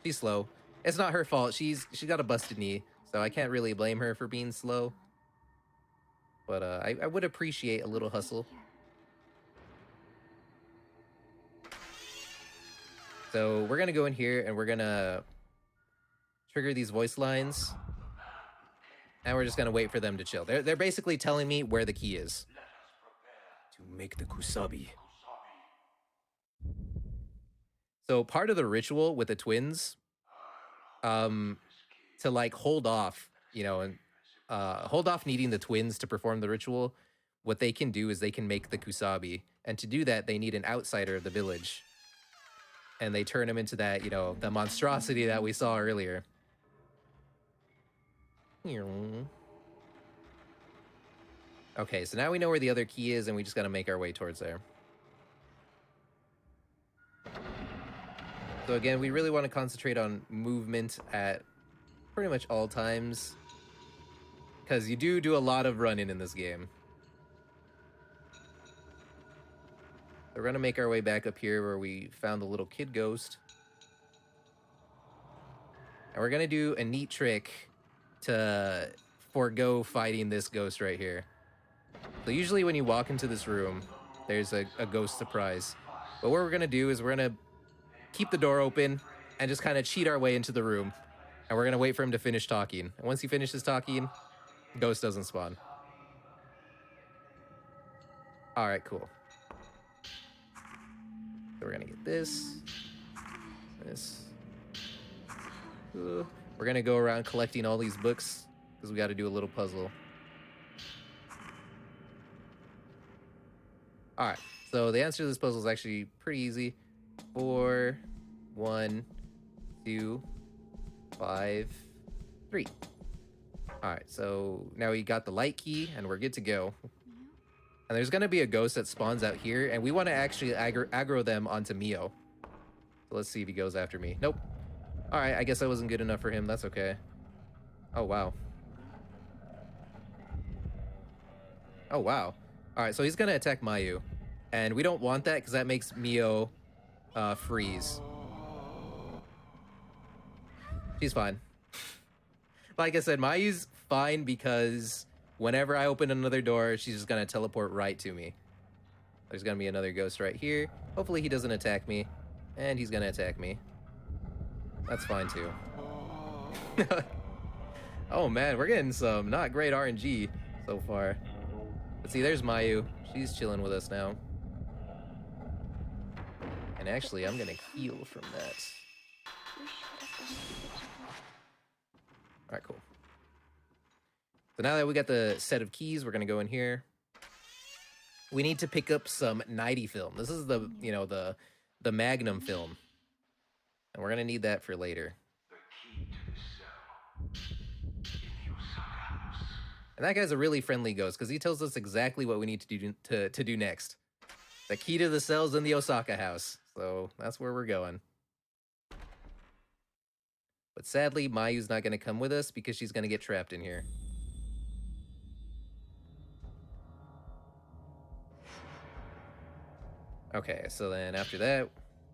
She's slow. It's not her fault. She's got a busted knee, so I can't really blame her for being slow. But I would appreciate a little hustle. So we're gonna go in here and we're gonna trigger these voice lines. And we're just gonna wait for them to chill. They're basically telling me where the key is. To make the kusabi. So part of the ritual with the twins, to like hold off, you know, and hold off needing the twins to perform the ritual, what they can do is they can make the kusabi. And to do that, they need an outsider of the village. And they turn him into that, you know, the monstrosity that we saw earlier. Okay, so now we know where the other key is, and we just gotta make our way towards there. So again, we really want to concentrate on movement at pretty much all times, because you do a lot of running in this game. We're gonna make our way back up here where we found the little kid ghost. And we're gonna do a neat trick to forego fighting this ghost right here. So usually when you walk into this room, there's a ghost surprise. But what we're gonna do is we're gonna keep the door open and just kind of cheat our way into the room. And we're gonna wait for him to finish talking. And once he finishes talking, ghost doesn't spawn. All right, cool. So we're gonna get this. We're gonna go around collecting all these books because we got to do a little puzzle. All right, so the answer to this puzzle is actually pretty easy. 4, 1, 2, 5, 3. All right, so now we got the light key and we're good to go. And there's gonna be a ghost that spawns out here, and we want to actually aggro them onto Mio. So let's see if he goes after me. Nope. All right, I guess I wasn't good enough for him. That's okay. Oh wow. Oh wow. All right, so he's gonna attack Mayu, and we don't want that because that makes Mio freeze. She's fine. Like I said, Mayu's fine because whenever I open another door, she's just gonna teleport right to me. There's gonna be another ghost right here. Hopefully he doesn't attack me. And he's gonna attack me. That's fine too. Oh man, we're getting some not great RNG so far. But see, there's Mayu. She's chilling with us now. And actually, I'm gonna heal from that. Alright, cool. So now that we got the set of keys, we're gonna go in here. We need to pick up some nighty film. This is the, you know, the Magnum film. And we're gonna need that for later. And that guy's a really friendly ghost because he tells us exactly what we need to do next. The key to the cell's in the Osaka house. So that's where we're going. But sadly, Mayu's not going to come with us because she's going to get trapped in here. Okay, so then after that,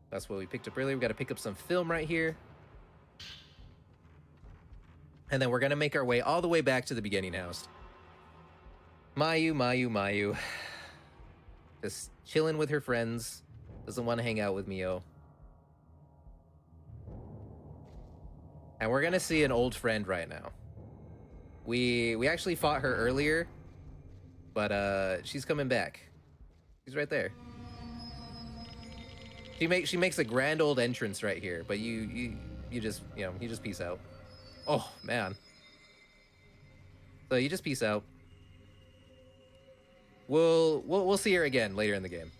that's what we picked up earlier. We got to pick up some film right here. And then we're going to make our way all the way back to the beginning house. Mayu. Just chilling with her friends. Doesn't want to hang out with Mio. And we're going to see an old friend right now. We actually fought her earlier. But she's coming back. She's right there. She makes a grand old entrance right here. But you just, you just peace out. Oh, man. So you just peace out. We'll see her again later in the game.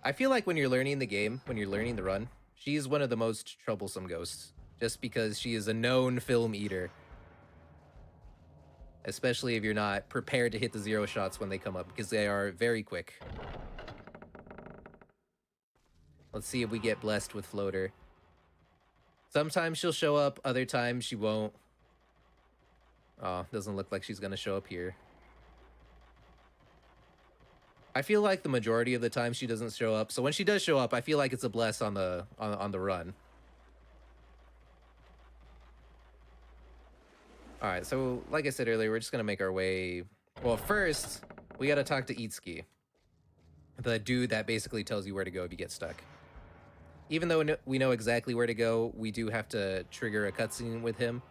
I feel like when you're learning the game, when you're learning the run, she's one of the most troublesome ghosts. Just because she is a known film eater. Especially if you're not prepared to hit the 0 shots when they come up, because they are very quick. Let's see if we get blessed with Floater. Sometimes she'll show up, other times she won't. Oh, doesn't look like she's gonna show up here. I feel like the majority of the time she doesn't show up. So when she does show up, I feel like it's a bless on the run. All right, so like I said earlier, we're just gonna make our way. Well, first we gotta talk to Itsuki, the dude that basically tells you where to go if you get stuck. Even though we know exactly where to go, we do have to trigger a cutscene with him.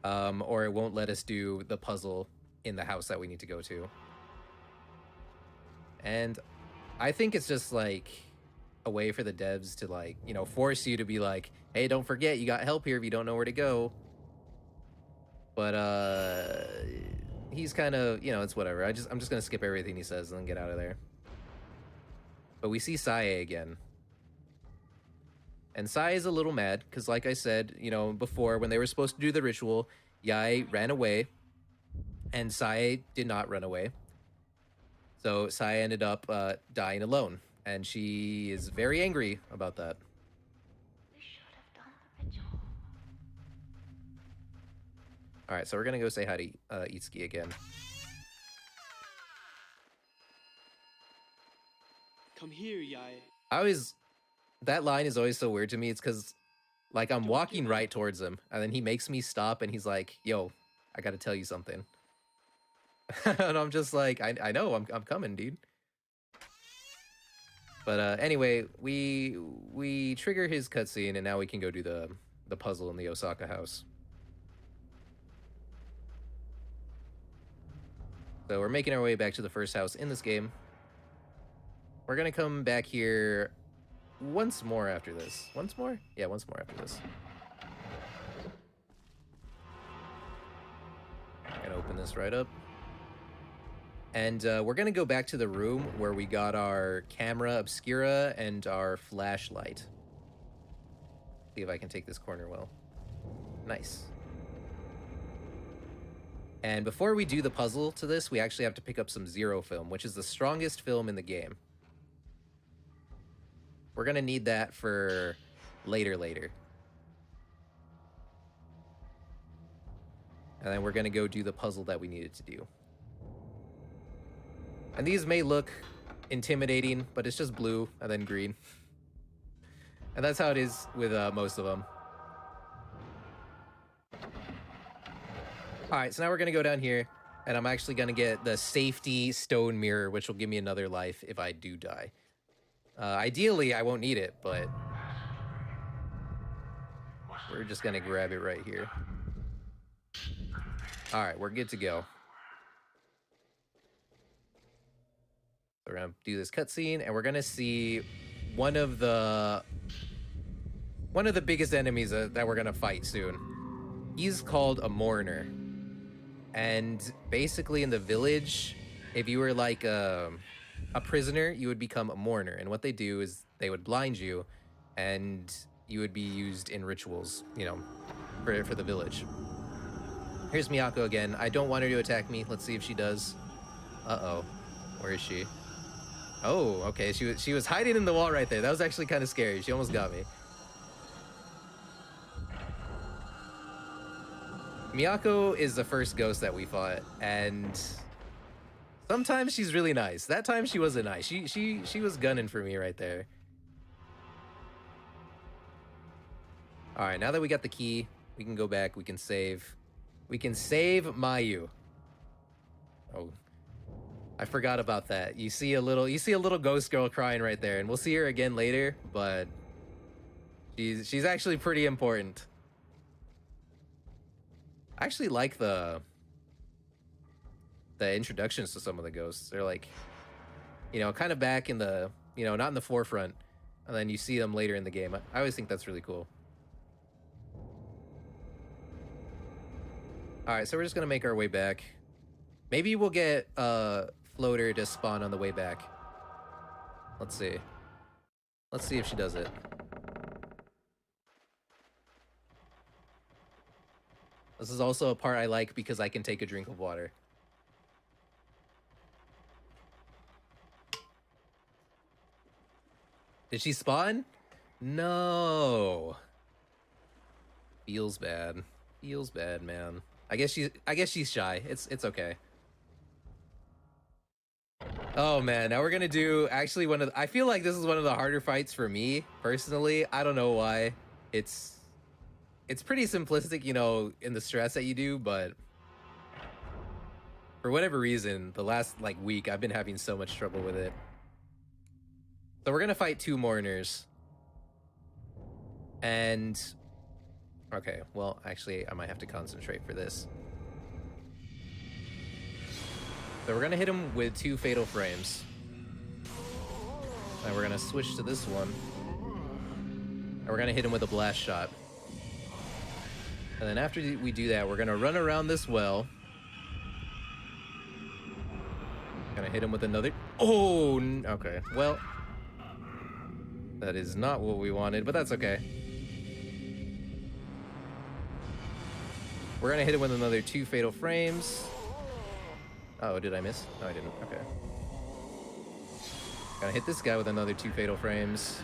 Or it won't let us do the puzzle in the house that we need to go to. And I think it's just like a way for the devs to, like, force you to be like, hey, don't forget, you got help here if you don't know where to go. But he's kind of, it's whatever. I'm just gonna skip everything he says and then get out of there. But we see Sae again. And Sae is a little mad, because like I said, before, when they were supposed to do the ritual, Yae ran away, and Sae did not run away. So Sae ended up dying alone, and she is very angry about that. Alright, so we're gonna go say hi to Itsuki again. Come here, Yae. That line is always so weird to me. It's because, like, I'm walking right towards him, and then he makes me stop, and he's like, yo, I gotta tell you something. And I'm just like, I know, I'm coming, dude. But anyway, we trigger his cutscene, and now we can go do the puzzle in the Osaka house. So we're making our way back to the first house in this game. We're gonna come back here once more after this. Once more? Yeah, once more after this. Gonna open this right up. And we're gonna go back to the room where we got our camera obscura and our flashlight. See if I can take this corner well. Nice. And before we do the puzzle to this, we actually have to pick up some 0 film, which is the strongest film in the game. We're gonna need that for later. And then we're gonna go do the puzzle that we needed to do. And these may look intimidating, but it's just blue and then green. And that's how it is with most of them. All right, so now we're gonna go down here, and I'm actually gonna get the safety stone mirror, which will give me another life if I do die. Ideally, I won't need it, but we're just gonna grab it right here. All right, we're good to go. So we're gonna do this cutscene, and we're gonna see one of the biggest enemies that we're gonna fight soon. He's called a mourner. And basically in the village, if you were like a prisoner, you would become a mourner. And what they do is they would blind you and you would be used in rituals, you know, for the village. Here's Miyako again. I don't want her to attack me. Let's see if she does. Uh-oh. Where is she? Oh, okay. She was hiding in the wall right there. That was actually kind of scary. She almost got me. Miyako is the first ghost that we fought, and sometimes she's really nice. That time she wasn't nice. She was gunning for me right there. All right, now that we got the key, we can go back. We can save. We can save Mayu. Oh, I forgot about that. You see a little ghost girl crying right there, and we'll see her again later. But she's actually pretty important. I actually like the introductions to some of the ghosts. They're like, you know, kind of back in the, you know, not in the forefront, and then you see them later in the game. I always think that's really cool. All right, so we're just gonna make our way back. Maybe we'll get Floater to spawn on the way back. Let's see. Let's see if she does it. This is also a part I like because I can take a drink of water. Did she spawn? No. Feels bad. Feels bad, man. I guess she's shy. It's okay. Oh man, now we're gonna do actually I feel like this is one of the harder fights for me personally. I don't know why. It's pretty simplistic, you know, in the strats that you do, but for whatever reason, the last like week I've been having so much trouble with it. So we're gonna fight two mourners. And okay, well, actually I might have to concentrate for this. So we're gonna hit him with 2 fatal frames. And we're gonna switch to this one. And we're gonna hit him with a blast shot. And then after we do that, we're gonna run around this well. Gonna hit him with another. Oh, okay. Well, that is not what we wanted, but that's okay. We're gonna hit him with another 2 fatal frames. Oh, did I miss? No, I didn't. Okay. Gonna hit this guy with another 2 fatal frames.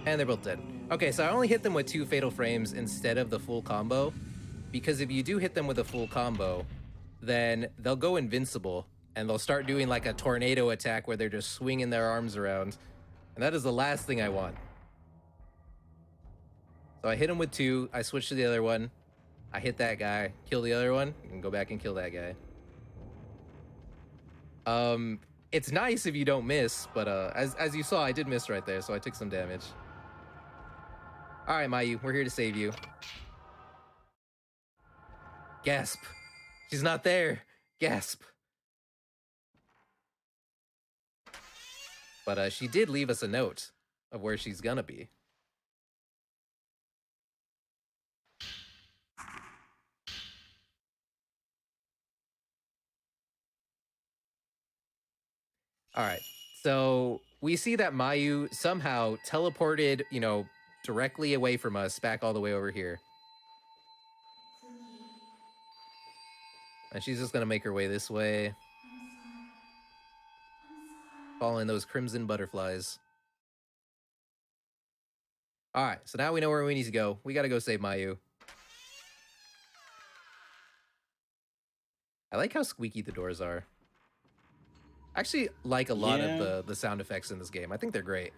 And they're both dead. Okay, so I only hit them with 2 fatal frames instead of the full combo, because if you do hit them with a full combo, then they'll go invincible, and they'll start doing like a tornado attack where they're just swinging their arms around, and that is the last thing I want. So I hit him with 2, I switch to the other one, I hit that guy, kill the other one, and go back and kill that guy. It's nice if you don't miss, but as you saw, I did miss right there, so I took some damage. All right, Mayu, we're here to save you. Gasp. She's not there. Gasp. But she did leave us a note of where she's gonna be. All right, so we see that Mayu somehow teleported, you know, directly away from us, back all the way over here. And she's just gonna make her way this way. Following those crimson butterflies. All right, so now we know where we need to go. We gotta go save Mayu. I like how squeaky the doors are. I actually like a lot Yeah. of the sound effects in this game. I think they're great.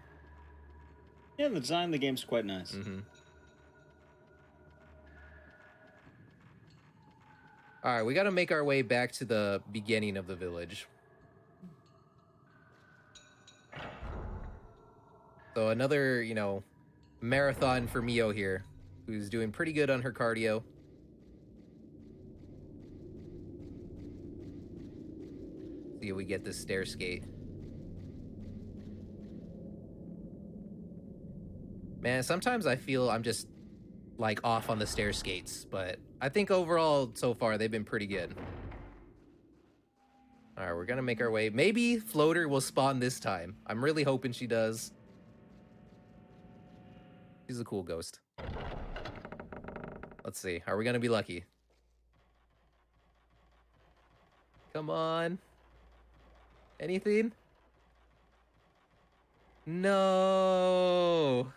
Yeah, the design of the game's quite nice. Mm-hmm. All right, we got to make our way back to the beginning of the village. So another, you know, marathon for Mio here, who's doing pretty good on her cardio. See if we get this stair skate. Man, sometimes I feel I'm just like off on the stair skates, but I think overall so far they've been pretty good. All right, we're gonna make our way. Maybe Floater will spawn this time. I'm really hoping she does. She's a cool ghost. Let's see. Are we gonna be lucky? Come on. Anything? No.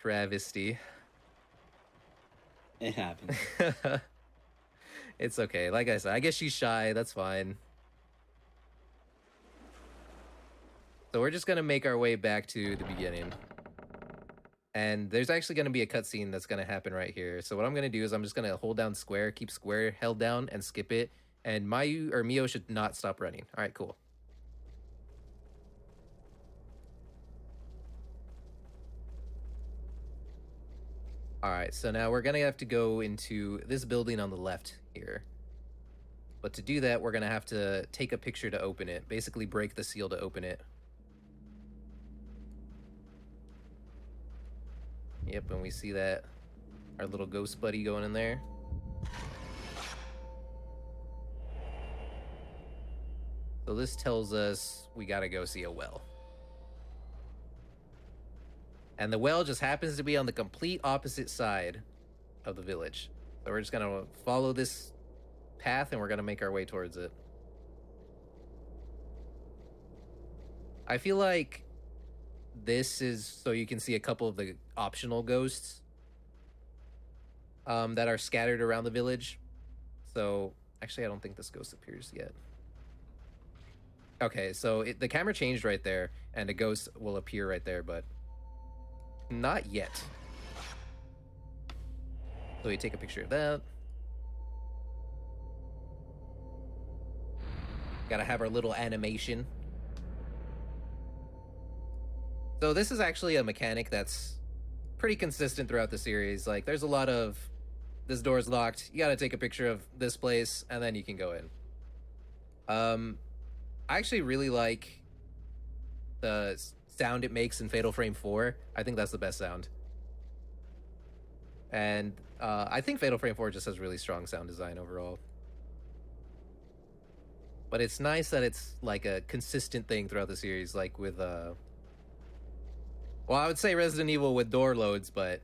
Travesty. It happens. It's okay. Like I said, I guess she's shy. That's fine. So we're just gonna make our way back to the beginning. And there's actually gonna be a cutscene that's gonna happen right here. So what I'm gonna do is I'm just gonna hold down square, keep square held down, and skip it. And Mio should not stop running. All right, cool. All right, so now we're gonna have to go into this building on the left here. But to do that, we're gonna have to take a picture to open it. Basically break the seal to open it. Yep, and we see that our little ghost buddy going in there. So this tells us we gotta go see a well. And the well just happens to be on the complete opposite side of the village. So we're just gonna follow this path and we're gonna make our way towards it. I feel like this is so you can see a couple of the optional ghosts that are scattered around the village. So actually, I don't think this ghost appears yet. Okay, so the camera changed right there, and a ghost will appear right there, but not yet. So we take a picture of that. Gotta have our little animation. So this is actually a mechanic that's pretty consistent throughout the series. Like, there's a lot of, this door's locked, you gotta take a picture of this place, and then you can go in. I actually really like the sound it makes in Fatal Frame 4. I think that's the best sound. And I think Fatal Frame 4 just has really strong sound design overall. But it's nice that it's like a consistent thing throughout the series, like with well, I would say Resident Evil with door loads, but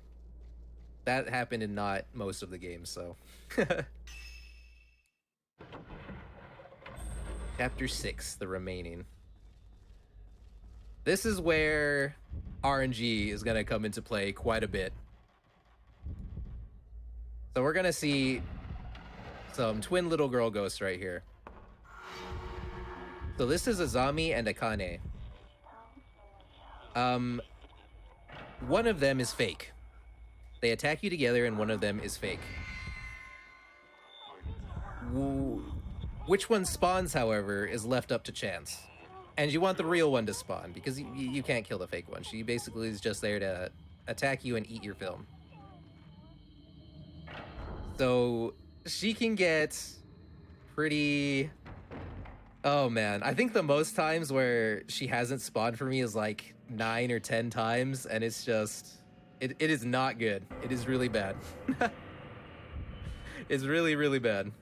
that happened in not most of the games, so. Chapter 6, the remaining. This is where RNG is gonna come into play quite a bit. So we're gonna see some twin little girl ghosts right here. So this is Azami and Akane. One of them is fake. They attack you together and one of them is fake. Which one spawns, however, is left up to chance. And you want the real one to spawn, because you can't kill the fake one. She basically is just there to attack you and eat your film. So she can get pretty... Oh man, I think the most times where she hasn't spawned for me is like 9 or 10 times, and it's just... It is not good. It is really bad. It's really, really bad.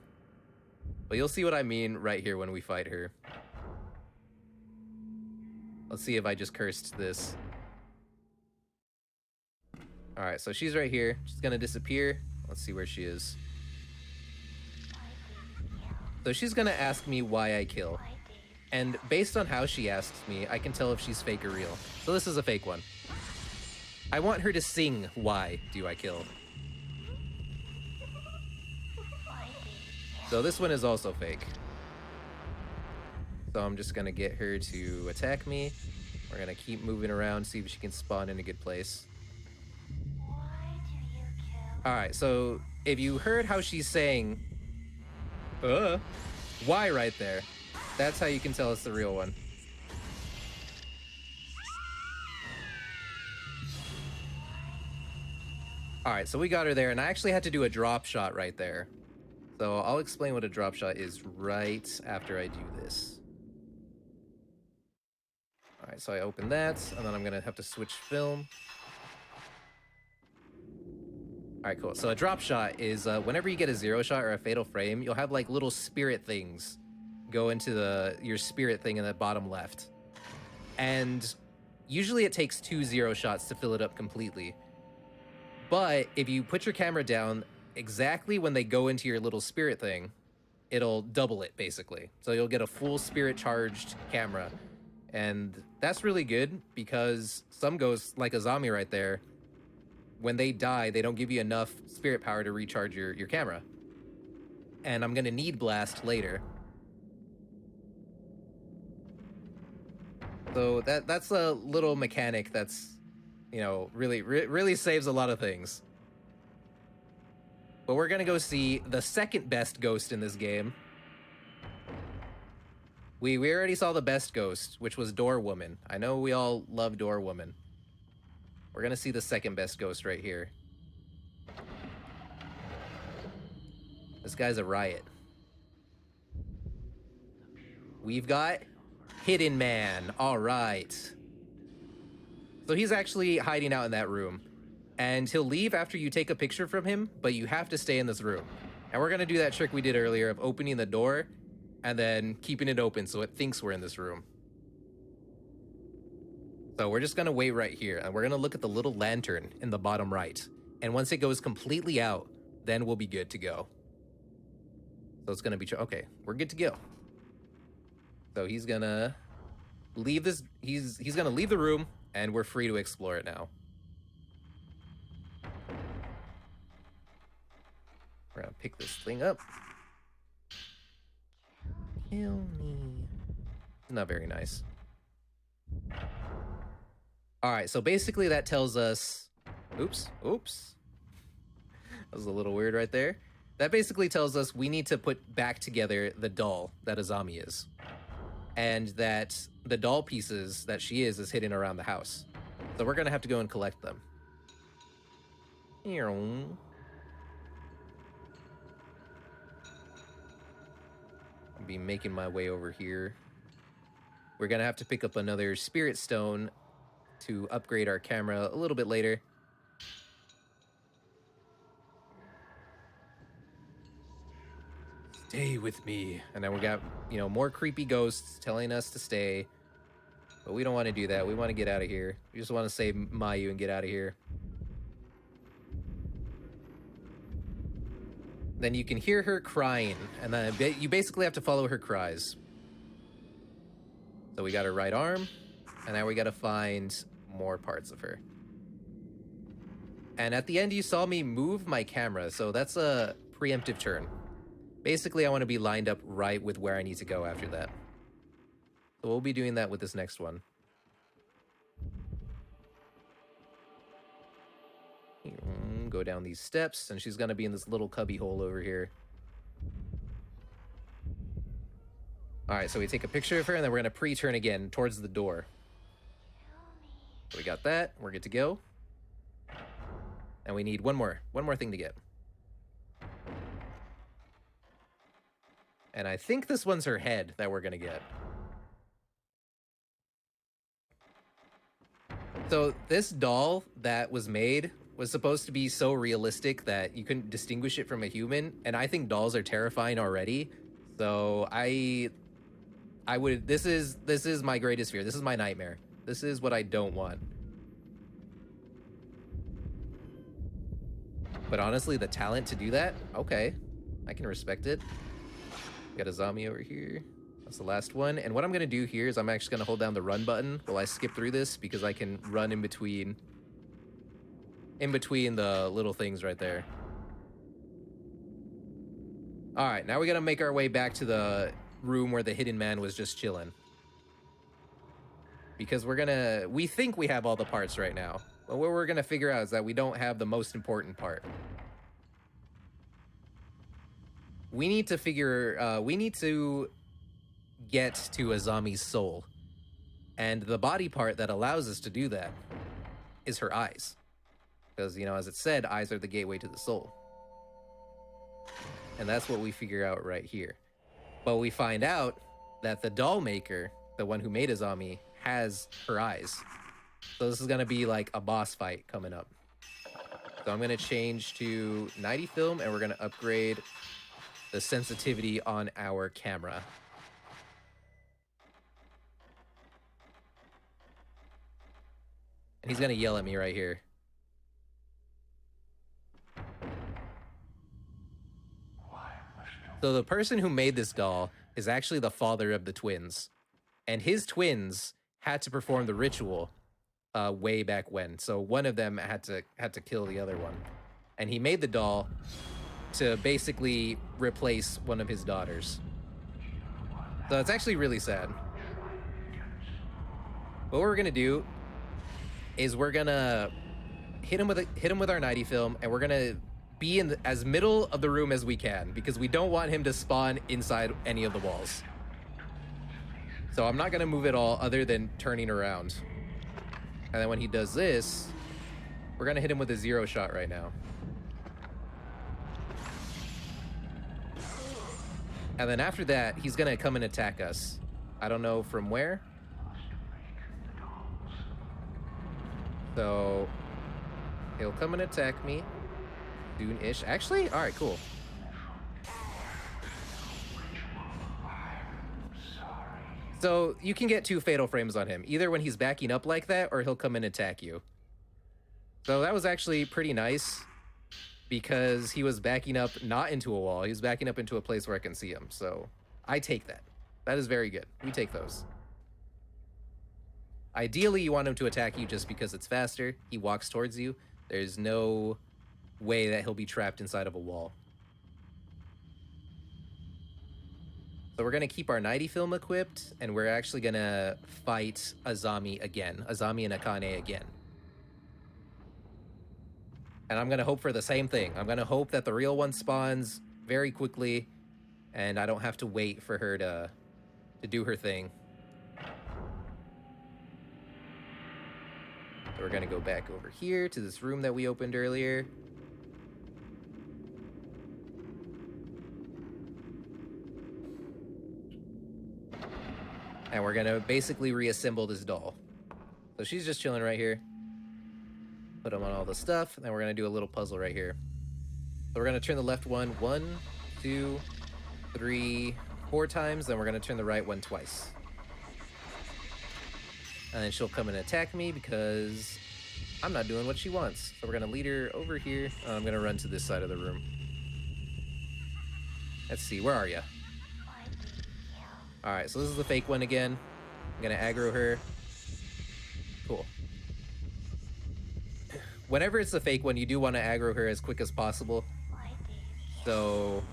But you'll see what I mean right here when we fight her. Let's see if I just cursed this. Alright, so she's right here. She's gonna disappear. Let's see where she is. So she's gonna ask me why I kill. And based on how she asks me, I can tell if she's fake or real. So this is a fake one. I want her to sing, "Why do I kill?" So this one is also fake. So So I'm just gonna get her to attack me. We're gonna keep moving around, see if she can spawn in a good place. Alright, so if you heard how she's saying, why right there, that's how you can tell it's the real one. Alright, so we got her there, and I actually had to do a drop shot right there. So I'll explain what a drop shot is right after I do this. Alright, so I open that, and then I'm gonna have to switch film. Alright, cool. So a drop shot is whenever you get a zero shot or a fatal frame, you'll have like little spirit things go into your spirit thing in the bottom left. And usually it takes 2 zero shots to fill it up completely. But if you put your camera down exactly when they go into your little spirit thing, it'll double it basically. So you'll get a full spirit charged camera. And that's really good because some ghosts, like a zombie right there, when they die, they don't give you enough spirit power to recharge your camera. And I'm gonna need blast later. So that's a little mechanic that's, you know, really saves a lot of things. But we're gonna go see the second best ghost in this game. We already saw the best ghost, which was Door Woman. I know we all love Door Woman. We're gonna see the second best ghost right here. This guy's a riot. We've got Hidden Man. All right. So he's actually hiding out in that room. And he'll leave after you take a picture from him, but you have to stay in this room. And we're gonna do that trick we did earlier of opening the door and then keeping it open so it thinks we're in this room. So we're just gonna wait right here, and we're gonna look at the little lantern in the bottom right. And once it goes completely out, then we'll be good to go. So it's gonna be, okay, we're good to go. So he's gonna leave this, he's gonna leave the room, and we're free to explore it now. We're gonna pick this thing up. Kill me. Not very nice. All right, so basically that tells us, oops. That was a little weird right there. That basically tells us we need to put back together the doll that Azami is. And that the doll pieces that she is hidden around the house. So we're gonna have to go and collect them. I'll be making my way over here. We're gonna have to pick up another spirit stone to upgrade our camera a little bit later. Stay with me. And then we got, you know, more creepy ghosts telling us to stay. But we don't want to do that. We want to get out of here. We just want to save Mayu and get out of here. Then you can hear her crying, and then you basically have to follow her cries. So we got her right arm, and now we got to find more parts of her. And at the end, you saw me move my camera, so that's a preemptive turn. Basically, I want to be lined up right with where I need to go after that. So we'll be doing that with this next one. Go down these steps, and she's gonna be in this little cubby hole over here. All right, so we take a picture of her, and then we're gonna pre-turn again towards the door. So we got that. We're good to go. And we need one more thing to get. And I think this one's her head that we're gonna get. So this doll that was made was supposed to be so realistic that you couldn't distinguish it from a human, and I think dolls are terrifying already. So I would, this is my greatest fear. This is my nightmare. This is what I don't want. But honestly, the talent to do that, okay, I can respect it. Got a zombie over here. That's the last one. And what I'm gonna do here is I'm actually gonna hold down the run button while I skip through this, because I can run in between the little things right there. All right, now we gotta make our way back to the room where the hidden man was just chilling. Because we think we have all the parts right now. But what we're gonna figure out is that we don't have the most important part. We need to get to Azami's soul. And the body part that allows us to do that is her eyes. Because, you know, as it said, eyes are the gateway to the soul. And that's what we figure out right here. But we find out that the doll maker, the one who made Azami, has her eyes. So this is going to be like a boss fight coming up. So I'm going to change to 90 film, and we're going to upgrade the sensitivity on our camera. And he's going to yell at me right here. So the person who made this doll is actually the father of the twins. And his twins had to perform the ritual way back when. So one of them had to kill the other one. And he made the doll to basically replace one of his daughters. So it's actually really sad. What we're gonna do is we're gonna hit him with our 90 film, and we're gonna be in as middle of the room as we can, because we don't want him to spawn inside any of the walls. So I'm not gonna move at all other than turning around. And then when he does this, we're gonna hit him with a 0 shot right now. And then after that, he's gonna come and attack us. I don't know from where. So he'll come and attack me soon-ish. Actually, all right, cool. So you can get 2 fatal frames on him, either when he's backing up like that, or he'll come and attack you. So that was actually pretty nice, because he was backing up not into a wall. He was backing up into a place where I can see him. So I take that. That is very good. We take those. Ideally, you want him to attack you just because it's faster. He walks towards you. There's no way that he'll be trapped inside of a wall. So we're going to keep our 90 film equipped, and we're actually going to fight Azami again. Azami and Akane again. And I'm going to hope for the same thing. I'm going to hope that the real one spawns very quickly, and I don't have to wait for her to do her thing. So we're going to go back over here to this room that we opened earlier. And we're going to basically reassemble this doll. So she's just chilling right here. Put them on all the stuff, and then we're going to do a little puzzle right here. So we're going to turn the left one 1, 2, 3, 4 times, then we're going to turn the right one twice. And then she'll come and attack me because I'm not doing what she wants. So we're going to lead her over here. I'm going to run to this side of the room. Let's see, where are you? All right, so this is the fake one again. I'm going to aggro her. Cool. Whenever it's the fake one, you do want to aggro her as quick as possible. So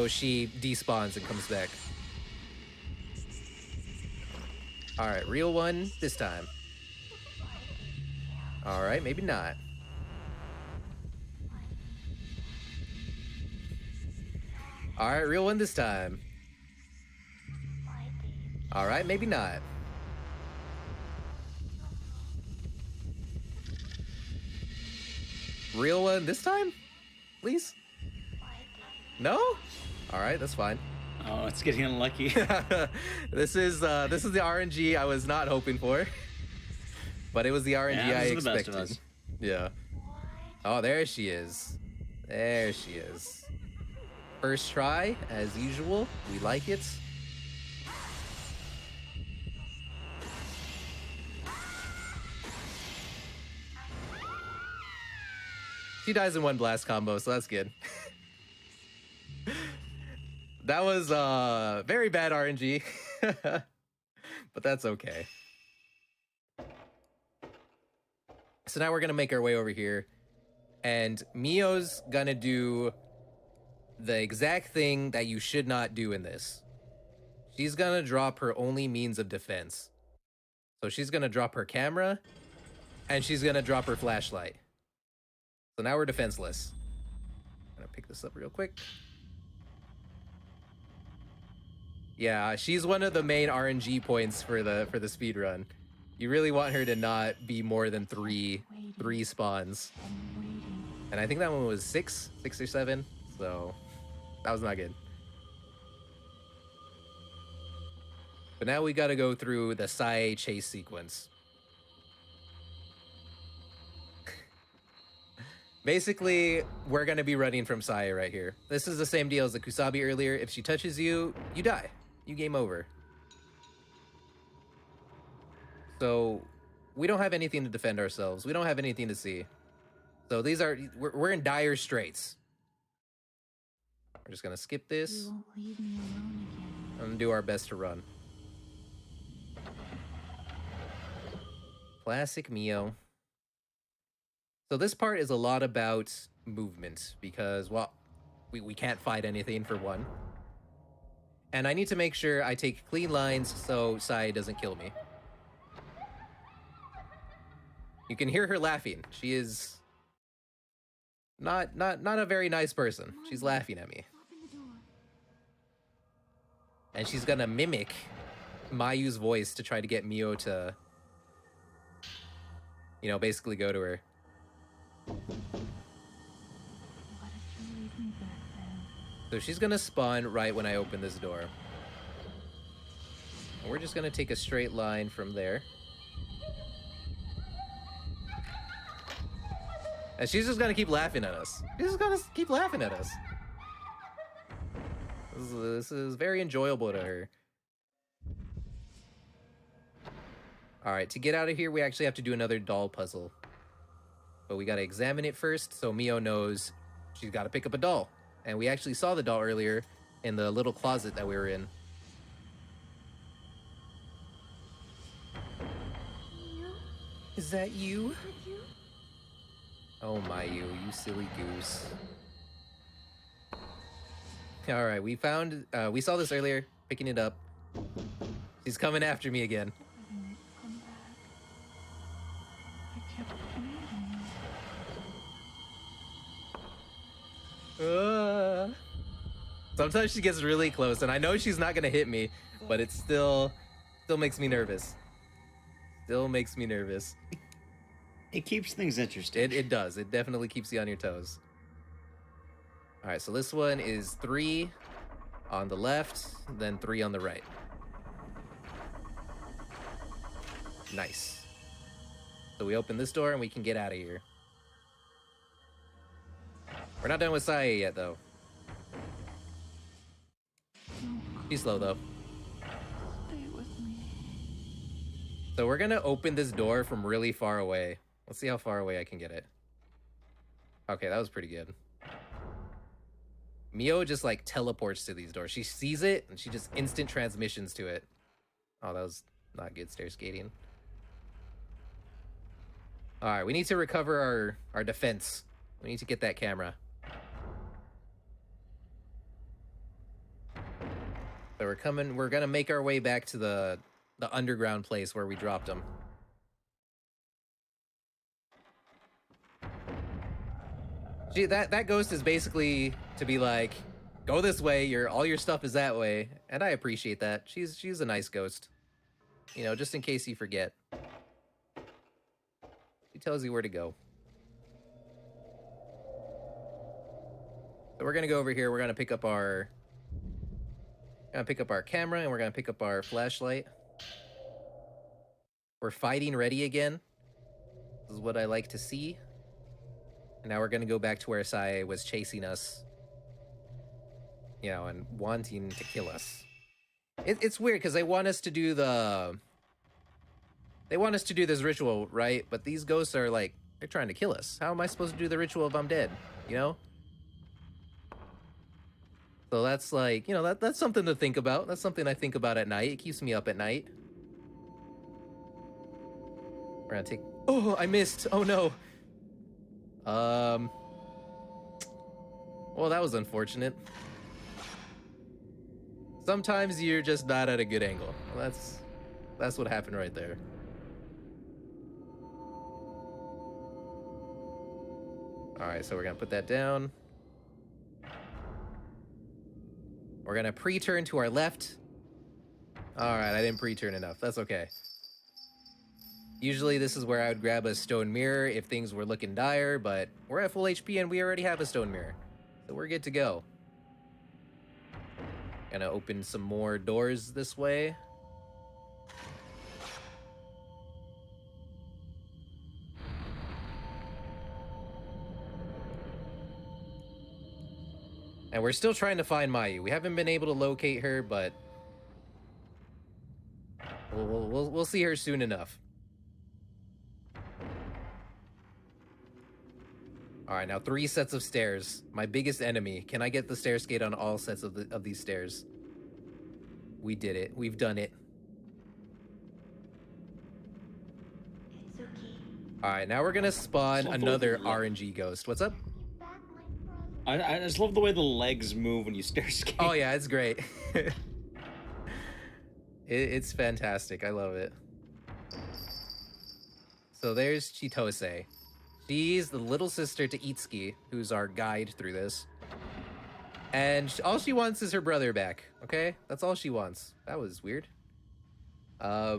she despawns and comes back. All right, real one this time. All right, maybe not. All right, real one this time. All right, maybe not. Real one this time? Please? No? All right, that's fine. Oh, it's getting unlucky. This is the RNG I was not hoping for. But it was the RNG I expected. The best of us. Yeah. Oh, there she is. There she is. First try, as usual. We like it. She dies in one blast combo, so that's good. That was very bad RNG. But that's okay. So now we're gonna make our way over here. And Mio's gonna do the exact thing that you should not do in this. She's gonna drop her only means of defense. So she's gonna drop her camera, and she's gonna drop her flashlight. So now we're defenseless. I'm gonna pick this up real quick. Yeah, she's one of the main RNG points for the speed run. You really want her to not be more than three spawns. And I think that one was six or seven. So that was not good. But now we gotta go through the Sae chase sequence. Basically, we're gonna be running from Sae right here. This is the same deal as the Kusabi earlier. If she touches you, you die. You game over. So we don't have anything to defend ourselves. We don't have anything to see. So we're in dire straits. We're just gonna skip this. You won't leave me alone again. I'm gonna do our best to run. Classic Mio. So this part is a lot about movement because, well, we can't fight anything for one. And I need to make sure I take clean lines so Sae doesn't kill me. You can hear her laughing. She is not a very nice person. She's laughing at me. And she's gonna mimic Mayu's voice to try to get Mio to, you know, basically go to her. So she's gonna spawn right when I open this door. And we're just gonna take a straight line from there. And she's just gonna keep laughing at us. She's just gonna keep laughing at us. This is very enjoyable to her. Alright, to get out of here, we actually have to do another doll puzzle. But we gotta examine it first, so Mio knows she's gotta pick up a doll. And we actually saw the doll earlier in the little closet that we were in. Is that you? Oh, Mayu, you silly goose. All right, we saw this earlier, picking it up. She's coming after me again. Sometimes she gets really close, and I know she's not gonna hit me, but it still makes me nervous. Still makes me nervous. It keeps things interesting. It does. It definitely keeps you on your toes. All right, so this one is 3 on the left, then 3 on the right. Nice. So we open this door and we can get out of here. We're not done with Sae yet, though. She's slow, though. Stay with me. So we're gonna open this door from really far away. Let's see how far away I can get it. Okay, that was pretty good. Mio just like teleports to these doors. She sees it and she just instant transmissions to it. Oh, that was not good stair skating. All right, we need to recover our defense. We need to get that camera. So we're gonna make our way back to the underground place where we dropped them. Gee, that ghost is basically to be like, go this way, all your stuff is that way, and I appreciate that. She's a nice ghost. You know, just in case you forget. She tells you where to go. So we're gonna go over here, we're gonna pick up our camera, and we're gonna pick up our flashlight. We're fighting ready again. This is what I like to see. And now we're gonna go back to where Sae was chasing us, you know, and wanting to kill us. It's weird because they want us to do this ritual, right? But these ghosts are like, they're trying to kill us. How am I supposed to do the ritual if I'm dead? You know? So that's like, you know, that's something to think about. That's something I think about at night. It keeps me up at night. We're gonna take... Oh, I missed. Oh, no. Well, that was unfortunate. Sometimes you're just not at a good angle. Well, that's what happened right there. All right, so we're gonna put that down. We're gonna pre-turn to our left. All right, I didn't pre-turn enough. That's okay. Usually this is where I would grab a stone mirror if things were looking dire, but we're at full HP and we already have a stone mirror. So we're good to go. Gonna open some more doors this way. And we're still trying to find Mayu. We haven't been able to locate her, but we'll see her soon enough. All right, now 3 sets of stairs. My biggest enemy. Can I get the stair skate on all sets of these stairs? We did it. We've done it. All right, now we're gonna spawn another RNG ghost. What's up? I just love the way the legs move when you stair skate. Oh yeah, it's great. It's fantastic. I love it. So there's Chitose. She's the little sister to Itsuki, who's our guide through this. And all she wants is her brother back, okay? That's all she wants. That was weird. But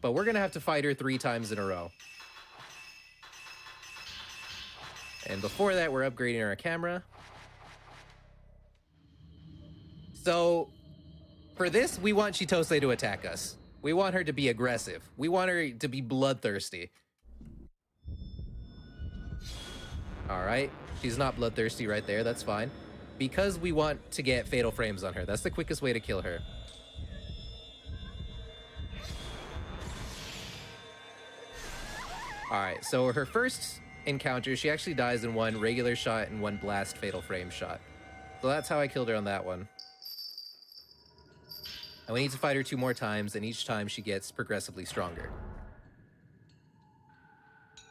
we're gonna have to fight her 3 times in a row. And before that, we're upgrading our camera. So, for this, we want Chitose to attack us. We want her to be aggressive. We want her to be bloodthirsty. All right, she's not bloodthirsty right there, that's fine. Because we want to get fatal frames on her. That's the quickest way to kill her. All right, so her first encounter, she actually dies in 1 regular shot and 1 blast fatal frame shot. So that's how I killed her on that one. And we need to fight her 2 more times, and each time she gets progressively stronger.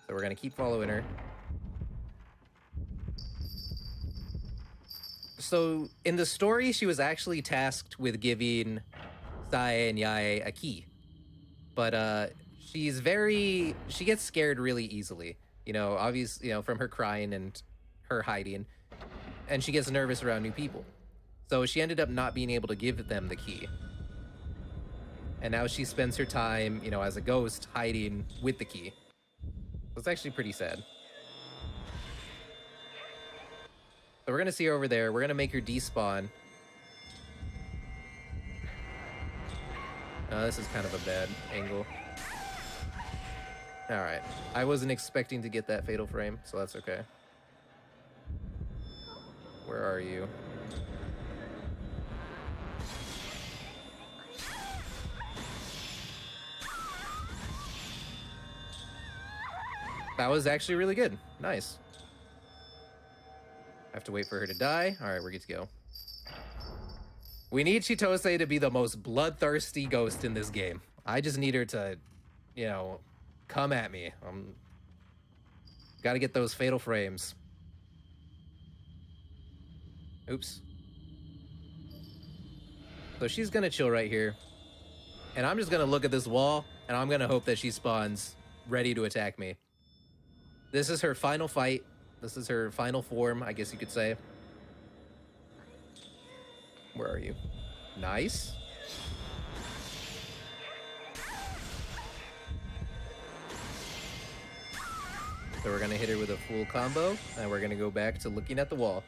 So we're gonna keep following her. So in the story, she was actually tasked with giving Sae and Yae a key. But she gets scared really easily. You know, obviously, from her crying and her hiding. And she gets nervous around new people. So she ended up not being able to give them the key. And now she spends her time, as a ghost, hiding with the key. So it's actually pretty sad. So we're gonna see her over there. We're gonna make her despawn. Oh, this is kind of a bad angle. All right. I wasn't expecting to get that fatal frame, so that's okay. Where are you? That was actually really good. Nice. I have to wait for her to die. All right, we're good to go. We need Chitose to be the most bloodthirsty ghost in this game. I just need her to, come at me. Gotta get those fatal frames. Oops. So she's gonna chill right here. And I'm just gonna look at this wall, and I'm gonna hope that she spawns ready to attack me. This is her final fight. This is her final form, I guess you could say. Where are you? Nice. So we're gonna hit her with a full combo, and we're gonna go back to looking at the wall.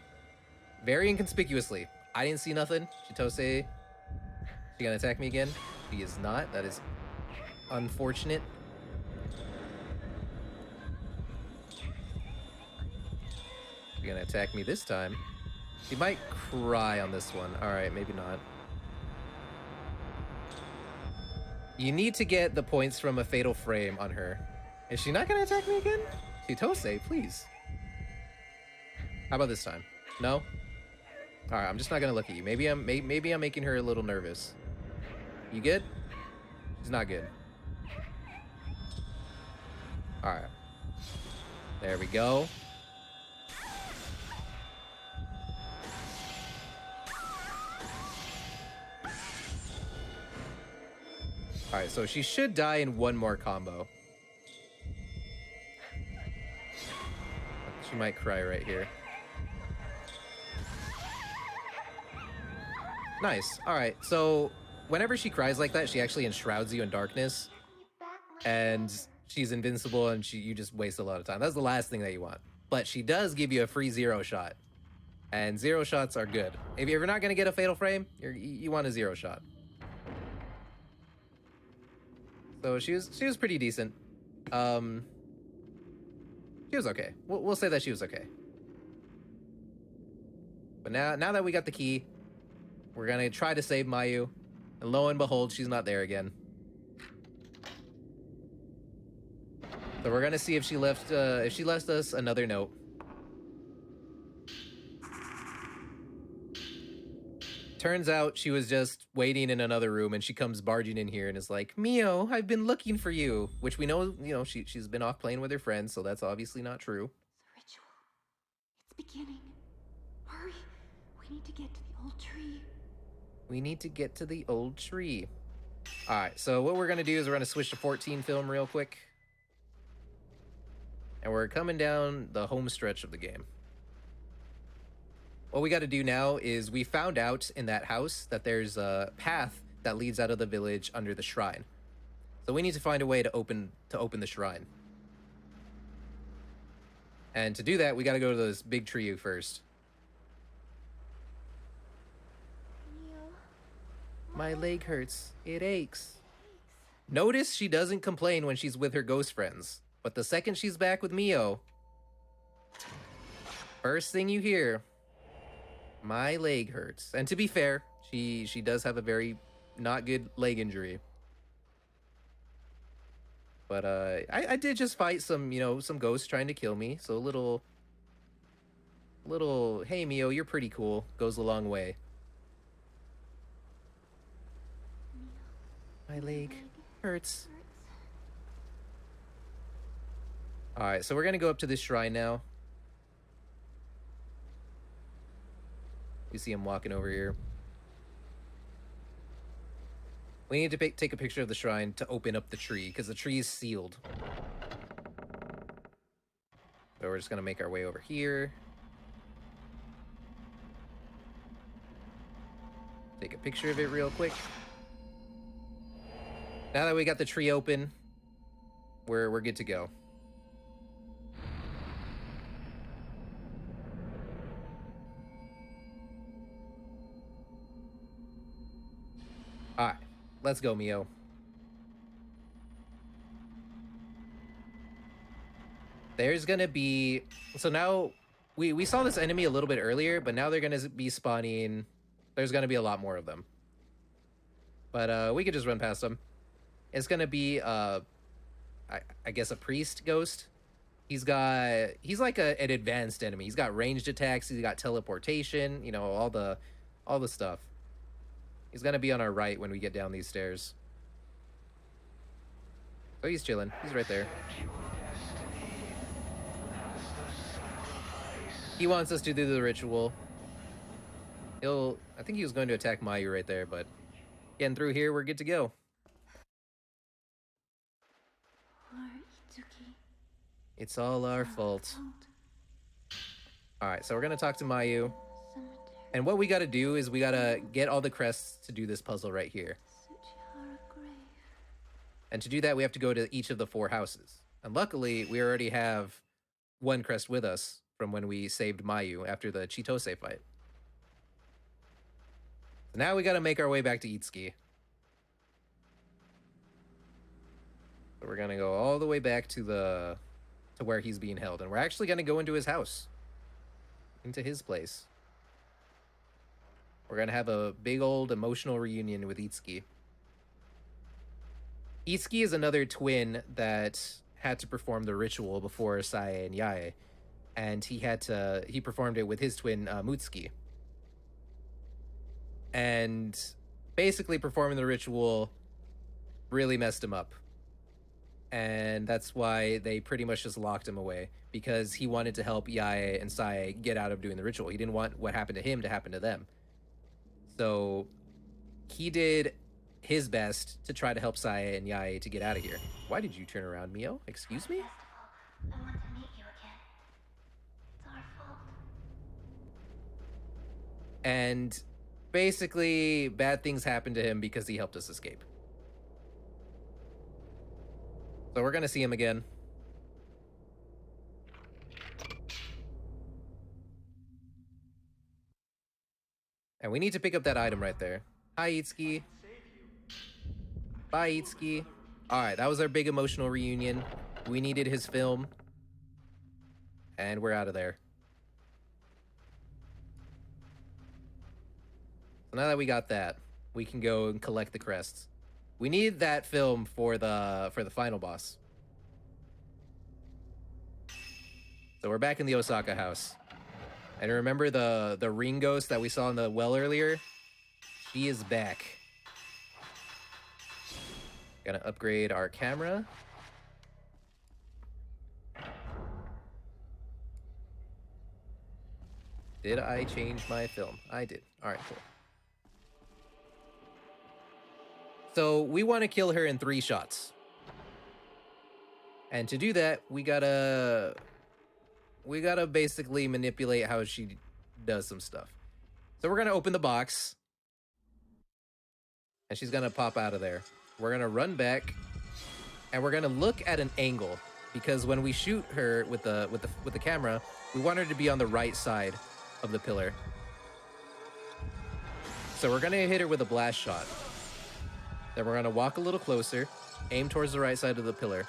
Very inconspicuously. I didn't see nothing. Chitose, she gonna attack me again? She is not. That is unfortunate. She's gonna attack me this time. She might cry on this one. All right, maybe not. You need to get the points from a fatal frame on her. Is she not gonna attack me again? Chitose, please. How about this time? No? All right, I'm just not gonna look at you. Maybe I'm making her a little nervous. You good? She's not good. All right. There we go. All right, so she should die in one more combo. She might cry right here. Nice. All right, so whenever she cries like that, she actually enshrouds you in darkness, and she's invincible, and you just waste a lot of time. That's the last thing that you want. But she does give you a free 0 shot, and 0 shots are good. If you're not gonna get a fatal frame, you want a 0 shot. So she was pretty decent. She was okay. We'll say that she was okay. But now that we got the key, we're gonna try to save Mayu, and lo and behold, she's not there again. So we're gonna see if she left us another note. Turns out she was just waiting in another room, and she comes barging in here and is like, "Mio, I've been looking for you," which we know, she's been off playing with her friends, so that's obviously not true. The ritual. It's beginning. Hurry. We need to get to the old tree. We need to get to the old tree. All right, so what we're gonna do is we're gonna switch to 14 film real quick. And we're coming down the home stretch of the game. What we got to do now is we found out in that house that there's a path that leads out of the village under the shrine. So we need to find a way to open the shrine. And to do that, we got to go to this big tree first. My leg hurts. It aches. Notice she doesn't complain when she's with her ghost friends. But the second she's back with Mio, first thing you hear, my leg hurts. And to be fair, she does have a very not good leg injury. But I did just fight some ghosts trying to kill me. So a little, hey Mio, you're pretty cool, goes a long way. My leg hurts. All right, so we're gonna go up to this shrine now. You see him walking over here. We need to take a picture of the shrine to open up the tree, because the tree is sealed. So we're just gonna make our way over here. Take a picture of it real quick. Now that we got the tree open, we're good to go. All right, let's go, Mio. There's gonna be, so now we saw this enemy a little bit earlier, but now they're gonna be spawning. There's gonna be a lot more of them, but we could just run past them. It's gonna be I guess a priest ghost. He's like an advanced enemy. He's got ranged attacks. He's got teleportation. You know, all the stuff. He's gonna be on our right when we get down these stairs. So he's chilling. He's right there. He wants us to do the ritual. I think he was going to attack Mayu right there, but getting through here, we're good to go. It's all our fault. All right, so we're gonna talk to Mayu. And what we gotta do is we gotta get all the crests to do this puzzle right here. And to do that, we have to go to each of the 4 houses. And luckily, we already have 1 crest with us from when we saved Mayu after the Chitose fight. So now we gotta make our way back to Itsuki. So we're gonna go all the way back to where he's being held. And we're actually gonna go into his house. Into his place. We're gonna have a big old emotional reunion with Itsuki. Itsuki is another twin that had to perform the ritual before Sae and Yae. And he performed it with his twin, Mutsuki. And basically performing the ritual really messed him up. And that's why they pretty much just locked him away, because he wanted to help Yae and Sae get out of doing the ritual. He didn't want what happened to him to happen to them. So he did his best to try to help Saya and Yae to get out of here. Why did you turn around, Mio? Excuse me? I want to meet you again. It's our fault. And basically, bad things happened to him because he helped us escape. So we're gonna see him again. And we need to pick up that item right there. Hi, Itsuki. Bye, Itsuki. Alright, that was our big emotional reunion. We needed his film. And we're out of there. So now that we got that, we can go and collect the crests. We need that film for the final boss. So we're back in the Osaka house. And remember the ring ghost that we saw in the well earlier? She is back. Gonna upgrade our camera. Did I change my film? I did. All right, cool. So we want to kill her in 3 shots. And to do that, we gotta basically manipulate how she does some stuff. So we're gonna open the box. And she's gonna pop out of there. We're gonna run back. And we're gonna look at an angle. Because when we shoot her with the camera, we want her to be on the right side of the pillar. So we're gonna hit her with a blast shot. Then we're gonna walk a little closer, aim towards the right side of the pillar,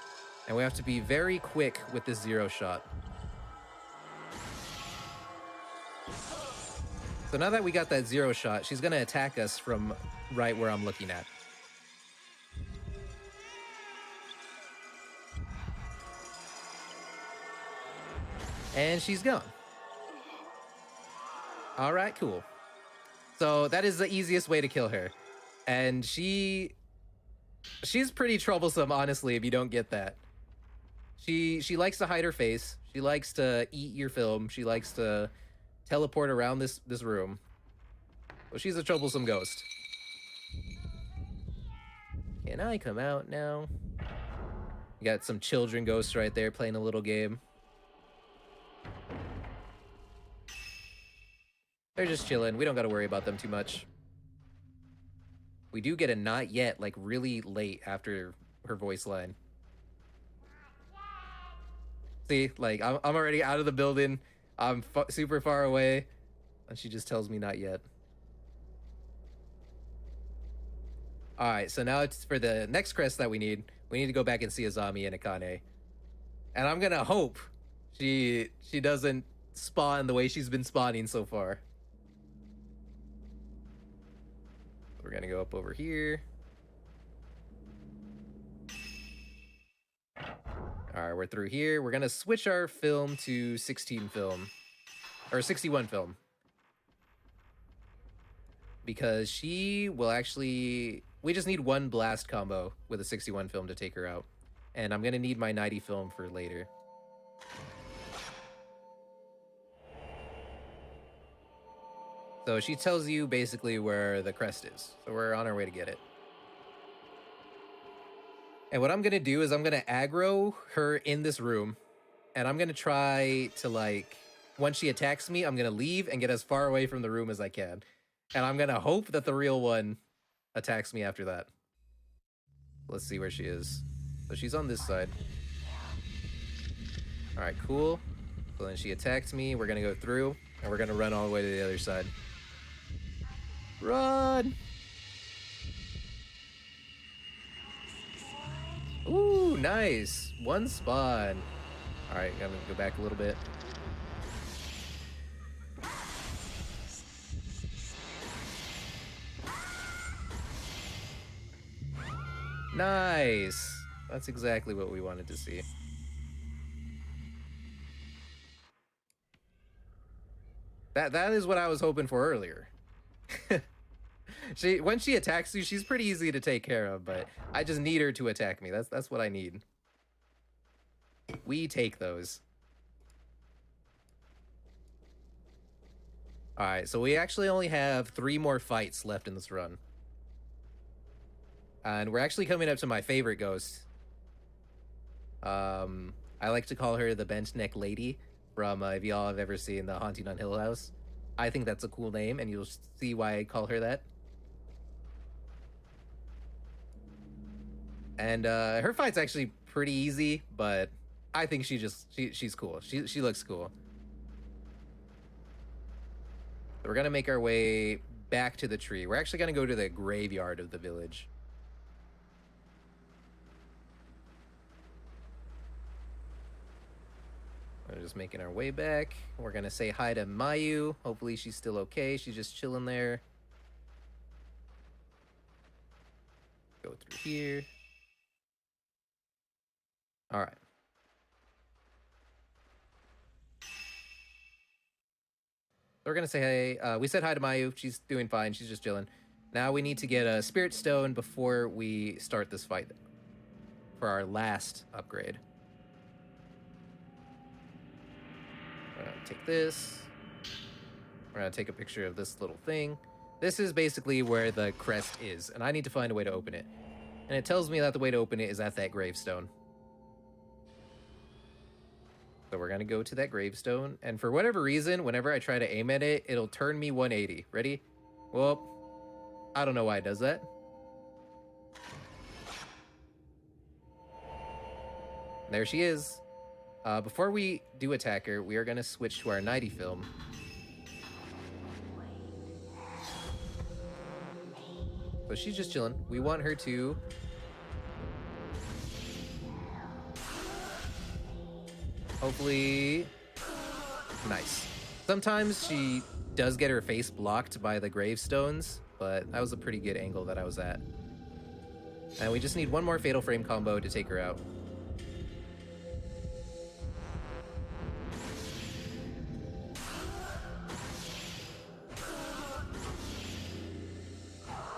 and we have to be very quick with this 0 shot. So now that we got that 0 shot, she's gonna attack us from right where I'm looking at. And she's gone. All right, cool. So that is the easiest way to kill her. And she's pretty troublesome, honestly, if you don't get that. She likes to hide her face. She likes to eat your film. She likes to teleport around this room. Well, she's a troublesome ghost. Can I come out now? You got some children ghosts right there playing a little game. They're just chilling. We don't got to worry about them too much. We do get a not yet, like really late after her voice line. See, like I'm already out of the building. I'm super far away, and she just tells me not yet. All right, so now it's for the next crest that we need. We need to go back and see Azami and Akane, and I'm gonna hope she doesn't spawn the way she's been spawning so far. We're gonna go up over here. All right, we're through here. We're gonna switch our film to 16 film, or 61 film, because she will actually. We just need 1 blast combo with a 61 film to take her out, and I'm gonna need my 90 film for later. So she tells you basically where the crest is. So we're on our way to get it. And what I'm going to do is I'm going to aggro her in this room. And I'm going to try to, like, once she attacks me, I'm going to leave and get as far away from the room as I can. And I'm going to hope that the real one attacks me after that. Let's see where she is. So she's on this side. All right, cool. So then she attacked me. We're going to go through. And we're going to run all the way to the other side. Run! Ooh, nice. 1 spawn. All right, I'm gonna go back a little bit. Nice. That's exactly what we wanted to see. That is what I was hoping for earlier. When she attacks you, she's pretty easy to take care of, but I just need her to attack me. That's what I need. We take those. All right, so we actually only have 3 more fights left in this run. And we're actually coming up to my favorite ghost. I like to call her the bent neck lady from if y'all have ever seen The Haunting on Hill House. I think that's a cool name, and you'll see why I call her that. And her fight's actually pretty easy, but I think she's cool. She looks cool. So we're gonna make our way back to the tree. We're actually gonna go to the graveyard of the village. We're just making our way back. We're gonna say hi to Mayu. Hopefully she's still okay. She's just chilling there. Go through here. All right. So we're gonna say hey. We said hi to Mayu. She's doing fine. She's just chilling. Now we need to get a spirit stone before we start this fight for our last upgrade. We're gonna take this. We're gonna take a picture of this little thing. This is basically where the crest is, and I need to find a way to open it. And it tells me that the way to open it is at that gravestone. So we're gonna go to that gravestone, and for whatever reason, whenever I try to aim at it, it'll turn me 180. Ready? Well, I don't know why it does that. There she is. Before we do attack her, we are gonna switch to our nighty film. So she's just chilling. We want her to hopefully nice. Sometimes she does get her face blocked by the gravestones, but that was a pretty good angle that I was at. And we just need one more fatal frame combo to take her out.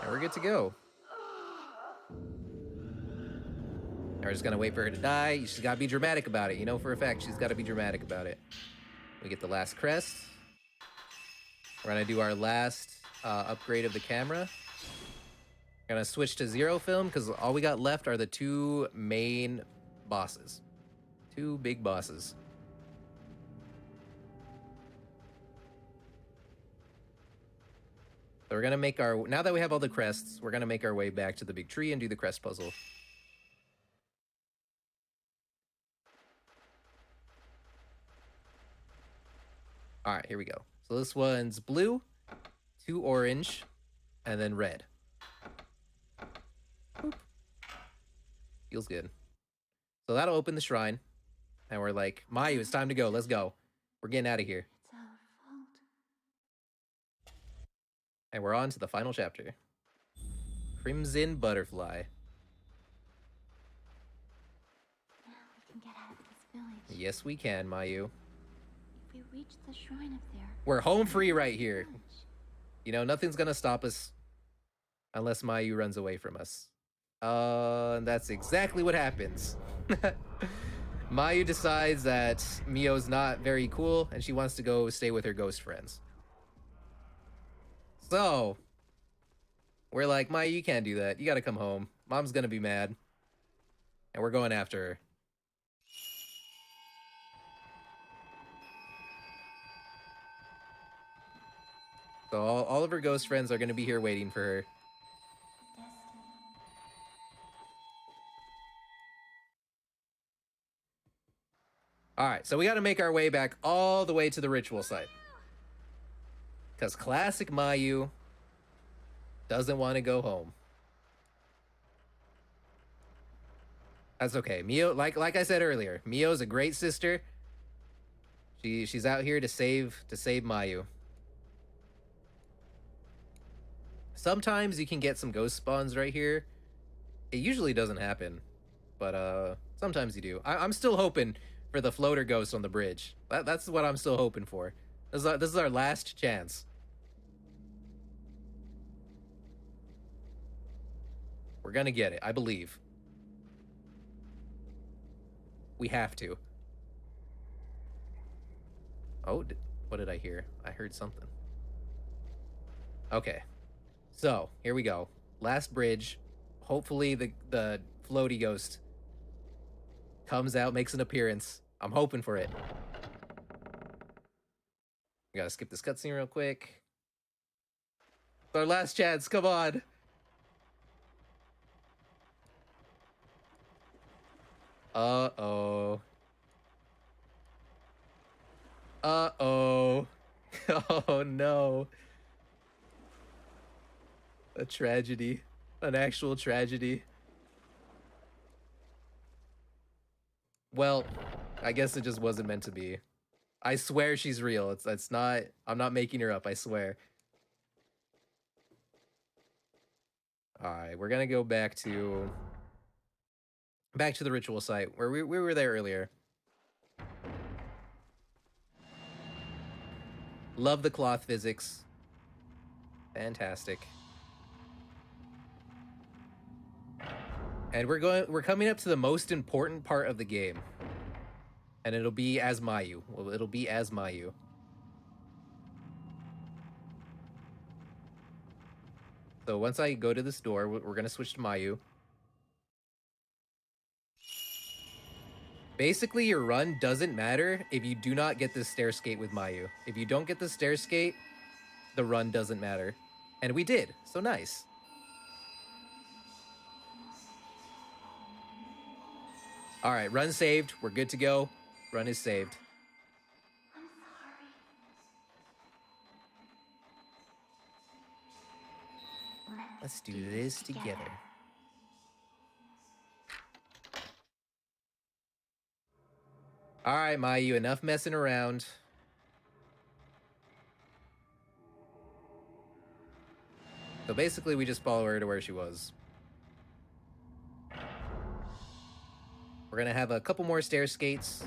And we're good to go. And we're just gonna wait for her to die. She's gotta be dramatic about it. You know for a fact she's gotta be dramatic about it. We get the last crest. We're gonna do our last upgrade of the camera. We're gonna switch to zero film because all we got left are the two main bosses. Two big bosses. So we're gonna make our, now that we have all the crests, we're gonna make our way back to the big tree and do the crest puzzle. All right, here we go. So this one's blue, 2 orange, and then red. Boop. Feels good. So that'll open the shrine. And we're like, Mayu, it's time to go. Let's go. We're getting out of here. It's our fault. And we're on to the final chapter. Crimson Butterfly. Now we can get out of this village. Yes, we can, Mayu. If we reach the shrine up there. We're home free right here. You know, nothing's gonna stop us unless Mayu runs away from us. And that's exactly what happens. Mayu decides that Mio's not very cool and she wants to go stay with her ghost friends. So, we're like, Mayu, you can't do that. You gotta come home. Mom's gonna be mad. And we're going after her. So all of her ghost friends are gonna be here waiting for her. Alright, so we gotta make our way back all the way to the ritual site. Because classic Mayu doesn't want to go home. That's okay. Mio, like I said earlier, Mio's a great sister. She's out here to save Mayu. Sometimes you can get some ghost spawns right here. It usually doesn't happen, but sometimes you do. I'm still hoping for the floater ghost on the bridge. That's what I'm still hoping for. This is our last chance. We're gonna get it, I believe. We have to. Oh, what did I hear? I heard something. Okay. So, here we go. Last bridge. hopefully the floaty ghost comes out, makes an appearance. I'm hoping for it. We gotta skip this cutscene real quick. It's our last chance, come on. Uh-oh. Uh-oh. Oh no. A tragedy. An actual tragedy. Well, I guess it just wasn't meant to be. I swear she's real. It's not, I'm not making her up, I swear. Alright, we're gonna go back to the ritual site where we were there earlier. Love the cloth physics. Fantastic. And we're coming up to the most important part of the game. And it'll be as Mayu. Well, it'll be as Mayu. So once I go to this door, we're gonna switch to Mayu. Basically, your run doesn't matter if you do not get this stair skate with Mayu. If you don't get the stair skate, the run doesn't matter. And we did, so nice. All right, run saved. We're good to go. Run is saved. Let's do this together. All right, Mayu, enough messing around. So basically, we just follow her to where she was. We're gonna have a couple more stair skates.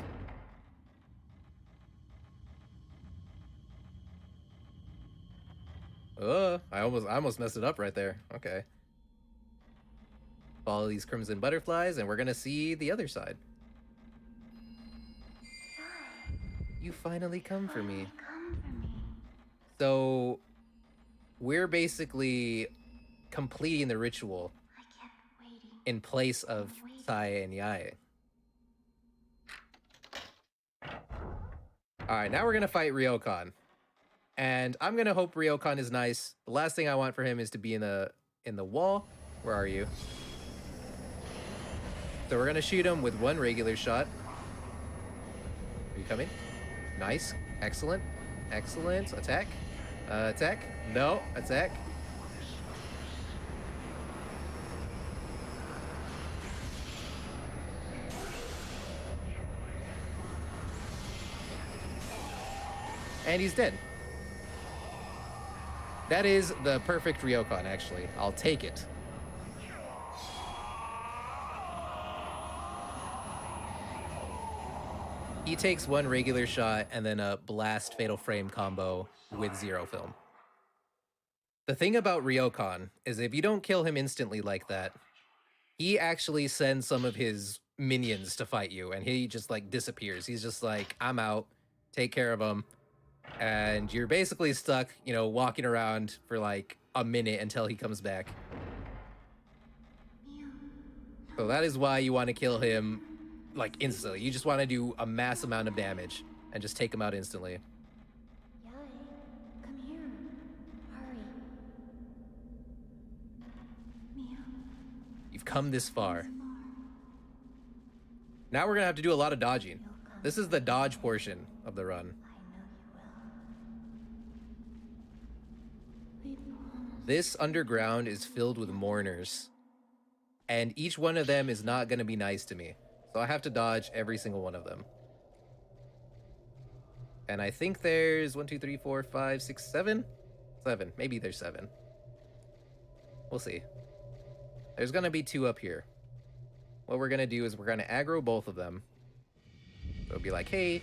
I almost messed it up right there. Okay. Follow these crimson butterflies, and we're gonna see the other side. You finally come for me. So, we're basically completing the ritual in place of Sae and Yae. Alright, now we're gonna fight Ryokan. And I'm gonna hope Ryokan is nice. The last thing I want for him is to be in the wall. Where are you? So we're gonna shoot him with one regular shot. Are you coming? Nice. Excellent. Excellent. Attack. Attack. No. Attack. And he's dead. That is the perfect Ryokan, actually. I'll take it. He takes one regular shot and then a blast fatal frame combo with zero film. The thing about Ryokan is if you don't kill him instantly like that, he actually sends some of his minions to fight you and he just like disappears. He's just like, I'm out, take care of him. And you're basically stuck, you know, walking around for like a minute until he comes back. So that is why you want to kill him like instantly. You just want to do a mass amount of damage and just take him out instantly. Come here. Hurry. Mia. You've come this far. Now we're gonna have to do a lot of dodging. This is the dodge portion of the run. This underground is filled with mourners, and each one of them is not going to be nice to me. So I have to dodge every single one of them. And I think there's 1, 2, 3, 4, 5, 6, 7? 7. Maybe there's 7. We'll see. There's going to be 2 up here. What we're going to do is we're going to aggro both of them. So it'll be like, hey,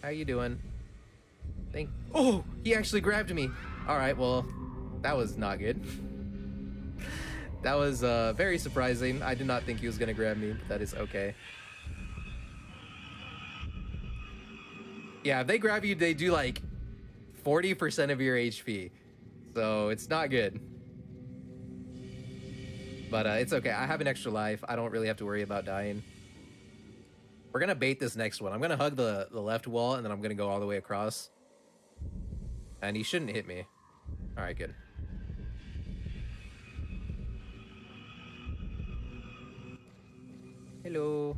how you doing? Oh, he actually grabbed me. All right, well, that was not good. That was very surprising. I did not think he was gonna grab me, but that is okay. Yeah, if they grab you, they do like 40% of your HP. So it's not good. But it's okay. I have an extra life. I don't really have to worry about dying. We're gonna bait this next one. I'm gonna hug the left wall, and then I'm gonna go all the way across. And he shouldn't hit me. All right, good. Hello.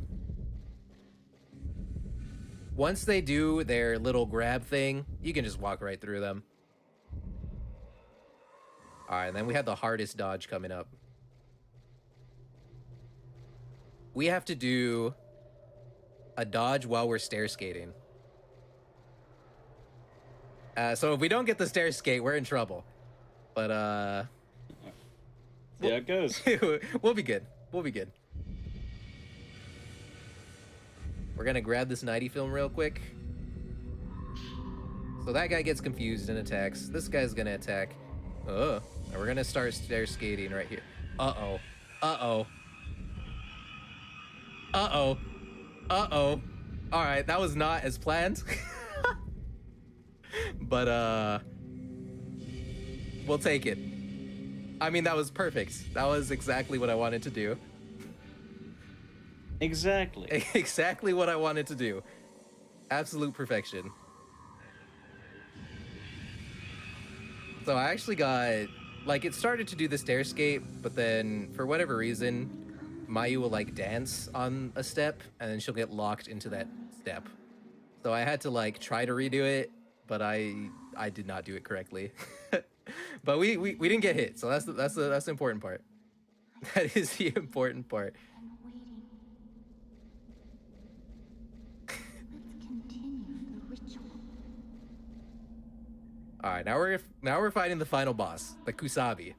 Once they do their little grab thing, you can just walk right through them. All right, and then we have the hardest dodge coming up. We have to do a dodge while we're stair skating. So if we don't get the stair skate, we're in trouble. But see how it goes. We'll be good. We'll be good. We're gonna grab this 90 film real quick. So that guy gets confused and attacks. This guy's gonna attack. And we're gonna start stair skating right here. Uh-oh. Uh-oh. Uh-oh. Uh-oh. Alright, that was not as planned. But, we'll take it. I mean, that was perfect. That was exactly what I wanted to do. Exactly. Exactly what I wanted to do. Absolute perfection. So I actually got, like, it started to do the stair skate, but then for whatever reason, Mayu will like dance on a step and then she'll get locked into that step. So I had to like try to redo it, but I did not do it correctly. But we didn't get hit, so that's the important part. That is the important part. All right, now we're fighting the final boss, the Kusabi.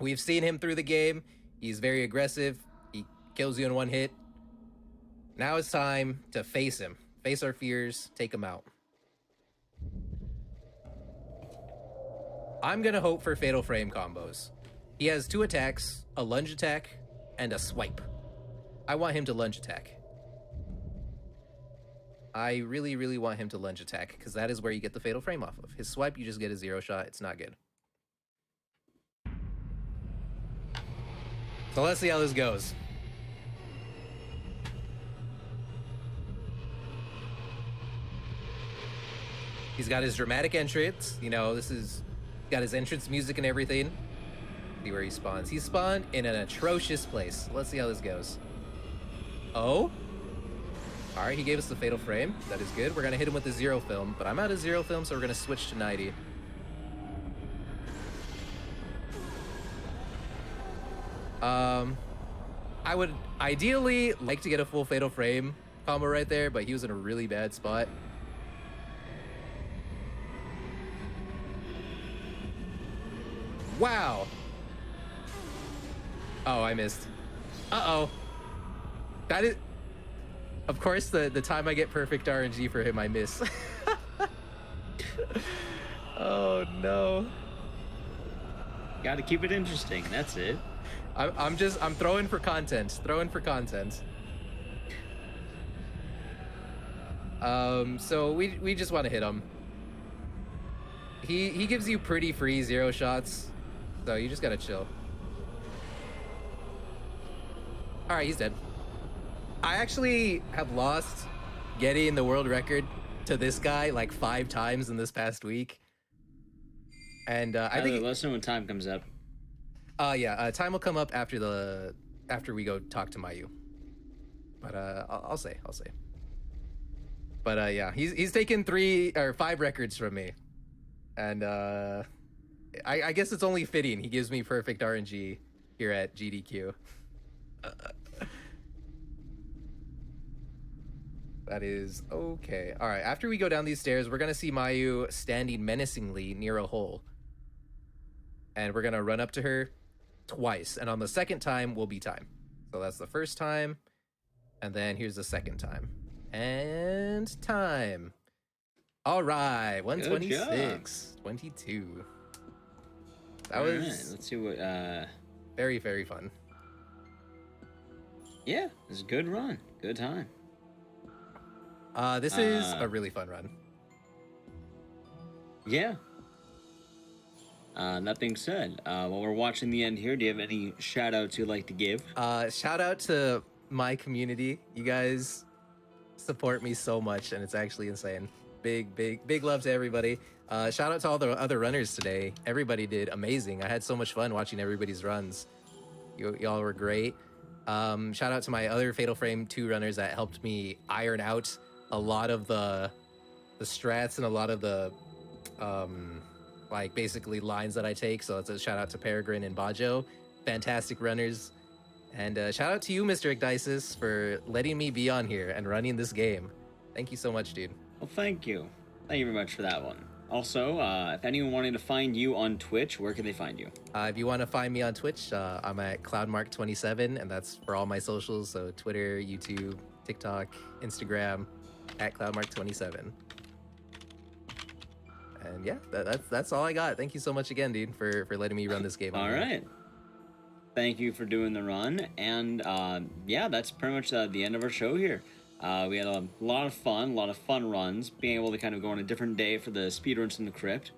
We've seen him through the game. He's very aggressive. He kills you in one hit. Now it's time to face him. Face our fears, take him out. I'm gonna hope for Fatal Frame combos. He has 2 attacks, a lunge attack, and a swipe. I want him to lunge attack. I really, really want him to lunge attack, because that is where you get the Fatal Frame off of. His swipe, you just get a 0 shot. It's not good. So let's see how this goes. He's got his dramatic entrance. You know, this is... got his entrance music and everything. See where he spawns. He spawned in an atrocious place. Let's see how this goes. Oh? All right, he gave us the Fatal Frame. That is good. We're gonna hit him with the 0 film, but I'm out of 0 film, so we're gonna switch to 90. I would ideally like to get a full Fatal Frame combo right there, but he was in a really bad spot. Wow. Oh, I missed. Uh-oh. That is... Of course, the time I get perfect RNG for him, I miss. Oh, no. Gotta keep it interesting, that's it. I'm throwing for content. Throwing for content. So we just want to hit him. He gives you pretty free 0 shots, so you just gotta chill. All right, he's dead. I actually have lost getting the world record to this guy like 5 times in this past week. And I think let us know when time comes up. Yeah, time will come up after we go talk to Mayu. But I'll say. But yeah, he's taken 3 or 5 records from me, and I guess it's only fitting he gives me perfect RNG here at GDQ. That is okay. All right, after we go down these stairs, we're gonna see Mayu standing menacingly near a hole, and we're gonna run up to her twice, and on the second time will be time. So that's the first time, and then here's the second time. And time. All right, 126, 22. That was... Right, let's see what... Very, very fun. Yeah, it was a good run. Good time. This is a really fun run. Yeah. That being said, while we're watching the end here, do you have any shout outs you'd like to give? Shout out to my community. You guys support me so much, and it's actually insane. Big love to everybody. Shout out to all the other runners today. Everybody did amazing. I had so much fun watching everybody's runs. Y'all were great. Shout out to my other Fatal Frame 2 runners that helped me iron out a lot of the strats and a lot of the like basically lines that I take. So it's a shout out to Peregrine and Bajo, fantastic runners. And shout out to you, Mr. Ecdysis, for letting me be on here and running this game. Thank you so much, dude. Well, thank you. Thank you very much for that one. Also, if anyone wanting to find you on Twitch, where can they find you? If you want to find me on Twitch, I'm at Cloudmark27, and that's for all my socials. So Twitter, YouTube, TikTok, Instagram, at Cloudmark27. And yeah, that's all I got. Thank you so much again, dude, for letting me run this game. All right. Thank you for doing the run. And yeah, that's pretty much the end of our show here. We had a lot of fun runs, being able to kind of go on a different day for the Speedruns from the Crypt.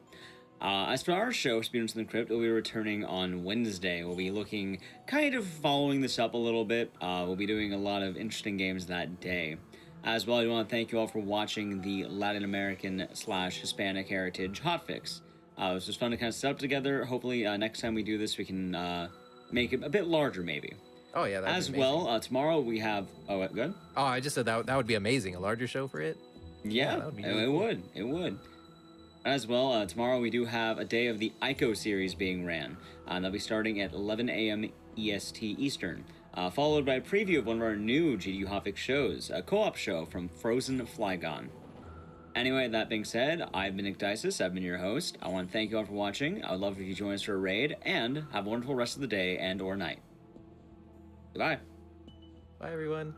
As for our show, Speedruns from the Crypt, we'll be returning on Wednesday. We'll be looking, kind of following this up a little bit. We'll be doing a lot of interesting games that day. As well, I want to thank you all for watching the Latin American / Hispanic Heritage Hotfix. It was just fun to kind of set up together. Hopefully, next time we do this, we can make it a bit larger, maybe. Oh, yeah, as well, tomorrow we have... Oh, good? Oh, I just said that would be amazing. A larger show for it? Yeah, that would be really cool. It would. As well, tomorrow we do have a day of the ICO series being ran. They'll be starting at 11 a.m. EST Eastern. Followed by a preview of one of our new GDU Hotfix shows, a co-op show from Frozen Flygon. Anyway, that being said, I've been Ecdysis, I've been your host. I want to thank you all for watching. I would love if you join us for a raid, and have a wonderful rest of the day and or night. Goodbye. Bye, everyone.